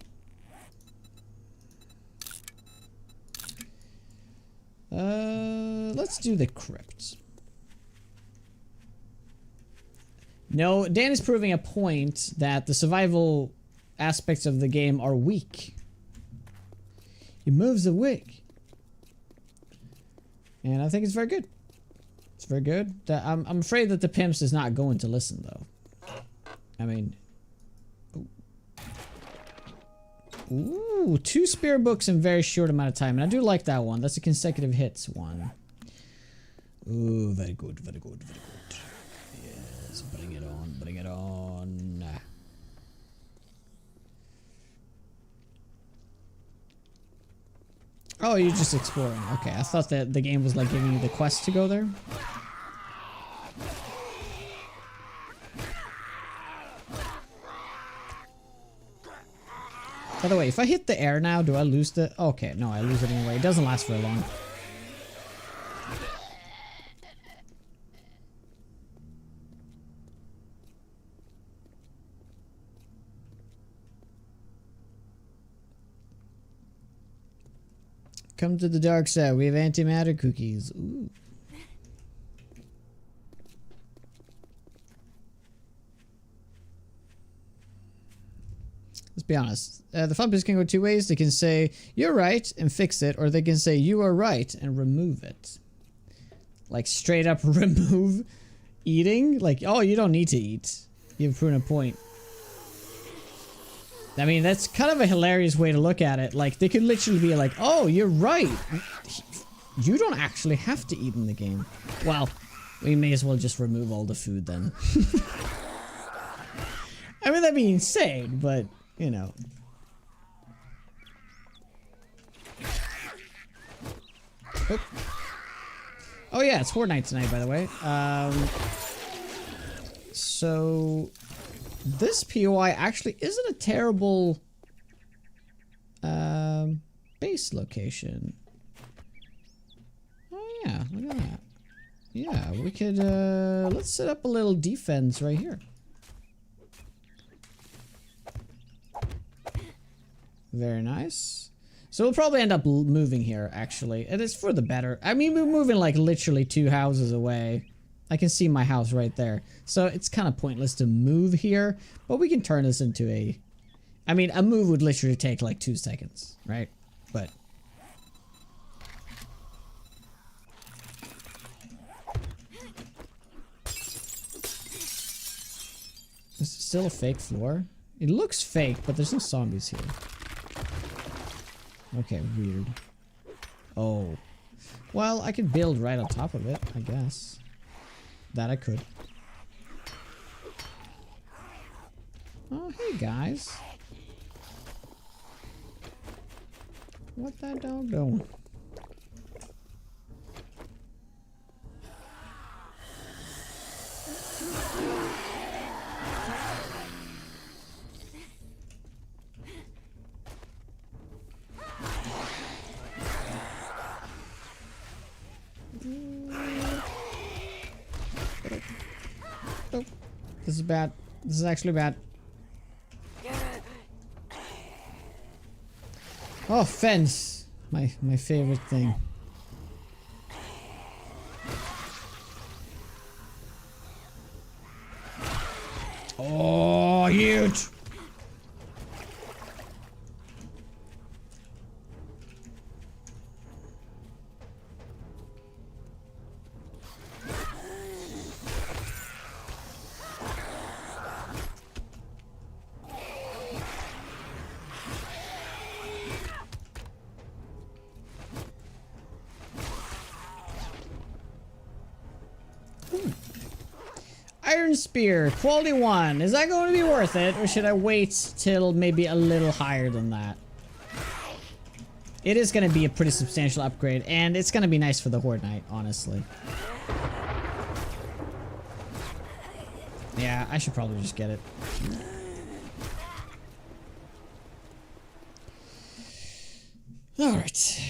Let's do the crypt. No, Dan is proving a point that the survival aspects of the game are weak. Your moves are weak. And I think it's very good. It's very good. I'm afraid that the pimps is not going to listen, though. I mean... Ooh, 2 spear books in very short amount of time. And I do like that one. That's a consecutive hits one. Ooh, very good, very good, very good. Yes, bring it on, bring it on. Oh, you're just exploring. Okay, I thought that the game was like giving you the quest to go there. By the way, if I hit the air now, do I lose the... Okay, no, I lose it anyway. It doesn't last very long. Come to the dark side. We have antimatter cookies. Ooh. Let's be honest. The Funpies can go 2 ways. They can say, you're right, and fix it. Or they can say, you are right, and remove it. Like, straight up remove eating. Like, oh, you don't need to eat. You've proven a point. I mean, that's kind of a hilarious way to look at it. Like, they could literally be like, oh, you're right. You don't actually have to eat in the game. Well, we may as well just remove all the food then. I mean, that'd be insane, but you know. Oop. Oh yeah, it's Horde Night tonight, by the way. So this POI actually isn't a terrible base location. Oh yeah, look at that. Yeah, we could let's set up a little defense right here. Very nice. So we'll probably end up moving here, actually. And it's for the better. I mean, we're moving like literally 2 houses away. I can see my house right there. So it's kind of pointless to move here. But we can turn this into a... I mean, a move would literally take like 2 seconds, right? But... Is it still a fake floor? It looks fake, but there's no zombies here. Okay, weird. Oh. Well, I could build right on top of it, I guess. That I could. Oh, hey guys. What that dog doing? Oh, this is bad. This is actually bad. Oh, fence. My favorite thing. Oh, huge. Iron Spear, quality 1. Is that going to be worth it, or should I wait till maybe a little higher than that? It is going to be a pretty substantial upgrade, and it's going to be nice for the Horde Night, honestly. Yeah, I should probably just get it. Alright.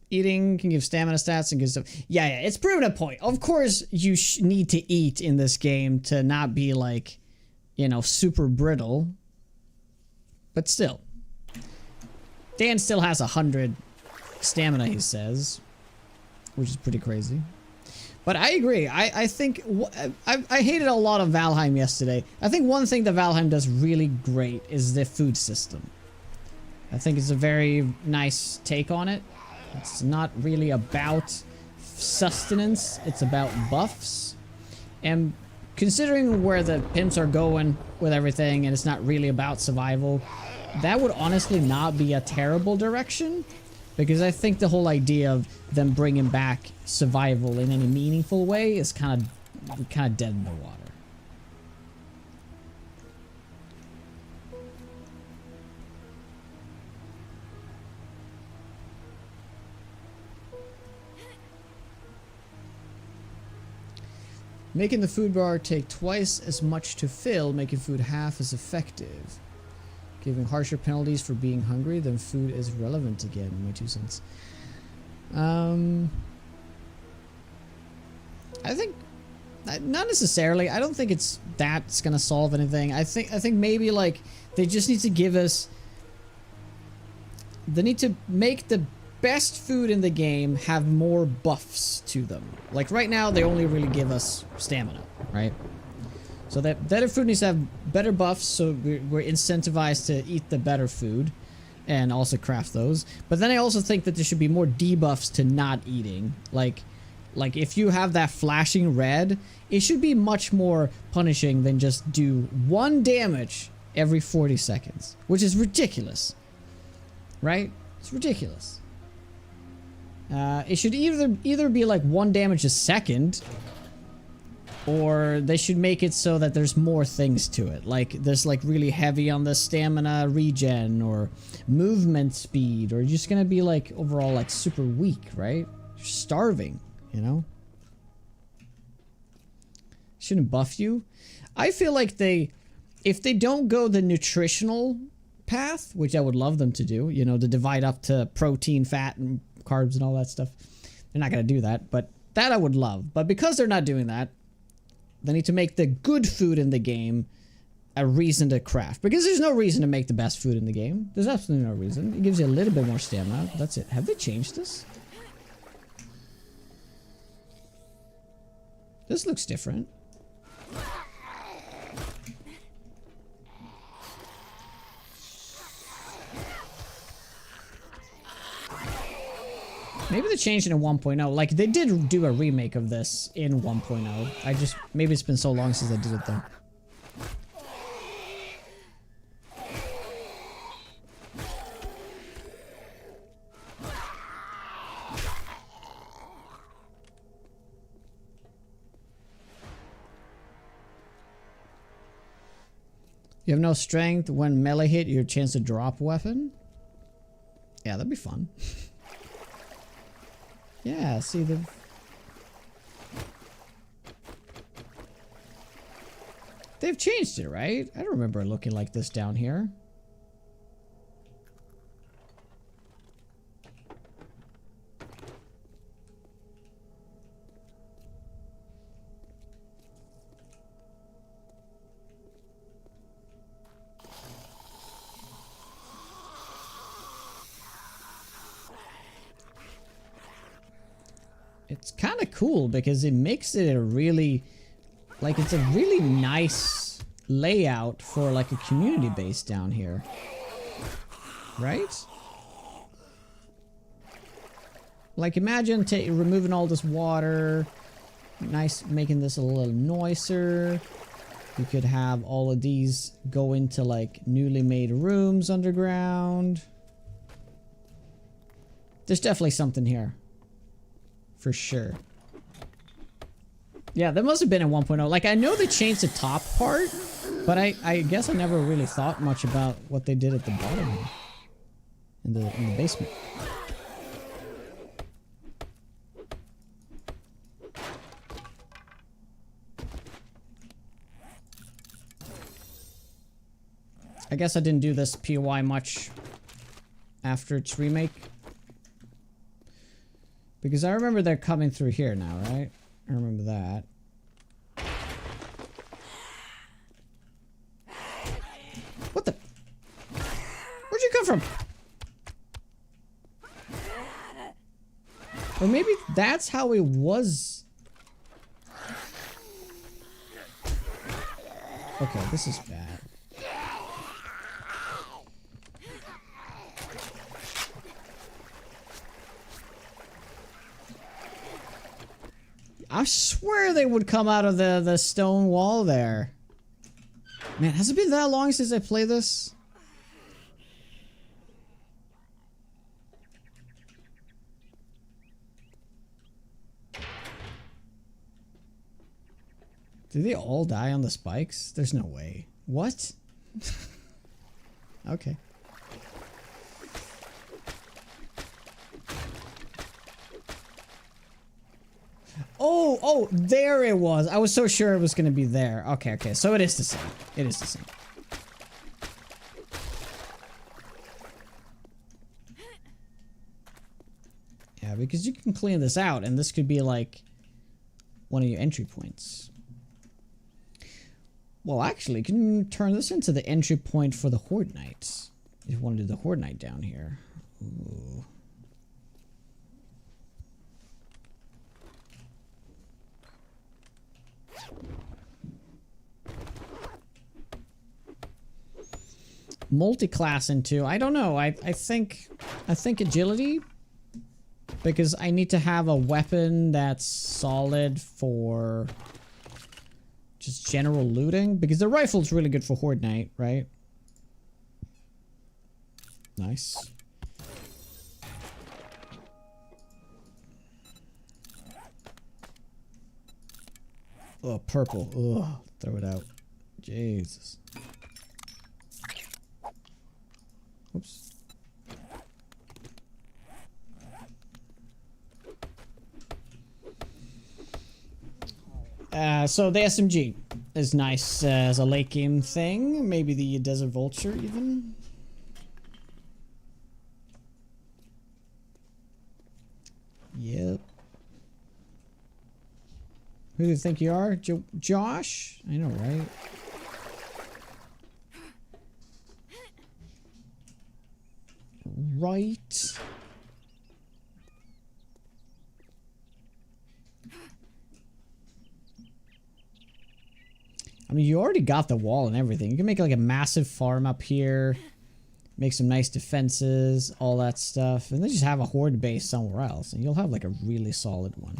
Eating can give stamina stats and good stuff. Yeah, it's proven a point. Of course, you need to eat in this game to not be like, you know, super brittle. But still. Dan still has 100 stamina, he says. Which is pretty crazy. But I agree. I think... I hated a lot of Valheim yesterday. I think one thing that Valheim does really great is the food system. I think it's a very nice take on it. It's not really about sustenance, it's about buffs. And considering where the pimps are going with everything, and it's not really about survival, that would honestly not be a terrible direction. Because I think the whole idea of them bringing back survival in any meaningful way is kind of dead in the water. Making the food bar take twice as much to fill, making food half as effective. Giving harsher penalties for being hungry, then food is relevant again. My 2 cents. I think not necessarily. I don't think it's that's gonna solve anything. I think maybe like they just need to give us. They need to make the best food in the game have more buffs to them. Like right now, they only really give us stamina, right? So that better food needs to have better buffs, so we're incentivized to eat the better food and also craft those. But then I also think that there should be more debuffs to not eating. Like if you have that flashing red, it should be much more punishing than just do 1 damage every 40 seconds, which is ridiculous, right? It's ridiculous. It should either be like 1 damage a second, Or they should make it so that there's more things to it. Like there's like really heavy on the stamina regen or movement speed, or you're just gonna be like overall like super weak, right? You're starving, you know? Shouldn't buff you. I feel like if they don't go the nutritional path, which I would love them to do, you know, to divide up to protein, fat, and carbs and all that stuff. They're not gonna do that, but that I would love. But because they're not doing that, they need to make the good food in the game a reason to craft. Because there's no reason to make the best food in the game. There's absolutely no reason. It gives you a little bit more stamina. That's it. Have they changed this? This looks different. Maybe they changed it in 1.0. Like, they did do a remake of this in 1.0. Maybe it's been so long since I did it though. You have no strength. When melee hit, your chance to drop weapon? Yeah, that'd be fun. Yeah, see the... They've changed it, right? I don't remember it looking like this down here. It's kind of cool because it makes it a really, like, it's a really nice layout for like a community base down here, right? Like, imagine removing all this water, nice, making this a little nicer. You could have all of these go into like newly made rooms underground. There's definitely something here. For sure. Yeah, that must have been in 1.0. Like, I know they changed the top part, but I guess I never really thought much about what they did at the bottom here. In the basement. I guess I didn't do this POI much after its remake. Because I remember they're coming through here now, right? I remember that. What the? Where'd you come from? Or maybe that's how it was. Okay, this is bad. I swear they would come out of the stone wall there. Man, has it been that long since I played this? Did they all die on the spikes? There's no way. What? Okay. Oh, there it was. I was so sure it was going to be there. Okay. So it is the same. It is the same. Yeah, because you can clean this out, and this could be like one of your entry points. Well, actually, you can turn this into the entry point for the Horde Knights. If you want to do the Horde Knight down here. Ooh. Multi-class into, I don't know. I think agility, because I need to have a weapon that's solid for just general looting, because the rifle's really good for Horde Knight, right? Nice. Oh, purple. Ugh, throw it out. Jesus. Oops. So the SMG is nice as a late game thing. Maybe the Desert Vulture even. Yep. Who do you think you are? Josh? I know, right? Right. I mean, you already got the wall and everything. You can make like a massive farm up here. Make some nice defenses, all that stuff. And then just have a horde base somewhere else. And you'll have like a really solid one.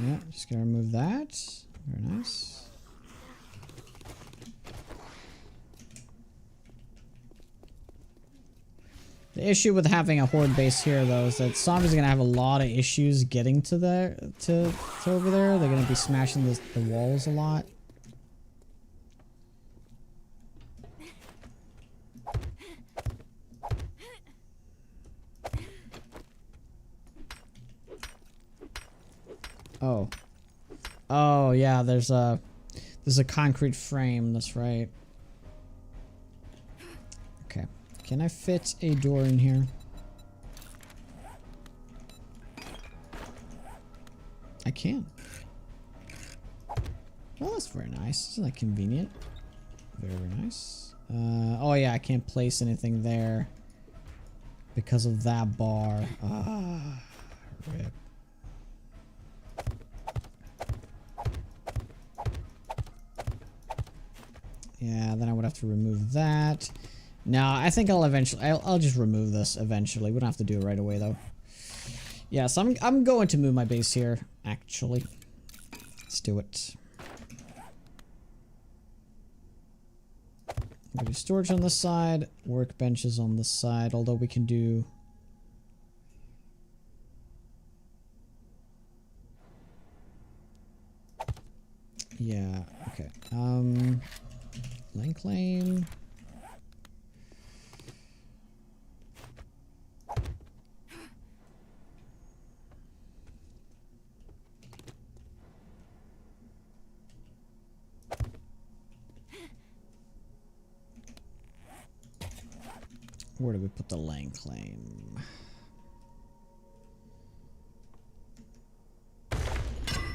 Yeah, just gonna remove that. Very nice. The issue with having a horde base here, though, is that zombies are gonna have a lot of issues getting to there, to over there. They're gonna be smashing the walls a lot. Oh. Oh, yeah, there's a concrete frame, that's right. Okay. Can I fit a door in here? I can. Well, that's very nice. Isn't that convenient? Very, very nice. Oh yeah, I can't place anything there because of that bar. Ah, rip. Yeah, then I would have to remove that. No, I think I'll just remove this eventually. We don't have to do it right away though. Yeah, so I'm going to move my base here, actually. Let's do it. We'll do storage on this side, workbenches on this side, although we can do... Yeah, okay. Lane claim. Where do we put the lane claim?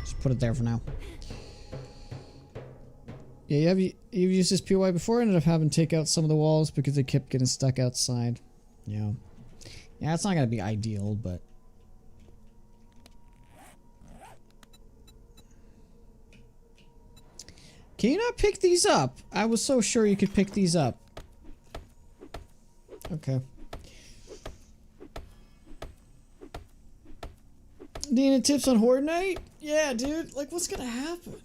Just put it there for now. Yeah, you've used this POI before. Ended up having to take out some of the walls because they kept getting stuck outside. Yeah. Yeah, it's not gonna be ideal, but... Can you not pick these up? I was so sure you could pick these up. Okay. Need any tips on Horde Night? Yeah, dude. Like, what's gonna happen?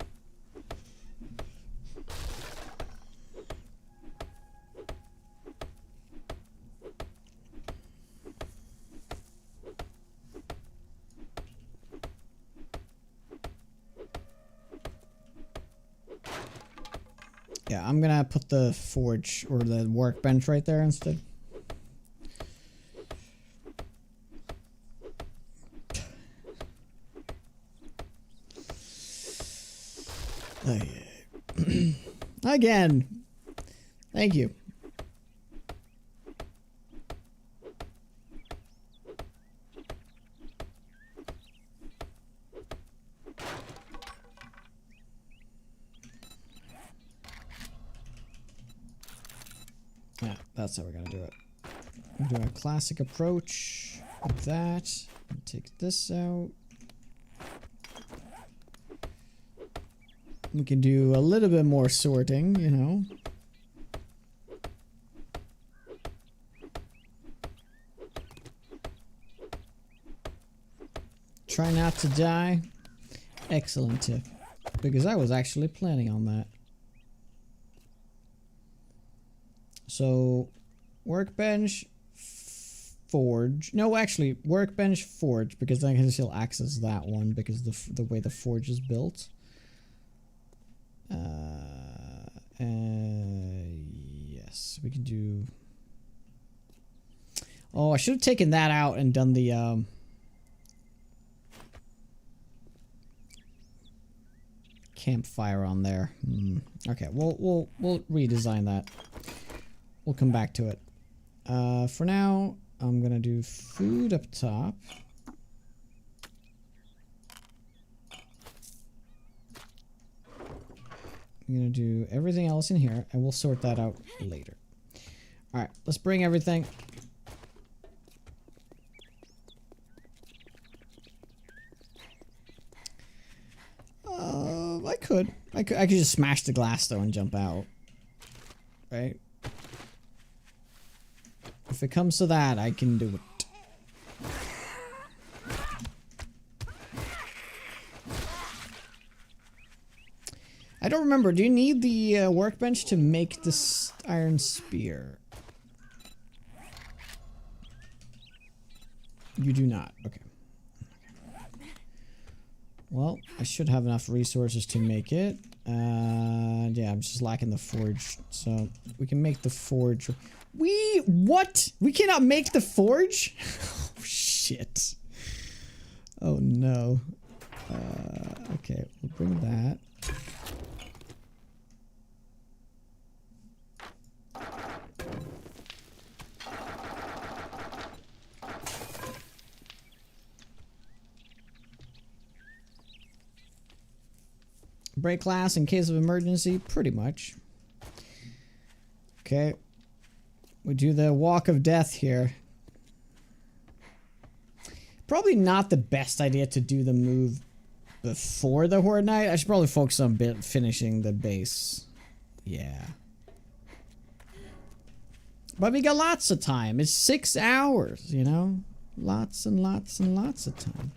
Yeah, I'm gonna put the forge or the workbench right there instead. Oh, yeah. Again. Thank you. Yeah, that's how we're gonna do it. We're doing a classic approach with that. Take this out. We can do a little bit more sorting, you know. Try not to die. Excellent tip. Because I was actually planning on that. So, workbench, forge. No, actually, workbench, forge, because I can still access that one because the way the forge is built. Yes, we can do. Oh, I should have taken that out and done the campfire on there. Okay, we'll redesign that. We'll come back to it. For now, I'm gonna do food up top. I'm gonna do everything else in here, and we'll sort that out later. All right, let's bring everything. I could just smash the glass though and jump out, right? If it comes to that, I can do it. I don't remember. Do you need the workbench to make this iron spear? You do not. Okay. Well, I should have enough resources to make it. Yeah, I'm just lacking the forge. So we can make the forge. What? We cannot make the forge? Oh, shit. Oh, no. Okay, we'll bring that. Break glass in case of emergency, pretty much. Okay. We do the walk of death here. Probably not the best idea to do the move before the Horde Night. I should probably focus on finishing the base. Yeah. But we got lots of time. It's 6 hours, you know? Lots and lots and lots of time.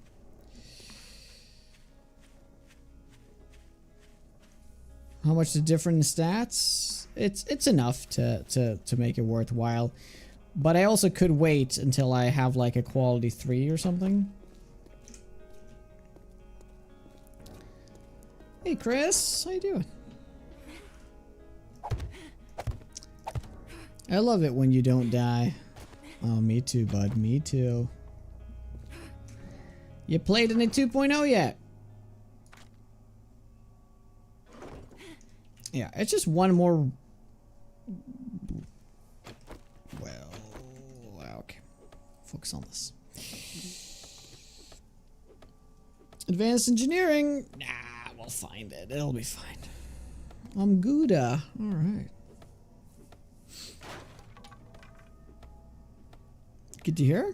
How much the different stats? It's enough to make it worthwhile. But I also could wait until I have like a quality 3 or something. Hey Chris, how you doing? I love it when you don't die. Oh, me too, bud. Me too. You played in a 2.0 yet? Yeah, it's just one more. Well, okay. Focus on this. Advanced engineering. Nah, we'll find it. It'll be fine. I'm Gouda. All right. Good to hear.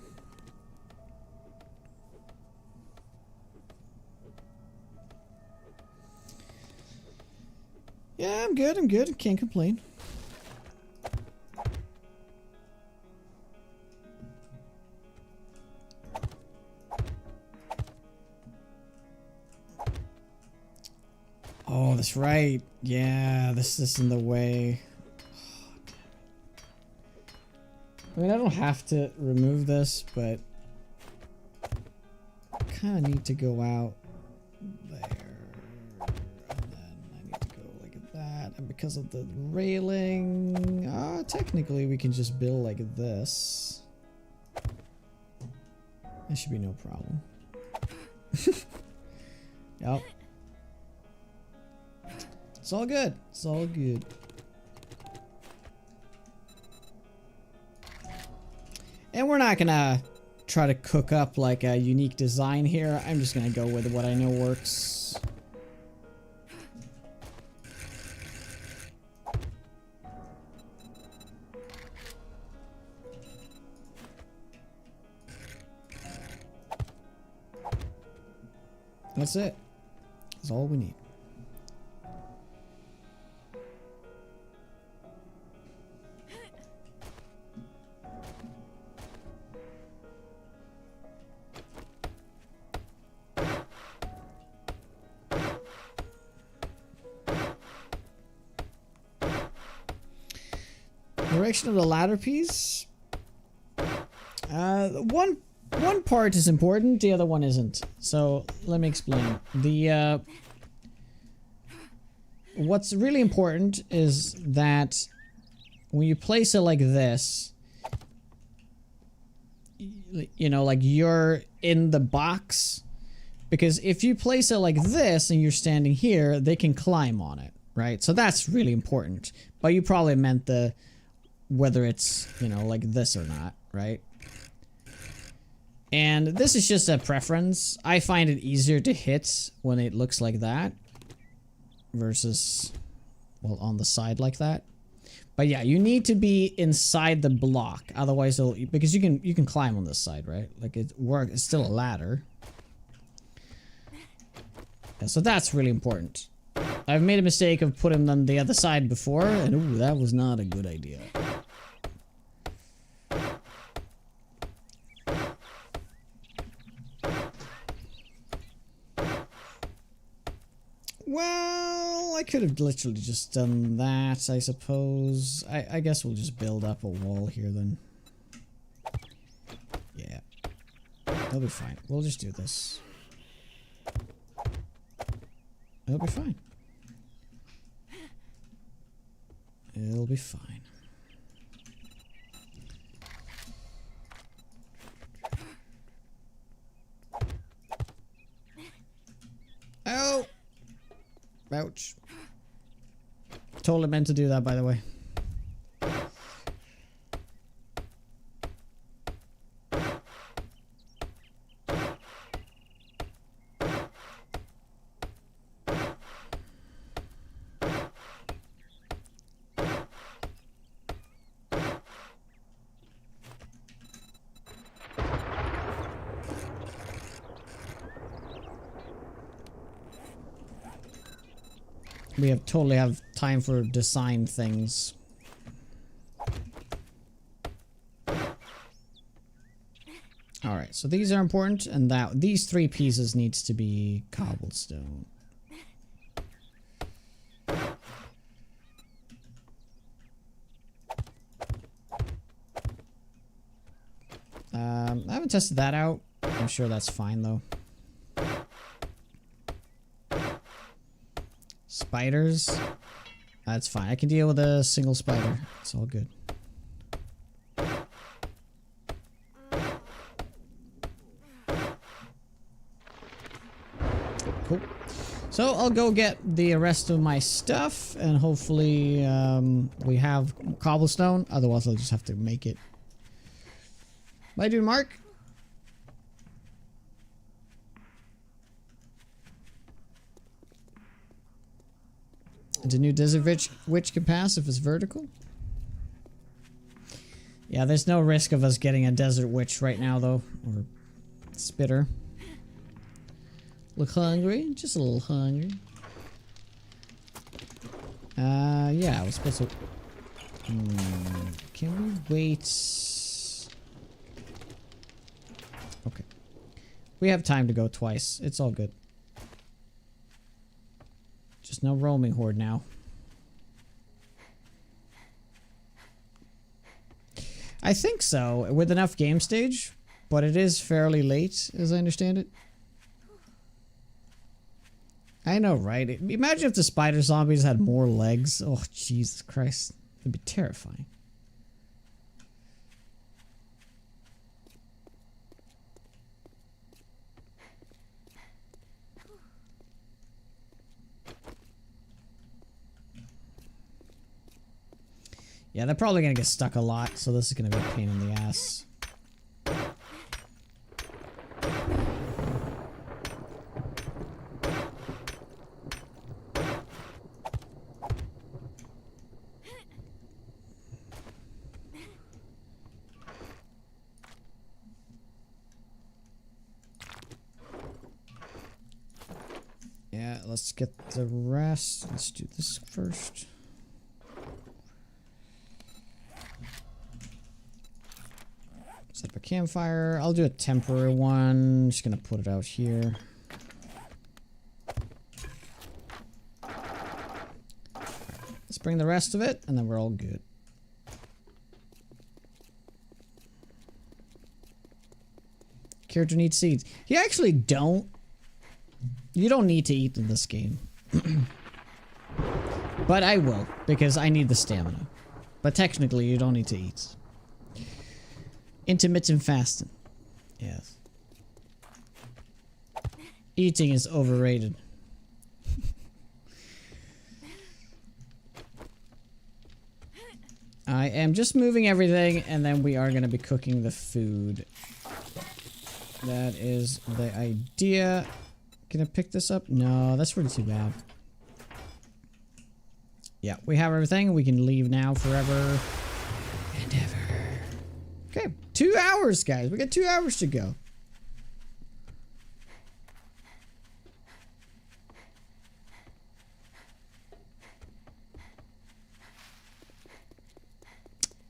Yeah, I'm good. I'm good. Can't complain. Oh, that's right. Yeah, this is in the way. I mean, I don't have to remove this, but I kind of need to go out there. And because of the railing, technically we can just build like this. That should be no problem. Yep. It's all good. It's all good. And we're not gonna try to cook up like a unique design here. I'm just gonna go with what I know works. That's it. That's all we need. Direction of the ladder piece. One part is important, the other one isn't. So let me explain. The what's really important is that when you place it like this, you know, like you're in the box. Because if you place it like this and you're standing here, they can climb on it, right? So that's really important. But you probably meant the whether it's, you know, like this or not, right? And this is just a preference. I find it easier to hit when it looks like that versus, well, on the side like that. But yeah, you need to be inside the block, otherwise it'll, because you can climb on this side, right? Like it works. It's still a ladder. Yeah, so that's really important. I've made a mistake of putting them the other side before, and ooh, that was not a good idea. Well, I could have literally just done that, I suppose. I guess we'll just build up a wall here then. Yeah. That'll be fine. We'll just do this. It'll be fine. It'll be fine. Oh! Ouch. Totally meant to do that, by the way. We totally have time for design things. Alright, so these are important, and these 3 pieces needs to be cobblestone. I haven't tested that out. I'm sure that's fine though. Spiders. That's fine. I can deal with a single spider. It's all good. Cool. So I'll go get the rest of my stuff, and hopefully we have cobblestone. Otherwise I'll just have to make it. Bye, dude, Mark. The new Desert Witch can pass if it's vertical. Yeah, there's no risk of us getting a Desert Witch right now, though. Or Spitter. Look hungry? Just a little hungry. Yeah, I was supposed to... Can we wait? Okay. We have time to go twice. It's all good. Just no roaming horde now. I think so, with enough game stage, but it is fairly late, as I understand it. I know, right? Imagine if the spider zombies had more legs. Oh, Jesus Christ. It'd be terrifying. Yeah, they're probably gonna get stuck a lot, so this is gonna be a pain in the ass. let's get the rest. Let's do this first. Set up a campfire. I'll do a temporary one. Just gonna put it out here. Let's bring the rest of it, and then we're all good. Character needs seeds. You actually don't. You don't need to eat in this game. But I will, because I need the stamina. But technically, you don't need to eat. Intermittent fasting. Yes. Eating is overrated. I am just moving everything, and then we are going to be cooking the food. That is the idea. Can I pick this up? No, that's really too bad. Yeah, we have everything. We can leave now forever and ever. Okay, 2 hours, guys. We got 2 hours to go.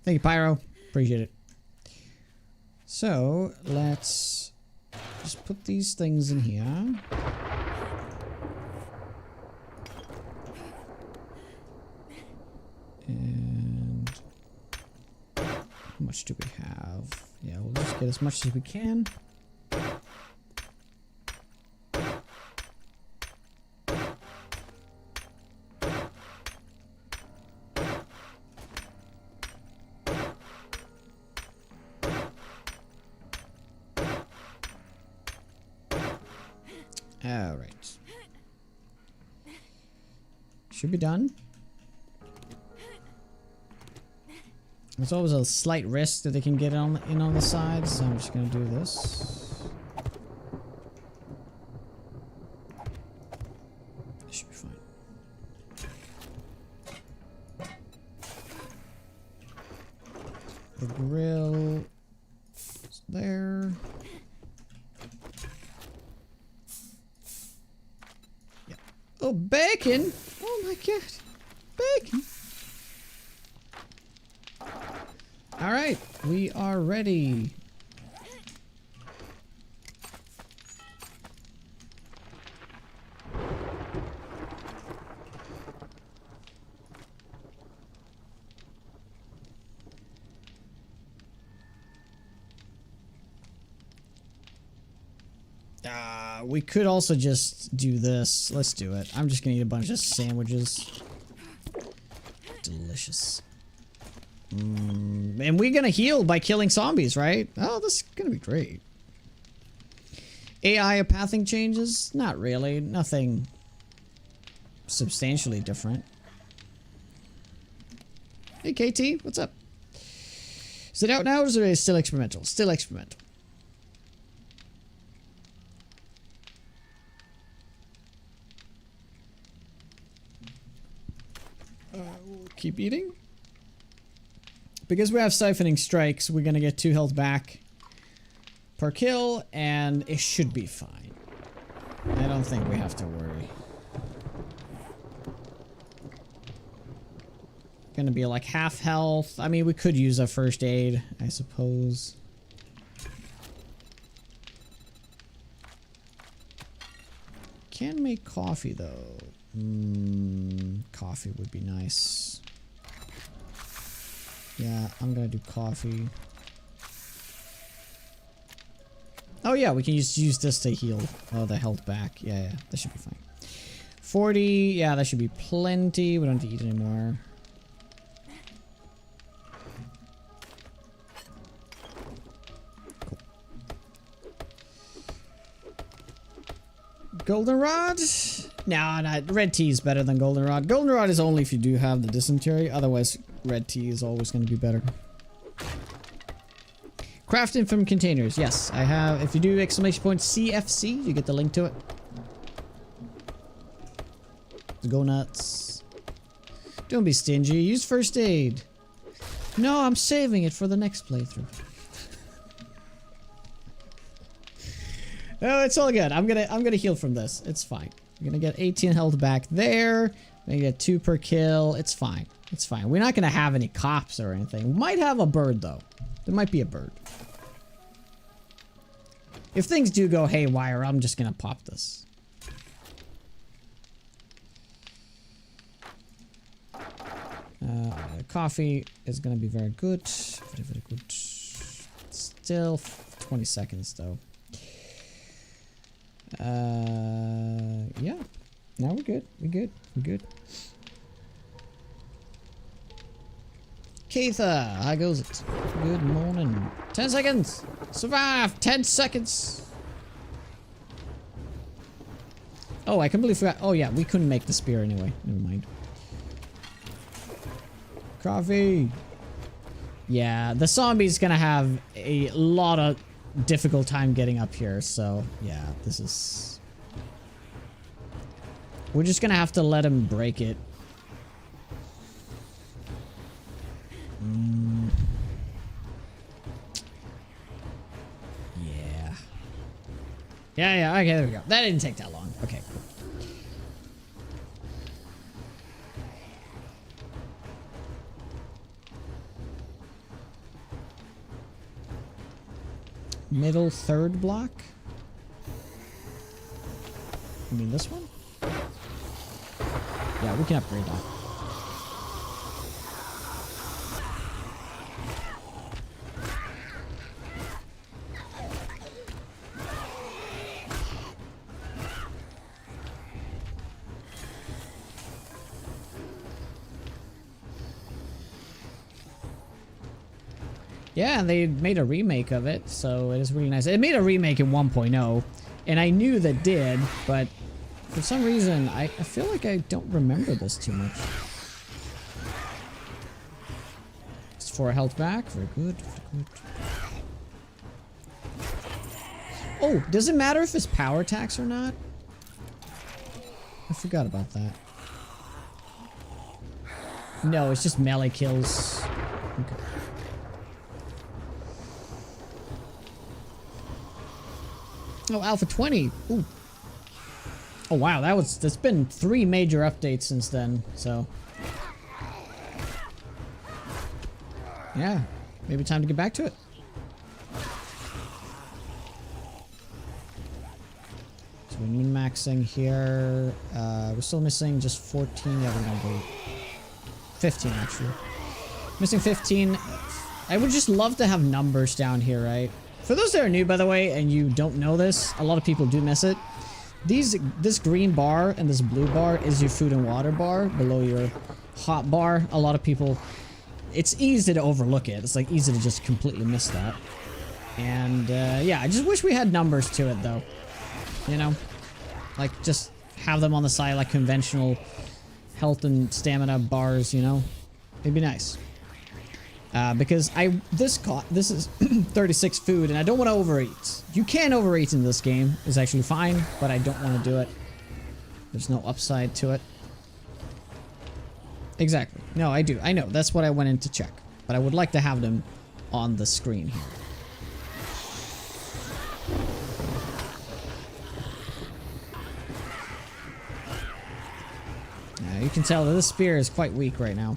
Thank you, Pyro. Appreciate it. So, let's just put these things in here. And how much do we have? Yeah, we'll just get as much as we can. Alright. Should be done. There's always a slight risk that they can get in on the sides, so I'm just gonna do this. This should be fine. The grill is there. Yeah. Oh, bacon! Oh my god! Bacon! Alright, we are ready. We could also just do this. Let's do it. I'm just gonna eat a bunch of sandwiches. Delicious. And we're gonna heal by killing zombies, right? Oh, this is gonna be great. AI pathing changes? Not really. Nothing substantially different. Hey, KT, what's up? Is it out now or is it still experimental? Still experimental. We'll keep eating. Because we have siphoning strikes, we're gonna get 2 health back per kill, and it should be fine. I don't think we have to worry. Gonna be like half health. I mean, we could use a first aid, I suppose. Can make coffee though. Coffee would be nice. Yeah, I'm gonna do coffee. Oh yeah, we can use this to heal the health back. Yeah, that should be fine. 40, yeah, that should be plenty. We don't have to eat anymore. Cool. Goldenrod? No, red tea is better than goldenrod. Goldenrod is only if you do have the dysentery. Otherwise, red tea is always going to be better. Crafting from containers. Yes, I have. If you do !CFC, you get the link to it. Go nuts. Don't be stingy. Use first aid. No, I'm saving it for the next playthrough. No, it's all good. I'm gonna heal from this. It's fine. We're gonna get 18 health back there. We're gonna get 2 per kill. It's fine. It's fine. We're not gonna have any cops or anything. We might have a bird though. There might be a bird. If things do go haywire, I'm just gonna pop this. Coffee is gonna be very good. Very, very good. Still 20 seconds though. Yeah. No, we're good. We're good. We're good. Keitha, how goes it? Good morning. 10 seconds. Survive. 10 seconds. Oh, I completely forgot. Oh yeah, we couldn't make the spear anyway. Never mind. Coffee. Yeah, the zombie's gonna have a lot of difficult time getting up here, so yeah, this is... We're just gonna have to let him break it. Yeah. Yeah, okay, there we go. That didn't take that long. Okay, cool. Middle third block? You mean this one? Yeah, we can upgrade that. Yeah, they made a remake of it, so it is really nice. It made a remake in 1.0, and I knew that did, but for some reason, I feel like I don't remember this too much. It's 4 health back. Very good. Very good. Oh, does it matter if it's power attacks or not? I forgot about that. No, it's just melee kills. Okay. Oh, Alpha 20. Ooh. Oh wow, that's been 3 major updates since then, so yeah, maybe time to get back to it. So we're min-maxing here. We're still missing just 14. Yeah, we're gonna go 15 actually. Missing 15. I would just love to have numbers down here, right? For those that are new, by the way, and you don't know this, a lot of people do miss it. This green bar and this blue bar is your food and water bar below your hot bar. A lot of people, it's easy to overlook it. It's like easy to just completely miss that. And yeah, I just wish we had numbers to it though. You know, like just have them on the side like conventional health and stamina bars. You know, it'd be nice. Because this is 36 food and I don't want to overeat. You can overeat in this game. It's actually fine, but I don't want to do it. There's no upside to it. Exactly. No, I do. I know. That's what I went in to check. But I would like to have them on the screen here. Now you can tell that this spear is quite weak right now.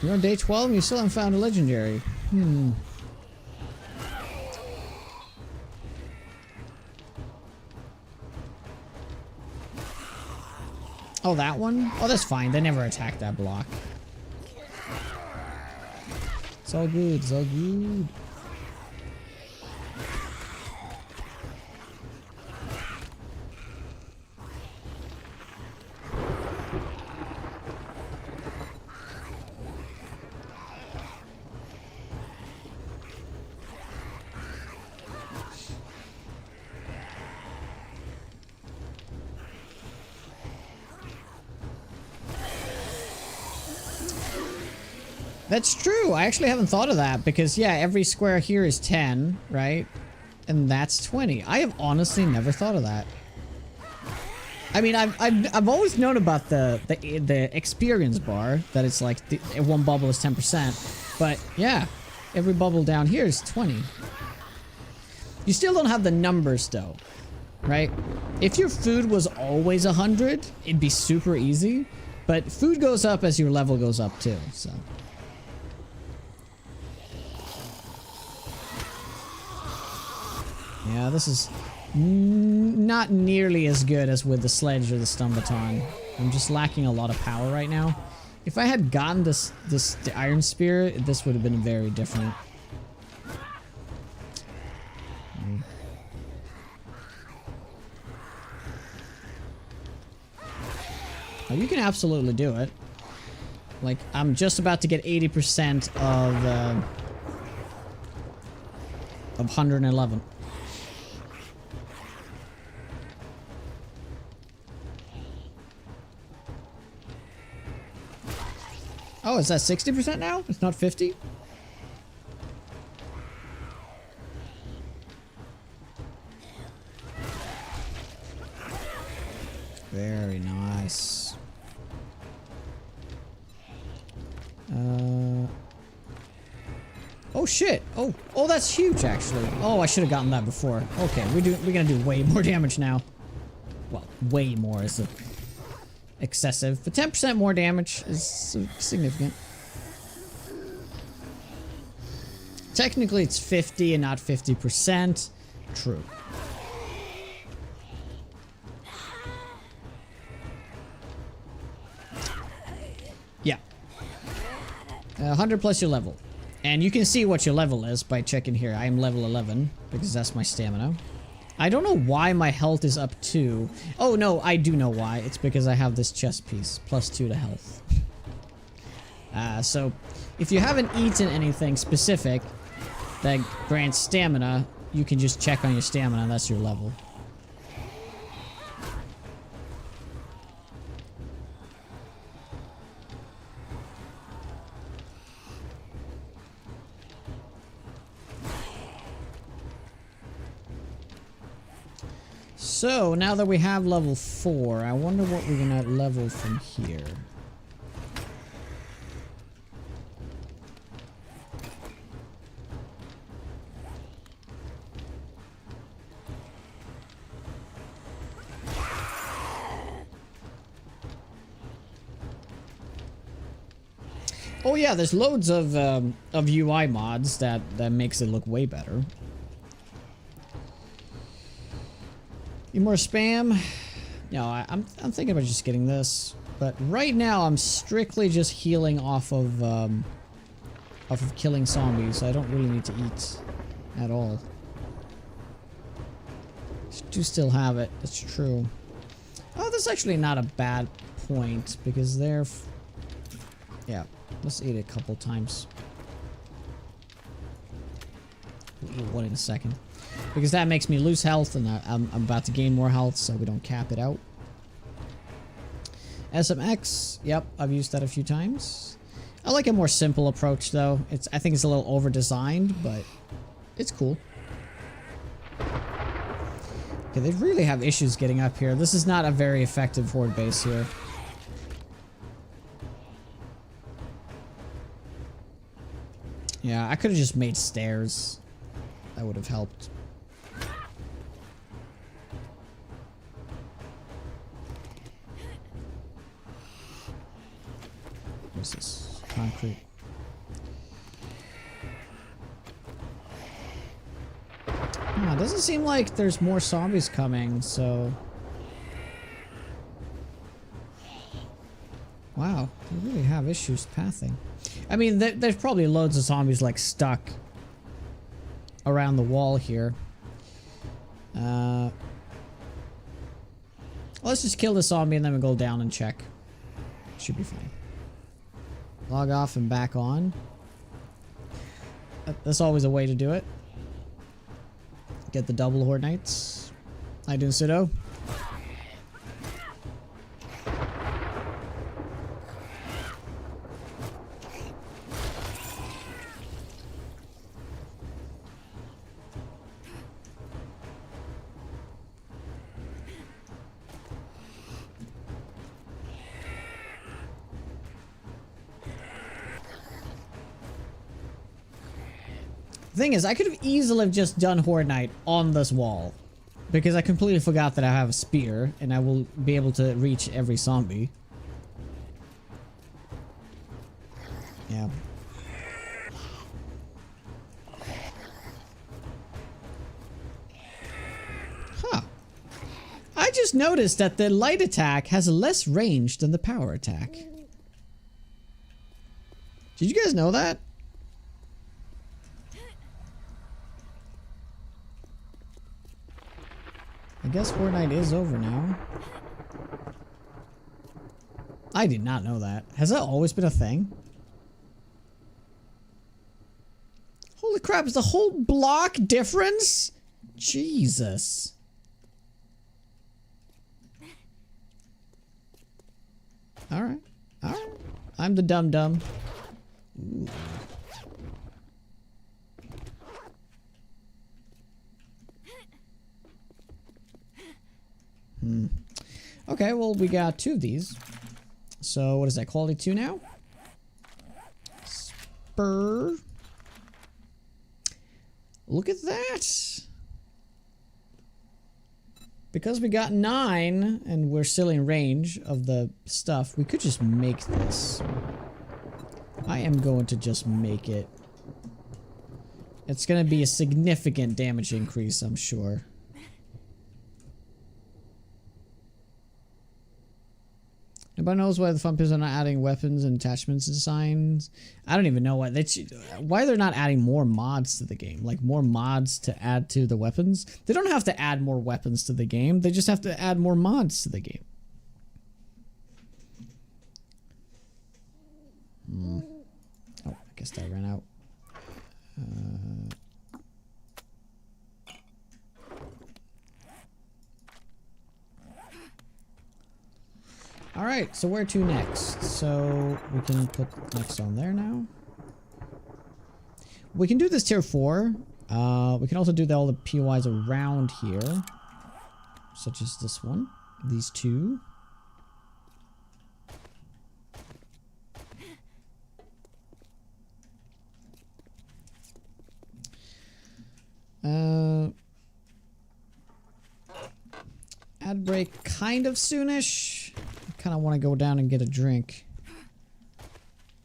You're on day 12 and you still haven't found a legendary. Oh, that one? Oh, that's fine. They never attacked that block. It's all good. It's all good. That's true. I actually haven't thought of that because, yeah, every square here is 10, right? And that's 20. I have honestly never thought of that. I mean, I've always known about the experience bar, that it's like one bubble is 10%, but yeah, every bubble down here is 20. You still don't have the numbers though, right? If your food was always 100, it'd be super easy, but food goes up as your level goes up too, so. Yeah, this is not nearly as good as with the sledge or the stun baton. I'm just lacking a lot of power right now. If I had gotten the iron spear, this would have been very different. Oh, you can absolutely do it. Like, I'm just about to get 80% of 111. Oh, is that 60% now? It's not 50? Very nice. Oh shit! Oh, that's huge actually. Oh, I should have gotten that before. Okay, we're gonna do way more damage now. Well, way more is excessive, but 10% more damage is significant. Technically, it's 50 and not 50%. True. Yeah. 100 plus your level. And you can see what your level is by checking here. I am level 11 because that's my stamina. I don't know why my health is up 2. Oh no, I do know why. It's because I have this chest piece. Plus 2 to health. So, if you haven't eaten anything specific that grants stamina, you can just check on your stamina and that's your level. So, now that we have level 4, I wonder what we're gonna level from here. Oh yeah, there's loads of UI mods that makes it look way better. Need more spam? No, I'm thinking about just getting this, but right now I'm strictly just healing off of killing zombies. I don't really need to eat at all. Do still have it. That's true. Oh, that's actually not a bad point because they're. Yeah, let's eat it a couple times. We'll eat one in a second. Because that makes me lose health, and I'm about to gain more health, so we don't cap it out. SMX, yep, I've used that a few times. I like a more simple approach, though. I think it's a little over-designed, but it's cool. Okay, they really have issues getting up here. This is not a very effective horde base here. Yeah, I could have just made stairs. That would have helped. What's this? Concrete. It doesn't seem like there's more zombies coming, so... Wow, they really have issues pathing. I mean, there's probably loads of zombies, like, stuck around the wall here. Let's just kill the zombie and then we'll go down and check. Should be fine. Log off and back on. That's always a way to do it. Get the double Horde Knights. How you doing, Pseudo? The thing is, I could have easily have just done Horde Knight on this wall. Because I completely forgot that I have a spear, and I will be able to reach every zombie. Yeah. Huh. I just noticed that the light attack has less range than the power attack. Did you guys know that? I guess Horde Night is over now. I did not know that. Has that always been a thing? Holy crap, is the whole block difference? Jesus. Alright. Alright. I'm the dum-dum. Ooh. Okay, well, we got 2 of these. So, what is that? Quality 2 now? Spur. Look at that. Because we got 9 and we're still in range of the stuff, we could just make this. I am going to just make it. It's going to be a significant damage increase, I'm sure. Nobody knows why the Thumpers are not adding weapons and attachments and designs. I don't even know why why they're not adding more mods to the game. Like more mods to add to the weapons. They don't have to add more weapons to the game. They just have to add more mods to the game. Oh, I guess that ran out. Alright, so where to next? So we can put next on there now. We can do this tier 4. We can also do all the POIs around here. Such as this one. These 2. Ad break kind of soonish. I kind of want to go down and get a drink.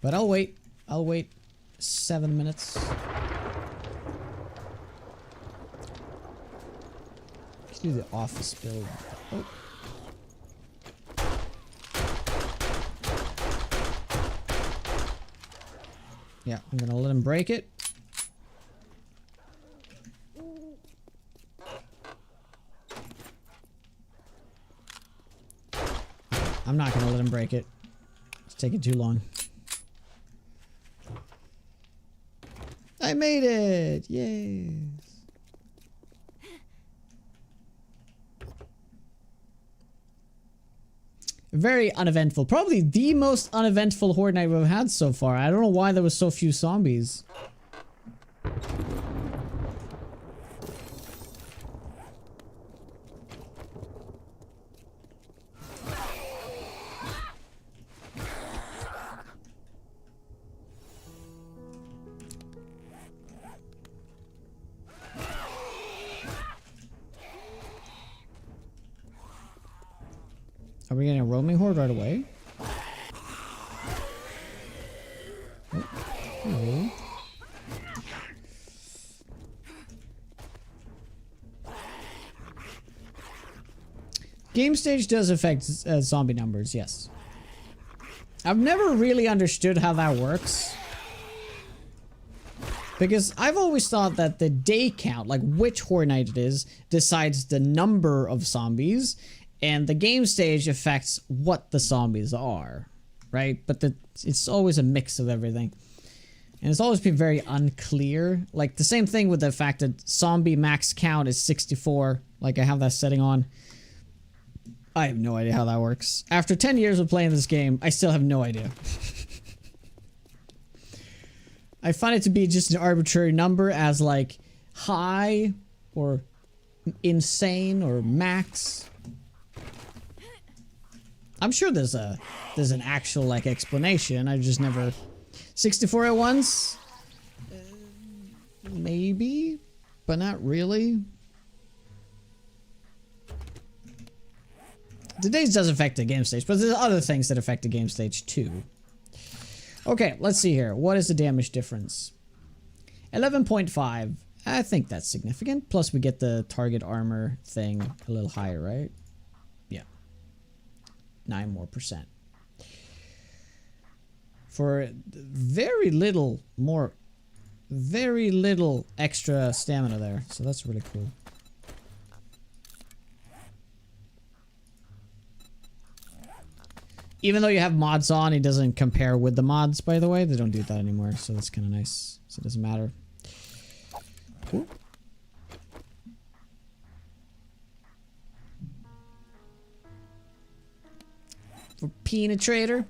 But I'll wait. I'll wait 7 minutes. Let's do the office build. Oh. Yeah, I'm gonna let him break it. I'm not gonna let him break it. It's taking too long. I made it! Yay! Very uneventful. Probably the most uneventful Horde Night we've had so far. I don't know why there was so few zombies. Are we getting a roaming horde right away? Oh, hello. Game stage does affect zombie numbers, yes. I've never really understood how that works. Because I've always thought that the day count, like which Horde Night it is, decides the number of zombies. And the game stage affects what the zombies are, right? But it's always a mix of everything. And it's always been very unclear. Like the same thing with the fact that zombie max count is 64. Like I have that setting on. I have no idea how that works. After 10 years of playing this game, I still have no idea. I find it to be just an arbitrary number as like high or insane or max. I'm sure there's an actual like explanation. I just never 64 at once. maybe, but not really. Today's does affect the game stage, but there's other things that affect the game stage too. Okay, let's see here. What is the damage difference? 11.5. I think that's significant. Plus we get the target armor thing a little higher, right? Yeah. 9 more percent. For very little extra stamina there. So that's really cool. Even though you have mods on, it doesn't compare with the mods, by the way. They don't do that anymore, so that's kind of nice. So it doesn't matter. Cool. For Penetrator.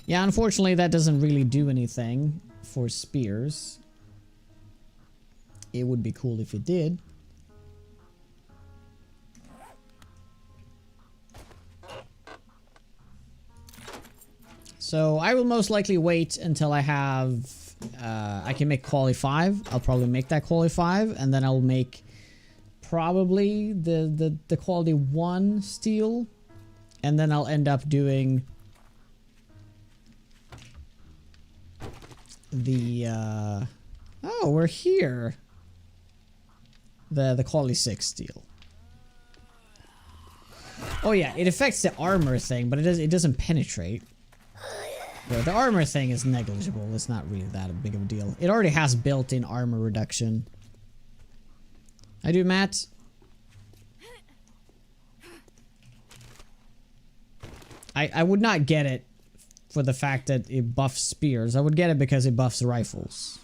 Yeah, unfortunately, that doesn't really do anything for spears. It would be cool if it did. So I will most likely wait until I have, I can make quality 5. I'll probably make that quality 5, and then I'll make probably the quality 1 steel, and then I'll end up doing the, oh, we're here. The quality 6 steel. Oh yeah, it affects the armor thing, but it doesn't penetrate. Yeah, the armor thing is negligible. It's not really that big of a deal. It already has built-in armor reduction. I do, Matt. I would not get it for the fact that it buffs spears. I would get it because it buffs rifles.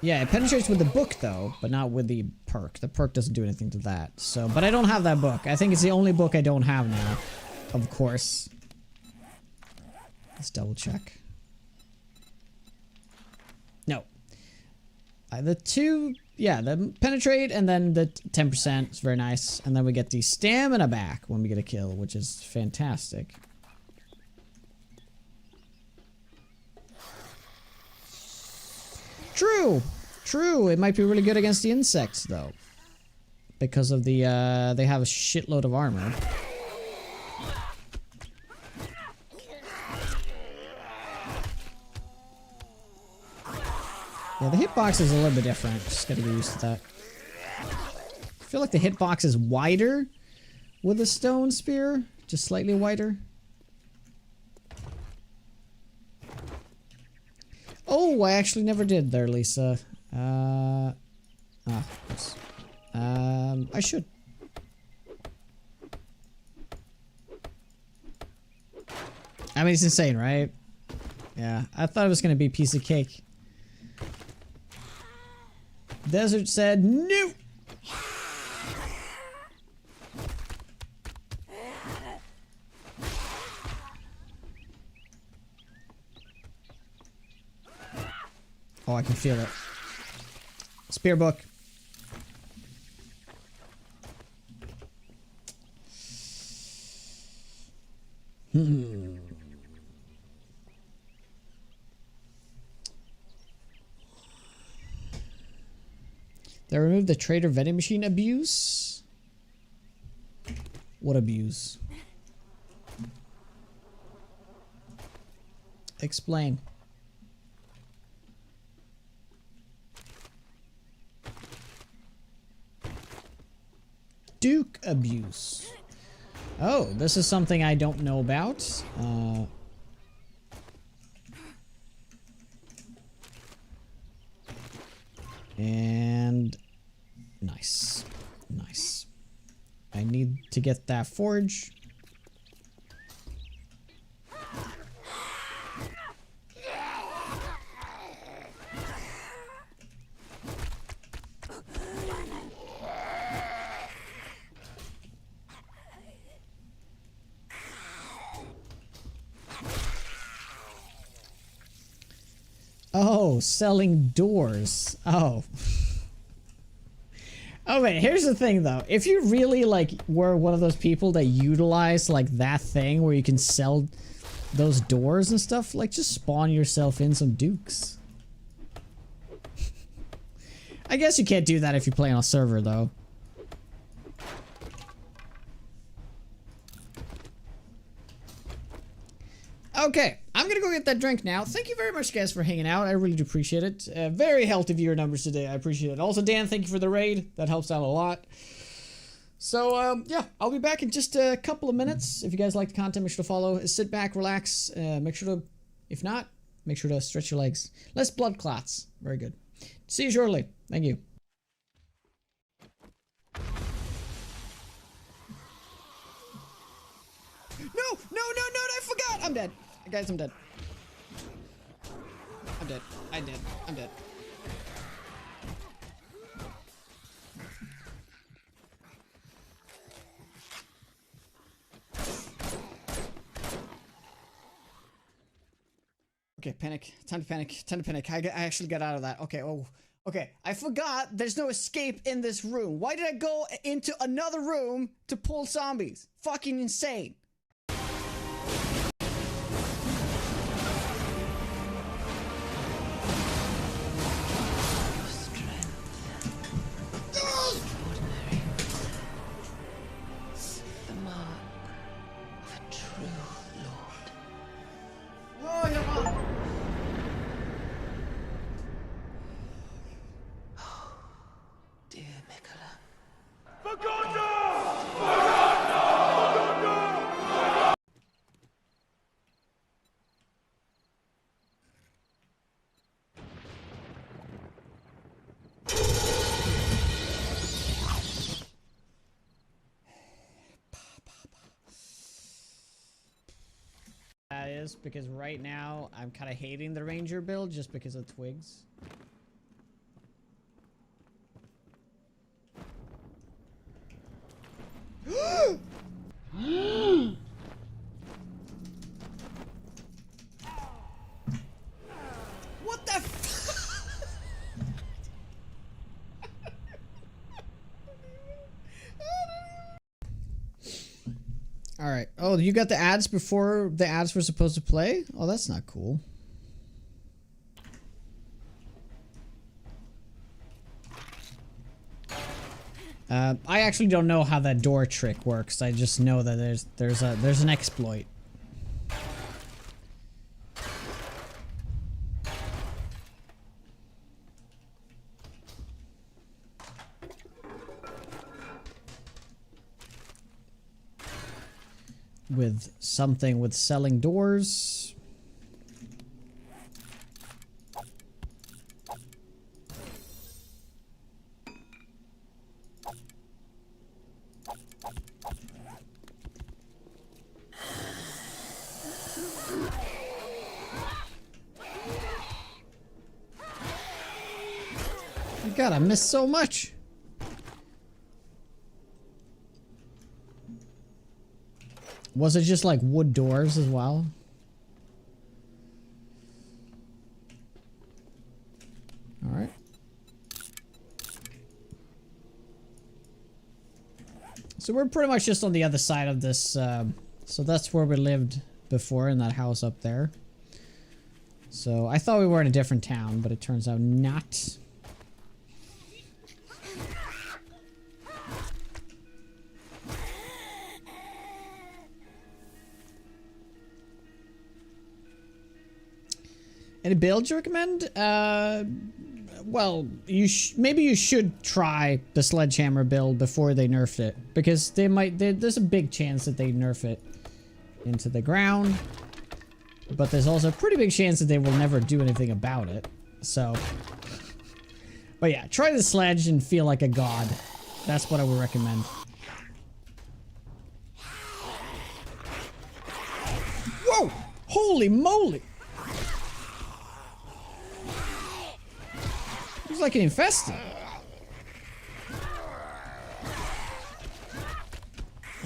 Yeah, it penetrates with the book though, but not with the perk. The perk doesn't do anything to that. So, but I don't have that book. I think it's the only book I don't have now. Of course. Let's double check. No. The two, yeah, the penetrate and then the 10% is very nice. And then we get the stamina back when we get a kill, which is fantastic. True. True. It might be really good against the insects, though. Because of the, they have a shitload of armor. Yeah, the hitbox is a little bit different. Just gotta get used to that. I feel like the hitbox is wider with a stone spear. Just slightly wider. Oh, I actually never did there, Lisa. Oops. I should. I mean, it's insane, right? Yeah, I thought it was gonna be a piece of cake. Desert said no. Oh, I can feel it. Spear book. They removed the trader vending machine abuse? What abuse? Explain. Duke abuse. Oh, this is something I don't know about. And nice. Nice. I need to get that forge. Oh, Oh, selling doors. Oh. Oh wait, here's the thing though. If you really like were one of those people that utilize like that thing where you can sell those doors and stuff, like just spawn yourself in some dukes. I guess you can't do that if you play on a server though. Okay, I'm gonna go get that drink now. Thank you very much, guys, for hanging out. I really do appreciate it. Very healthy viewer numbers today. I appreciate it. Also, Dan, thank you for the raid. That helps out a lot. So, yeah, I'll be back in just a couple of minutes. If you guys like the content, make sure to follow. Sit back, relax. Make sure to, if not, make sure to stretch your legs. Less blood clots. Very good. See you shortly. Thank you. No, I forgot. I'm dead. Guys, I'm dead. I'm dead. I'm dead. I'm dead. Okay, panic. Time to panic. Time to panic. I actually got out of that. Okay, oh. Okay, I forgot there's no escape in this room. Why did I go into another room to pull zombies? Fucking insane. That is because right now I'm kind of hating the ranger build just because of twigs. What the f- Alright. Oh, you got the ads before the ads were supposed to play? Oh, that's not cool. I actually don't know how that door trick works. I just know that there's an exploit. With something with selling doors. God, I missed so much. Was it just like wood doors as well? All right. So we're pretty much just on the other side of this. So that's where we lived before, in that house up there. So I thought we were in a different town, but it turns out not. Any builds you recommend? Well, maybe you should try the sledgehammer build before they nerfed it, because there's a big chance that they nerf it into the ground, but there's also a pretty big chance that they will never do anything about it. So, but yeah, try the sledge and feel like a god. That's what I would recommend. Whoa! Holy moly! It's like an infested.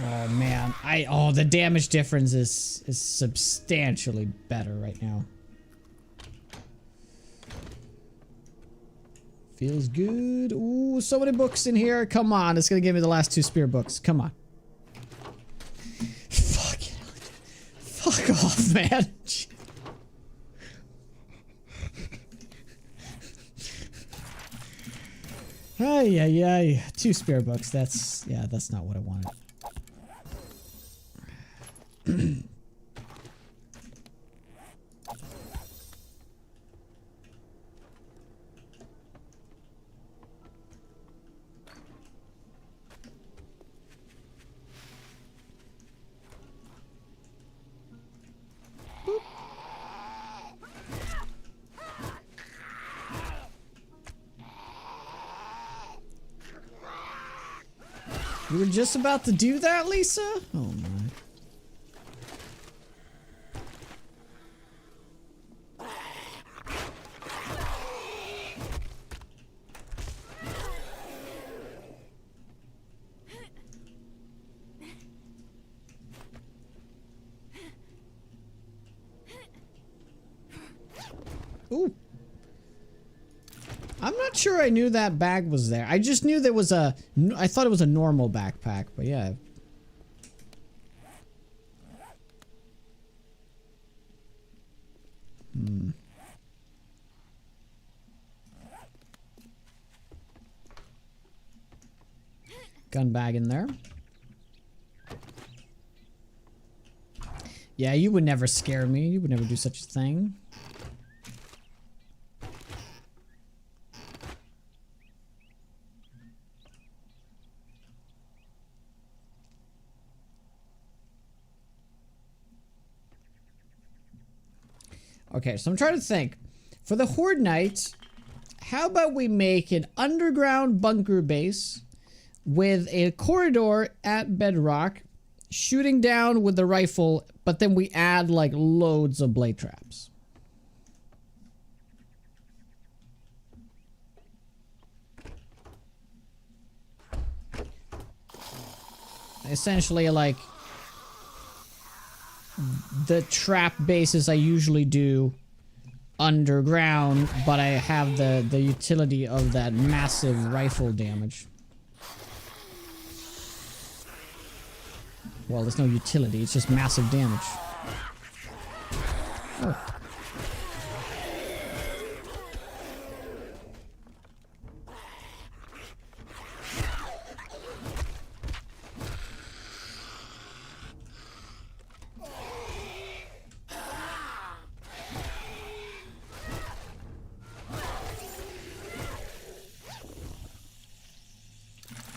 Oh man, the damage difference is substantially better right now. Feels good. Ooh, so many books in here. Come on, it's gonna give me the last 2 spear books. Come on. Fuck it. Fuck off, man. Ay, ay, ay. 2 spear books. That's not what I wanted. You were just about to do that, Lisa? Oh my. Ooh. I'm not sure I knew that bag was there. I just knew there was a... I thought it was a normal backpack, but yeah. Gun bag in there. Yeah, you would never scare me. You would never do such a thing. Okay, so I'm trying to think. For the Horde Night, how about we make an underground bunker base with a corridor at bedrock, shooting down with the rifle, but then we add like loads of blade traps. Essentially like the trap bases I usually do underground, but I have the utility of that massive rifle damage. Well, there's no utility, it's just massive damage. Oh.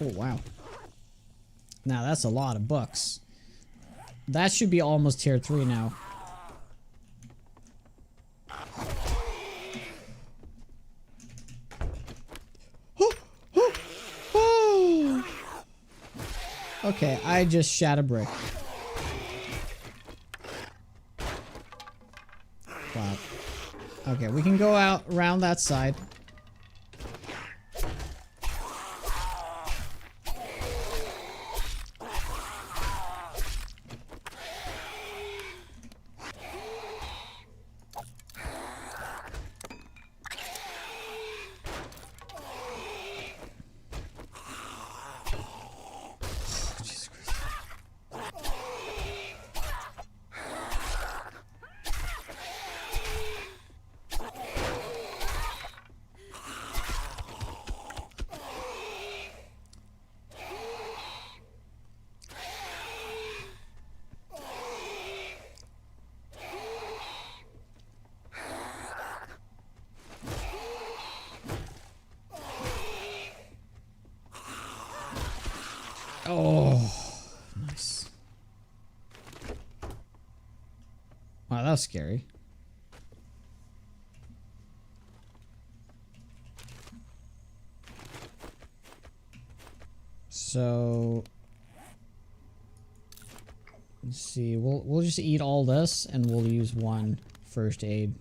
Oh, wow. Now that's a lot of bucks. That should be almost tier 3 now. Okay, I just shot a brick. Wow. Okay, we can go out around that side. Oh, nice. Wow, that was scary. So, let's see. We'll just eat all this, and we'll use 1 first aid.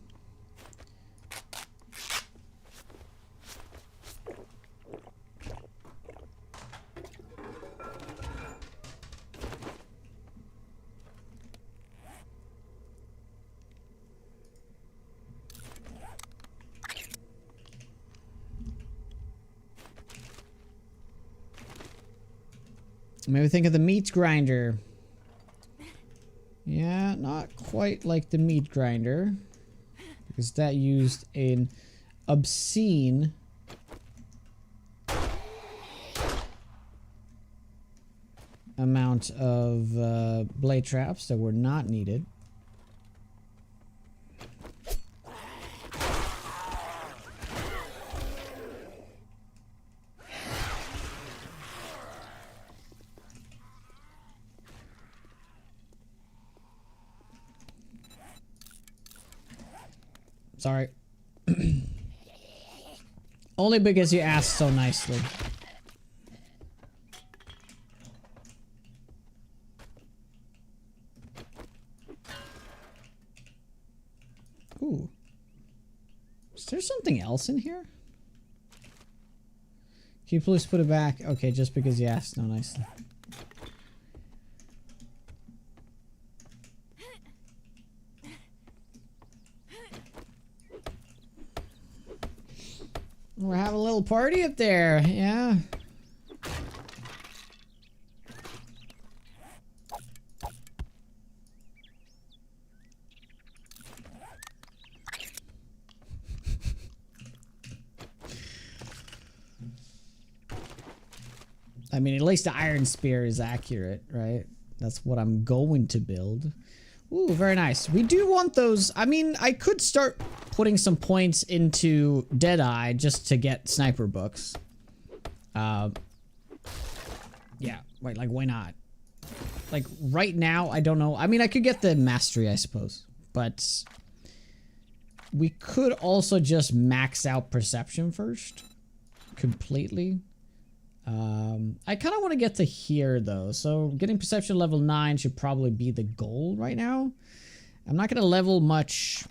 Maybe think of the meat grinder. Yeah, not quite like the meat grinder. Because that used an obscene amount of blade traps that were not needed. Sorry. Only because you asked so nicely. Ooh. Is there something else in here? Can you please put it back? Okay, just because you asked so nicely. We're having a little party up there, yeah. I mean, at least the iron spear is accurate, right? That's what I'm going to build. Ooh, very nice. We do want those. I mean, I could start putting some points into Deadeye just to get sniper books. Yeah, right, like, why not? Like, right now, I don't know. I mean, I could get the mastery, I suppose. But we could also just max out perception first. Completely. I kind of want to get to here, though. So, getting perception level 9 should probably be the goal right now. I'm not going to level much.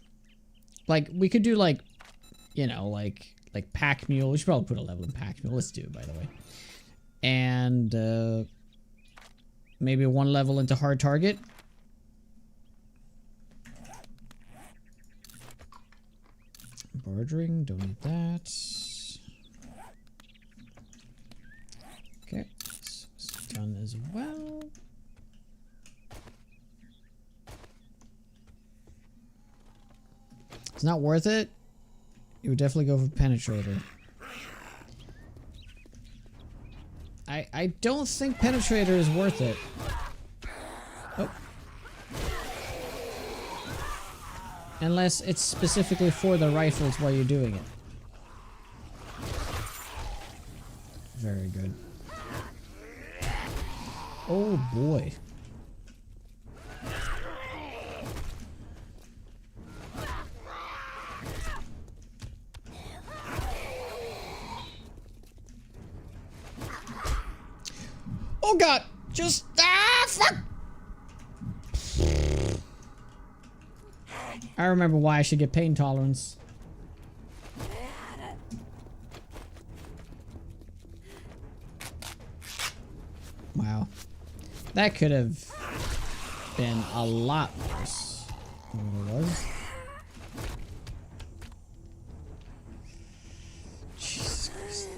Like, we could do, like, you know, like Pack Mule. We should probably put a level in Pack Mule. Let's do it, by the way. And, maybe 1 level into Hard Target. Bartering, don't need that. Okay, this is done as well. It's not worth it. You would definitely go for Penetrator. I don't think Penetrator is worth it. Oh. Unless it's specifically for the rifles while you're doing it. Very good. Oh boy. Oh god! Just fuck! I remember why I should get pain tolerance. Wow. That could have been a lot worse than it was. Jesus Christ.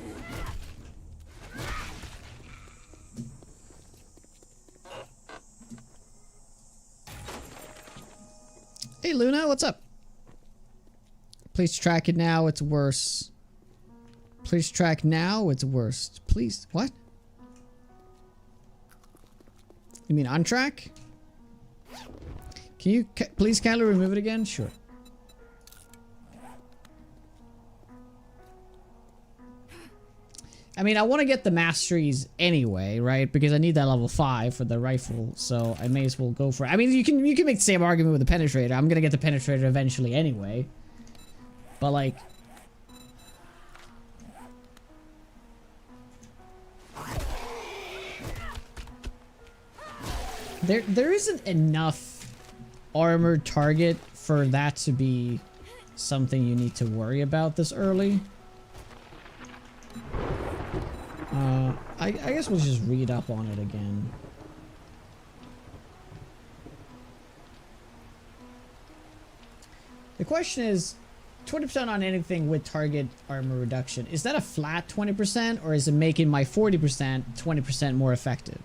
Hey Luna, what's up? Please track it now, it's worse. Please track now, it's worse. Please, what? You mean untrack? Can you please kindly remove it again? Sure. I mean, I want to get the masteries anyway, right? Because I need that level 5 for the rifle, so I may as well go for it. I mean, you can make the same argument with the penetrator. I'm gonna get the penetrator eventually anyway. But like, there isn't enough armored target for that to be something you need to worry about this early. I guess we'll just read up on it again. The question is, 20% on anything with target armor reduction. Is that a flat 20% or is it making my 40% 20% more effective?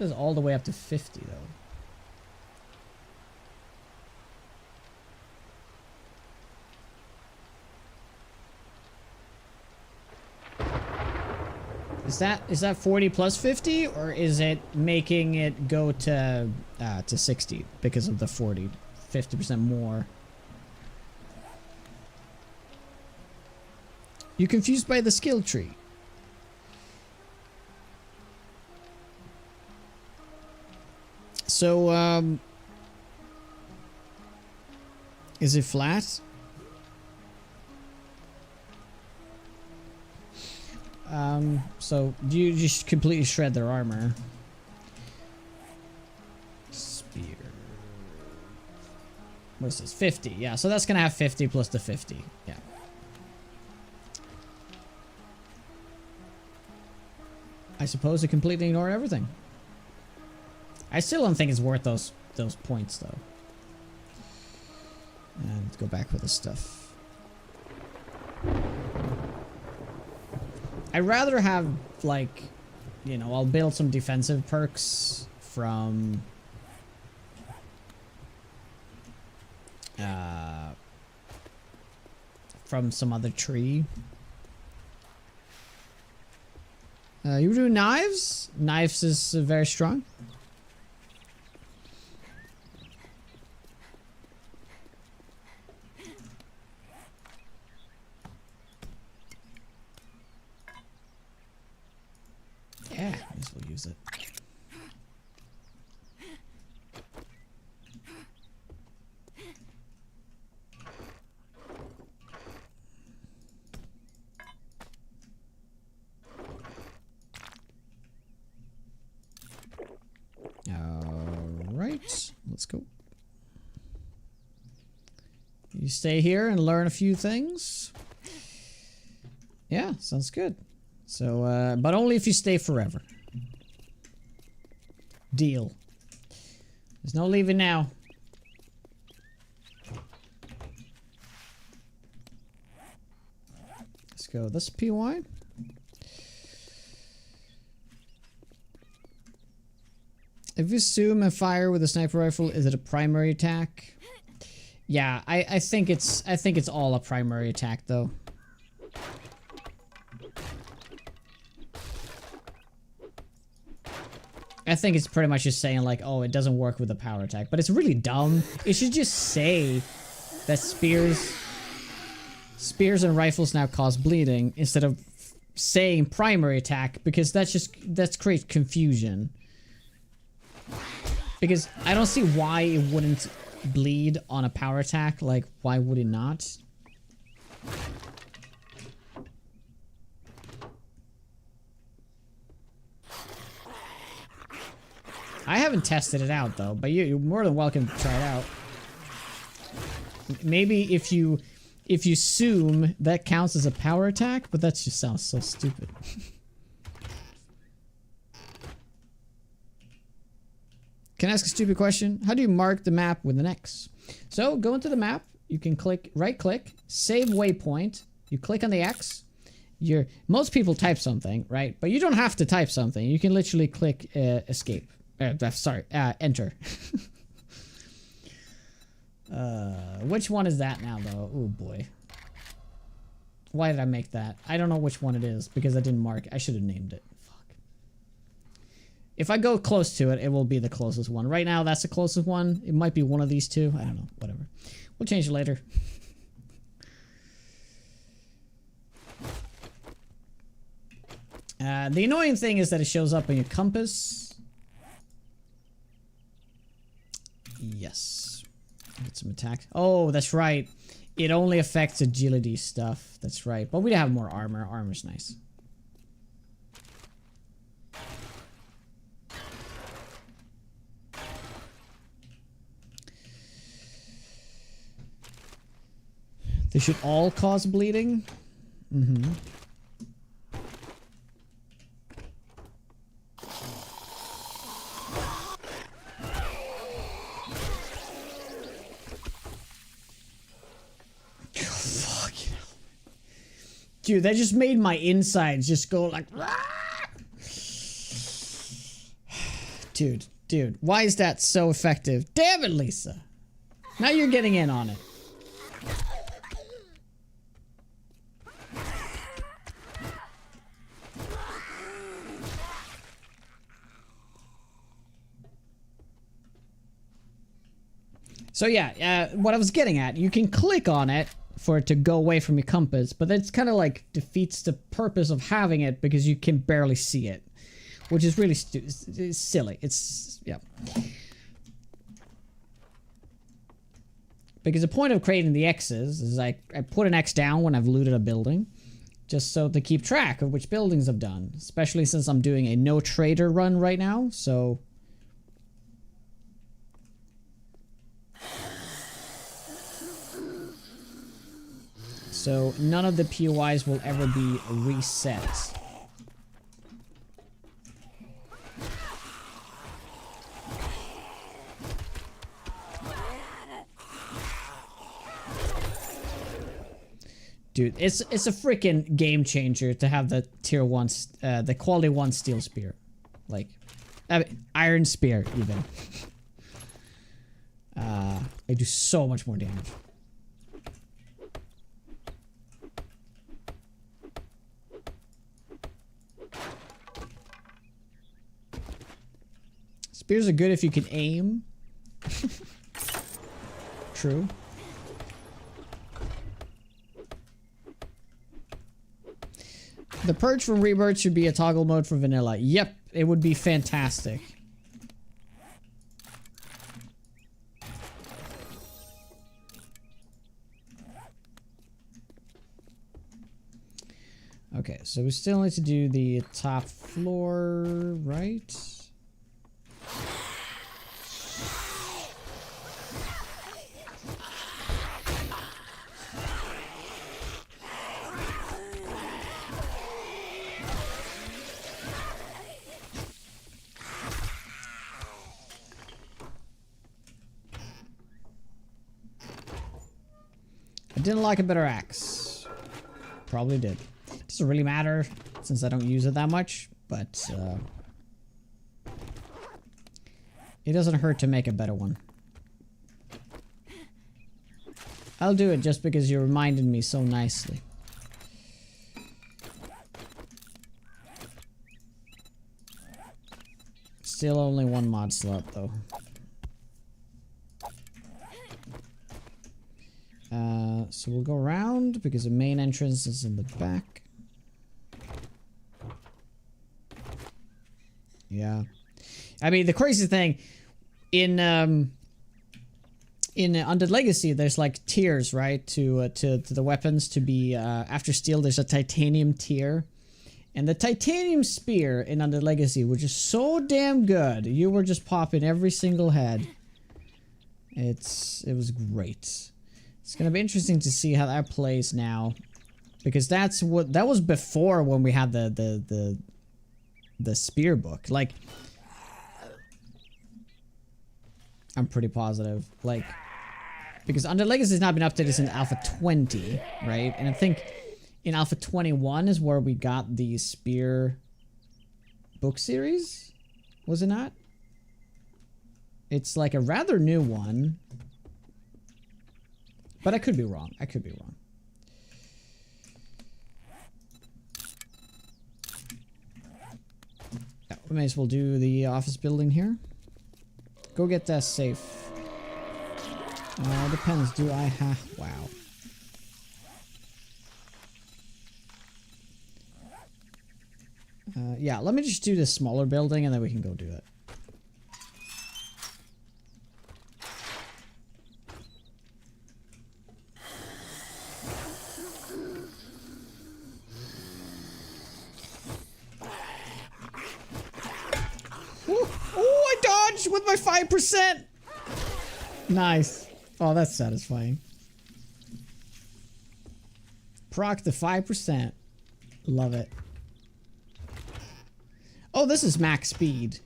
Says all the way up to 50 though. Is that 40 plus 50, or is it making it go to 60 because of the 40, 50% more? You confused by the skill tree. So is it flat? So do you just completely shred their armor? Spear. What is this? 50. Yeah, so that's gonna have 50 plus the 50. Yeah. I suppose it completely ignored everything. I still don't think it's worth those points though. And let's go back with the stuff. I'd rather have, like, you know, I'll build some defensive perks from some other tree. You do knives? Knives is very strong. Yeah, I guess we'll use it. Alright, let's go. You stay here and learn a few things. Yeah, sounds good. So, but only if you stay forever. Deal. There's no leaving now. Let's go. This PY. If you zoom and fire with a sniper rifle, is it a primary attack? Yeah, I think it's all a primary attack though. I think it's pretty much just saying like, oh, it doesn't work with a power attack, but it's really dumb. It should just say that spears and rifles now cause bleeding instead of saying primary attack, because that's creates confusion. Because I don't see why it wouldn't bleed on a power attack. Like, why would it not? I haven't tested it out though, but you're more than welcome to try it out. Maybe if you zoom, that counts as a power attack, but that just sounds so stupid. Can I ask a stupid question? How do you mark the map with an X? So go into the map, you can right click, save waypoint, you click on the X. Most people type something, right? But you don't have to type something. You can literally click escape. Enter. Which one is that now though? Oh boy. Why did I make that? I don't know which one it is because I didn't mark. I should have named it. Fuck. If I go close to it, it will be the closest one. Right now, that's the closest one. It might be one of these two. I don't know. Whatever. We'll change it later. The annoying thing is that it shows up on your compass. Yes. Get some attack. Oh, that's right. It only affects agility stuff. That's right. But we have more armor. Armor's nice. They should all cause bleeding. Mm-hmm. Dude, that just made my insides just go like... Dude, why is that so effective? Damn it, Lisa. Now you're getting in on it. So yeah, what I was getting at, you can click on it for it to go away from your compass, but that's kind of like defeats the purpose of having it because you can barely see it, which is really it's silly. It's, yeah. Because the point of creating the X's is I put an X down when I've looted a building, just so to keep track of which buildings I've done, especially since I'm doing a no trader run right now, so... So none of the POIs will ever be reset. Dude, it's a freaking game changer to have the tier 1, the quality 1 steel spear. Like, iron spear even. They do so much more damage. Spears are good if you can aim. True. The Purge from Rebirth should be a toggle mode for vanilla. Yep, it would be fantastic. Okay, so we still need to do the top floor, right? I didn't like a better axe. Probably did. Doesn't really matter since I don't use it that much, but it doesn't hurt to make a better one. I'll do it just because you reminded me so nicely. Still only one mod slot though. So we'll go around because the main entrance is in the back. Yeah. I mean, the crazy thing in Undead Legacy, there's like tiers, right? To the weapons to be after steel. There's a titanium tier, and the titanium spear in Undead Legacy, which is so damn good. You were just popping every single head. It was great. It's gonna be interesting to see how that plays now, because that was before when we had the spear book. Like, I'm pretty positive, like, because Undead Legacy has not been updated since Alpha 20, right? And I think in Alpha 21 is where we got the spear book series, was it not? It's like a rather new one. But I could be wrong. I could be wrong. Yeah, we may as well do the office building here. Go get that safe. Depends. Do I have... Wow. Yeah, let me just do the smaller building and then we can go do it. With my 5%. Nice. Oh, that's satisfying. Proc the 5%. Love it. Oh, this is max speed.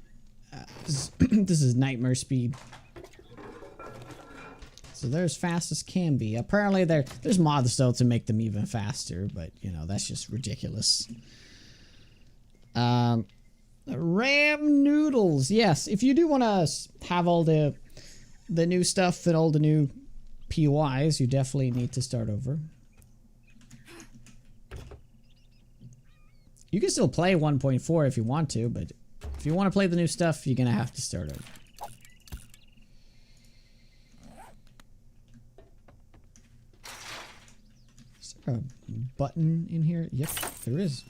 This is nightmare speed. So they're as fast as can be. Apparently there's mods though to make them even faster, but you know, that's just ridiculous. Ram noodles. Yes, if you do want to have all the new stuff and all the new POIs, you definitely need to start over. You can still play 1.4 if you want to, but if you want to play the new stuff, you're gonna have to start over. Is there a button in here? Yep, there is.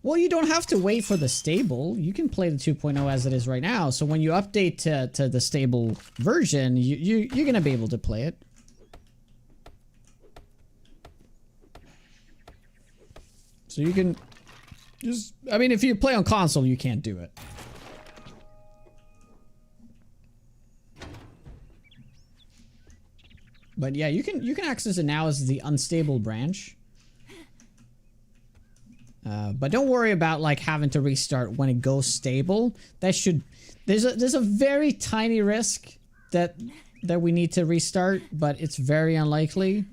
Well, you don't have to wait for the stable. You can play the 2.0 as it is right now. So when you update to the stable version, you're going to be able to play it. So you can just... I mean, if you play on console, you can't do it. But yeah, you can access it now as the unstable branch. But don't worry about like having to restart when it goes stable. That should there's a very tiny risk that we need to restart, but it's very unlikely.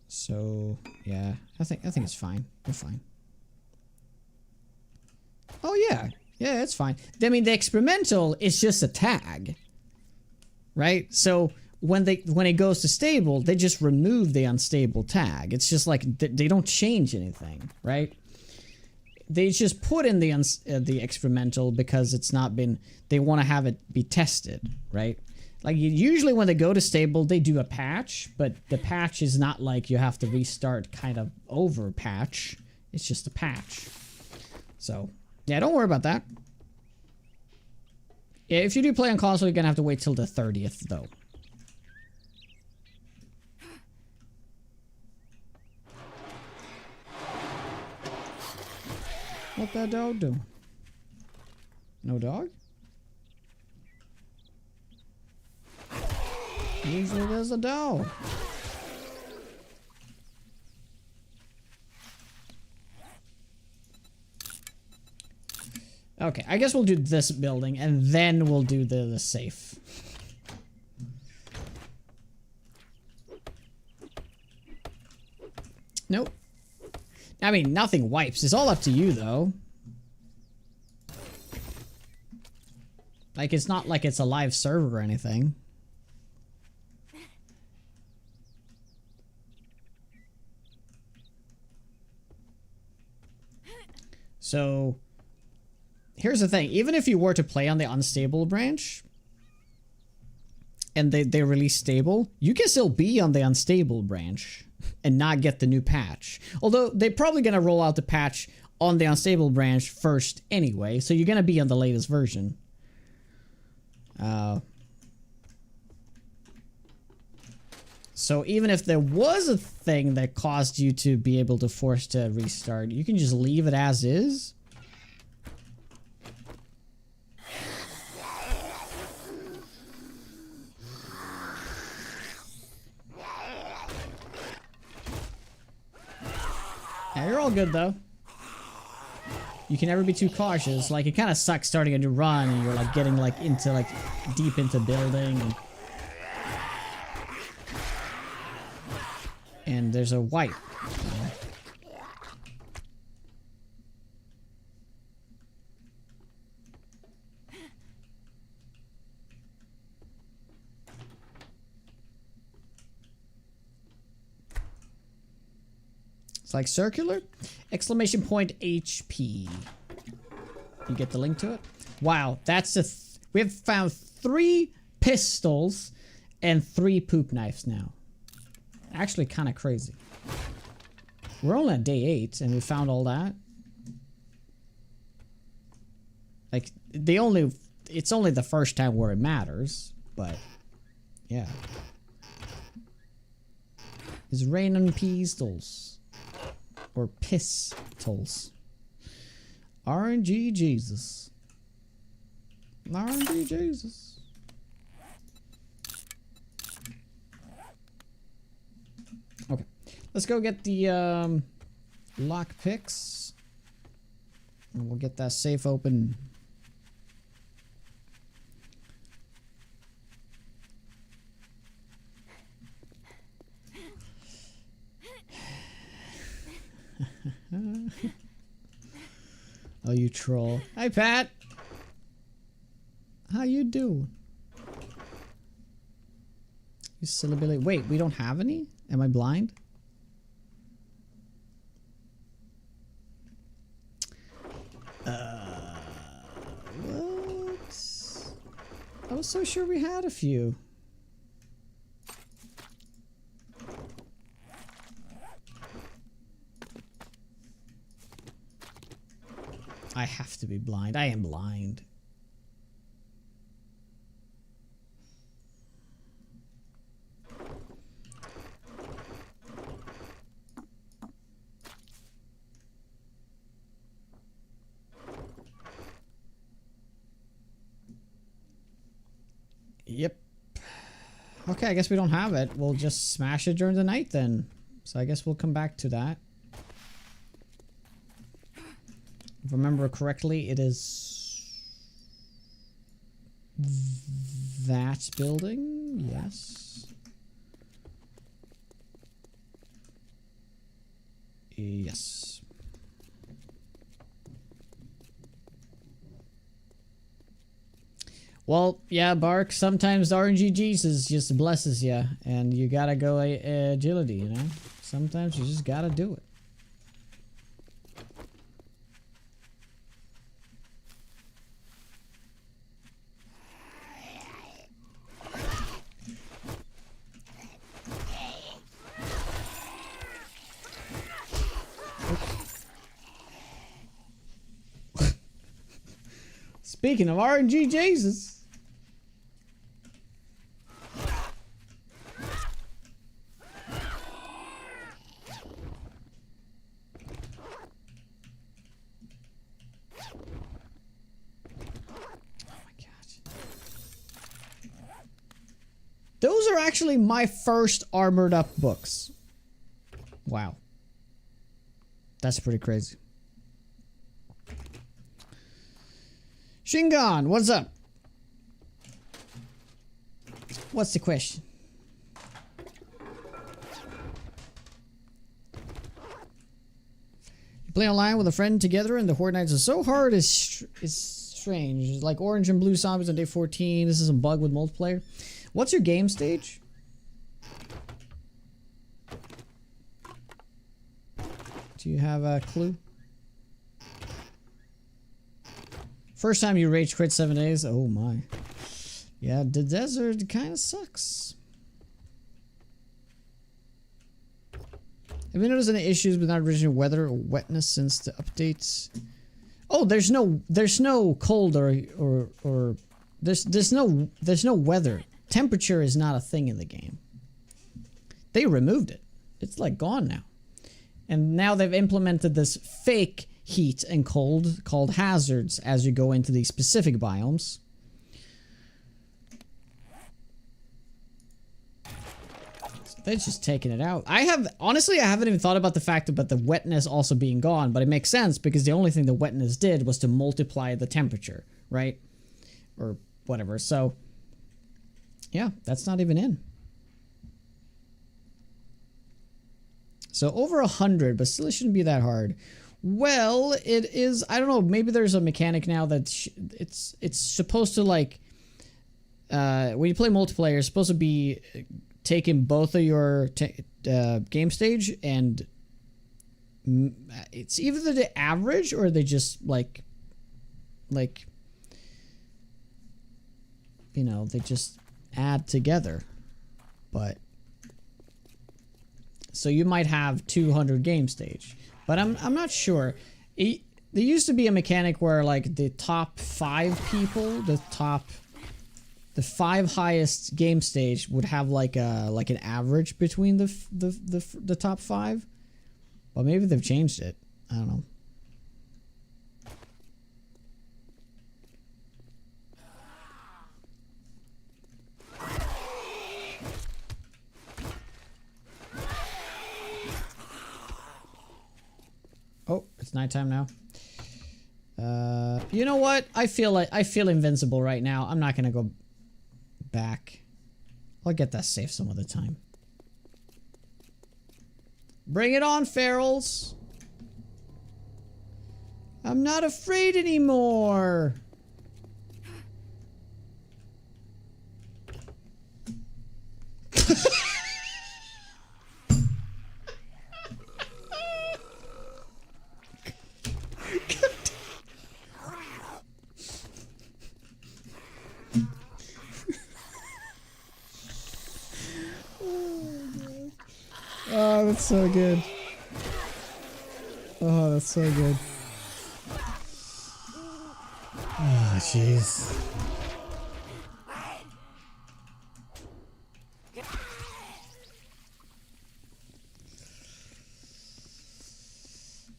So yeah, I think it's fine. We're fine. Oh yeah, yeah, it's fine. I mean, the experimental is just a tag, right? So when it goes to stable, they just remove the unstable tag. It's just like they don't change anything, right? They just put in the experimental because it's not been. They want to have it be tested, right? Like usually when they go to stable, they do a patch, but the patch is not like you have to restart kind of over patch. It's just a patch. So yeah, don't worry about that. Yeah, if you do play on console, you're gonna have to wait till the 30th though. What that dog do? No dog? Usually there's a dog. Okay, I guess we'll do this building and then we'll do the safe. Nope. I mean, nothing wipes. It's all up to you, though. Like, it's not like it's a live server or anything. So, here's the thing. Even if you were to play on the unstable branch, and they release stable, you can still be on the unstable branch and not get the new patch. Although they're probably going to roll out the patch on the unstable branch first anyway, so you're going to be on the latest version. So even if there was a thing that caused you to be able to force to restart, you can just leave it as is. Yeah, you're all good though. You can never be too cautious. Like, it kind of sucks starting a new run and you're like getting like into like deep into building and there's a wipe. It's like circular, exclamation point HP. You get the link to it? Wow, that's we have found 3 pistols and 3 poop knives now. Actually kind of crazy. We're only on day 8 and we found all that. Like, it's only the first time where it matters, but yeah. It's raining pistols. Or pistols. RNG Jesus. RNG Jesus. Okay. Let's go get the lock picks. And we'll get that safe open. Oh, you troll. Hi, Pat. How you doing? You silly Billy. Wait, we don't have any? Am I blind? What? I was so sure we had a few. I have to be blind. I am blind. Yep. Okay, I guess we don't have it. We'll just smash it during the night then. So I guess we'll come back to that. If I remember correctly, it is that building. Yes. Yes. Well, yeah, Bark, sometimes RNG Jesus just blesses you, and you gotta go agility, you know? Sometimes you just gotta do it. Speaking of RNG Jesus. Those are actually my first armored up books. Wow. That's pretty crazy. Shingon, what's up? What's the question? You play online with a friend together and the Horde Nights are so hard is strange. It's like orange and blue zombies on day 14. This is a bug with multiplayer. What's your game stage? Do you have a clue? First time you rage quit 7 days? Oh my. Yeah, the desert kind of sucks. Have you noticed any issues with not original weather or wetness since the updates? Oh, there's no cold or there's no weather. Temperature is not a thing in the game. They removed it. It's like gone now. And now they've implemented this fake heat and cold called hazards as you go into these specific biomes. So they're just taking it out. Honestly, I haven't even thought about the fact about the wetness also being gone, but it makes sense because the only thing the wetness did was to multiply the temperature, right? Or whatever. So yeah, that's not even in. So over 100, but still it shouldn't be that hard. Well, it is. I don't know. Maybe there's a mechanic now that it's supposed to like when you play multiplayer, it's supposed to be taking both of your game stage and it's either the average or they just like you know, they just add together. But so you might have 200 game stage, but I'm not sure. There used to be a mechanic where like the top 5 people, the 5 highest game stage would have like an average between the top 5. But maybe they've changed it. I don't know. Oh, it's nighttime now. You know what? I feel invincible right now. I'm not gonna go back. I'll get that safe some other time. Bring it on, ferals. I'm not afraid anymore. Oh, that's so good. Oh, that's so good. Oh, jeez.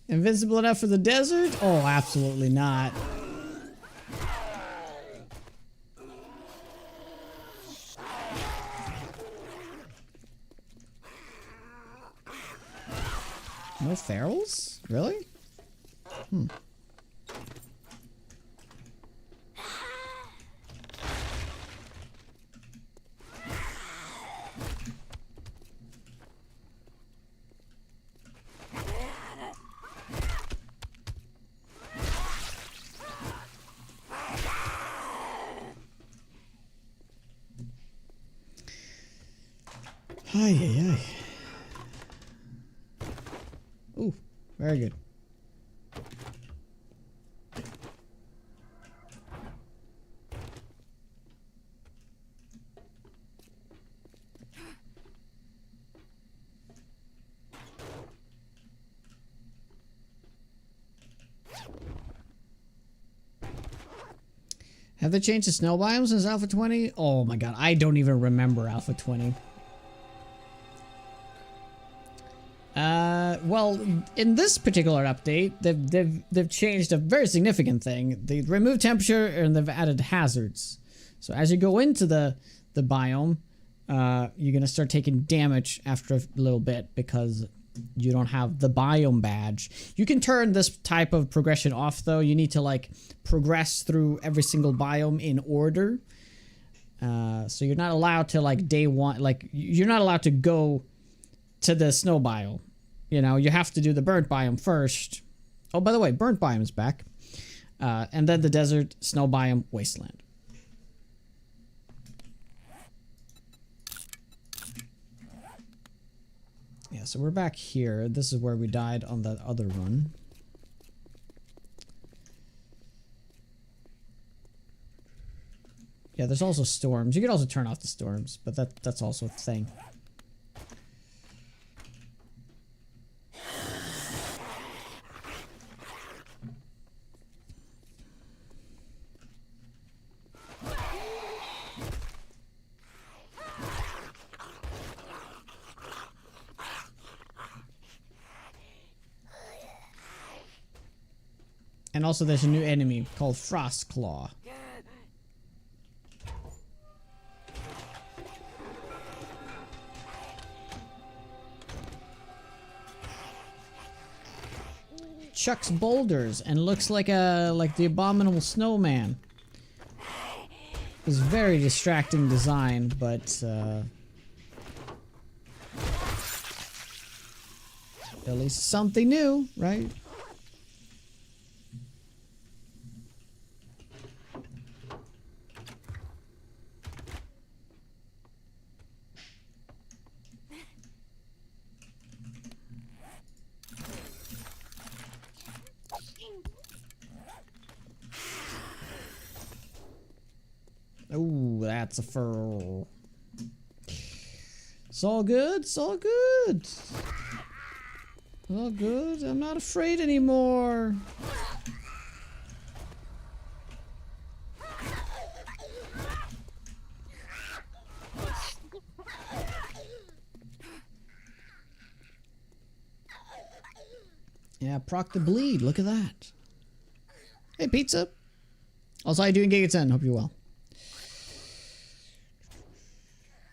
Invincible enough for the desert? Oh, absolutely not. No ferals? Really? Hmm. Ay, ay, ay. Ooh, very good. Have they changed the snow biomes since Alpha 20? Oh my god, I don't even remember Alpha 20. Well, in this particular update, they've changed a very significant thing. They removed temperature and they've added hazards. So as you go into the biome, you're gonna start taking damage after a little bit because you don't have the biome badge. You can turn this type of progression off though. You need to like progress through every single biome in order. So you're not allowed to like day one, like you're not allowed to go to the snow biome. You know, you have to do the burnt biome first. Oh, by the way, burnt biome is back. And then the desert, snow biome, wasteland. Yeah, so we're back here. This is where we died on that other run. Yeah, there's also storms. You can also turn off the storms, but that's also a thing. And also there's a new enemy called Frostclaw. Chucks boulders and looks like the abominable snowman. It's very distracting design, but at least something new, right? Oh, that's a fur. It's all good. It's all good. All good. I'm not afraid anymore. Yeah, proc the bleed. Look at that. Hey, pizza. Also, how you doing, Giga 10? Hope you're well.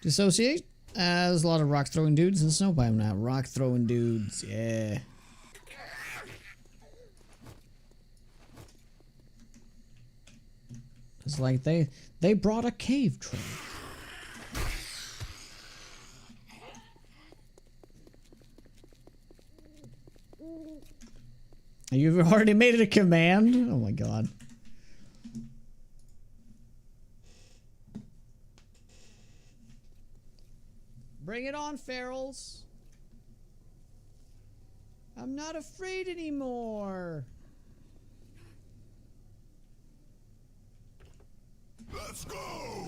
Dissociate. There's a lot of rock throwing dudes in the snow biome now. Rock throwing dudes, yeah. It's like they brought a cave troll. You've already made it a command? Oh my god. Bring it on, ferals. I'm not afraid anymore. Let's go.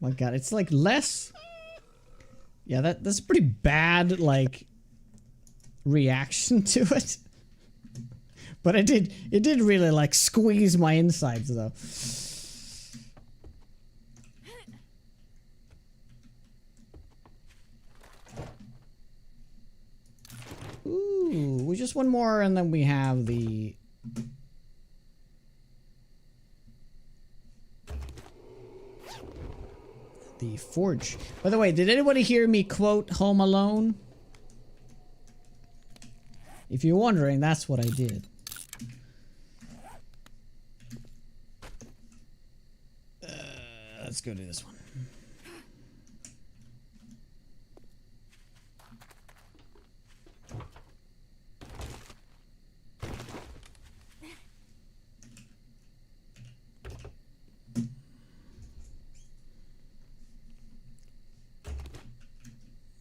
My god, it's like less. Yeah, that's pretty bad, like, reaction to it. But it did really like squeeze my insides though. Ooh, we just one more and then we have the forge. By the way, did anybody hear me quote Home Alone? If you're wondering, that's what I did. Let's go to this one.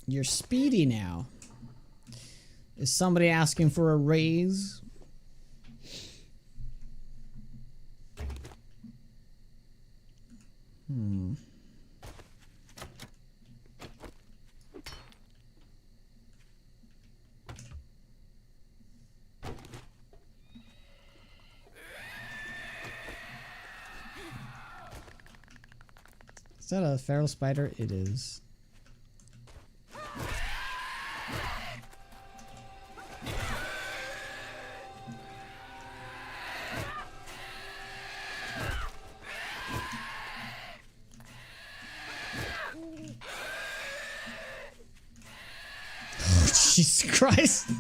You're speedy now. Is somebody asking for a raise? Is that a feral spider? It is. Jesus Christ.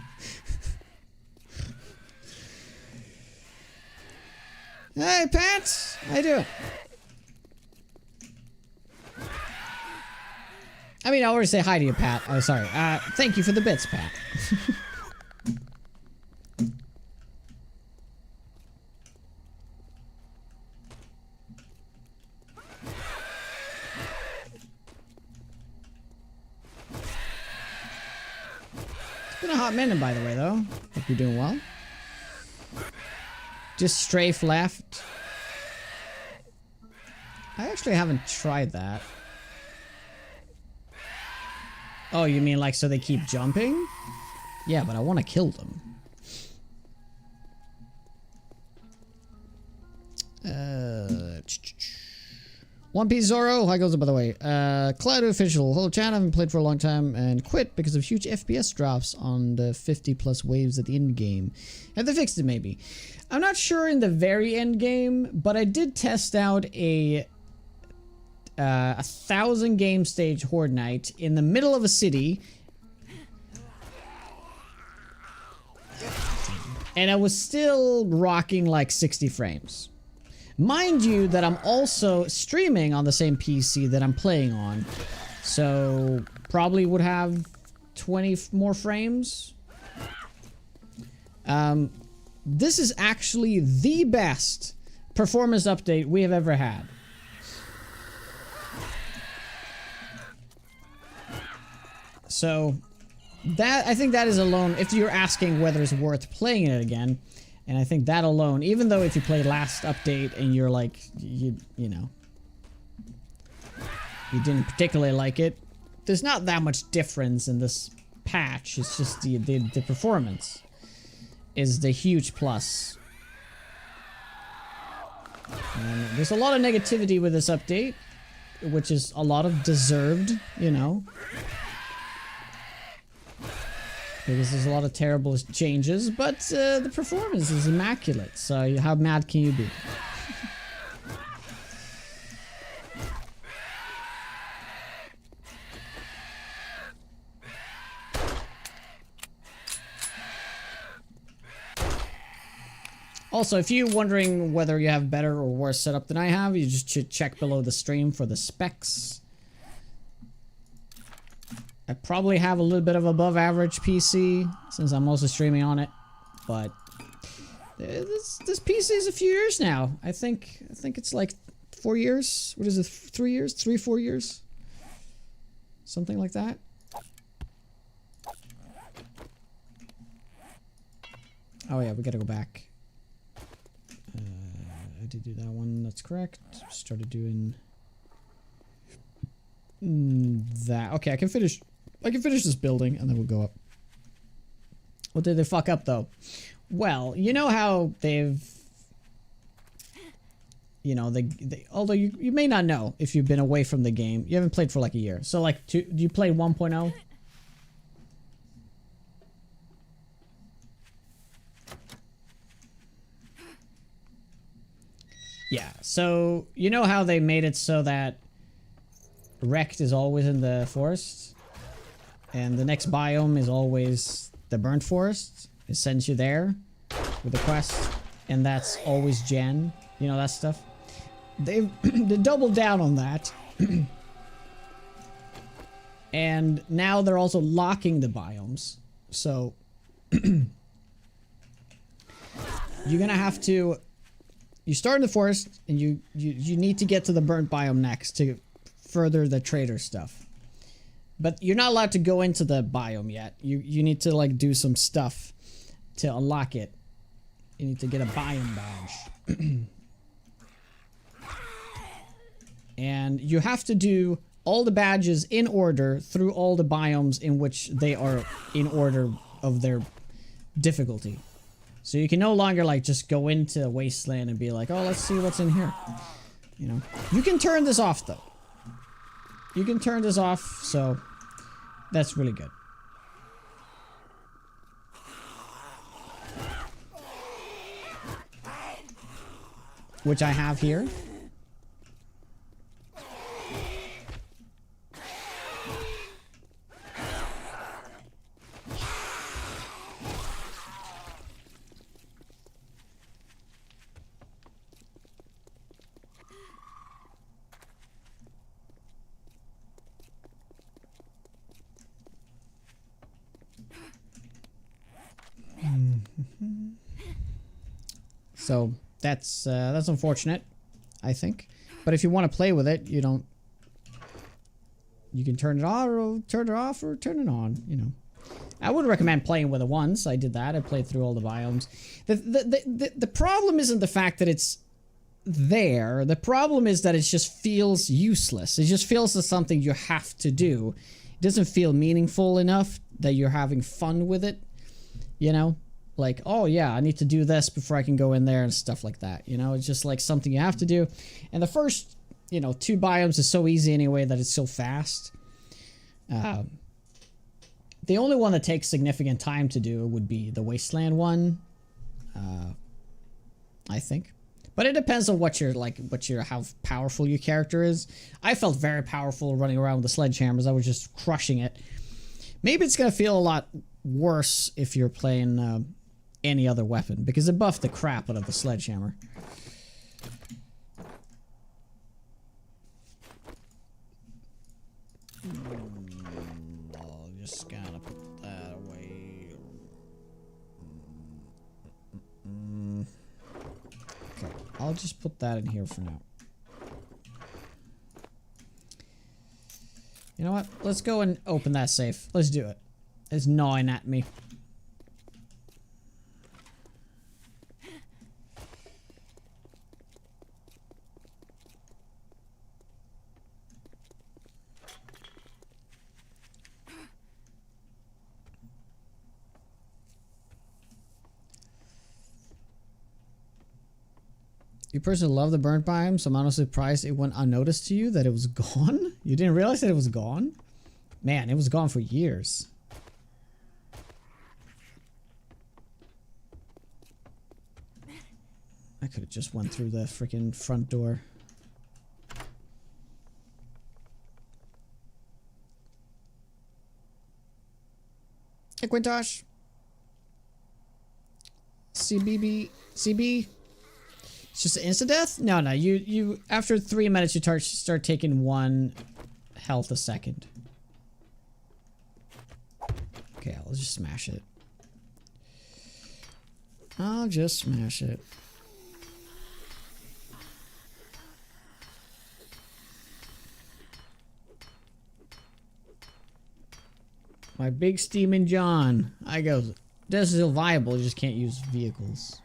Hey, Pat. How you doing? I mean, I already say hi to you, Pat. Oh, sorry. Thank you for the bits, Pat. It's been a hot minute, by the way, though. Hope you're doing well. Just strafe left. I actually haven't tried that. Oh, you mean like so they keep jumping? Yeah, but I want to kill them. One Piece Zoro, how goes it by the way? Cloud official, hello chat, I haven't played for a long time and quit because of huge FPS drops on the 50 plus waves at the end game. Have they fixed it maybe? I'm not sure in the very end game, but I did test out a 1,000 game stage Horde Night in the middle of a city. And I was still rocking like 60 frames. Mind you that I'm also streaming on the same PC that I'm playing on. So probably would have 20 more frames. This is actually the best performance update we have ever had. So that, I think that is alone, if you're asking whether it's worth playing it again, and I think that alone, even though if you played last update and you're like, you know, you didn't particularly like it, there's not that much difference in this patch. It's just the performance is the huge plus. And there's a lot of negativity with this update, which is a lot of deserved, you know. because there's a lot of terrible changes, but the performance is immaculate. So how mad can you be? Also, if you're wondering whether you have better or worse setup than I have, you just should check below the stream for the specs. I probably have a little bit of above average PC since I'm also streaming on it, but this PC is a few years now. I think it's like 4 years. What is it? 3 years? 4 years? Something like that. Oh yeah, we gotta go back. I did do that one. That's correct. Started doing that. Okay, I can finish this building and then we'll go up. What did they fuck up though? Well, you know how they've, you know, they although you may not know if you've been away from the game. You haven't played for like a year. So like, do you play 1.0? Yeah, so you know how they made it so that Wrecked is always in the forest? And the next biome is always the burnt forest? It sends you there with a quest. And that's always Jen. You know that stuff? They doubled down on that. And now they're also locking the biomes. So you're gonna have to... You start in the forest, and you need to get to the burnt biome next to further the trader stuff. But you're not allowed to go into the biome yet. You need to like do some stuff to unlock it. You need to get a biome badge. And you have to do all the badges in order through all the biomes in which they are in order of their difficulty. So you can no longer like just go into Wasteland and be like, oh, let's see what's in here. You know, you can turn this off though. You can turn this off, so that's really good. Which I have here. So that's unfortunate, I think. But if you want to play with it, you can turn it on or turn it off or turn it on, you know. I would recommend playing with it once. I did that. I played through all the biomes. The problem isn't the fact that it's there. The problem is that it just feels useless. It just feels as something you have to do. It doesn't feel meaningful enough that you're having fun with it, you know? Like, oh yeah, I need to do this before I can go in there and stuff like that. You know, it's just like something you have to do. And the first, you know, 2 biomes is so easy anyway that it's so fast. The only one that takes significant time to do would be the Wasteland one. I think. But it depends on how powerful your character is. I felt very powerful running around with the sledgehammers. I was just crushing it. Maybe it's going to feel a lot worse if you're playing any other weapon, because it buffed the crap out of the sledgehammer. I'll just gotta put that away. Okay, I'll just put that in here for now. You know what? Let's go and open that safe. Let's do it. It's gnawing at me. You personally love the burnt biome, so I'm honestly surprised it went unnoticed to you that it was gone. You didn't realize that it was gone? Man, it was gone for years. I could have just went through the freaking front door. Hey, Quintosh. CB. It's just an instant death? No, you after 3 minutes you start taking 1 health a second. Okay, I'll just smash it. I'll just smash it. My big steaming John. I go, this is still viable, you just can't use vehicles.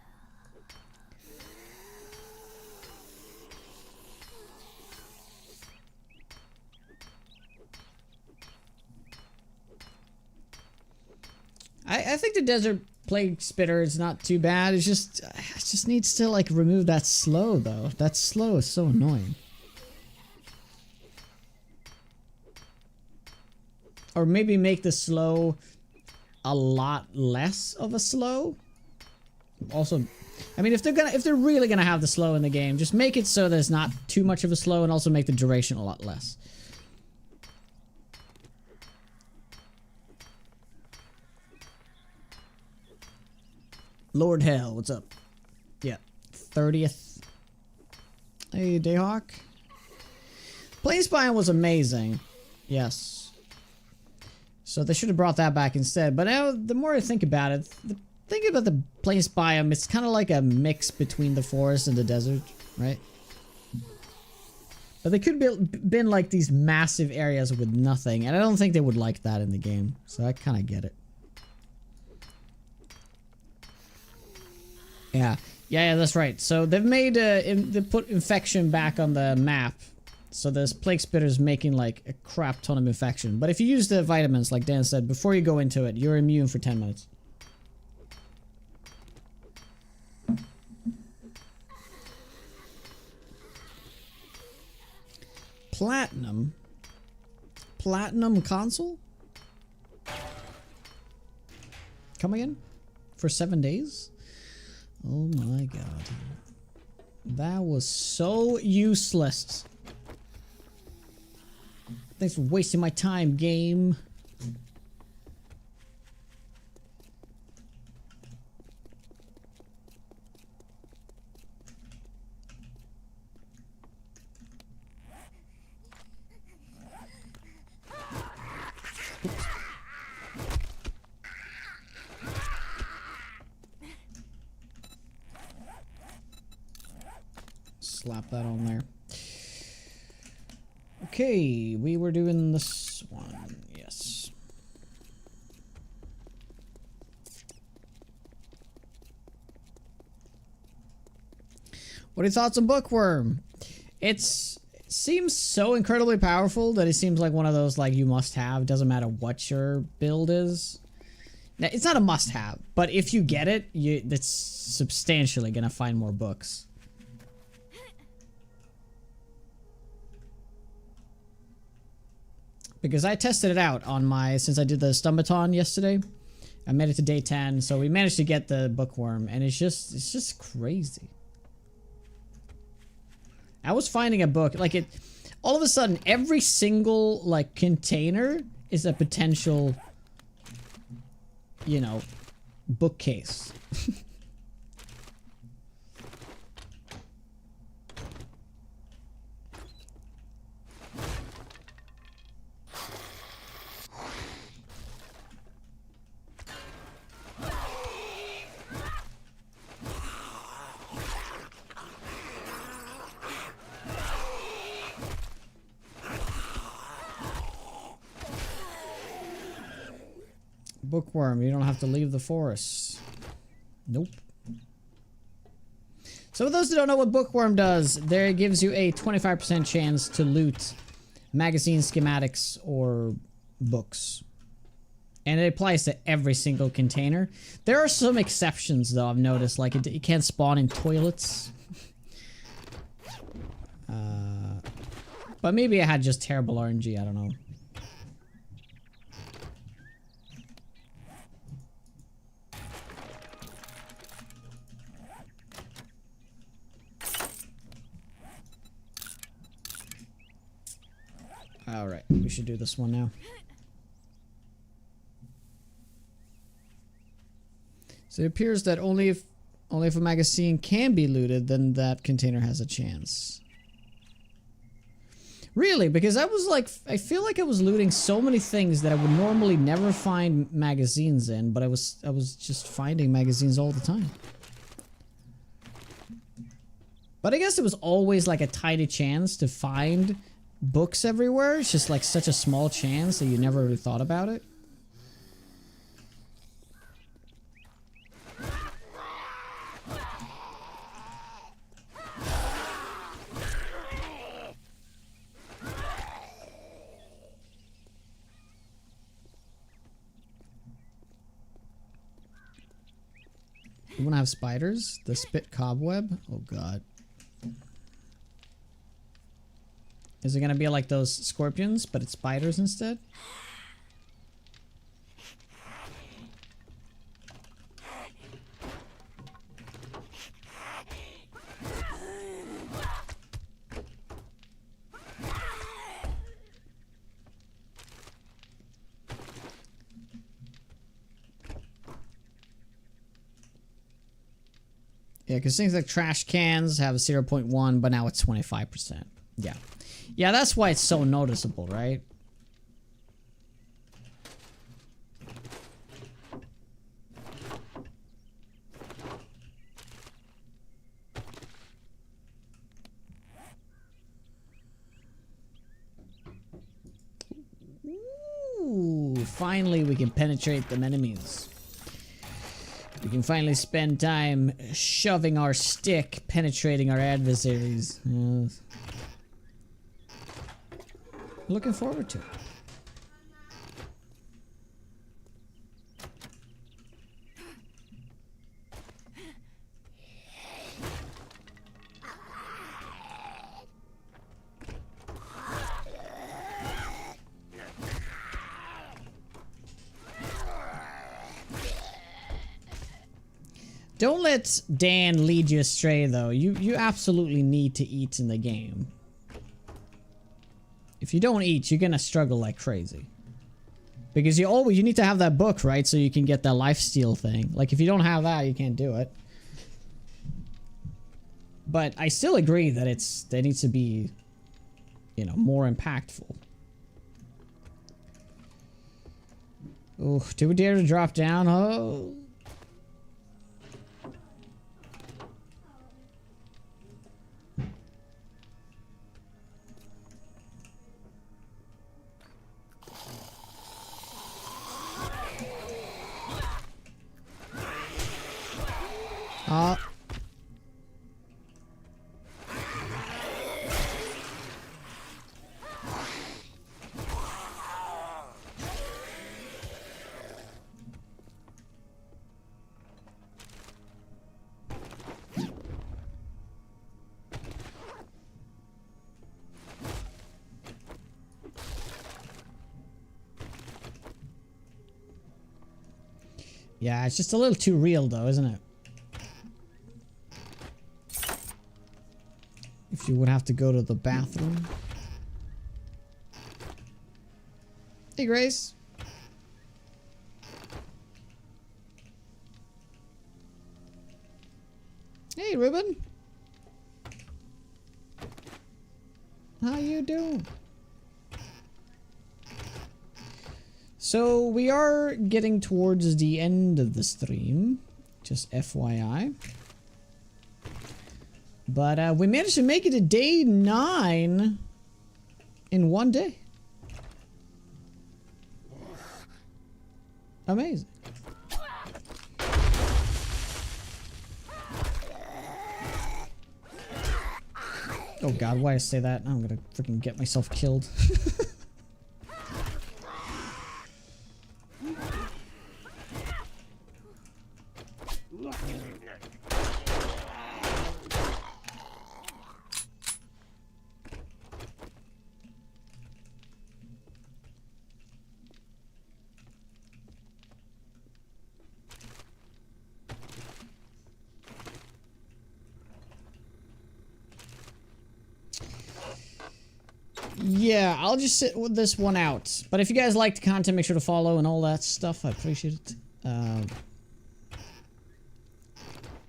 I think the Desert Plague Spitter is not too bad. It just needs to like remove that slow though. That slow is so annoying. Or maybe make the slow a lot less of a slow. Also, I mean, if they're really gonna have the slow in the game, just make it so there's not too much of a slow, and also make the duration a lot less. Lord Hell, what's up? Yeah, 30th. Hey, Dayhawk. Plane Spying was amazing. Yes. So they should have brought that back instead. But now, the more I think about it, think about the Plains biome, it's kind of like a mix between the forest and the desert, right? But they could have been like these massive areas with nothing, and I don't think they would like that in the game. So I kind of get it. Yeah, that's right. So they've made they put infection back on the map. So there's plague spitters making like a crap ton of infection. But if you use the vitamins, like Dan said, before you go into it, you're immune for 10 minutes. Platinum? Platinum console? Come again? For 7 days? Oh my god. That was so useless. Thanks for wasting my time, game. Oops. Slap that on there. Okay, we were doing this one, yes. What are your thoughts on Bookworm? It seems so incredibly powerful that it seems like one of those like you must have, doesn't matter what your build is. Now, it's not a must have, but if you get it, it's substantially gonna find more books. Because I tested it out on my, since I did the Stumbathon yesterday, I made it to day 10, so we managed to get the Bookworm, and it's just crazy. I was finding a book, like all of a sudden, every single, like, container is a potential, you know, bookcase. Bookworm, you don't have to leave the forest. Nope. So for those who don't know what Bookworm does, there it gives you a 25% chance to loot magazine schematics or books. And it applies to every single container. There are some exceptions though, I've noticed, like it can't spawn in toilets. But maybe I had just terrible RNG, I don't know. we should do this one now. So it appears that only if a magazine can be looted, then that container has a chance. Really? Because I was like, I feel like I was looting so many things that I would normally never find magazines in, but I was just finding magazines all the time. But I guess it was always like a tiny chance to find books everywhere. It's just like such a small chance that you never really thought about it. You wanna have spiders? The spit cobweb? Oh god. Is it gonna be like those scorpions, but it's spiders instead? Yeah, because things like trash cans have a 0.1, but now it's 25%. Yeah. Yeah, that's why it's so noticeable, right? Ooh, finally we can penetrate them enemies. We can finally spend time shoving our stick, penetrating our adversaries. Looking forward to it. Don't let Dan lead you astray, though. You absolutely need to eat in the game. If you don't eat, you're gonna struggle like crazy. Because you need to have that book, right? So you can get that lifesteal thing. Like, if you don't have that, you can't do it. But I still agree that that needs to be, you know, more impactful. Oh, do we dare to drop down? Oh. Yeah, it's just a little too real though, isn't it? If you would have to go to the bathroom. Hey, Grace. Hey, Ruben. How you doing? So we are getting towards the end of the stream, just FYI. But we managed to make it to day 9 in one day. Amazing. Oh god, why I say that? I'm gonna freaking get myself killed. yeah, I'll just sit with this one out. But if you guys like the content, make sure to follow and all that stuff. I appreciate it.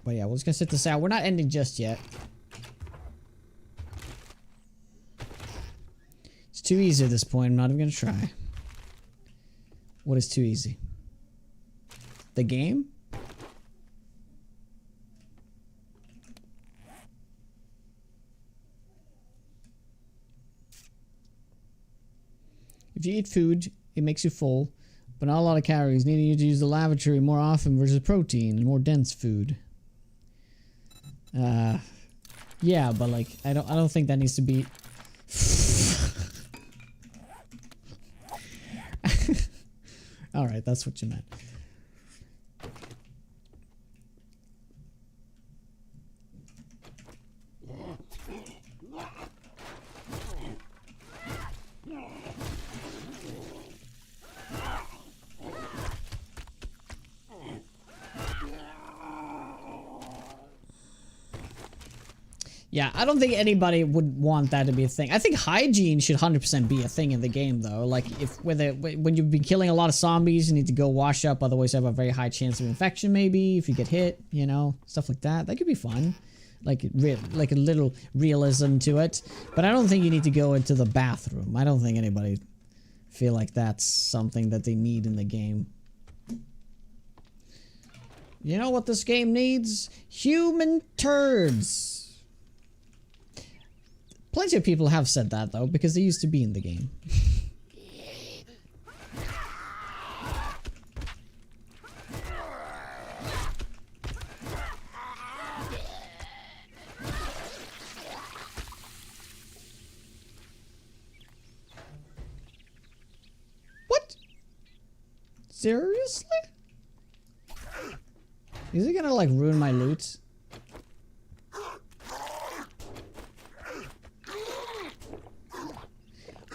But yeah, we're just gonna sit this out. We're not ending just yet. It's too easy at this point. I'm not even gonna try. What is too easy? The game? If you eat food, it makes you full, but not a lot of calories, needing you to use the lavatory more often versus protein and more dense food. Yeah, but like I don't think that needs to be all right, that's what you meant. Yeah, I don't think anybody would want that to be a thing. I think hygiene should 100% be a thing in the game, though. Like, when you've been killing a lot of zombies, you need to go wash up, otherwise you have a very high chance of infection, maybe, if you get hit, you know, stuff like that. That could be fun. Like a little realism to it. But I don't think you need to go into the bathroom. I don't think anybody feel like that's something that they need in the game. You know what this game needs? Human turds. Plenty of people have said that, though, because they used to be in the game. What? Seriously? Is he gonna, like, ruin my loot?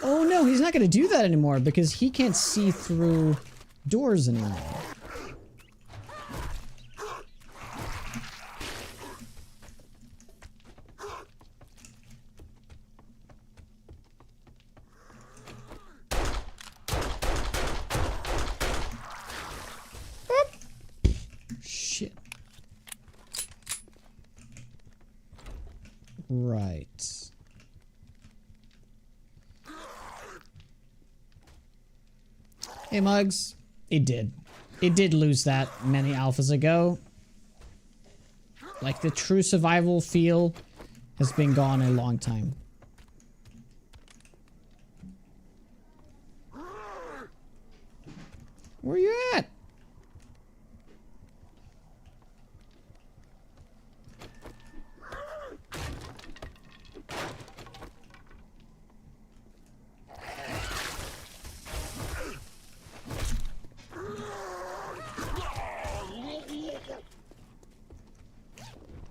Oh no, he's not gonna do that anymore because he can't see through doors anymore. Shit. Right. Hey, Mugs. It did. It did lose that many alphas ago. Like, the true survival feel has been gone a long time. Where you at?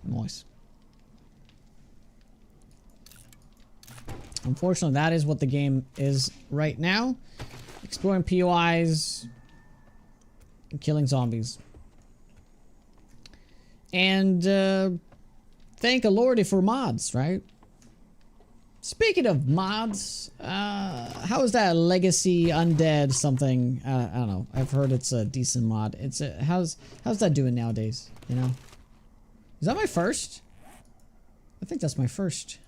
Nice. Unfortunately, that is what the game is right now. Exploring POIs and killing zombies. And thank the Lordy for mods, right? Speaking of mods, how is that Legacy Undead something? I don't know. I've heard it's a decent mod. It's a, how's that doing nowadays? You know, is that my first? I think that's my first.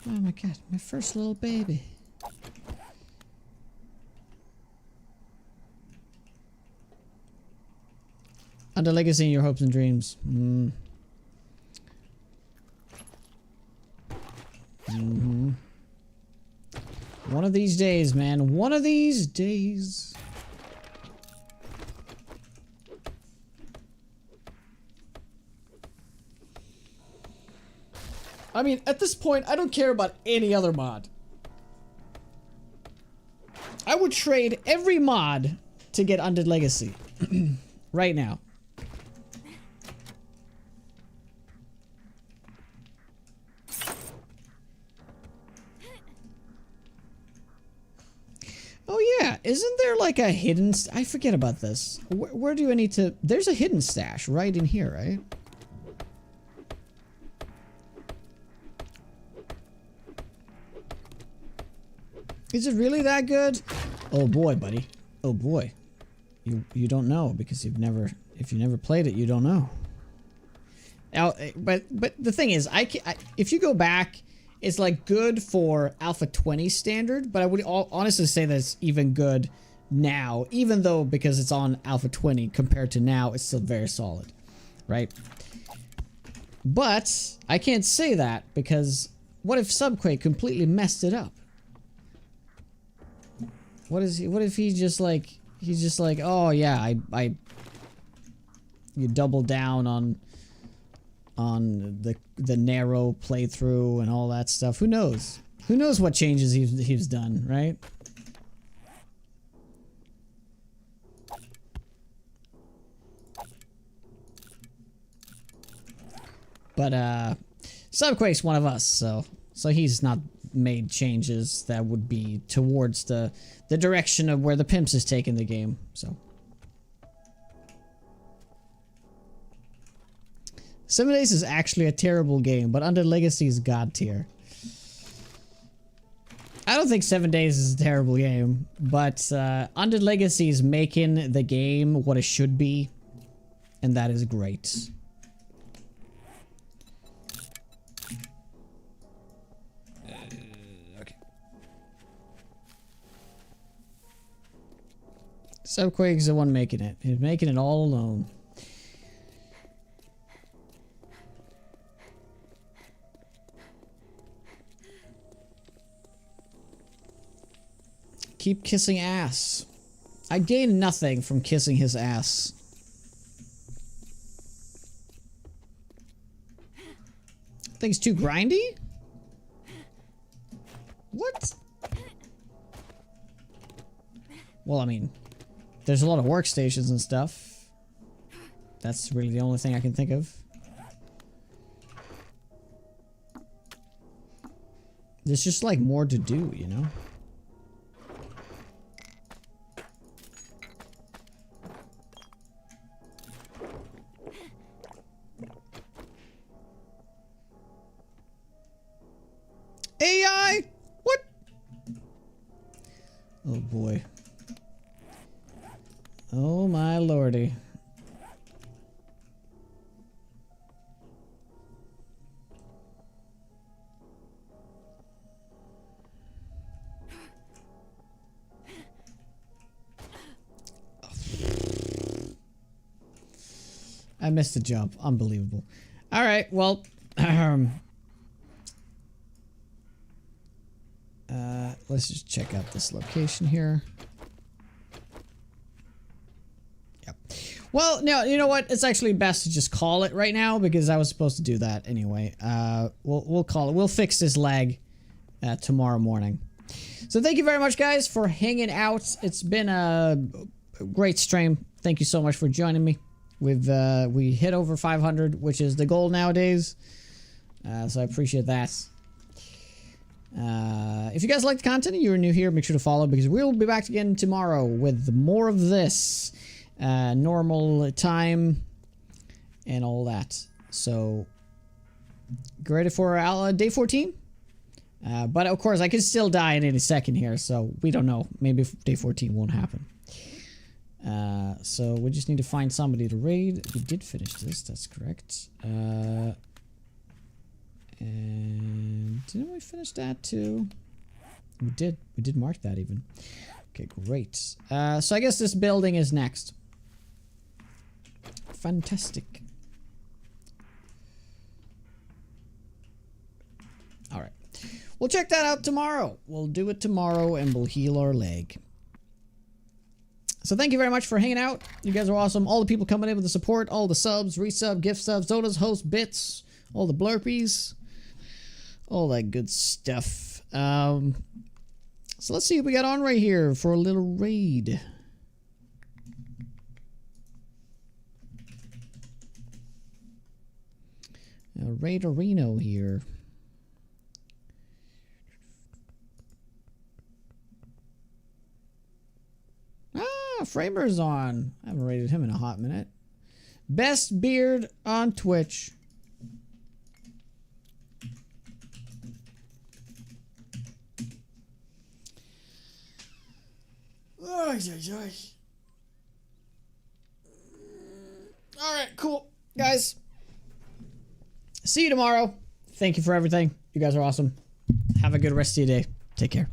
Oh my god, my first little baby. Under Legacy in your hopes and dreams. One of these days, man. One of these days. I mean, at this point, I don't care about any other mod. I would trade every mod to get Undead Legacy. Right now. Oh yeah, isn't there like a hidden... I forget about this. Where do I need to... There's a hidden stash right in here, right? Is it really that good? Oh boy, buddy. Oh boy. You don't know because if you never played it, you don't know. Now, but the thing is, if you go back, it's like good for Alpha 20 standard, but I would honestly say that it's even good now, even though because it's on Alpha 20 compared to now, it's still very solid, right? But I can't say that because what if Subquake completely messed it up? What if he's just like, oh yeah, you double down on the narrow playthrough and all that stuff. Who knows? Who knows what changes he's done, right? But Subquake's one of us, so he's not made changes that would be towards the direction of where the Pimps is taking the game, so. 7 Days is actually a terrible game, but Undead Legacy is god tier. I don't think 7 Days is a terrible game, but Undead Legacy is making the game what it should be, and that is great. Okay. Subquake's the one making it. He's making it all alone. Keep kissing ass. I gain nothing from kissing his ass. Thing's too grindy? What? Well, I mean, there's a lot of workstations and stuff. That's really the only thing I can think of. There's just like more to do, you know? AI? What? Oh boy. Oh my lordy. I missed the jump. Unbelievable. All right, well, let's just check out this location here. Yep. Well, no, you know what? It's actually best to just call it right now because I was supposed to do that anyway. We'll call it. We'll fix this lag tomorrow morning. So thank you very much, guys, for hanging out. It's been a great stream. Thank you so much for joining me. We hit over 500, which is the goal nowadays. So I appreciate that. If you guys like the content and you're new here, make sure to follow because we'll be back again tomorrow with more of this normal time and all that. So get ready for day 14. But of course I could still die in any second here, so we don't know. Maybe day 14 won't happen. So we just need to find somebody to raid. We did finish this, that's correct. And didn't we finish that too? We did mark that even. Okay, great. So I guess this building is next. Fantastic. Alright. We'll check that out tomorrow. We'll do it tomorrow and we'll heal our leg. So thank you very much for hanging out. You guys are awesome. All the people coming in with the support, all the subs, resub, gift subs, donuts, host, bits, all the blurpies. All that good stuff. So let's see what we got on right here for a little raid. Raiderino here. Ah, Framer's on. I haven't raided him in a hot minute. Best beard on Twitch. All right, cool. Guys, see you tomorrow. Thank you for everything. You guys are awesome. Have a good rest of your day. Take care.